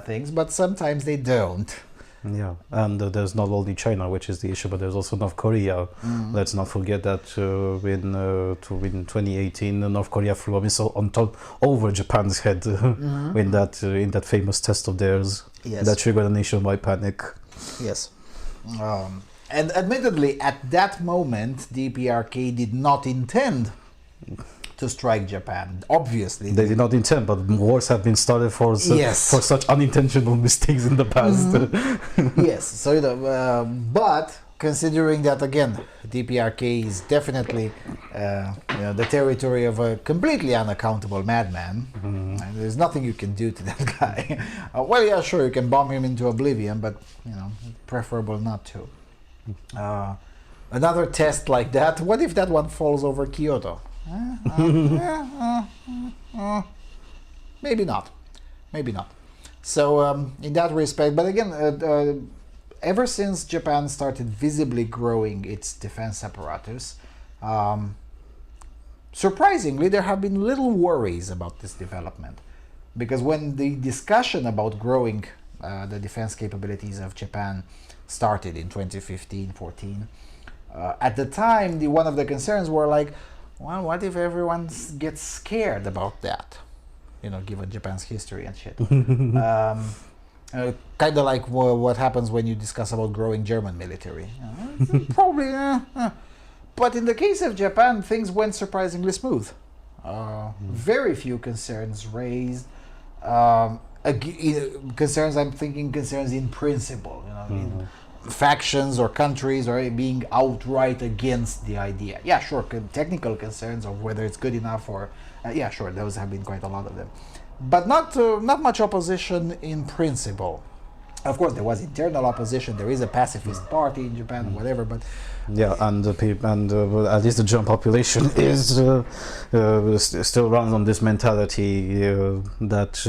things, but sometimes they don't. Yeah, and there's not only China, which is the issue, but there's also North Korea. Let's not forget that in 2018, North Korea flew a missile over Japan's head in that famous test of theirs. Yes. That triggered a nationwide panic. Yes. And admittedly, at that moment, the PRK did not intend to strike Japan. Obviously, they did not intend, but wars have been started for such unintentional mistakes in the past. Yes, so but considering that again, DPRK is definitely the territory of a completely unaccountable madman. And there's nothing you can do to that guy. Well, yeah, sure, you can bomb him into oblivion, but preferable not to. Another test like that. What if that one falls over Kyoto? Maybe not. So in that respect, but again, ever since Japan started visibly growing its defense apparatus, surprisingly, there have been little worries about this development, because when the discussion about growing the defense capabilities of Japan started in 2015-14, at the time, one of the concerns were like, well, what if everyone gets scared about that? Given Japan's history and shit. Kind of like what happens when you discuss about growing German military. Probably. But in the case of Japan, things went surprisingly smooth. Very few concerns raised. Concerns, I'm thinking concerns in principle. Factions or countries are being outright against the idea. Yeah, sure, technical concerns of whether it's good enough or... yeah, sure, those have been quite a lot of them. But not much opposition in principle. Of course, there was internal opposition. There is a pacifist party in Japan, whatever, but... Yeah, and at least the German population is still runs on this mentality that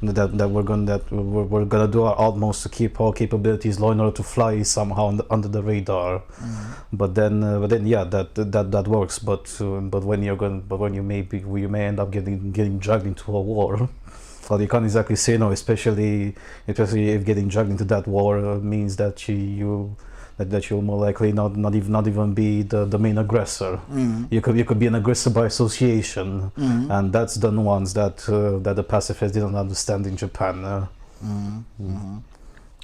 we're gonna do our utmost to keep our capabilities low in order to fly somehow under the radar. But then yeah, that works. But when you may end up getting dragged into a war. Well, you can't exactly say no, especially if getting dragged into that war means that you'll more likely not even be the main aggressor. You could be an aggressor by association, and that's the nuance that the pacifists didn't understand in Japan.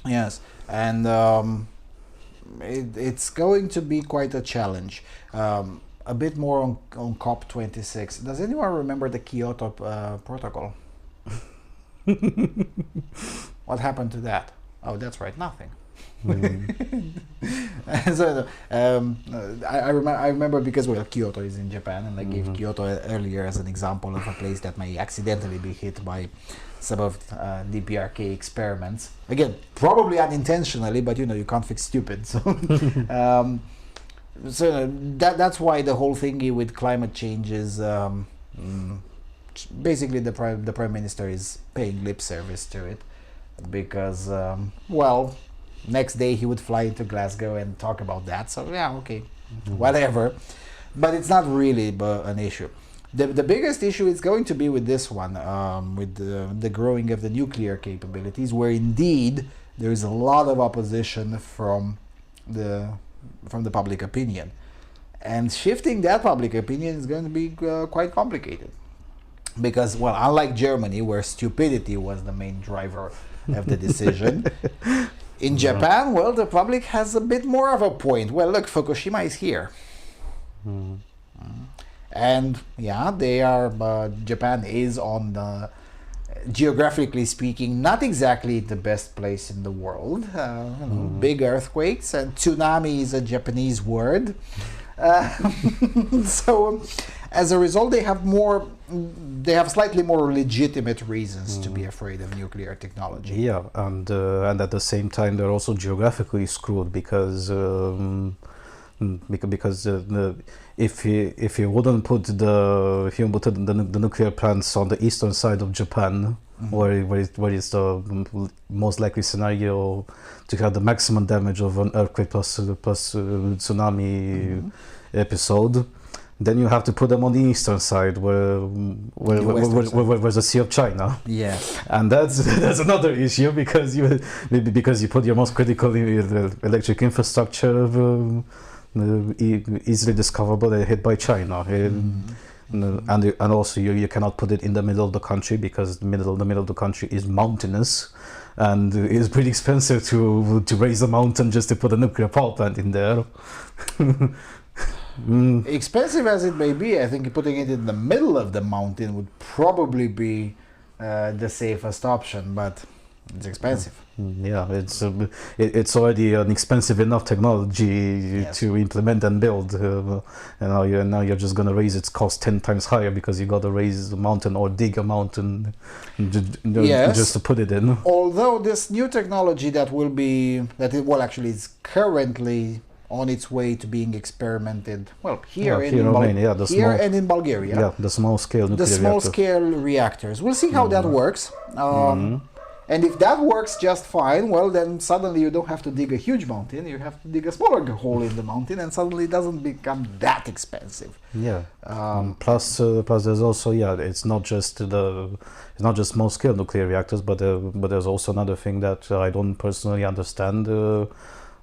Yes, and it's going to be quite a challenge. A bit more on COP26. Does anyone remember the Kyoto Protocol? What happened to that? Oh, that's right, nothing. So, I remember because Kyoto is in Japan, and I gave Kyoto earlier as an example of a place that may accidentally be hit by some of DPRK experiments. Again, probably unintentionally, but you can't fix stupid. So, so that's why the whole thingy with climate change is basically the prime minister is paying lip service to it, because well, next day he would fly into Glasgow and talk about that. So yeah, okay, whatever. But it's not really an issue. The biggest issue is going to be with this one, with the growing of the nuclear capabilities, where indeed there is a lot of opposition from the public opinion, and shifting that public opinion is going to be quite complicated, because, well, unlike Germany, where stupidity was the main driver of the decision, in Japan, well, the public has a bit more of a point. Well, look, Fukushima is here. And yeah, they are. Japan is on the, geographically speaking, not exactly the best place in the world. Big earthquakes, and tsunami is a Japanese word. So, as a result, they have slightly more legitimate reasons to be afraid of nuclear technology. Yeah, and at the same time, they're also geographically screwed, because if you wouldn't put the nuclear plants on the eastern side of Japan, where is the most likely scenario to have the maximum damage of an earthquake plus tsunami episode, then you have to put them on the eastern side, where's the Sea of China. Yeah, and that's another issue, because you put your most critical electric infrastructure easily discoverable and hit by China. And also you cannot put it in the middle of the country, because the middle of the country is mountainous, and it's pretty expensive to raise a mountain just to put a nuclear power plant in there. Expensive as it may be, I think putting it in the middle of the mountain would probably be the safest option, but it's expensive. Yeah, it's already an expensive enough technology to implement and build, and now you're just gonna raise its cost 10 times higher, because you gotta raise the mountain or dig a mountain just to put it in. Although this new technology actually is currently on its way to being experimented, well, here in Romania, and in Bulgaria. Yeah, the small scale nuclear scale reactors. We'll see how that works. And if that works just fine, well, then suddenly you don't have to dig a huge mountain. You have to dig a smaller hole in the mountain, and suddenly it doesn't become that expensive. Yeah. Plus, there's also it's not just small scale nuclear reactors, but there's also another thing that I don't personally understand.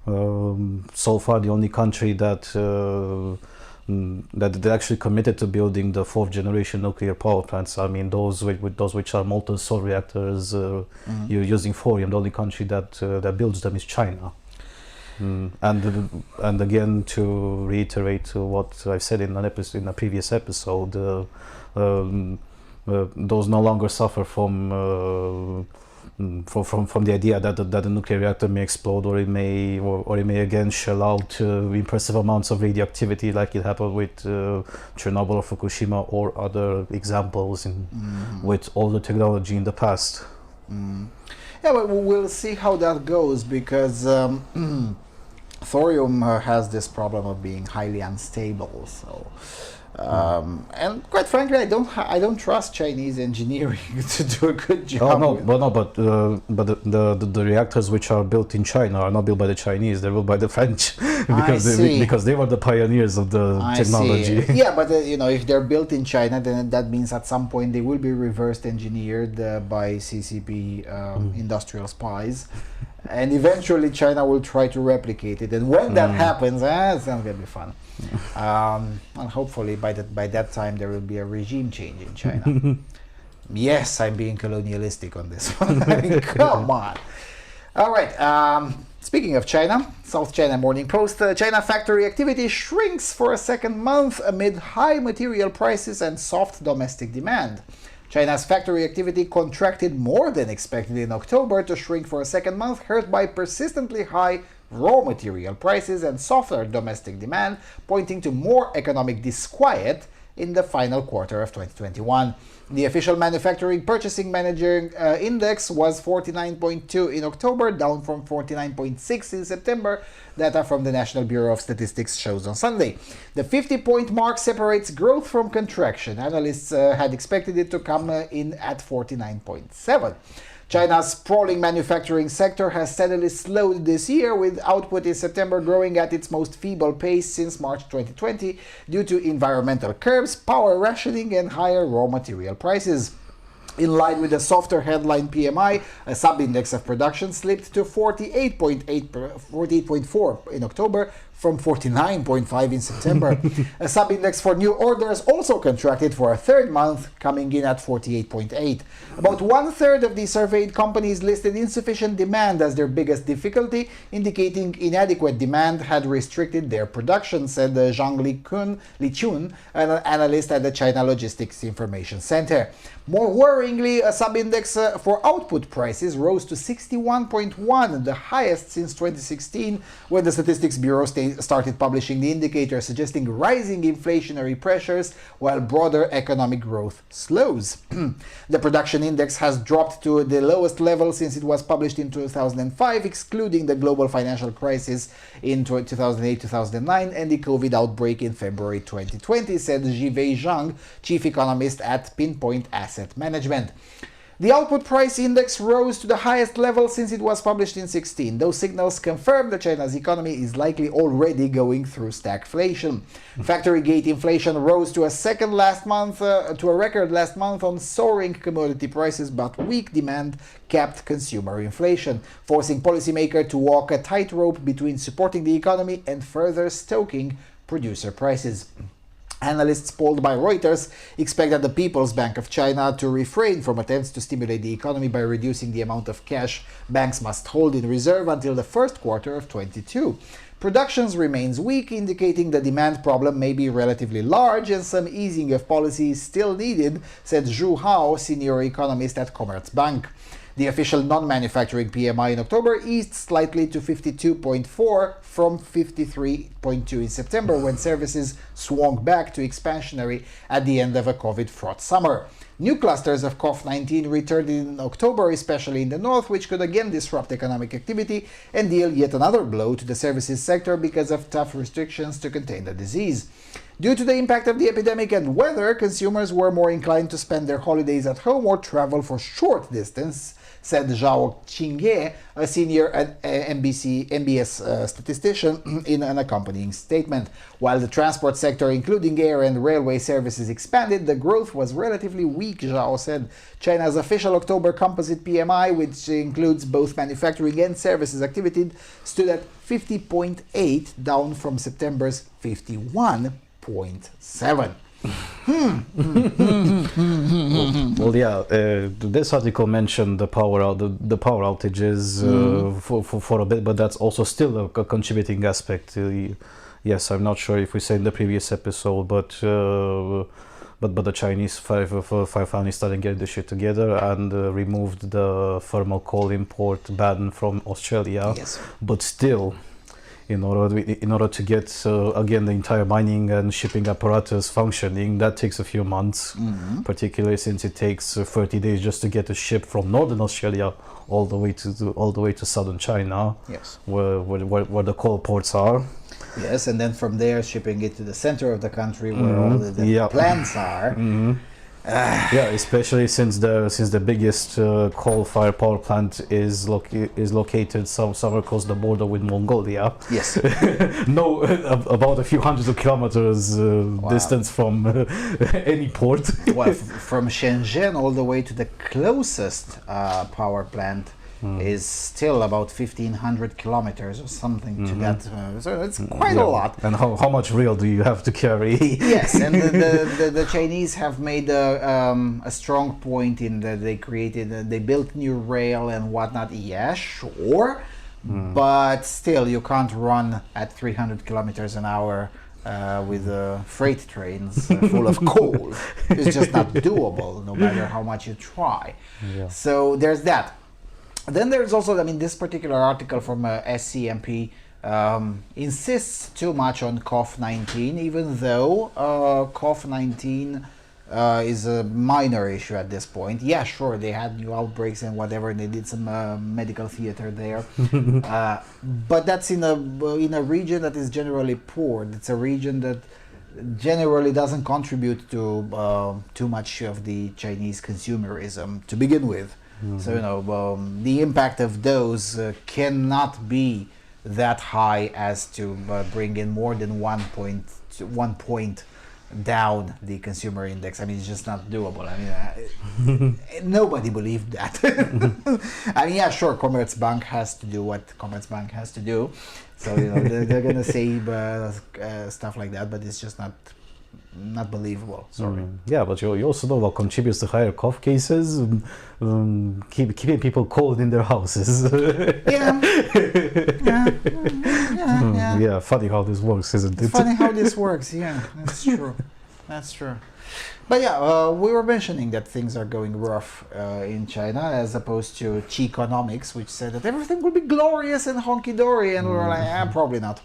So far, the only country that they actually committed to building the 4th generation nuclear power plants, I mean those which are molten salt reactors using thorium, the only country that builds them is China. And again, to reiterate what I've said in a previous episode, those no longer suffer from the idea that the nuclear reactor may explode, or it may again shell out impressive amounts of radioactivity, like it happened with Chernobyl or Fukushima or other examples with all the technology in the past. Yeah, but we'll see how that goes, because thorium has this problem of being highly unstable. So. And quite frankly, I don't trust Chinese engineering to do a good job. But the reactors which are built in China are not built by the Chinese; they're built by the French, because they were the pioneers of the technology. Yeah, but if they're built in China, then that means at some point they will be reversed engineered by CCP industrial spies, and eventually China will try to replicate it. And when that happens, it's not gonna be fun. And hopefully by that time there will be a regime change in China. Yes, I'm being colonialistic on this one. I mean, come on. All right. Speaking of China, South China Morning Post, China factory activity shrinks for a second month amid high material prices and soft domestic demand. China's factory activity contracted more than expected in October to shrink for a second month, hurt by persistently high raw material prices and softer domestic demand, pointing to more economic disquiet in the final quarter of 2021. The official manufacturing purchasing manager index was 49.2 in October, down from 49.6 in September. Data from the National Bureau of Statistics shows on Sunday. The 50-point mark separates growth from contraction. Analysts had expected it to come in at 49.7. China's sprawling manufacturing sector has steadily slowed this year, with output in September growing at its most feeble pace since March 2020 due to environmental curbs, power rationing, and higher raw material prices. In line with the softer headline PMI, a sub-index of production slipped to 48.4 in October from 49.5 in September. A sub-index for new orders also contracted for a third month, coming in at 48.8. About one-third of the surveyed companies listed insufficient demand as their biggest difficulty, indicating inadequate demand had restricted their production, said Zhang Lichun, an analyst at the China Logistics Information Center. More worryingly, a sub-index for output prices rose to 61.1, the highest since 2016, when the Statistics Bureau started publishing the indicator, suggesting rising inflationary pressures while broader economic growth slows. The production index has dropped to the lowest level since it was published in 2005, excluding the global financial crisis in 2008-2009 and the COVID outbreak in February 2020, said Jivei Zhang, chief economist at Pinpoint Asset Management. The output price index rose to the highest level since it was published in 2016. Those signals confirm that China's economy is likely already going through stagflation. Factory gate inflation rose to a record last month on soaring commodity prices, but weak demand capped consumer inflation, forcing policymakers to walk a tightrope between supporting the economy and further stoking producer prices. Analysts polled by Reuters expect that the People's Bank of China to refrain from attempts to stimulate the economy by reducing the amount of cash banks must hold in reserve until the first quarter of 2022. Productions remains weak, indicating the demand problem may be relatively large and some easing of policy is still needed, said Zhu Hao, senior economist at Commerzbank. The official non-manufacturing PMI in October eased slightly to 52.4 from 53.2 in September, when services swung back to expansionary at the end of a COVID-fraught summer. New clusters of COVID-19 returned in October, especially in the north, which could again disrupt economic activity and deal yet another blow to the services sector because of tough restrictions to contain the disease. Due to the impact of the epidemic and weather, consumers were more inclined to spend their holidays at home or travel for short distance, said Zhao Qingye, a senior MBS statistician, in an accompanying statement. While the transport sector, including air and railway services, expanded, the growth was relatively weak, Zhao said. China's official October composite PMI, which includes both manufacturing and services activity, stood at 50.8, down from September's 51.7. Well, yeah. This article mentioned the power outages for a bit, but that's also still a contributing aspect. Yes, I'm not sure if we said in the previous episode, but the Chinese finally started getting the shit together and removed the thermal coal import ban from Australia. Yes. But still, in order to get again the entire mining and shipping apparatus functioning, that takes a few months, particularly since it takes 30 days just to get a ship from northern Australia all the way to southern China, Yes. where the coal ports are. Yes, and then from there shipping it to the center of the country where all the plants are. Yeah, especially since the biggest coal-fired power plant is located somewhere across the border with Mongolia. Yes. No, about a few hundreds of kilometers distance from any port. Well, from Shenzhen all the way to the closest power plant is still about 1,500 kilometers or something to that. So it's quite a lot. And how much rail do you have to carry? Yes, and the Chinese have made a strong point in that they built new rail and whatnot. Yeah, sure, but still you can't run at 300 kilometers an hour with freight trains full of coal. It's just not doable, no matter how much you try. Yeah. So there's that. Then there's also, I mean, this particular article from SCMP insists too much on COVID-19, even though COVID-19 is a minor issue at this point. Yeah, sure, they had new outbreaks and whatever, and they did some medical theater there. But that's in a region that is generally poor. It's a region that generally doesn't contribute to too much of the Chinese consumerism to begin with. So, the impact of those cannot be that high as to bring in more than 1 point down the consumer index. I mean, it's just not doable. I mean, nobody believed that. I mean, yeah, sure, Commerzbank has to do what Commerzbank has to do. So, they're going to say stuff like that, but it's just not believable. Sorry. Yeah, but you also know what contributes to higher cough cases? Keeping people cold in their houses. Yeah, funny how this works, isn't it? It's funny how this works, yeah, that's true. That's true. But yeah, we were mentioning that things are going rough in China as opposed to Chi-economics, which said that everything will be glorious and honky-dory, and we were like, probably not.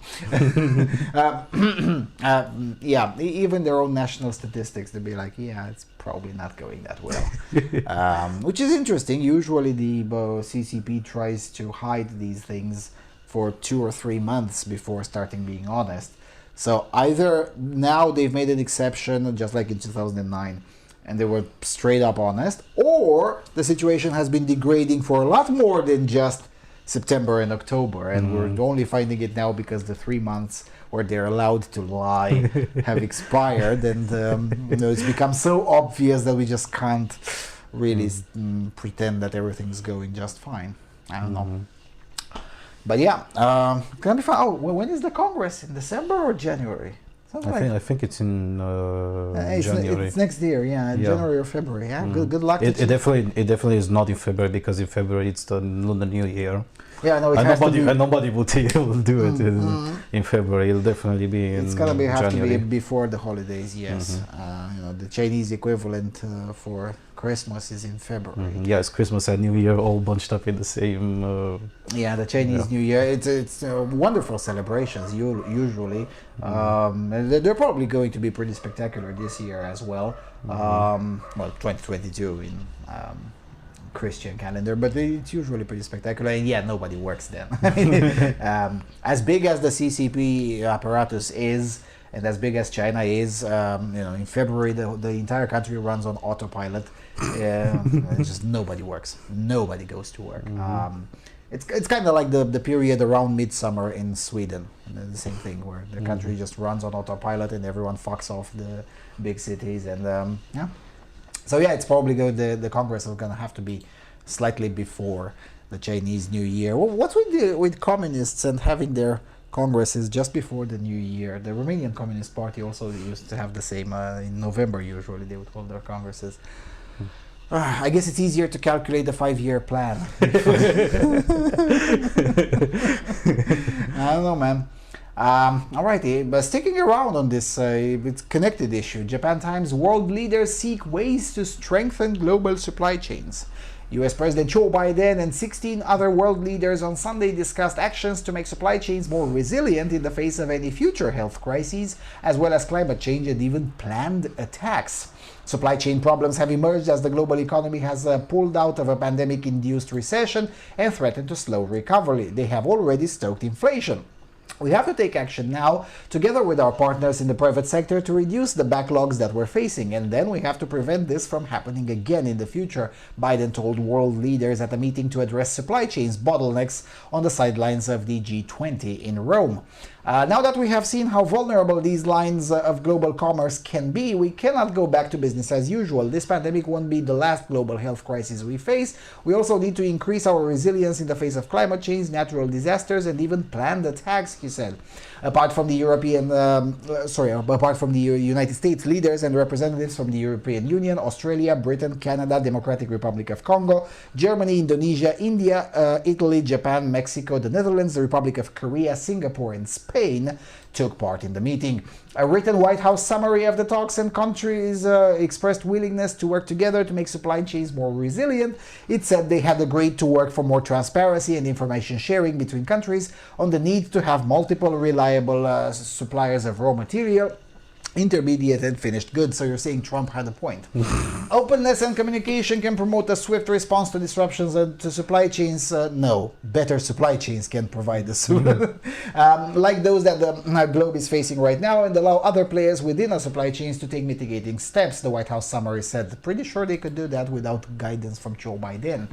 Yeah, even their own national statistics, they'd be like, yeah, it's probably not going that well. Which is interesting. Usually the CCP tries to hide these things for 2 or 3 months before starting being honest. So either now they've made an exception, just like in 2009, and they were straight up honest, or the situation has been degrading for a lot more than just September and October, and we're only finding it now because the 3 months where they're allowed to lie have expired, and it's become so obvious that we just can't really pretend that everything's going just fine. I don't know. But yeah, gonna be fun. Oh, when is the Congress? In December or January? I think it's in January. It's next year, yeah, January or February. Yeah, good luck. It definitely is not in February, because in February it's the Lunar New Year. Yeah, no, nobody will do it in February. It'll definitely be in January. Have to be before the holidays. Yes, the Chinese equivalent for Christmas is in February. Yes, Christmas and New Year all bunched up in the same. The Chinese New Year. It's wonderful celebrations. Usually, they're probably going to be pretty spectacular this year as well. 2022 in Christian calendar, but it's usually pretty spectacular, and yeah, nobody works then. I mean, as big as the CCP apparatus is, and as big as China is, in February the entire country runs on autopilot. Just nobody works. Nobody goes to work. It's kind of like the period around midsummer in Sweden, and the same thing where the country just runs on autopilot and everyone fucks off the big cities, and So yeah, it's probably good. The Congress is going to have to be slightly before the Chinese New Year. Well, what's with communists and having their congresses just before the New Year? The Romanian Communist Party also used to have the same in November. Usually they would hold their congresses. I guess it's easier to calculate the 5-year plan. I don't know, man. Alrighty, but sticking around on this it's connected issue, Japan Times: world leaders seek ways to strengthen global supply chains. US President Cho Bai Den and 16 other world leaders on Sunday discussed actions to make supply chains more resilient in the face of any future health crises, as well as climate change and even planned attacks. Supply chain problems have emerged as the global economy has pulled out of a pandemic-induced recession and threatened to slow recovery. They have already stoked inflation. We have to take action now, together with our partners in the private sector, to reduce the backlogs that we're facing, and then we have to prevent this from happening again in the future, Biden told world leaders at a meeting to address supply chains bottlenecks on the sidelines of the G20 in Rome. Now that we have seen how vulnerable these lines of global commerce can be, we cannot go back to business as usual. This pandemic won't be the last global health crisis we face. We also need to increase our resilience in the face of climate change, natural disasters, and even planned attacks, he said. Apart from the United States leaders and representatives from the European Union, Australia, Britain, Canada, Democratic Republic of Congo, Germany, Indonesia, India, Italy, Japan, Mexico, the Netherlands, the Republic of Korea, Singapore, and Spain took part in the meeting. A written White House summary of the talks and countries expressed willingness to work together to make supply chains more resilient. It said they had agreed to work for more transparency and information sharing between countries, on the need to have multiple reliable suppliers of raw material, intermediate and finished goods. So you're saying Trump had a point. Openness and communication can promote a swift response to disruptions and to supply chains. No, better supply chains can provide this. Like those that the globe is facing right now, and allow other players within our supply chains to take mitigating steps, the White House summary said. Pretty sure they could do that without guidance from Cho Bai Den.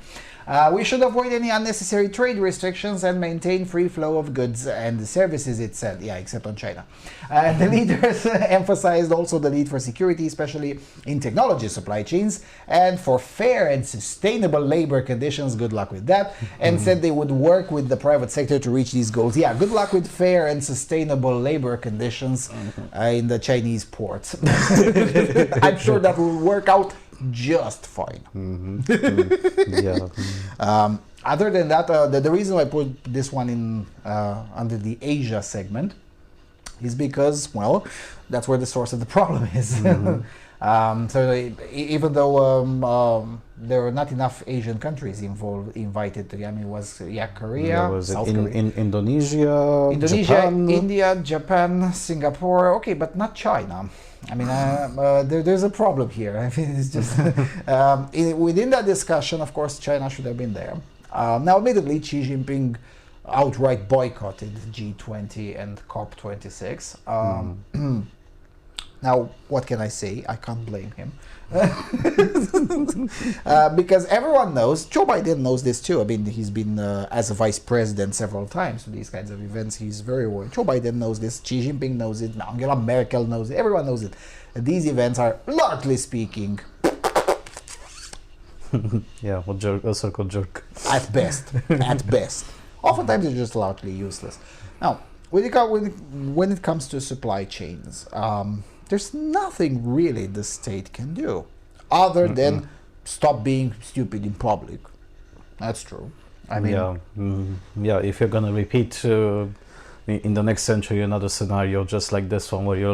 We should avoid any unnecessary trade restrictions and maintain free flow of goods and services, it said. Yeah, except on China. The leaders emphasized also the need for security, especially in technology supply chains, and for fair and sustainable labor conditions. Good luck with that. And said they would work with the private sector to reach these goals. Yeah, good luck with fair and sustainable labor conditions in the Chinese ports. I'm sure that will work out just fine. Yeah. Other than that, the reason I put this one in under the Asia segment is because, well, that's where the source of the problem is. Even though there are not enough Asian countries invited to, I mean, it was Korea, South Korea, Indonesia, Japan. India, Japan, Singapore. Okay, but not China. I mean, there's a problem here. I mean, it's just within that discussion, of course, China should have been there. Now, admittedly, Xi Jinping outright boycotted G20 and COP26. Now, what can I say? I can't blame him. Because everyone knows, Joe Biden knows this too. I mean, he's been as a vice president several times to these kinds of events. He's very aware. Joe Biden knows this. Xi Jinping knows it. Angela Merkel knows it. Everyone knows it. These events are, largely speaking, yeah, a circle jerk. At best. At best. Oftentimes, they're just largely useless. Now, when it comes to supply chains, there's nothing really the state can do other than stop being stupid in public. That's true. I mean, yeah. If you're gonna repeat in the next century another scenario just like this one, where you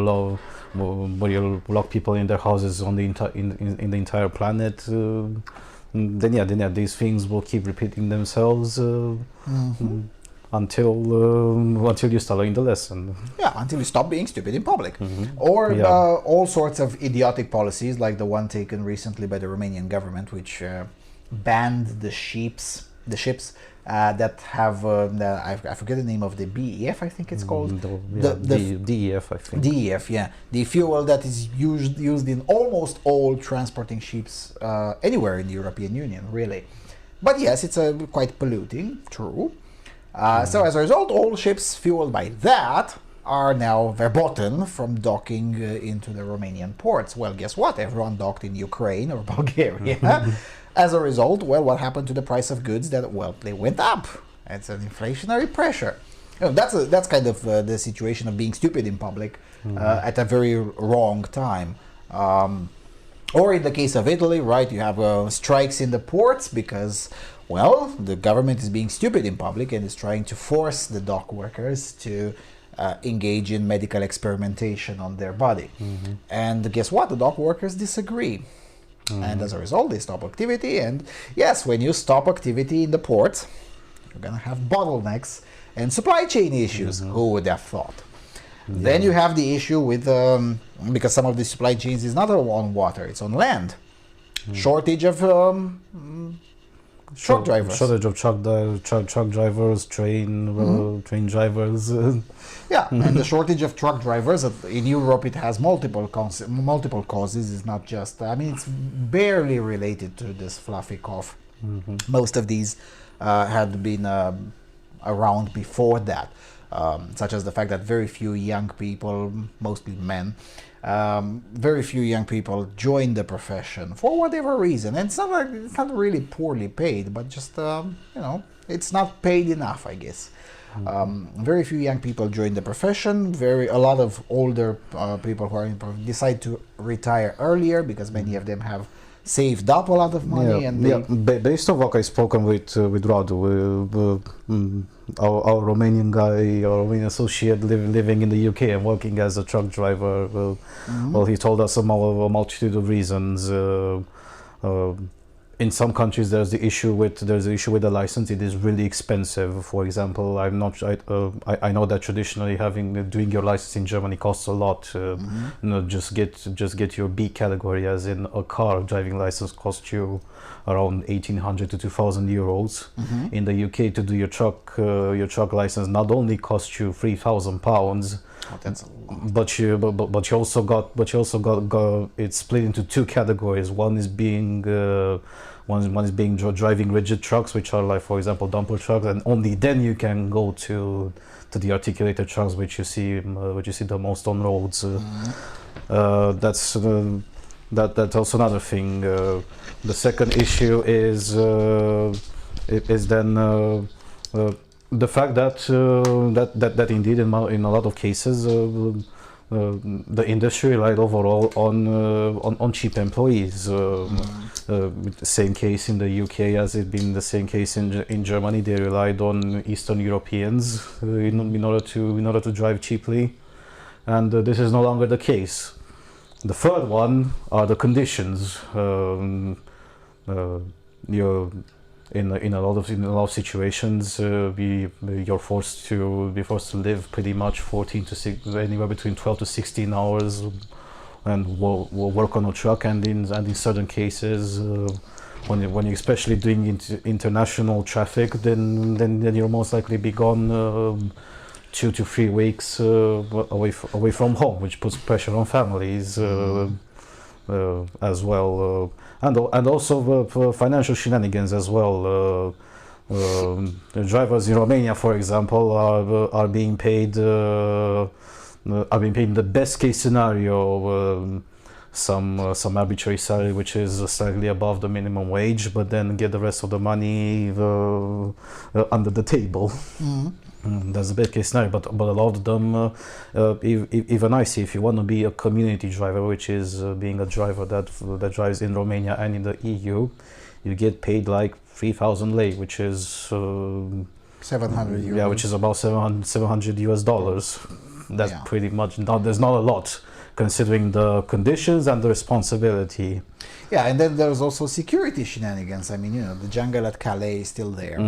lock people in their houses on the in the entire planet, then these things will keep repeating themselves. Until you start learning the lesson. Yeah, until you stop being stupid in public. Or all sorts of idiotic policies, like the one taken recently by the Romanian government, which banned the ships that have, I forget the name of the BEF, I think it's called. The DEF, I think. DEF, yeah. The fuel that is used in almost all transporting ships anywhere in the European Union, really. But yes, it's quite polluting, true. So as a result, all ships fueled by that are now verboten from docking into the Romanian ports. Well, guess what? Everyone docked in Ukraine or Bulgaria. As a result, well, what happened to the price of goods? They went up. It's an inflationary pressure. That's kind of the situation of being stupid in public at a very wrong time. Or in the case of Italy, right, you have strikes in the ports because, well, the government is being stupid in public and is trying to force the dock workers to engage in medical experimentation on their body. And guess what? The dock workers disagree. And as a result, they stop activity. And yes, when you stop activity in the ports, you're going to have bottlenecks and supply chain issues. Who would have thought? Then you have the issue with, because some of the supply chains is not on water, it's on land. Shortage of truck drivers. Shortage of truck drivers, train drivers. Yeah, and the shortage of truck drivers, in Europe it has multiple causes. It's not just, I mean, it's barely related to this fluffy cough. Most of these had been around before that. such as the fact that very few young people, mostly men, very few young people join the profession for whatever reason. And it's not really poorly paid, but just it's not paid enough, I guess. Very few young people join the profession. A lot of older people who are decide to retire earlier because many of them have saved up a lot of money. Based on what I spoken with Radu, our Romanian guy, our Romanian associate living in the UK and working as a truck driver. Well, he told us a multitude of reasons. In some countries, there's the issue with the license. It is really expensive. For example, I know that traditionally doing your license in Germany costs a lot. Just get your B category, as in a car driving license, costs you around 1,800 to 2,000 euros. In the UK, to do your truck license not only costs you £3,000. That's a lot. But you also got it's split into two categories. One is being driving rigid trucks, which are like, for example, dumper trucks, and only then you can go to the articulated trucks, which you see the most on roads. That's also another thing. The second issue is then the fact that indeed in a lot of cases the industry relied overall on cheap employees. Same case in the UK as it been the same case in Germany. They relied on Eastern Europeans in order to drive cheaply, and this is no longer the case. The third one are the conditions. In a lot of situations, you're forced to live pretty much anywhere between 12 to 16 hours, and work on a truck. And in certain cases, when you're especially doing international traffic, then you'll most likely be gone 2 to 3 weeks away from home, which puts pressure on families as well. And also for financial shenanigans as well. The drivers in Romania, for example, are being paid in the best case scenario some arbitrary salary, which is slightly above the minimum wage, but then get the rest of the money under the table. That's the best case scenario, but a lot of them, even I see, if you want to be a community driver, which is being a driver that drives in Romania and in the EU, you get paid like 3,000 lei, which is 700 euros. Yeah, which is about $700 US. That's pretty much there's not a lot, considering the conditions and the responsibility. Yeah, and then there's also security shenanigans. I mean, the jungle at Calais is still there.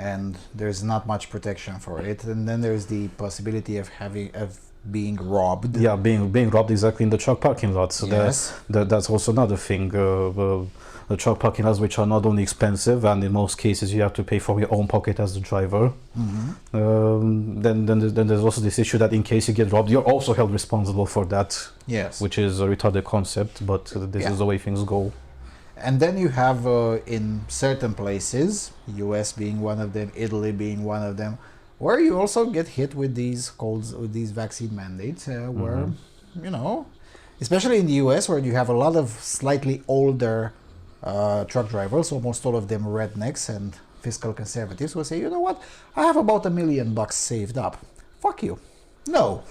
And there's not much protection for it. And then there's the possibility of being robbed. Yeah, being robbed exactly in the truck parking lots. So yes. That's also another thing. The truck parking lots, which are not only expensive, and in most cases you have to pay from your own pocket as the driver. Then there's also this issue that in case you get robbed, you're also held responsible for that. Yes. Which is a retarded concept, but this is the way things go. And then you have in certain places, US being one of them, Italy being one of them, where you also get hit with these vaccine mandates, where, especially in the US, where you have a lot of slightly older truck drivers, almost all of them rednecks and fiscal conservatives, will say, you know what, I have about $1 million saved up. Fuck you. No.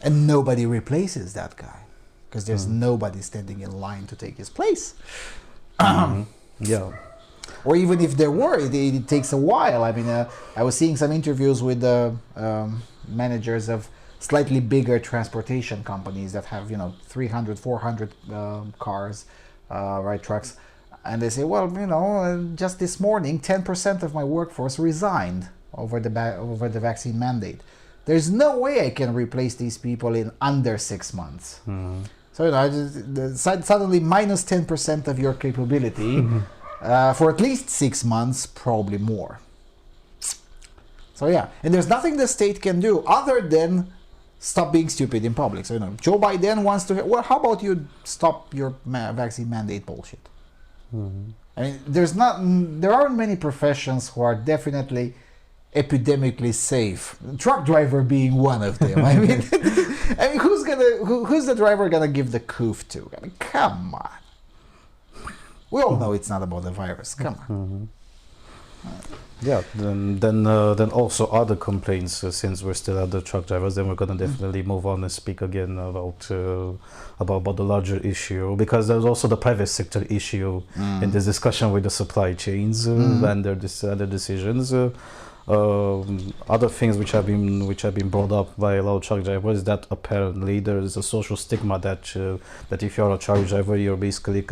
And nobody replaces that guy, because there's nobody standing in line to take his place. Yeah. Or even if there were, it takes a while. I mean, I was seeing some interviews with the managers of slightly bigger transportation companies that have, 300, 400 cars, trucks. And they say, well, just this morning, 10% of my workforce resigned over the vaccine mandate. There's no way I can replace these people in under 6 months. So suddenly minus 10% of your capability for at least 6 months, probably more. So yeah, and there's nothing the state can do other than stop being stupid in public. So Cho Bai Den wants to. Well, how about you stop your vaccine mandate bullshit? I mean, there aren't many professions who are definitely epidemically safe. Truck driver being one of them. I mean, who's the driver gonna give the coup to? I mean, come on. We all know it's not about the virus. Come on. Yeah, then also other complaints. Since we're still at the truck drivers, then we're gonna definitely move on and speak again about the larger issue, because there's also the private sector issue in this discussion with the supply chains and their decisions. Other things which have been brought up by a lot of truck drivers, that apparently there is a social stigma that if you're a truck driver, you're basically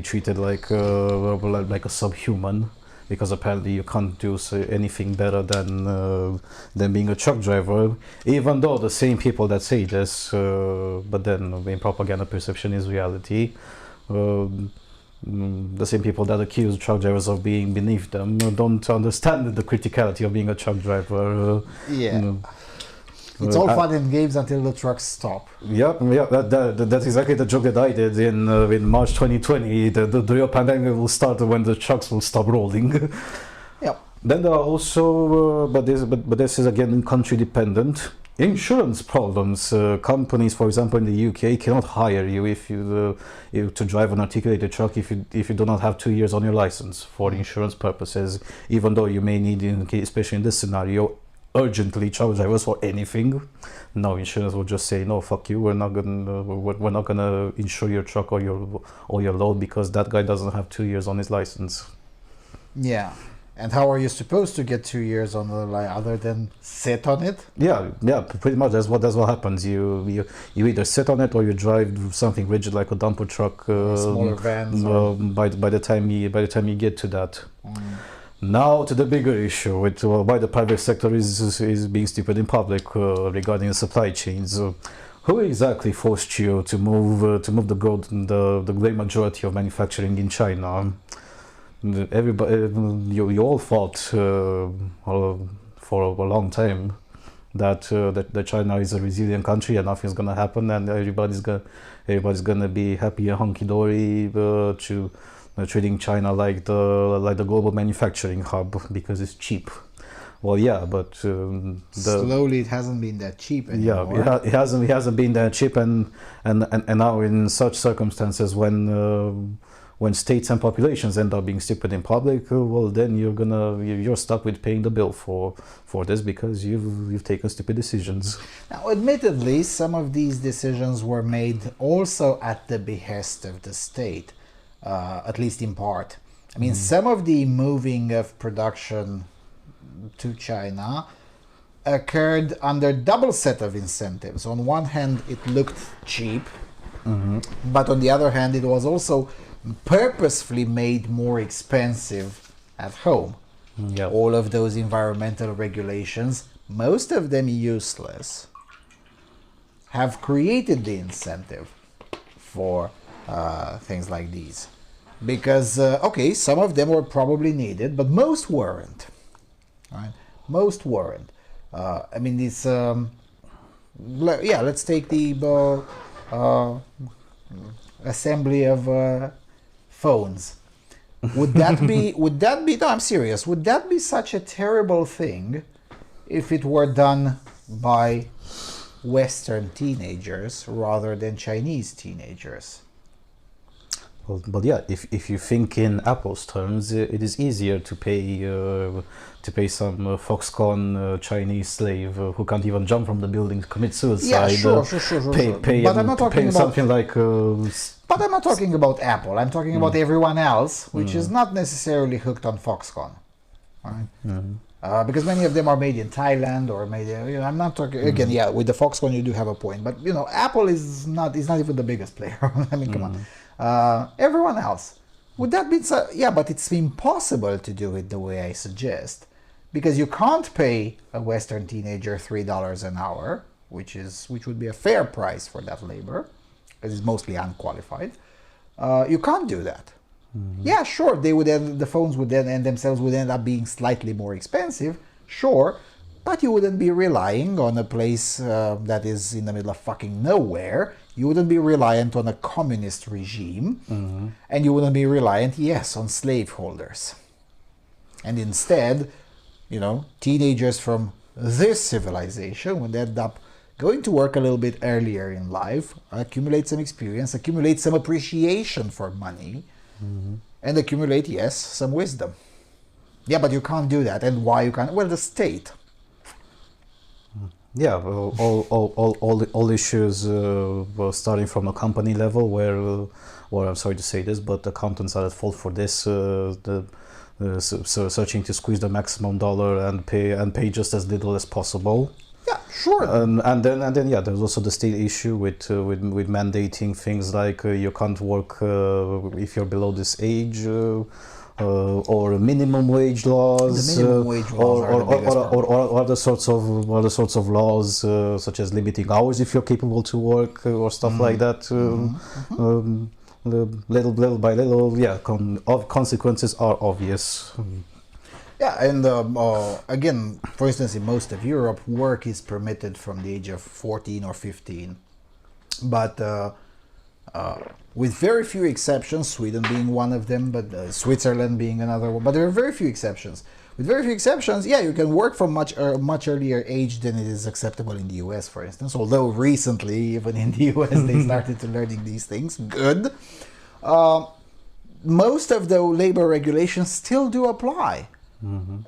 treated like a subhuman, because apparently you can't do anything better than being a truck driver, even though the same people that say this, but then in propaganda perception is reality. The same people that accuse truck drivers of being beneath them don't understand the criticality of being a truck driver. It's all fun and games until the trucks stop. That's exactly the joke that I did in March 2020. The real pandemic will start when the trucks will stop rolling. Yep. Then there are also, but this is again country dependent. Insurance problems. Companies, for example, in the UK, cannot hire you if you to drive an articulated truck if you do not have 2 years on your license for insurance purposes. Even though you may need, especially in this scenario, urgently truck drivers for anything. No, insurance will just say no, fuck you. We're not gonna insure your truck or your load because that guy doesn't have 2 years on his license. Yeah. And how are you supposed to get 2 years on the line other than sit on it? Yeah, pretty much. That's what happens. You either sit on it or you drive something rigid like a dumper truck. Smaller vans. By the time you get to that. Now to the bigger issue with why the private sector is being stupid in public regarding the supply chains. Who exactly forced you to move the great majority of manufacturing in China? Everybody, you all thought for a long time that China is a resilient country and nothing's gonna happen and everybody's gonna be happy and hunky dory treating China like the global manufacturing hub because it's cheap. Well, yeah, but slowly it hasn't been that cheap anymore. Yeah, it hasn't been that cheap, and now in such circumstances when states and populations end up being stupid in public, well, then you're stuck with paying the bill for this because you've taken stupid decisions. Now, admittedly, some of these decisions were made also at the behest of the state, at least in part. I mean, some of the moving of production to China occurred under double set of incentives. On one hand, it looked cheap, but on the other hand, it was also purposefully made more expensive at home. All of those environmental regulations, most of them useless, have created the incentive for things like these. Because, okay, some of them were probably needed, but most weren't. Right? Most weren't. I mean, this, let's take the assembly of phones. Would that be, no, I'm serious, would that be such a terrible thing if it were done by Western teenagers rather than Chinese teenagers? But yeah, if you think in Apple's terms, it is easier to pay some Foxconn Chinese slave who can't even jump from the building to commit suicide. Yeah, sure. But I'm not talking about something like. But I'm not talking about Apple. I'm talking about everyone else, which is not necessarily hooked on Foxconn, right? Because many of them are made in Thailand or made. I'm not talking again. Yeah, with the Foxconn, you do have a point, but Apple is not even the biggest player. I mean, come on. Everyone else, would that be so? Yeah, but it's impossible to do it the way I suggest, because you can't pay a Western teenager $3 an hour, which would be a fair price for that labor, because it's mostly unqualified. You can't do that. Yeah, sure, the phones would then themselves would end up being slightly more expensive, sure, but you wouldn't be relying on a place that is in the middle of fucking nowhere. You wouldn't be reliant on a communist regime, and you wouldn't be reliant, yes, on slaveholders. And instead, teenagers from this civilization would end up going to work a little bit earlier in life, accumulate some experience, accumulate some appreciation for money, and accumulate, yes, some wisdom. Yeah, but you can't do that. And why you can't? Well, the state. Yeah, all issues were starting from a company level where I'm sorry to say this, but accountants are at fault for this. Searching to squeeze the maximum dollar and pay just as little as possible. Yeah, sure. And then yeah, there's also the state issue with mandating things like you can't work if you're below this age. Or minimum wage laws, the minimum wage laws or other sorts of laws, such as limiting hours if you're capable to work or stuff like that. Little by little, yeah, consequences are obvious. Yeah, and again, for instance, in most of Europe, work is permitted from the age of 14 or 15, but with very few exceptions, Sweden being one of them, but Switzerland being another one. But there are very few exceptions. With very few exceptions, yeah, you can work from much earlier age than it is acceptable in the US, for instance. Although recently, even in the US, they started to learning these things. Good. Most of the labor regulations still do apply.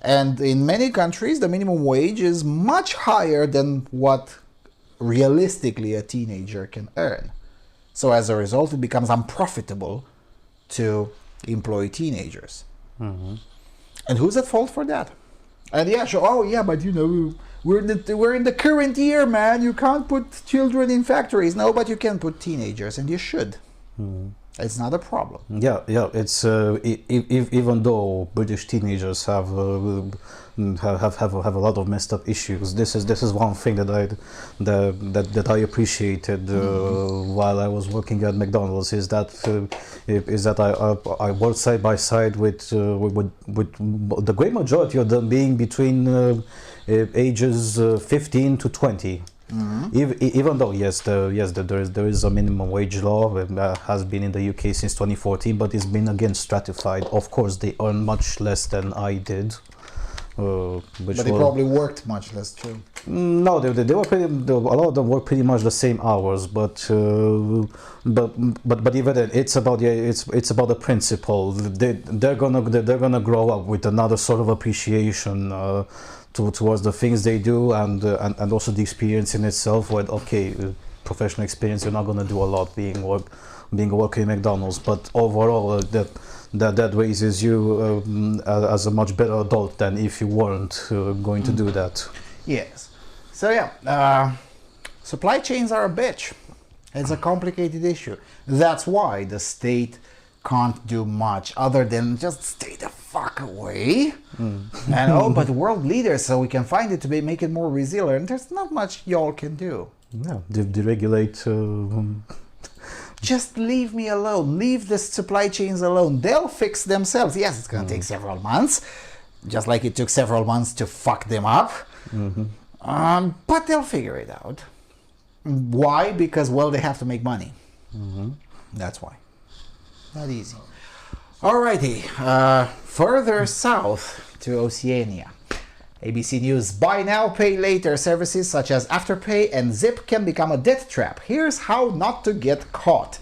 And in many countries, the minimum wage is much higher than what realistically a teenager can earn. So as a result, it becomes unprofitable to employ teenagers. And who's at fault for that? And yeah, sure. Oh yeah, but we're in the current year, man. You can't put children in factories. No, but you can put teenagers, and you should. It's not a problem. Yeah. It's even though British teenagers have a lot of messed up issues. This is one thing that I appreciated while I was working at McDonald's is that I worked side by side with the great majority of them being between ages 15 to 20. Even though yes, there is a minimum wage law that has been in the UK since 2014, but it's been again stratified. Of course, they earn much less than I did. But they probably worked much less too. No, they were a lot of them work pretty much the same hours, but even then, it's about the principle. They're gonna grow up with another sort of appreciation towards the things they do, and also the experience in itself. Where professional experience, you're not gonna do a lot being a worker in McDonald's, but overall that raises you as a much better adult than if you weren't going to do that. Yes. So yeah, supply chains are a bitch. It's a complicated issue. That's why the state can't do much other than just stay the fuck away. But world leaders, so we can find it to make it more resilient. There's not much y'all can do. Yeah, deregulate. Just leave me alone. Leave the supply chains alone. They'll fix themselves. Yes, it's going to take several months, just like it took several months to fuck them up. But they'll figure it out. Why? Because, well, they have to make money. That's why. Not easy. Alrighty. Further south to Oceania. ABC News: buy now, pay later services such as Afterpay and Zip can become a debt trap. Here's how not to get caught.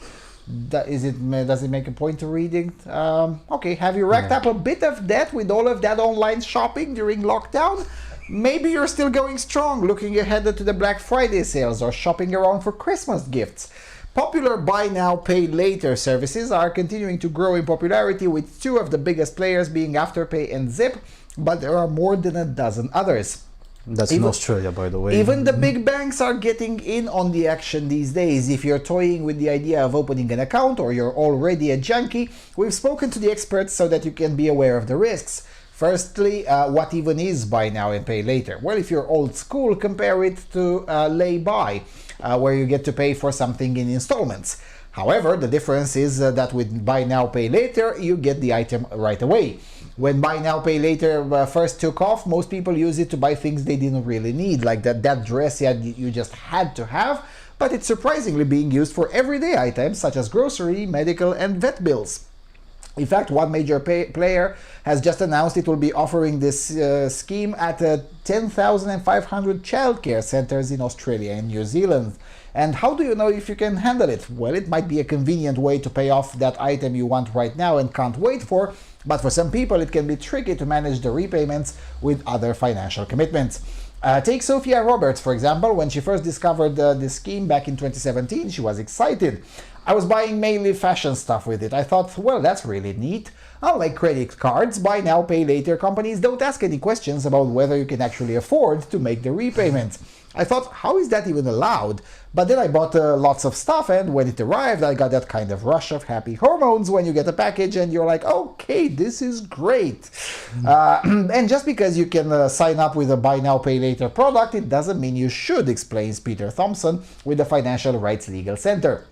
Does it make a point to reading? Okay, have you racked up a bit of debt with all of that online shopping during lockdown? Maybe you're still going strong, looking ahead to the Black Friday sales or shopping around for Christmas gifts. Popular buy now, pay later services are continuing to grow in popularity, with two of the biggest players being Afterpay and Zip, but there are more than a dozen others. That's in Australia, by the way. Even the big banks are getting in on the action these days. If you're toying with the idea of opening an account or you're already a junkie, we've spoken to the experts so that you can be aware of the risks. Firstly, what even is buy now and pay later? Well, if you're old school, compare it to lay-by, where you get to pay for something in installments. However, the difference is that with buy now, pay later, you get the item right away. When buy now, pay later first took off, most people use it to buy things they didn't really need, like that dress you just had to have, but it's surprisingly being used for everyday items such as grocery, medical, and vet bills. In fact, one major player has just announced it will be offering this scheme at 10,500 childcare centers in Australia and New Zealand. And how do you know if you can handle it? Well, it might be a convenient way to pay off that item you want right now and can't wait for, but for some people it can be tricky to manage the repayments with other financial commitments. Take Sophia Roberts, for example. When she first discovered this scheme back in 2017, she was excited. I was buying mainly fashion stuff with it. I thought, well, that's really neat. Unlike credit cards, buy now, pay later companies don't ask any questions about whether you can actually afford to make the repayments. I thought, how is that even allowed? But then I bought lots of stuff, and when it arrived, I got that kind of rush of happy hormones when you get a package and you're like, okay, this is great. And just because you can sign up with a buy now, pay later product, it doesn't mean you should, explains Peter Thompson with the Financial Rights Legal Center.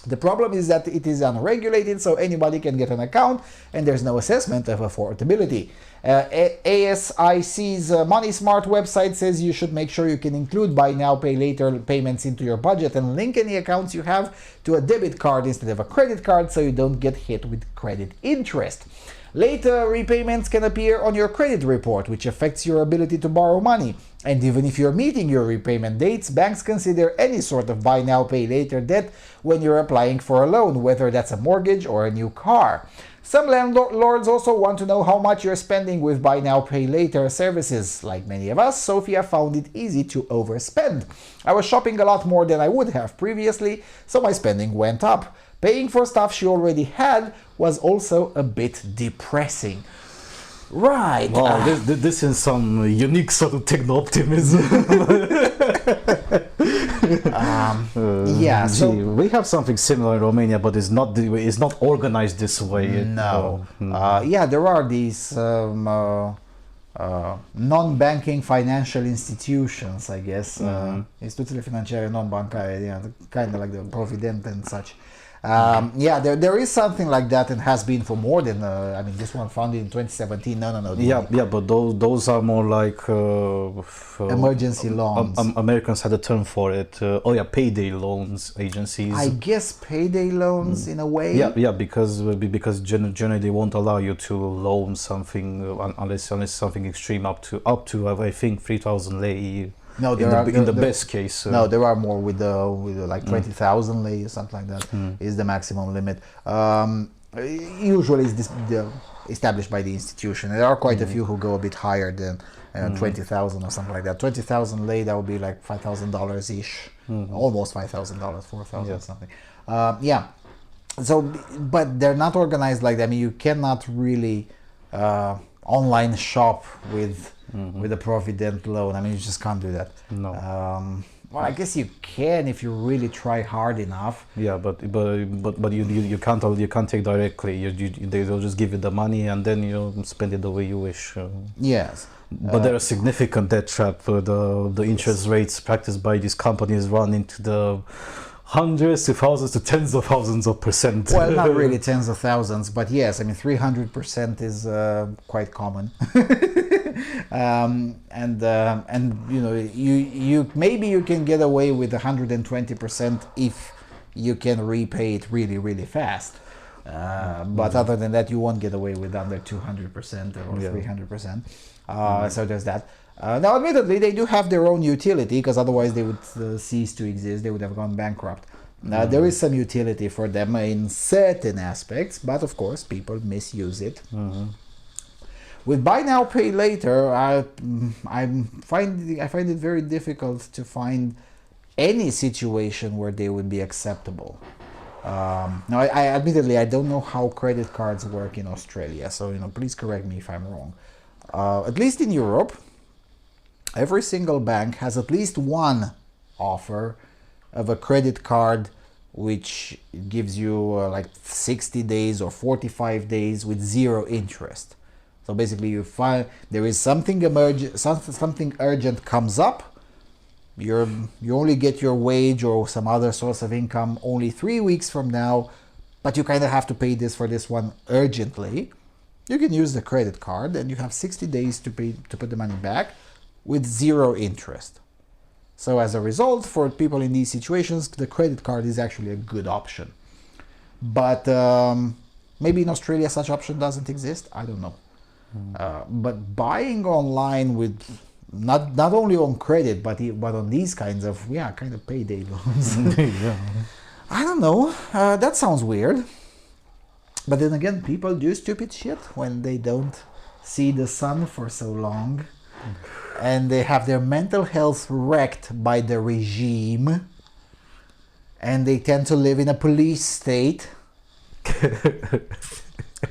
The problem is that it is unregulated, so anybody can get an account, and there's no assessment of affordability. ASIC's Money Smart website says you should make sure you can include buy now, pay later payments into your budget and link any accounts you have to a debit card instead of a credit card so you don't get hit with credit interest. Later repayments can appear on your credit report, which affects your ability to borrow money. And even if you're meeting your repayment dates, banks consider any sort of buy now, pay later debt when you're applying for a loan, whether that's a mortgage or a new car. Some landlords also want to know how much you're spending with buy now, pay later services. Like many of us, Sophia found it easy to overspend. I was shopping a lot more than I would have previously, so my spending went up. Paying for stuff she already had was also a bit depressing. Right. Wow, this is some unique sort of techno-optimism. Yeah, so we have something similar in Romania, but it's not organized this way. No. Yeah, there are these non-banking financial institutions, I guess. Instituțiile financiare non-bancare, yeah, kind of like the Provident and such. Yeah, there is something like that and has been for more than, I mean, this one founded in 2017. No. Yeah, but those are more like emergency loans. Americans had a term for it. Payday loans agencies. I guess payday loans in a way. Yeah, because generally they won't allow you to loan something unless something extreme up to I think 3,000 lei. No, in the best case. No, there are more with like 20,000 lei or something like that is the maximum limit. Usually it's established by the institution. There are quite a few who go a bit higher than 20,000 or something like that. 20,000 lei, that would be like $5,000 ish, almost $5,000, 4,000 something. Yeah. So, but they're not organized like that. I mean, you cannot really online shop with a Provident loan. I mean, you just can't do that. No. Well, I guess you can if you really try hard enough. Yeah, but you can't take directly. They'll just give you the money and then you spend it the way you wish. Yes. But there are significant debt trap. The interest rates practiced by these companies run into the hundreds to thousands to tens of thousands of percent. Well, not really tens of thousands, but yes, I mean 300% is quite common. And you know, you maybe you can get away with 120% if you can repay it really fast. But other than that, you won't get away with under 200% or 300%. So there's that. Now, admittedly, they do have their own utility, because otherwise they would cease to exist. They would have gone bankrupt. There is some utility for them in certain aspects, but of course, people misuse it. With buy now, pay later, I find it very difficult to find any situation where they would be acceptable. Now, I admittedly, I don't know how credit cards work in Australia, so please correct me if I'm wrong. At least in Europe, every single bank has at least one offer of a credit card which gives you like 60 days or 45 days with zero interest. So basically you find there is something urgent comes up, you only get your wage or some other source of income only 3 weeks from now, but you kind of have to pay for this one urgently. You can use the credit card and you have 60 days to put the money back with zero interest. So as a result, for people in these situations, the credit card is actually a good option. But Maybe in Australia such option doesn't exist. I don't know. But buying online with not only on credit but on these kinds of kind of payday loans. I don't know. That sounds weird. But then again, people do stupid shit when they don't see the sun for so long, and they have their mental health wrecked by the regime, and they tend to live in a police state.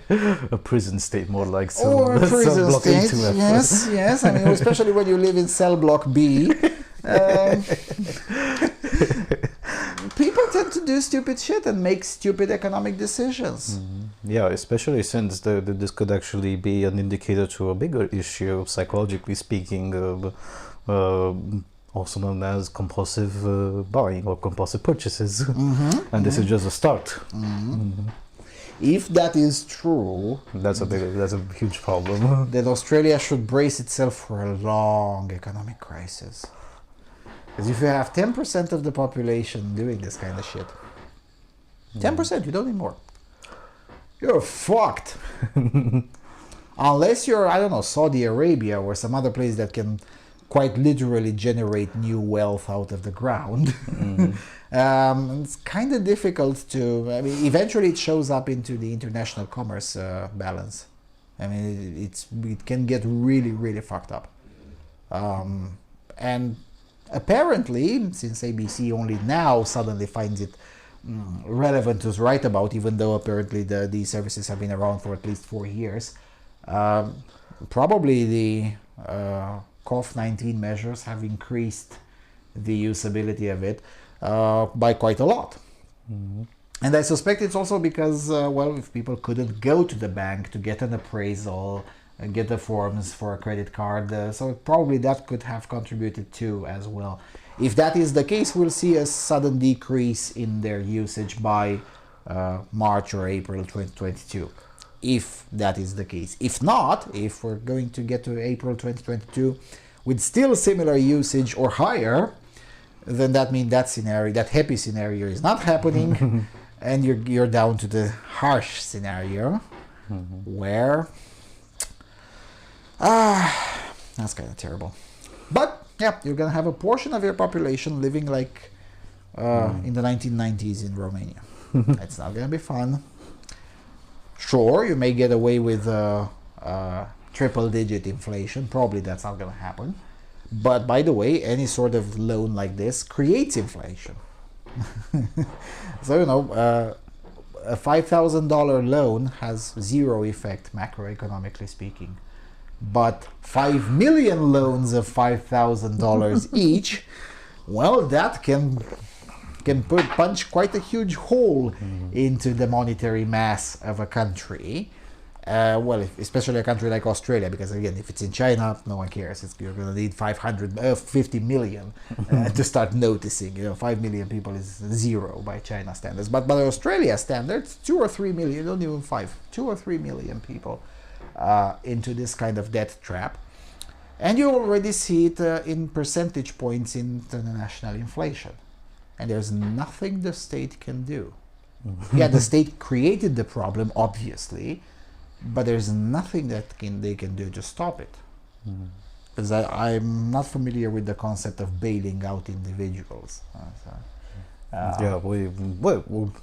A prison state, more like. Or a prison state, yes. I mean, especially when you live in cell block B. People tend to do stupid shit and make stupid economic decisions. Yeah, especially since this could actually be an indicator to a bigger issue, psychologically speaking, also known as compulsive buying or compulsive purchases. And this is just a start. If that is true, that's a huge problem. Then Australia should brace itself for a long economic crisis. Because if you have 10% of the population doing this kind of shit, 10%, you don't need more. You're fucked. Unless you're, I don't know, Saudi Arabia or some other place that can quite literally generate new wealth out of the ground. It's kind of difficult to, I mean, eventually it shows up into the international commerce balance. I mean, it can get really, really fucked up. And apparently, since ABC only now suddenly finds it relevant to write about, even though apparently these services have been around for at least 4 years, probably the COVID-19 measures have increased the usability of it by quite a lot. And I suspect it's also because, if people couldn't go to the bank to get an appraisal, get the forms for a credit card, so probably that could have contributed too as well. If that is the case, we'll see a sudden decrease in their usage by March or April 2022. If that is the case. If not, if we're going to get to April 2022 with still similar usage or higher, then that means that scenario, that happy scenario, is not happening, and you're down to the harsh scenario, where that's kind of terrible. But yeah, you're gonna have a portion of your population living like in the 1990s in Romania. It's not gonna be fun. Sure, you may get away with triple-digit inflation. Probably that's not gonna happen. But by the way, any sort of loan like this creates inflation. So, a $5,000 loan has zero effect macroeconomically speaking. But 5 million loans of $5,000 each, well, that can punch quite a huge hole into the monetary mass of a country. Especially a country like Australia, because again, if it's in China, no one cares. You're going to need 50 million to start noticing. 5 million people is zero by China standards. But by Australia standards, 2 or 3 million, not even 5, 2 or 3 million people into this kind of debt trap. And you already see it in percentage points in the national inflation. And there's nothing the state can do. Yeah, the state created the problem, obviously, but there's nothing that they can do to stop it. Because I'm not familiar with the concept of bailing out individuals.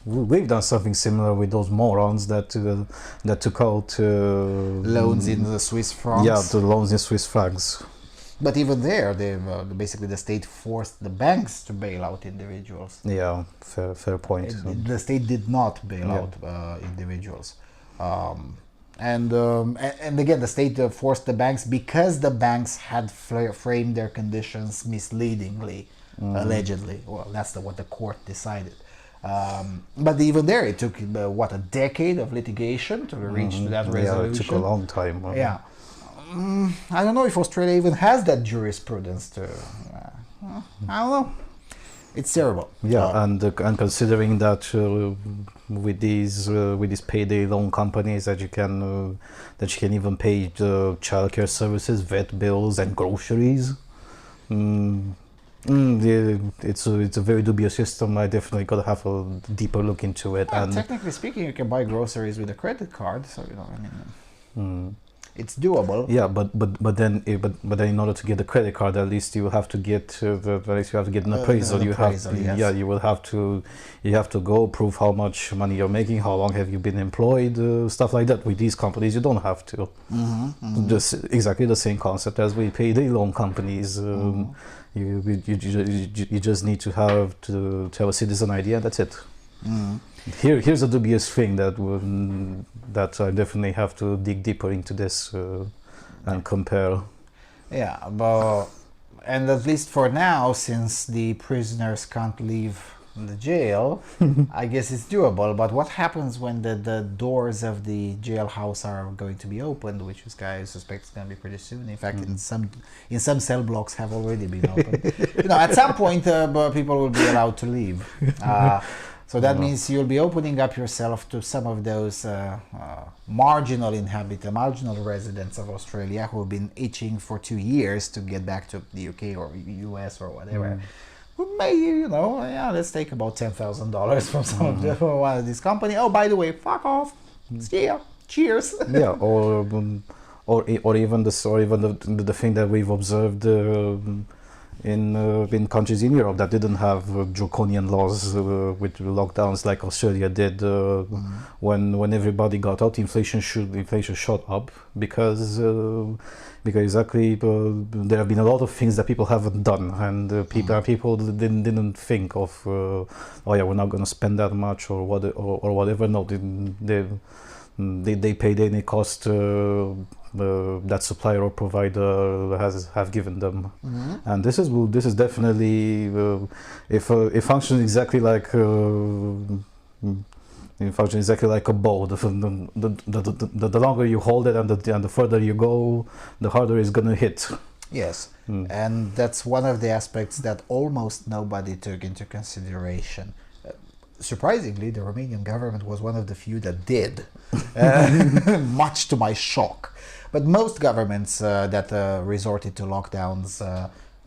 We've done something similar with those morons that took out loans in the Swiss francs. Yeah, the loans in Swiss francs. But even there, basically the state forced the banks to bail out individuals. Yeah, fair point. The state did not bail out individuals. And again, the state forced the banks because the banks had framed their conditions misleadingly, allegedly. Well, that's what the court decided. But even there, it took a decade of litigation to reach that resolution. Yeah, it took a long time. Yeah. I don't know if Australia even has that jurisprudence to. I don't know. It's terrible. Yeah, and considering that with these payday loan companies that you can even pay childcare services, vet bills, and groceries. It's a very dubious system. I definitely got to have a deeper look into it. Well, And technically speaking, you can buy groceries with a credit card, so it's doable. yeah, but then in order to get the credit card, at least you have to get an appraisal. You have to go prove how much money you're making, how long have you been employed, stuff like that. With these companies, you don't have to. Just exactly the same concept as we pay the loan companies. You just need to have a citizen ID, and that's it. Here's a dubious thing that I definitely have to dig deeper into this and compare. Yeah, and at least for now, since the prisoners can't leave the jail, I guess it's doable. But what happens when the doors of the jailhouse are going to be opened, which I suspect is going to be pretty soon. In fact, in some cell blocks have already been opened. At some point, people will be allowed to leave. So that means you'll be opening up yourself to some of those marginal residents of Australia who have been itching for 2 years to get back to the UK or US or whatever. Who may, let's take about $10,000 from from one of these companies. Oh, by the way, fuck off. See ya. Cheers. Yeah, or even the thing that we've observed in countries in Europe that didn't have draconian laws with lockdowns like Australia did. When everybody got out, inflation shot up because exactly there have been a lot of things that people haven't done, and people didn't think of we're not going to spend that much or whatever. No, they paid any cost that supplier or provider have given them, and this is definitely it functions exactly like a bow. The longer you hold it and the further you go, the harder it's gonna hit. Yes, and that's one of the aspects that almost nobody took into consideration. Surprisingly, the Romanian government was one of the few that did, much to my shock. But most governments that resorted to lockdowns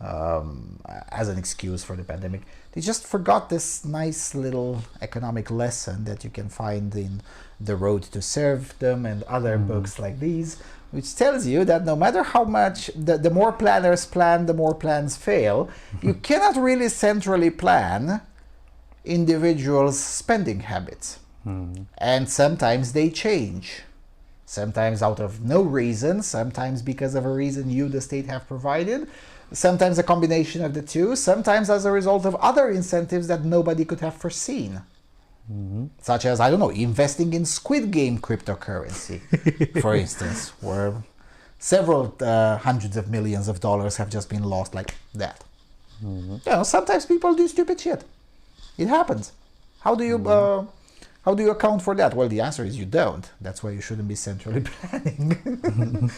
as an excuse for the pandemic, they just forgot this nice little economic lesson that you can find in The Road to Serfdom and other books like these, which tells you that no matter how much, the more planners plan, the more plans fail. You cannot really centrally plan individuals' spending habits. And sometimes they change. Sometimes out of no reason, sometimes because of a reason you, the state, have provided, sometimes a combination of the two, sometimes as a result of other incentives that nobody could have foreseen. Such as, I don't know, investing in Squid Game cryptocurrency, for instance, where several hundreds of millions of dollars have just been lost like that. Sometimes people do stupid shit. It happens. How do you account for that? Well, the answer is you don't. That's why you shouldn't be centrally planning.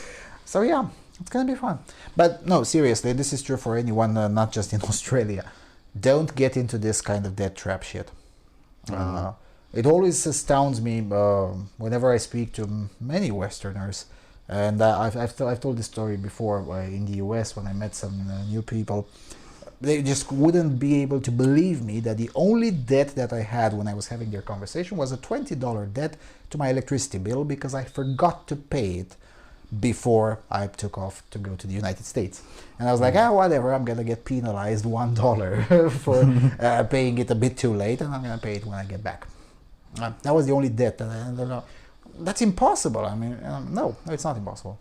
So yeah, it's gonna be fun. But no, seriously, this is true for anyone, not just in Australia. Don't get into this kind of debt trap shit. It always astounds me whenever I speak to many Westerners, and I've told this story before in the US when I met some new people. They just wouldn't be able to believe me that the only debt that I had when I was having their conversation was a $20 debt to my electricity bill because I forgot to pay it before I took off to go to the United States. And I was like, whatever, I'm gonna get penalized $1 for paying it a bit too late, and I'm gonna pay it when I get back. That was the only debt that I don't know. That's impossible. I mean, no, it's not impossible.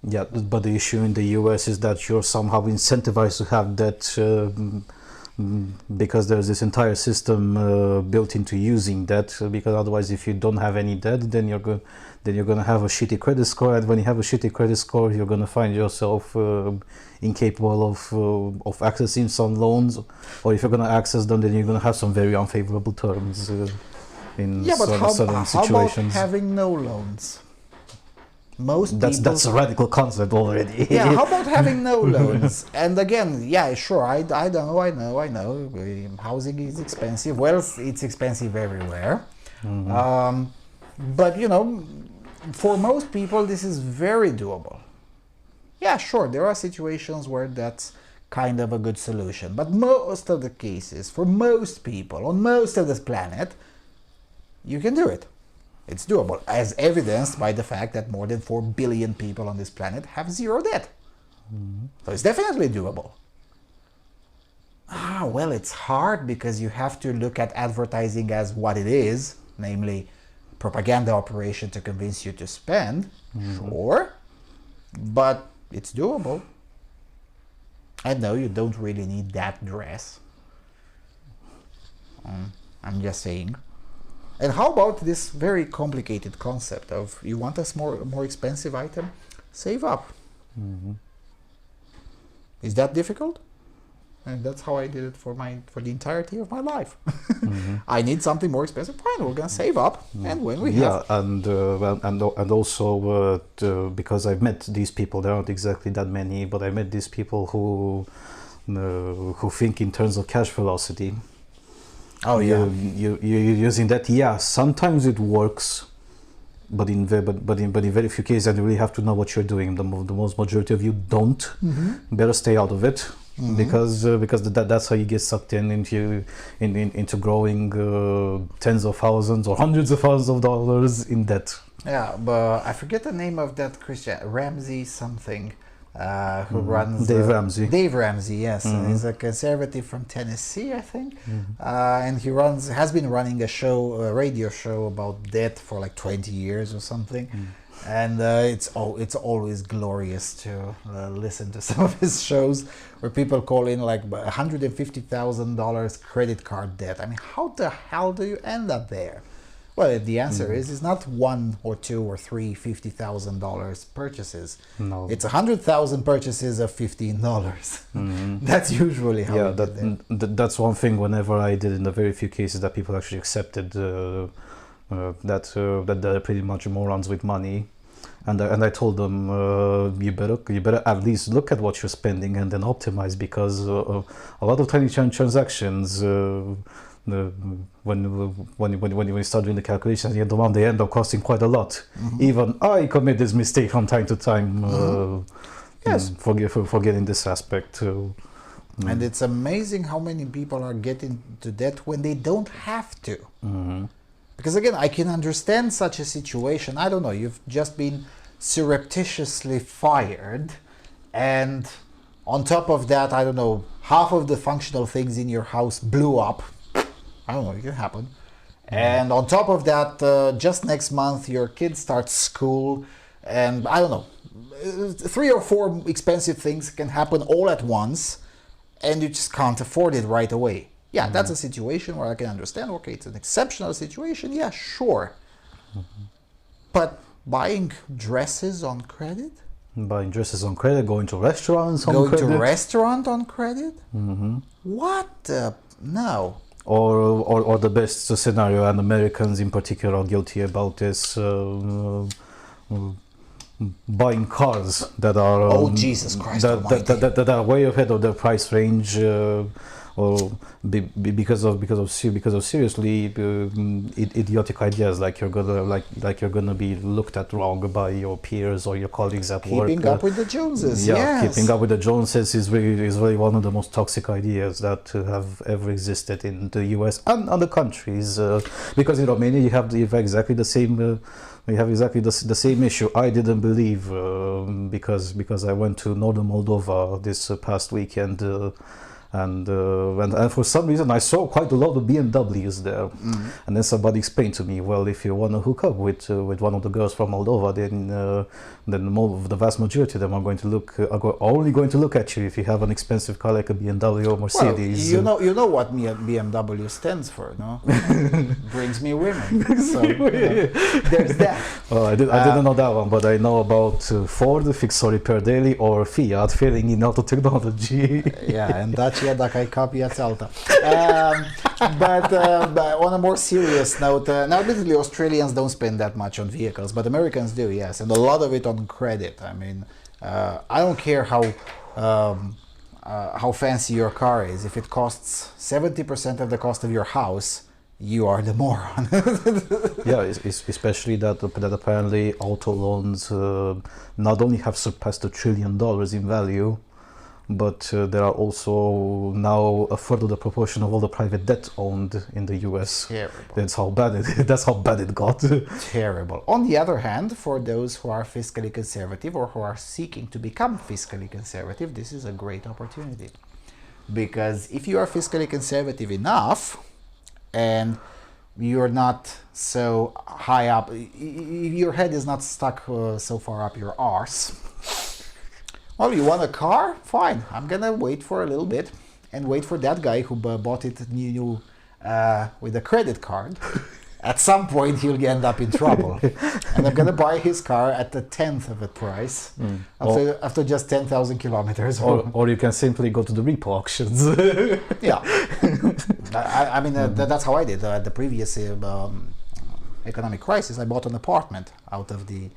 Yeah, but the issue in the US is that you're somehow incentivized to have debt because there's this entire system built into using debt. Because otherwise, if you don't have any debt, then you're going to have a shitty credit score, and when you have a shitty credit score, you're going to find yourself incapable of accessing some loans, or if you're going to access them, then you're going to have some very unfavorable terms in certain situations. How about having no loans? That's a radical concept already. Yeah, how about having no loans? And again, yeah, sure, I know. Housing is expensive. Well, it's expensive everywhere. But, for most people, this is very doable. Yeah, sure, there are situations where that's kind of a good solution. But most of the cases, for most people on most of this planet, you can do it. It's doable, as evidenced by the fact that more than 4 billion people on this planet have zero debt. So it's definitely doable. Well, it's hard because you have to look at advertising as what it is, namely propaganda operation to convince you to spend. Sure, but it's doable. And no, you don't really need that dress. I'm just saying. And how about this very complicated concept of you want a more expensive item? Save up. Is that difficult? And that's how I did it for the entirety of my life. I need something more expensive. Fine, we're gonna save up, and when we have, and also because I've met these people. There aren't exactly that many, but I met these people who think in terms of cash velocity. Oh yeah, you're using that. Yeah, sometimes it works, but in very few cases, and you really have to know what you're doing. The most majority of you don't. Better stay out of it. Because that's how you get sucked into growing tens of thousands or hundreds of thousands of dollars in debt. Yeah, but I forget the name of that Christian, Ramsey something, who runs Dave Ramsey. Dave Ramsey, yes, he's a conservative from Tennessee, I think, and he has been running a radio show about debt for like 20 years or something. And it's always glorious to listen to some of his shows where people call in like $150,000 credit card debt. I mean, how the hell do you end up there? Well, the answer is it's not one or two or three $50,000 purchases. No, it's 100,000 purchases of $15. That's usually how. Yeah, that's one thing. Whenever I did, in the very few cases that people actually accepted. That they're pretty much morons with money, and I told them you better at least look at what you're spending and then optimize, because a lot of tiny transactions when you start doing the calculations, they end up costing quite a lot. Even I commit this mistake from time to time. Yes, forgetting this aspect. And it's amazing how many people are getting to debt when they don't have to. Because again, I can understand such a situation. I don't know, you've just been surreptitiously fired, and on top of that, I don't know, half of the functional things in your house blew up. I don't know, it can happen. And on top of that, just next month, your kid starts school, and I don't know, 3 or 4 expensive things can happen all at once, and you just can't afford it right away. Yeah, that's a situation where I can understand, okay, it's an exceptional situation, yeah, sure. But buying dresses on credit? Buying dresses on credit, going to restaurants on credit? Going to a restaurant on credit? What? No. Or the best scenario, and Americans in particular are guilty about this, buying cars that are Jesus Christ that are way ahead of their price range, or because of seriously idiotic ideas, like you're gonna be looked at wrong by your peers or your colleagues at work. Keeping up with the Joneses. Yeah, yes. Keeping up with the Joneses is really one of the most toxic ideas that have ever existed in the US and other countries. Because in Romania you have exactly the same. We have exactly the same issue. I didn't believe because I went to northern Moldova this past weekend, and for some reason I saw quite a lot of BMWs there. And then somebody explained to me, well, if you want to hook up with one of the girls from Moldova, then the vast majority of them are only going to look at you if you have an expensive car like a BMW or Mercedes. Well, you know what BMW stands for, no? Brings me women. So there's that. Well, I didn't know that one, but I know about Ford, Fix or Repair Daily, or Fiat failing in auto technology. Yeah, and Dacia, Dakai, Kapia, Alta. But on a more serious note, now admittedly Australians don't spend that much on vehicles, but Americans do, yes, and a lot of it on credit. I mean, I don't care how fancy your car is. If it costs 70% of the cost of your house, you are the moron. Yeah, especially that apparently auto loans not only have surpassed $1 trillion in value, but there are also now a third of the proportion of all the private debt owned in the US. Terrible. That's how bad it got. Terrible. On the other hand, for those who are fiscally conservative or who are seeking to become fiscally conservative, this is a great opportunity. Because if you are fiscally conservative enough and you're not so high up, your head is not stuck so far up your arse. Well, you want a car? Fine. I'm gonna wait for a little bit and wait for that guy who bought it new with a credit card. At some point, he'll end up in trouble. And I'm gonna buy his car at the 10th of the price after just 10,000 kilometers. Or you can simply go to the repo auctions. Yeah. I mean, that's how I did. At the previous economic crisis, I bought an apartment out of the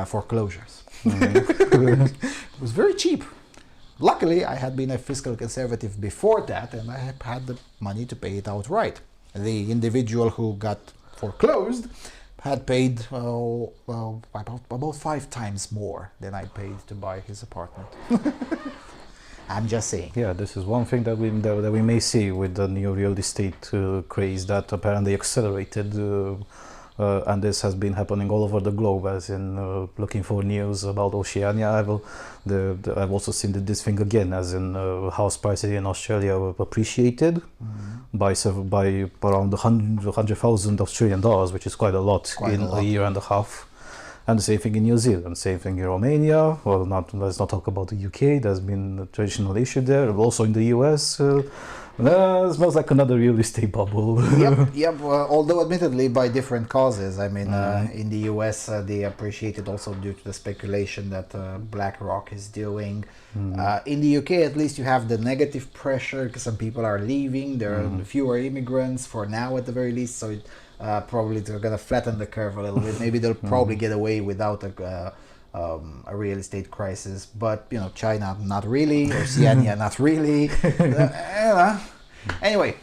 foreclosures. It was very cheap. Luckily, I had been a fiscal conservative before that, and I had the money to pay it outright. The individual who got foreclosed had paid about 5 times more than I paid to buy his apartment. I'm just saying. Yeah, this is one thing that we may see with the new real estate craze that apparently accelerated. And this has been happening all over the globe, as in looking for news about Oceania. I've also seen this thing again, as in house prices in Australia were appreciated by around 100,000 Australian dollars, which is quite a lot in a year and a half. And the same thing in New Zealand, same thing in Romania. Well, let's not talk about the UK. There's been a traditional issue there. Also in the US. It smells like another real estate bubble. Yep. Although admittedly by different causes. I mean, in the US they appreciated also due to the speculation that BlackRock is doing. In the UK, at least, you have the negative pressure because some people are leaving. There are fewer immigrants for now, at the very least. So probably they're going to flatten the curve a little bit. Maybe they'll probably get away without a real estate crisis, but China not really, Oceania not really. Anyway,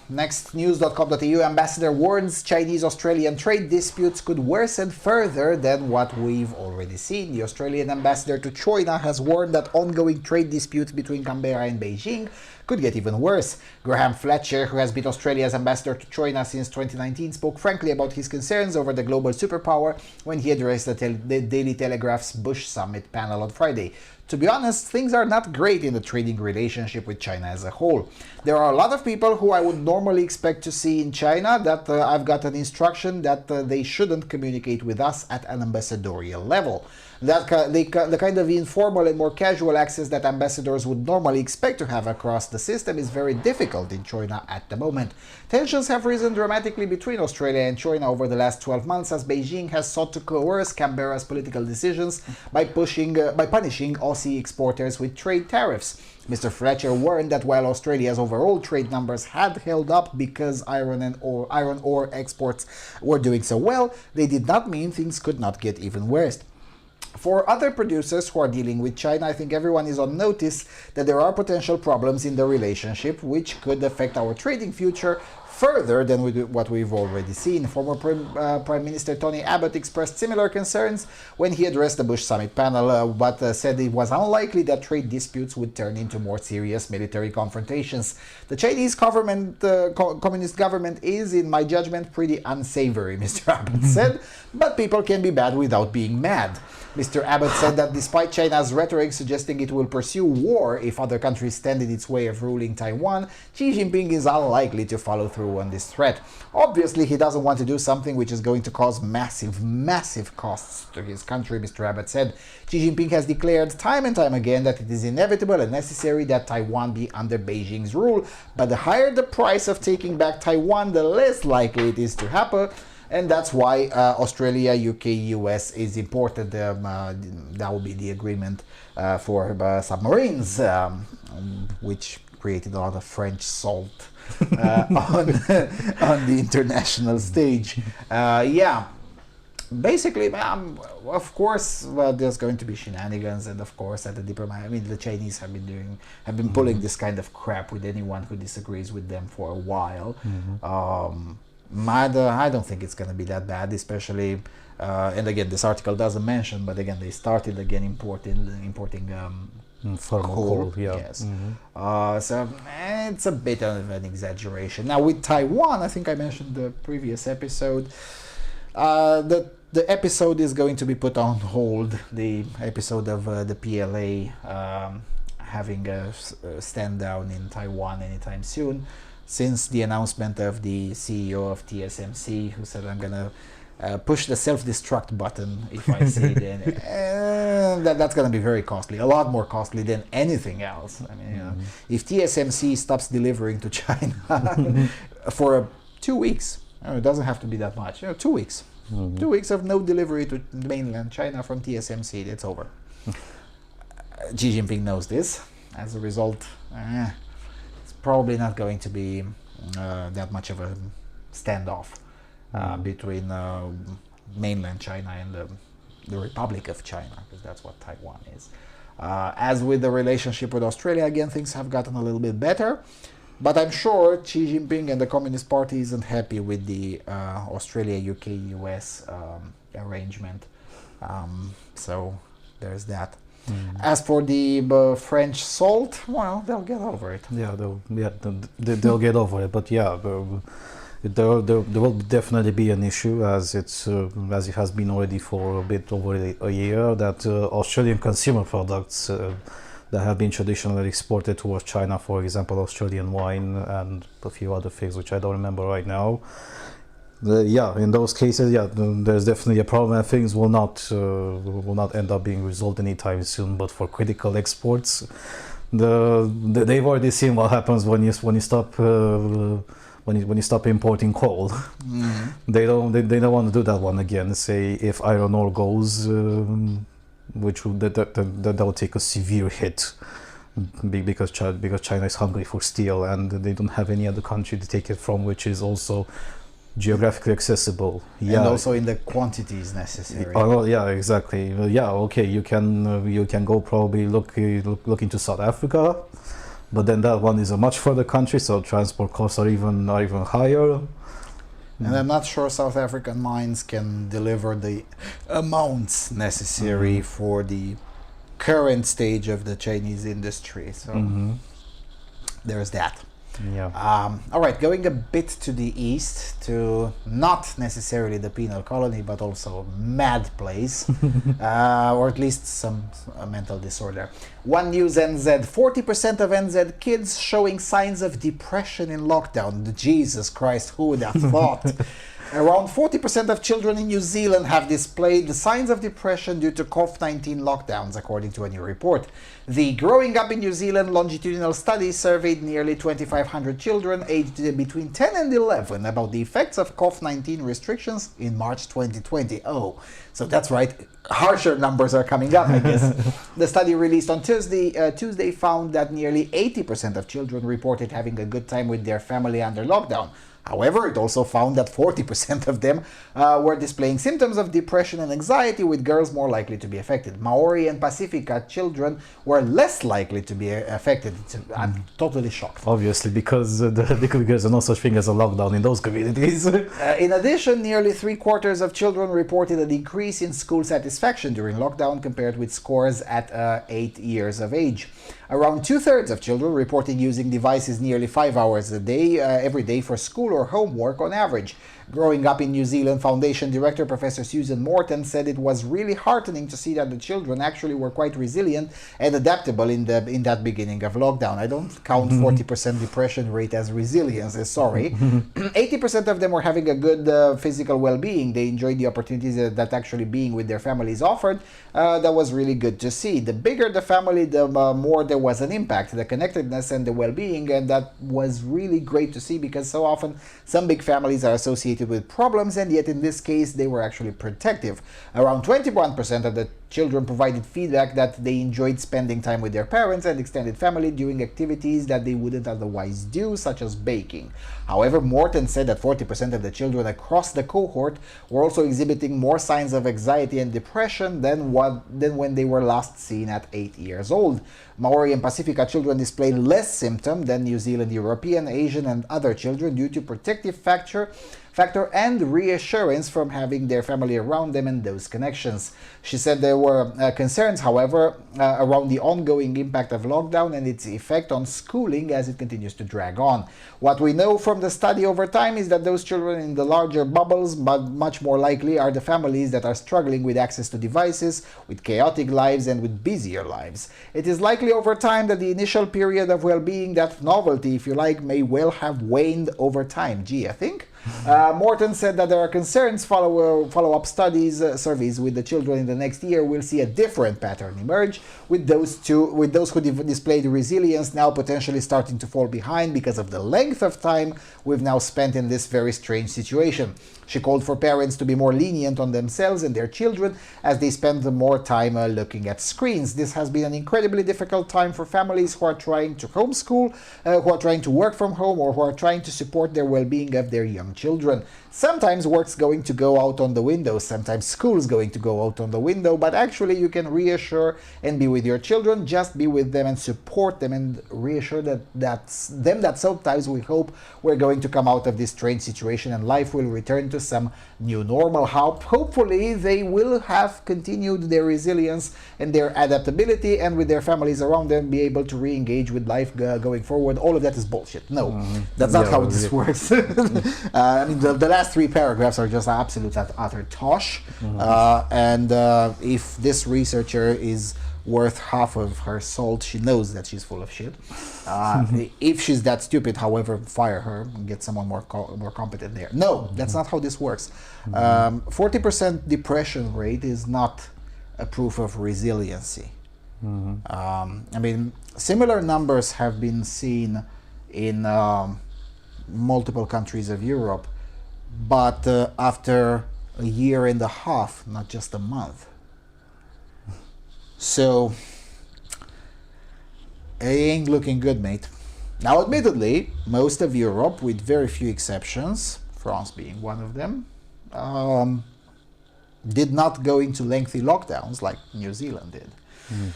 next news.com.au ambassador warns Chinese-Australian trade disputes could worsen further than what we've already seen. The Australian ambassador to China has warned that ongoing trade disputes between Canberra and Beijing could get even worse. Graham Fletcher, who has been Australia's ambassador to China since 2019, spoke frankly about his concerns over the global superpower when he addressed the Daily Telegraph's Bush Summit panel on Friday. To be honest, things are not great in the trading relationship with China as a whole. There are a lot of people who I would normally expect to see in China that I've got an instruction that they shouldn't communicate with us at an ambassadorial level. The kind of informal and more casual access that ambassadors would normally expect to have across the system is very difficult in China at the moment. Tensions have risen dramatically between Australia and China over the last 12 months as Beijing has sought to coerce Canberra's political decisions by punishing Aussie exporters with trade tariffs. Mr. Fletcher warned that while Australia's overall trade numbers had held up because iron ore exports were doing so well, they did not mean things could not get even worse. For other producers who are dealing with China, I think everyone is on notice that there are potential problems in the relationship which could affect our trading future further than what we've already seen. Former Prime Minister Tony Abbott expressed similar concerns when he addressed the Bush Summit panel, but said it was unlikely that trade disputes would turn into more serious military confrontations. The Chinese communist government is, in my judgment, pretty unsavory, Mr. Abbott said, but people can be bad without being mad. Mr. Abbott said that despite China's rhetoric suggesting it will pursue war if other countries stand in its way of ruling Taiwan, Xi Jinping is unlikely to follow through on this threat. Obviously, he doesn't want to do something which is going to cause massive costs to his country, Mr. Abbott said. Xi Jinping has declared time and time again that it is inevitable and necessary that Taiwan be under Beijing's rule, but the higher the price of taking back Taiwan, the less likely it is to happen. And that's why Australia, UK, US is important. That will be the agreement for submarines, which created a lot of French salt on the international stage. Basically, of course, there's going to be shenanigans, and of course, at the diplomat, the Chinese have been pulling this kind of crap with anyone who disagrees with them for a while. I don't think it's going to be that bad, especially, and again, this article doesn't mention, but again, they started again importing Thermal cool. cold, yeah. Yes. So it's a bit of an exaggeration. Now with Taiwan, I think I mentioned the previous episode. The episode is going to be put on hold. The episode of the PLA having a stand down in Taiwan anytime soon, since the announcement of the CEO of TSMC, who said, "I'm gonna push the self-destruct button if I see it." And that's gonna be very costly, a lot more costly than anything else. I mean, you know, if TSMC stops delivering to China for 2 weeks, it doesn't have to be that much. 2 weeks. 2 weeks of no delivery to mainland China from TSMC, it's over. Xi Jinping knows this. As a result, it's probably not going to be that much of a standoff between mainland China and the Republic of China, because that's what Taiwan is. As with the relationship with Australia, again, things have gotten a little bit better. But I'm sure Xi Jinping and the Communist Party isn't happy with the Australia, UK, US arrangement. So there's that. As for the French salt, well, they'll get over it. Yeah, they'll get over it. But yeah, there will definitely be an issue, as it has been already for a bit over a year, that Australian consumer products that have been traditionally exported towards China, for example, Australian wine and a few other things which I don't remember right now. In those cases, there's definitely a problem, and things will not end up being resolved anytime soon. But for critical exports, they've already seen what happens when you stop when you stop importing coal. They don't want to do that one again. Say if iron ore goes. That will take a severe hit, because China is hungry for steel, and they don't have any other country to take it from, which is also geographically accessible. And also in the quantities necessary. Oh yeah, exactly. Okay, you can go probably look into South Africa, but then that one is a much further country, so transport costs are even higher. And I'm not sure South African mines can deliver the amounts necessary for the current stage of the Chinese industry. So there's that. Yeah. All right, going a bit to the east, to not necessarily the penal colony, but also mad place, or at least some mental disorder. One News NZ, 40% of NZ kids showing signs of depression in lockdown. Jesus Christ, who would have thought? Around 40% of children in New Zealand have displayed the signs of depression due to COVID-19 lockdowns, according to a new report. The Growing Up in New Zealand longitudinal study surveyed nearly 2,500 children aged between 10 and 11 about the effects of COVID-19 restrictions in March 2020. Oh, so that's right. Harsher numbers are coming up, I guess. The study released on Tuesday found that nearly 80% of children reported having a good time with their family under lockdown. However, it also found that 40% of them were displaying symptoms of depression and anxiety, with girls more likely to be affected. Maori and Pacifica children were less likely to be affected. I'm totally shocked. Obviously, because there's no such thing as a lockdown in those communities. In addition, nearly 3/4 of children reported a decrease in school satisfaction during lockdown compared with scores at 8 years of age. Around 2/3 of children reported using devices nearly 5 hours a day, every day for school or homework on average. Growing Up in New Zealand Foundation Director Professor Susan Morton said it was really heartening to see that the children actually were quite resilient and adaptable in that beginning of lockdown. I don't count 40% depression rate as resilience, sorry. 80% of them were having a good physical well-being. They enjoyed the opportunities that actually being with their families offered. That was really good to see. The bigger the family, the more there was an impact, the connectedness and the well-being, and that was really great to see, because so often some big families are associated with problems, and yet in this case they were actually protective. Around 21% of the children provided feedback that they enjoyed spending time with their parents and extended family doing activities that they wouldn't otherwise do, such as baking. However, Morton said that 40% of the children across the cohort were also exhibiting more signs of anxiety and depression than when they were last seen at 8 years old. Maori and Pacifica children displayed less symptom than New Zealand, European, Asian, and other children due to protective factor and reassurance from having their family around them and those connections. She said there were concerns, however, around the ongoing impact of lockdown and its effect on schooling as it continues to drag on. What we know from the study over time is that those children in the larger bubbles, but much more likely, are the families that are struggling with access to devices, with chaotic lives and with busier lives. It is likely over time that the initial period of well-being, that novelty, if you like, may well have waned over time. Gee, I think. Morton said that there are concerns follow-up surveys with the children in the next year will see a different pattern emerge, with those who displayed resilience now potentially starting to fall behind because of the length of time we've now spent in this very strange situation. She called for parents to be more lenient on themselves and their children as they spend more time looking at screens. This has been an incredibly difficult time for families who are trying to homeschool, who are trying to work from home, or who are trying to support their well-being of their young children. Sometimes work's going to go out on the window, sometimes school's going to go out on the window, but actually you can reassure and be with your children, just be with them and support them and reassure that sometimes we hope we're going to come out of this strange situation and life will return to some new normal. Hopefully they will have continued their resilience and their adaptability, and with their families around them be able to re-engage with life going forward. All of that is bullshit. No, that's not how this works. I mean, the last 3 paragraphs are just absolute utter tosh. And if this researcher is worth half of her salt, she knows that she's full of shit. If she's that stupid, however, fire her and get someone more competent there. No, that's not how this works. 40% depression rate is not a proof of resiliency. I mean, similar numbers have been seen in multiple countries of Europe, but after a year and a half, not just a month. So, it ain't looking good, mate. Now, admittedly, most of Europe, with very few exceptions, France being one of them, did not go into lengthy lockdowns like New Zealand did.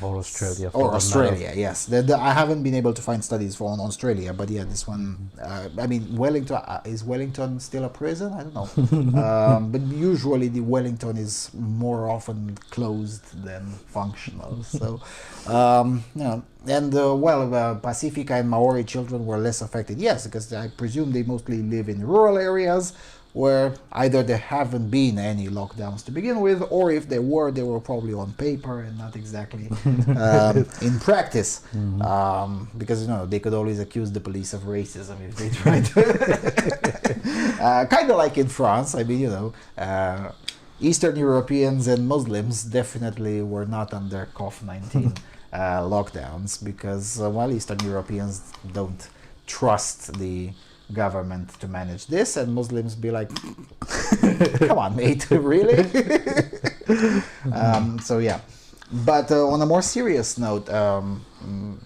Or Australia. Or Australia, yes. I haven't been able to find studies on Australia, but yeah, this one, I mean, Wellington, is Wellington still a prison? I don't know. But usually the Wellington is more often closed than functional. So, you know, and Pacifica and Maori children were less affected. Yes, because I presume they mostly live in rural areas where either there haven't been any lockdowns to begin with, or if they were probably on paper and not exactly in practice. Because, you know, they could always accuse the police of racism if they tried. Kind of like in France. I mean, you know, Eastern Europeans and Muslims definitely were not under COVID-19 lockdowns because, well, Eastern Europeans don't trust the government to manage this, and Muslims be like, come on, mate, really? So yeah, but on a more serious note,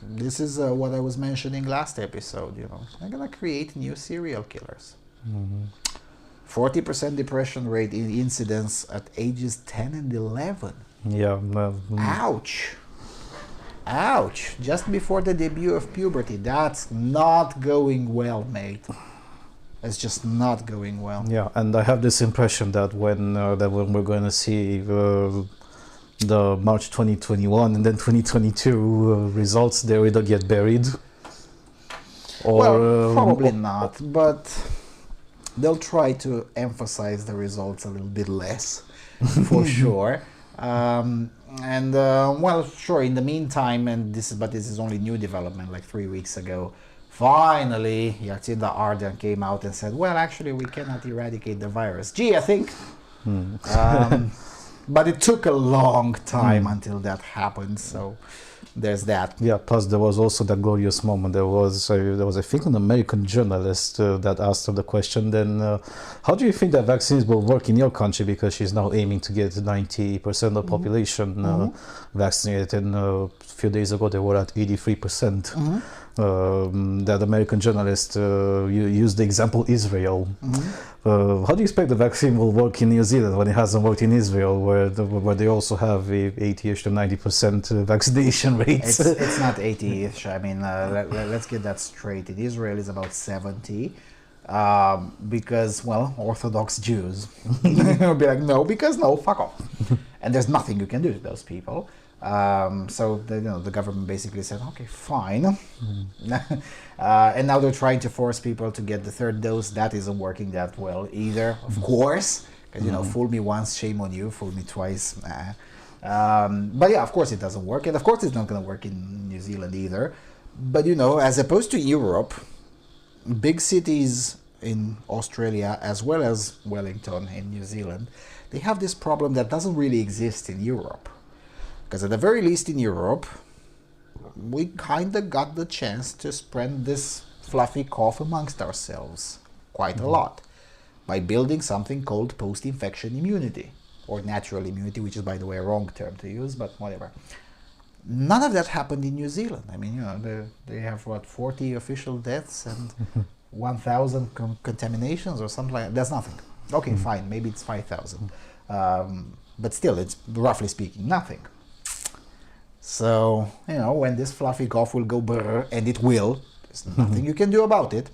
this is what I was mentioning last episode. You know, I'm gonna create new serial killers. 40% depression rate in incidents at ages 10 and 11. Yeah. Ouch. Ouch, just before the debut of puberty. That's not going well, mate. It's just not going well. Yeah, and I have this impression that when we're going to see the March 2021 and then 2022 results, they either get buried or... Well, probably not, but they'll try to emphasize the results a little bit less, for sure. And well, sure, in the meantime, this is only new development, like 3 weeks ago, finally Jacinda Ardern came out and said, well, actually we cannot eradicate the virus. Gee, I think. But it took a long time until that happened, so there's that. Yeah, plus there was also that glorious moment. There was I think, an American journalist that asked her the question, then how do you think that vaccines will work in your country, because she's now aiming to get 90% of the population vaccinated, and a few days ago they were at 83%. That American journalist used the example Israel. How do you expect the vaccine will work in New Zealand when it hasn't worked in Israel, where they also have 80-ish to 90% vaccination rates? It's not 80-ish. I mean, let's get that straight. In Israel is about 70. because, well, Orthodox Jews will be like, no, because no, fuck off. And there's nothing you can do to those people. So the government basically said, okay, fine. And now they're trying to force people to get the third dose. That isn't working that well either, of course. Because, fool me once, shame on you. Fool me twice. But yeah, of course it doesn't work. And of course it's not going to work in New Zealand either. But, as opposed to Europe, big cities in Australia, as well as Wellington in New Zealand, they have this problem that doesn't really exist in Europe. Because at the very least in Europe, we kind of got the chance to spread this fluffy cough amongst ourselves quite a lot by building something called post-infection immunity, or natural immunity, which is, by the way, a wrong term to use, but whatever. None of that happened in New Zealand. I mean, they have, 40 official deaths and 1,000 contaminations or something like that. That's nothing. Okay, fine, maybe it's 5,000. But still, it's, roughly speaking, nothing. So, when this fluffy cough will go brr, and it will, there's nothing you can do about it,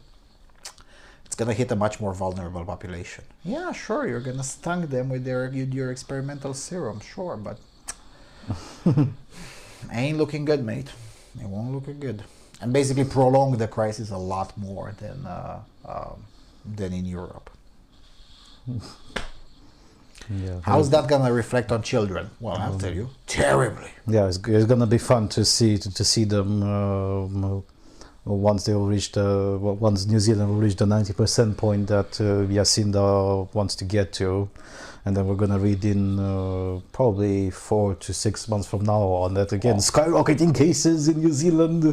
it's going to hit a much more vulnerable population. Yeah, sure, you're going to stung them with your experimental serum, sure, but ain't looking good, mate. It won't look good. And basically prolong the crisis a lot more than in Europe. Yeah. How's that gonna reflect on children? Well, I'll tell you, terribly. Yeah, it's gonna be fun to see them once they will reach once New Zealand will reach the 90% point that Jacinda wants to get to, and then we're gonna read in probably 4 to 6 months from now on that again skyrocketing cases in New Zealand,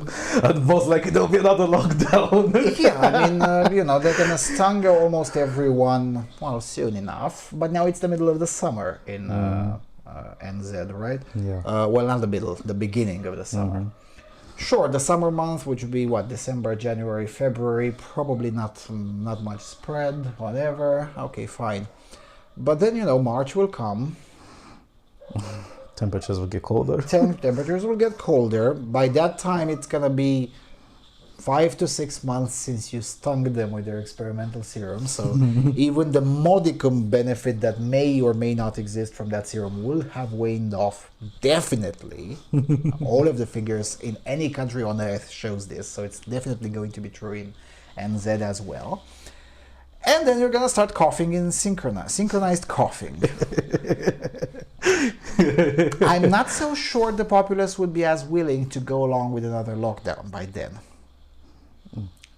and most likely there'll be another lockdown. Yeah, I mean, they're gonna stung almost everyone, well, soon enough. But now it's the middle of the summer in NZ, right? Yeah. Well, not the middle, the beginning of the summer. Sure, the summer month, which would be December, January, February, probably not much spread, whatever. Okay, fine. But then, March will come. Temperatures will get colder. Temperatures will get colder. By that time, it's going to be 5 to 6 months since you stung them with their experimental serum. So even the modicum benefit that may or may not exist from that serum will have waned off, definitely. All of the figures in any country on earth shows this. So it's definitely going to be true in NZ as well. And then you're going to start coughing in synchronized coughing. I'm not so sure the populace would be as willing to go along with another lockdown by then.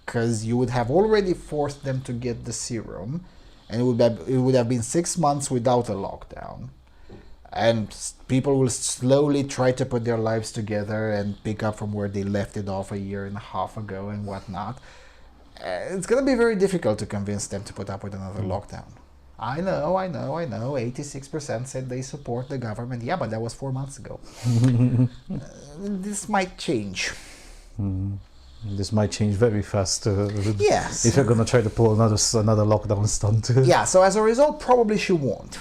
Because you would have already forced them to get the serum, and it would have been 6 months without a lockdown. And people will slowly try to put their lives together and pick up from where they left it off a year and a half ago and whatnot. It's going to be very difficult to convince them to put up with another lockdown. I know. 86% said they support the government. Yeah, but that was 4 months ago. This might change. This might change very fast. Yes. If you're going to try to pull another lockdown stunt. Yeah, so as a result, probably she won't.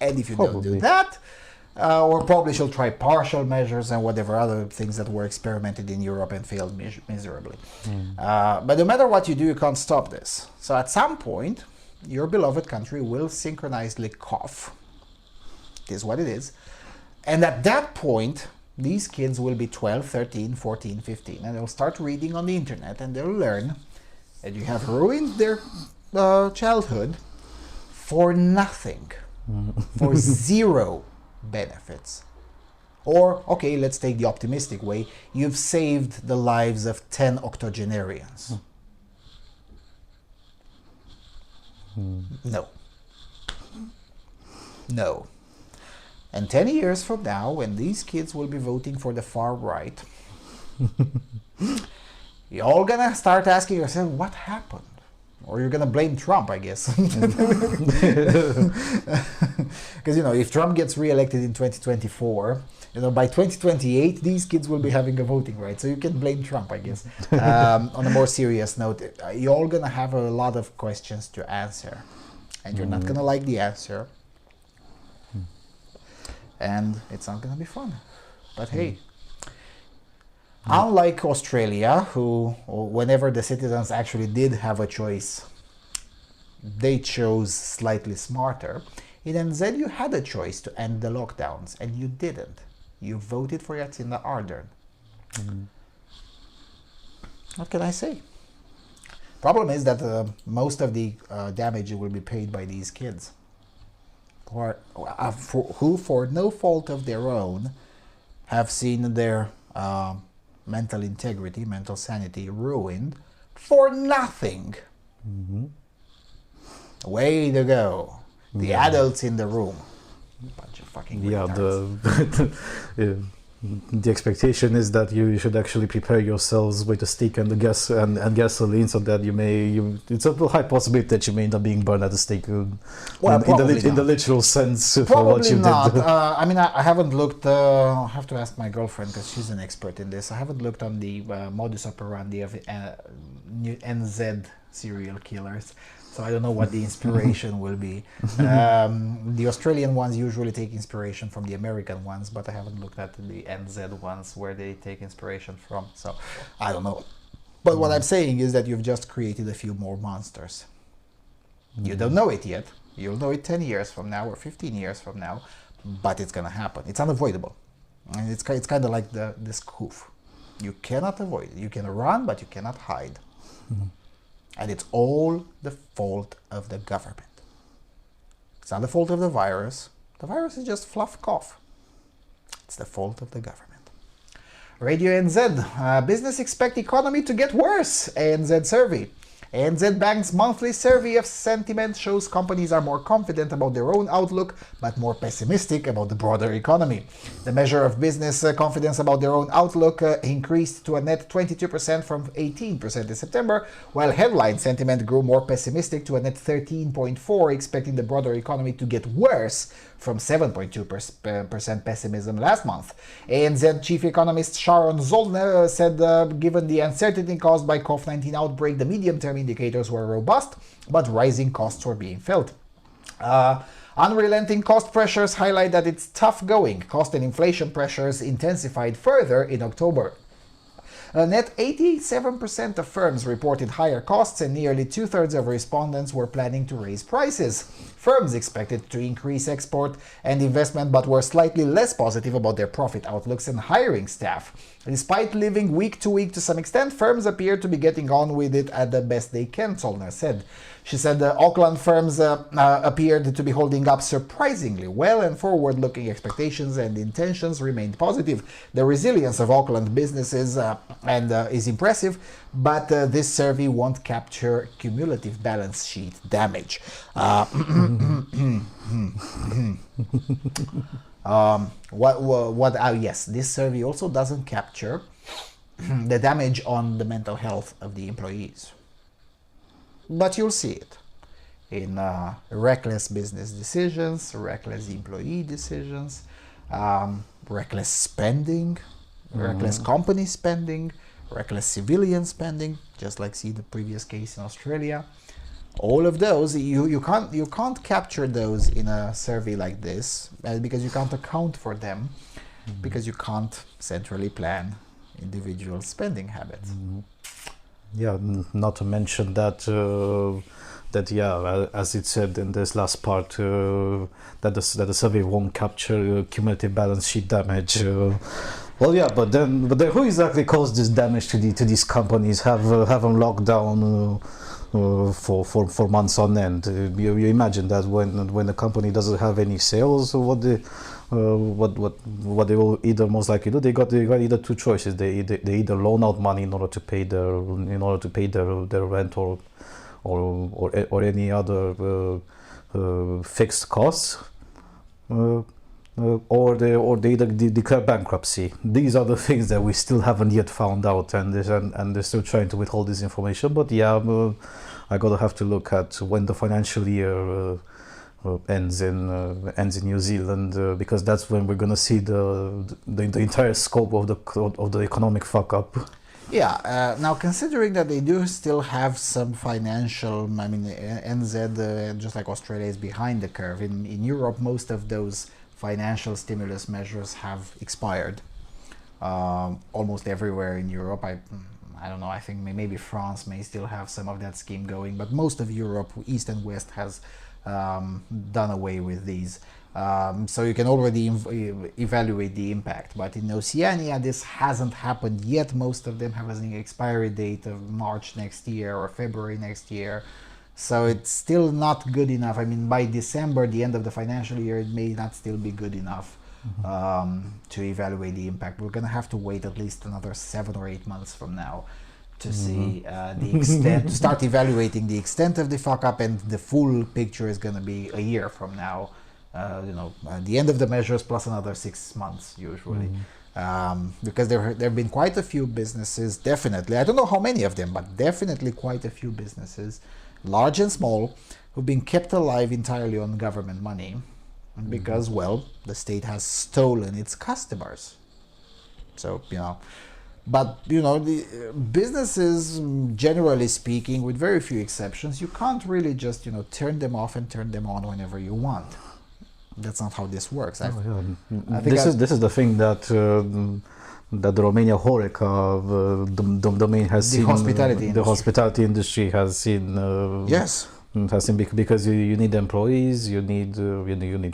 And if you don't do that, or probably she'll try partial measures and whatever other things that were experimented in Europe and failed miserably. But no matter what you do, you can't stop this. So at some point, your beloved country will synchronizedly cough. It is what it is. And at that point, these kids will be 12, 13, 14, 15, and they'll start reading on the internet, and they'll learn that you have ruined their childhood for nothing, for zero benefits. Or, okay, let's take the optimistic way, you've saved the lives of 10 octogenarians. No. And 10 years from now, when these kids will be voting for the far right, you're all gonna start asking yourself, what happened? Or you're gonna blame Trump, I guess. Because, if Trump gets re-elected in 2024, by 2028, these kids will be having a voting right. So you can blame Trump, I guess. On a more serious note, you're all gonna have a lot of questions to answer. And you're not gonna like the answer. And it's not going to be fun. But hey, Unlike Australia, who, whenever the citizens actually did have a choice, they chose slightly smarter. In NZ, you had a choice to end the lockdowns, and you didn't. You voted for Jacinda Ardern. What can I say? Problem is that most of the damage will be paid by these kids, who, for no fault of their own, have seen their mental integrity, mental sanity ruined for nothing. Way to go. The adults in the room. Bunch of fucking retards. The expectation is that you should actually prepare yourselves with a stick and the gas and gasoline, so that it's a high possibility that you may end up being burned at the stake. In the literal sense, for what you not. did. I mean, I haven't looked. I'll have to ask my girlfriend because she's an expert in this. I haven't looked on the modus operandi of NZ serial killers. So I don't know what the inspiration will be. The Australian ones usually take inspiration from the American ones, but I haven't looked at the NZ ones where they take inspiration from. So I don't know. But what I'm saying is that you've just created a few more monsters. You don't know it yet. You'll know it 10 years from now or 15 years from now, but it's going to happen. It's unavoidable. And it's kind of like this coup. You cannot avoid it. You can run, but you cannot hide. And it's all the fault of the government. It's not the fault of the virus. The virus is just fluff cough. It's the fault of the government. Radio NZ. Business expect economy to get worse. ANZ survey. ANZ Bank's monthly survey of sentiment shows companies are more confident about their own outlook, but more pessimistic about the broader economy. The measure of business confidence about their own outlook increased to a net 22% from 18% in September, while headline sentiment grew more pessimistic to a net 13.4%, expecting the broader economy to get worse from 7.2% pessimism last month. ANZ chief economist Sharon Zollner said given the uncertainty caused by COVID-19 outbreak, the medium-term indicators were robust, but rising costs were being felt. Unrelenting cost pressures highlight that it's tough going. Cost and inflation pressures intensified further in October. A net 87% of firms reported higher costs, and nearly two-thirds of respondents were planning to raise prices. Firms expected to increase export and investment, but were slightly less positive about their profit outlooks and hiring staff. Despite living week to week to some extent, firms appear to be getting on with it at the best they can, Zollner said. She said Auckland firms appeared to be holding up surprisingly well, and forward-looking expectations and intentions remained positive. The resilience of Auckland businesses is impressive, but this survey won't capture cumulative balance sheet damage. Yes, this survey also doesn't capture the damage on the mental health of the employees. But you'll see it in reckless business decisions, reckless employee decisions, reckless spending, reckless company spending, reckless civilian spending, just like see the previous case in Australia. All of those, you can't capture those in a survey like this because you can't account for them, because you can't centrally plan individual spending habits. Yeah, not to mention that as it said in this last part, that the survey won't capture cumulative balance sheet damage. But then who exactly caused this damage to these companies? Have them locked down for months on end. You imagine that when a company doesn't have any sales, what they will either most likely do, they got either two choices. They either loan out money in order to pay their rent or any other fixed costs, or they either declare bankruptcy. These are the things that we still haven't yet found out, and they're still trying to withhold this information. But I gotta have to look at when the financial year ends in New Zealand, because that's when we're gonna see the entire scope of the economic fuck up. Yeah, now considering that they do still have some financial, NZ, just like Australia, is behind the curve. In Europe, most of those financial stimulus measures have expired. almost everywhere in Europe. I don't know, I think maybe France may still have some of that scheme going, but most of Europe, East and West, has done away with these. So you can already evaluate the impact. But in Oceania, this hasn't happened yet. Most of them have an expiry date of March next year or February next year. So it's still not good enough. I mean, by December, the end of the financial year, it may not still be good enough to evaluate the impact. We're going to have to wait at least another 7 or 8 months from now to see the extent, to start evaluating the extent of the fuck up, and the full picture is going to be a year from now. The end of the measures plus another 6 months usually. Because there have been quite a few businesses, definitely, I don't know how many of them, but definitely quite a few businesses, large and small, who've been kept alive entirely on government money because, well, the state has stolen its customers. So, but, the businesses, generally speaking, with very few exceptions, you can't really just, turn them off and turn them on whenever you want. That's not how this works. This is the thing that that the Romania Horeca domain has seen. The hospitality industry has seen. Yes. Has seen, because you need employees, you need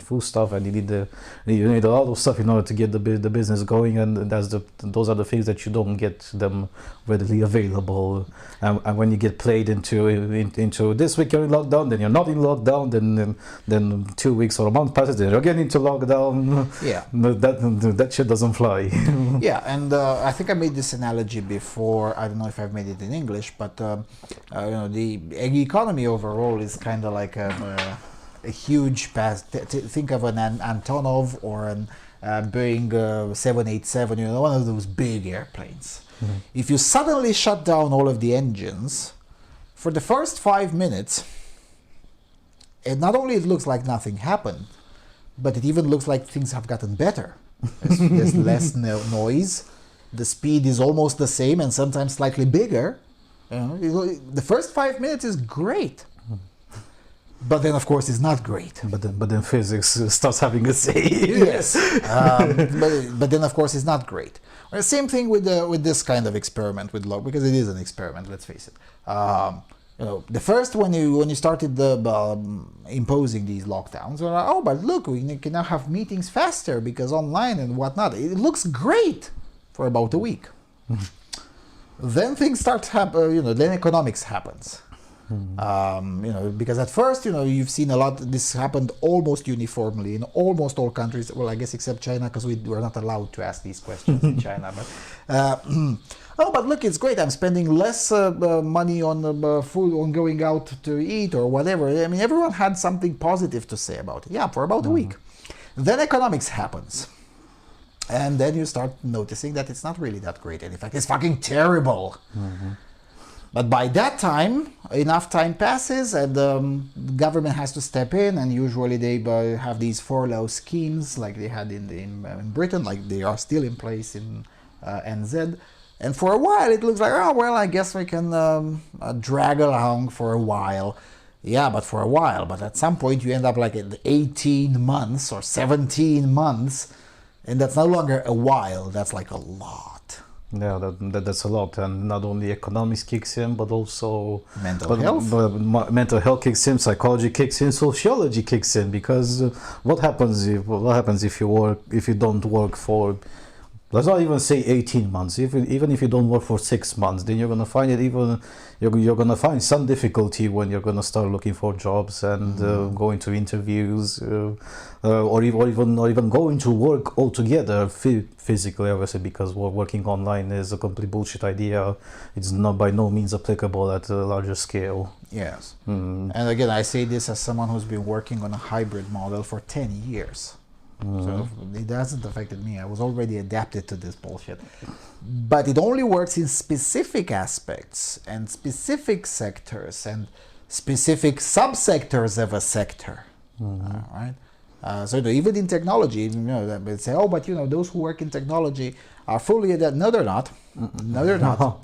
food stuff, and you need a lot of stuff in order to get the business going, and those are the things that you don't get them readily available. And when you get played into this week you're in lockdown, then you're not in lockdown, then 2 weeks or a month passes, then you're again into lockdown. Yeah, that shit doesn't fly. Yeah, and I think I made this analogy before. I don't know if I've made it in English, but the economy overall is kind of like a huge think of an Antonov or an Boeing 787, one of those big airplanes. If you suddenly shut down all of the engines, for the first 5 minutes, it not only looks like nothing happened, but it even looks like things have gotten better. There's less noise, the speed is almost the same and sometimes slightly bigger. The first 5 minutes is great. But then, of course, it's not great. But then physics starts having a say. Yes. But then, of course, it's not great. Well, same thing with this kind of experiment with because it is an experiment. Let's face it. The first when you started imposing these lockdowns, you're like, oh, but look, we can now have meetings faster because online and whatnot. It looks great for about a week. Then things start to happen. Then economics happens. Because at first, you've seen a lot. This happened almost uniformly in almost all countries. Well, I guess except China, because we were not allowed to ask these questions in China. But oh, but look, it's great. I'm spending less money on food, on going out to eat or whatever. I mean, everyone had something positive to say about it. Yeah, for about a week. Then economics happens. And then you start noticing that it's not really that great. And in fact, it's fucking terrible. But by that time, enough time passes and the government has to step in, and usually they have these furlough schemes like they had in Britain, like they are still in place in NZ. And for a while it looks like, oh, well, I guess we can drag along for a while. Yeah, but for a while. But at some point you end up like in 18 months or 17 months, and that's no longer a while, that's like a lot. Yeah, that's a lot, and not only economics kicks in, but also mental health. Mental health kicks in, psychology kicks in, sociology kicks in. Because what happens if you don't work for, let's not even say 18 months, even if you don't work for 6 months, then you're gonna find you're gonna find some difficulty when you're gonna start looking for jobs and going to interviews, or even going to work altogether physically, obviously, because working online is a complete bullshit idea. It's not by no means applicable at a larger scale. Yes. And again, I say this as someone who's been working on a hybrid model for 10 years. So it hasn't affected me. I was already adapted to this bullshit. But it only works in specific aspects and specific sectors and specific subsectors of a sector. Right? So even in technology, they say, oh, but those who work in technology are fully adapted. No, they're not. No, they're not.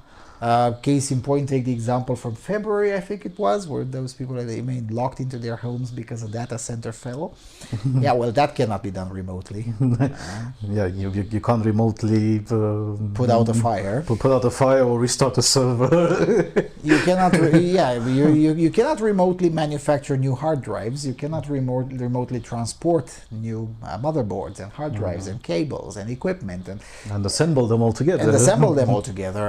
Case in point, take the example from February, I think it was, where those people they remained locked into their homes because a data center fell. Yeah, well, that cannot be done remotely. Yeah, you can't remotely Put out a fire. put out a fire or restart a server. You cannot, you cannot remotely manufacture new hard drives. You cannot remotely transport new motherboards and hard drives and cables and equipment And assemble them all together.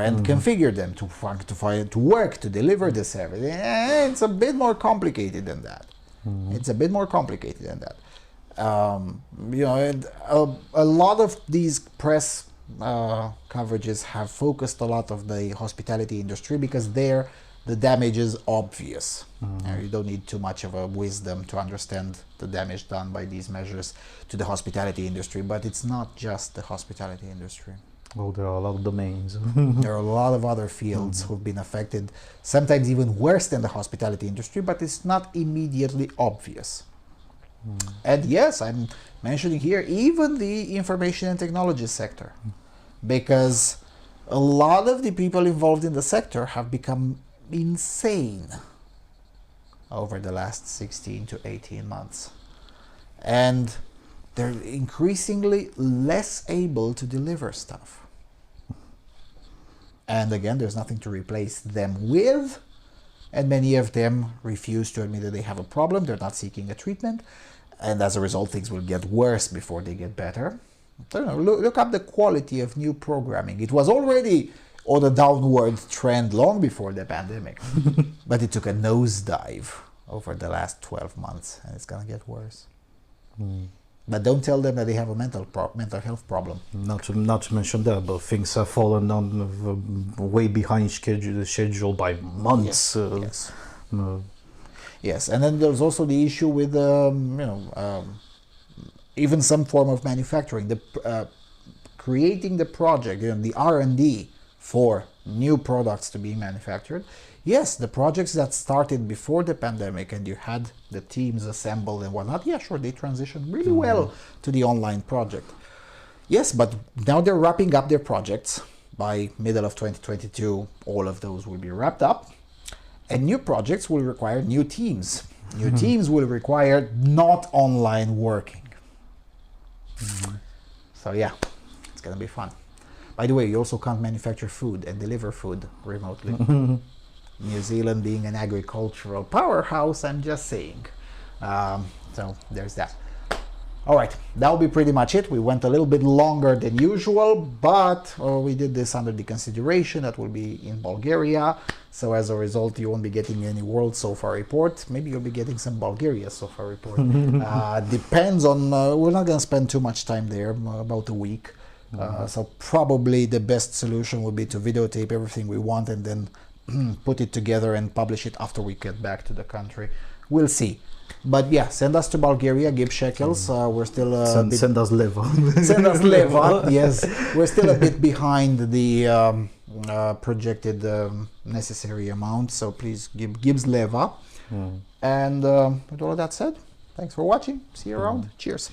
And configure them to work, to deliver the service. It's a bit more complicated than that. It's a bit more complicated than that. A lot of these press coverages have focused a lot of the hospitality industry because there the damage is obvious. You don't need too much of a wisdom to understand the damage done by these measures to the hospitality industry, but it's not just the hospitality industry. Oh, there are a lot of domains. There are a lot of other fields who've been affected, sometimes even worse than the hospitality industry, but it's not immediately obvious. And yes, I'm mentioning here even the information and technology sector, because a lot of the people involved in the sector have become insane over the last 16 to 18 months. And they're increasingly less able to deliver stuff. And again, there's nothing to replace them with. And many of them refuse to admit that they have a problem. They're not seeking a treatment. And as a result, things will get worse before they get better. I don't know, look up the quality of new programming. It was already on a downward trend long before the pandemic. But it took a nosedive over the last 12 months. And it's going to get worse. But don't tell them that they have a mental health problem. Not to mention that, but things have fallen on way behind schedule by months. Yes. Yes, and then there's also the issue with even some form of manufacturing, creating the project, the R&D for new products to be manufactured. Yes, the projects that started before the pandemic and you had the teams assembled and whatnot, yeah, sure, they transitioned really well to the online project. Yes, but now they're wrapping up their projects. By middle of 2022, all of those will be wrapped up. And new projects will require new teams. New teams will require not online working. So yeah, it's going to be fun. By the way, you also can't manufacture food and deliver food remotely. New Zealand being an agricultural powerhouse, I'm just saying. So there's that. All right, that'll be pretty much it. We went a little bit longer than usual, but we did this under the consideration that will be in Bulgaria. So as a result, you won't be getting any World SOFA report. Maybe you'll be getting some Bulgaria SOFA report. Depends on, we're not going to spend too much time there, about a week. So probably the best solution would be to videotape everything we want and then put it together and publish it after we get back to the country. We'll see. But yeah, send us to Bulgaria, give shekels. We're still send us leva. Send us leva. Yes, we're still a bit behind the projected necessary amount. So please give leva. And with all of that said, thanks for watching. See you around. Cheers.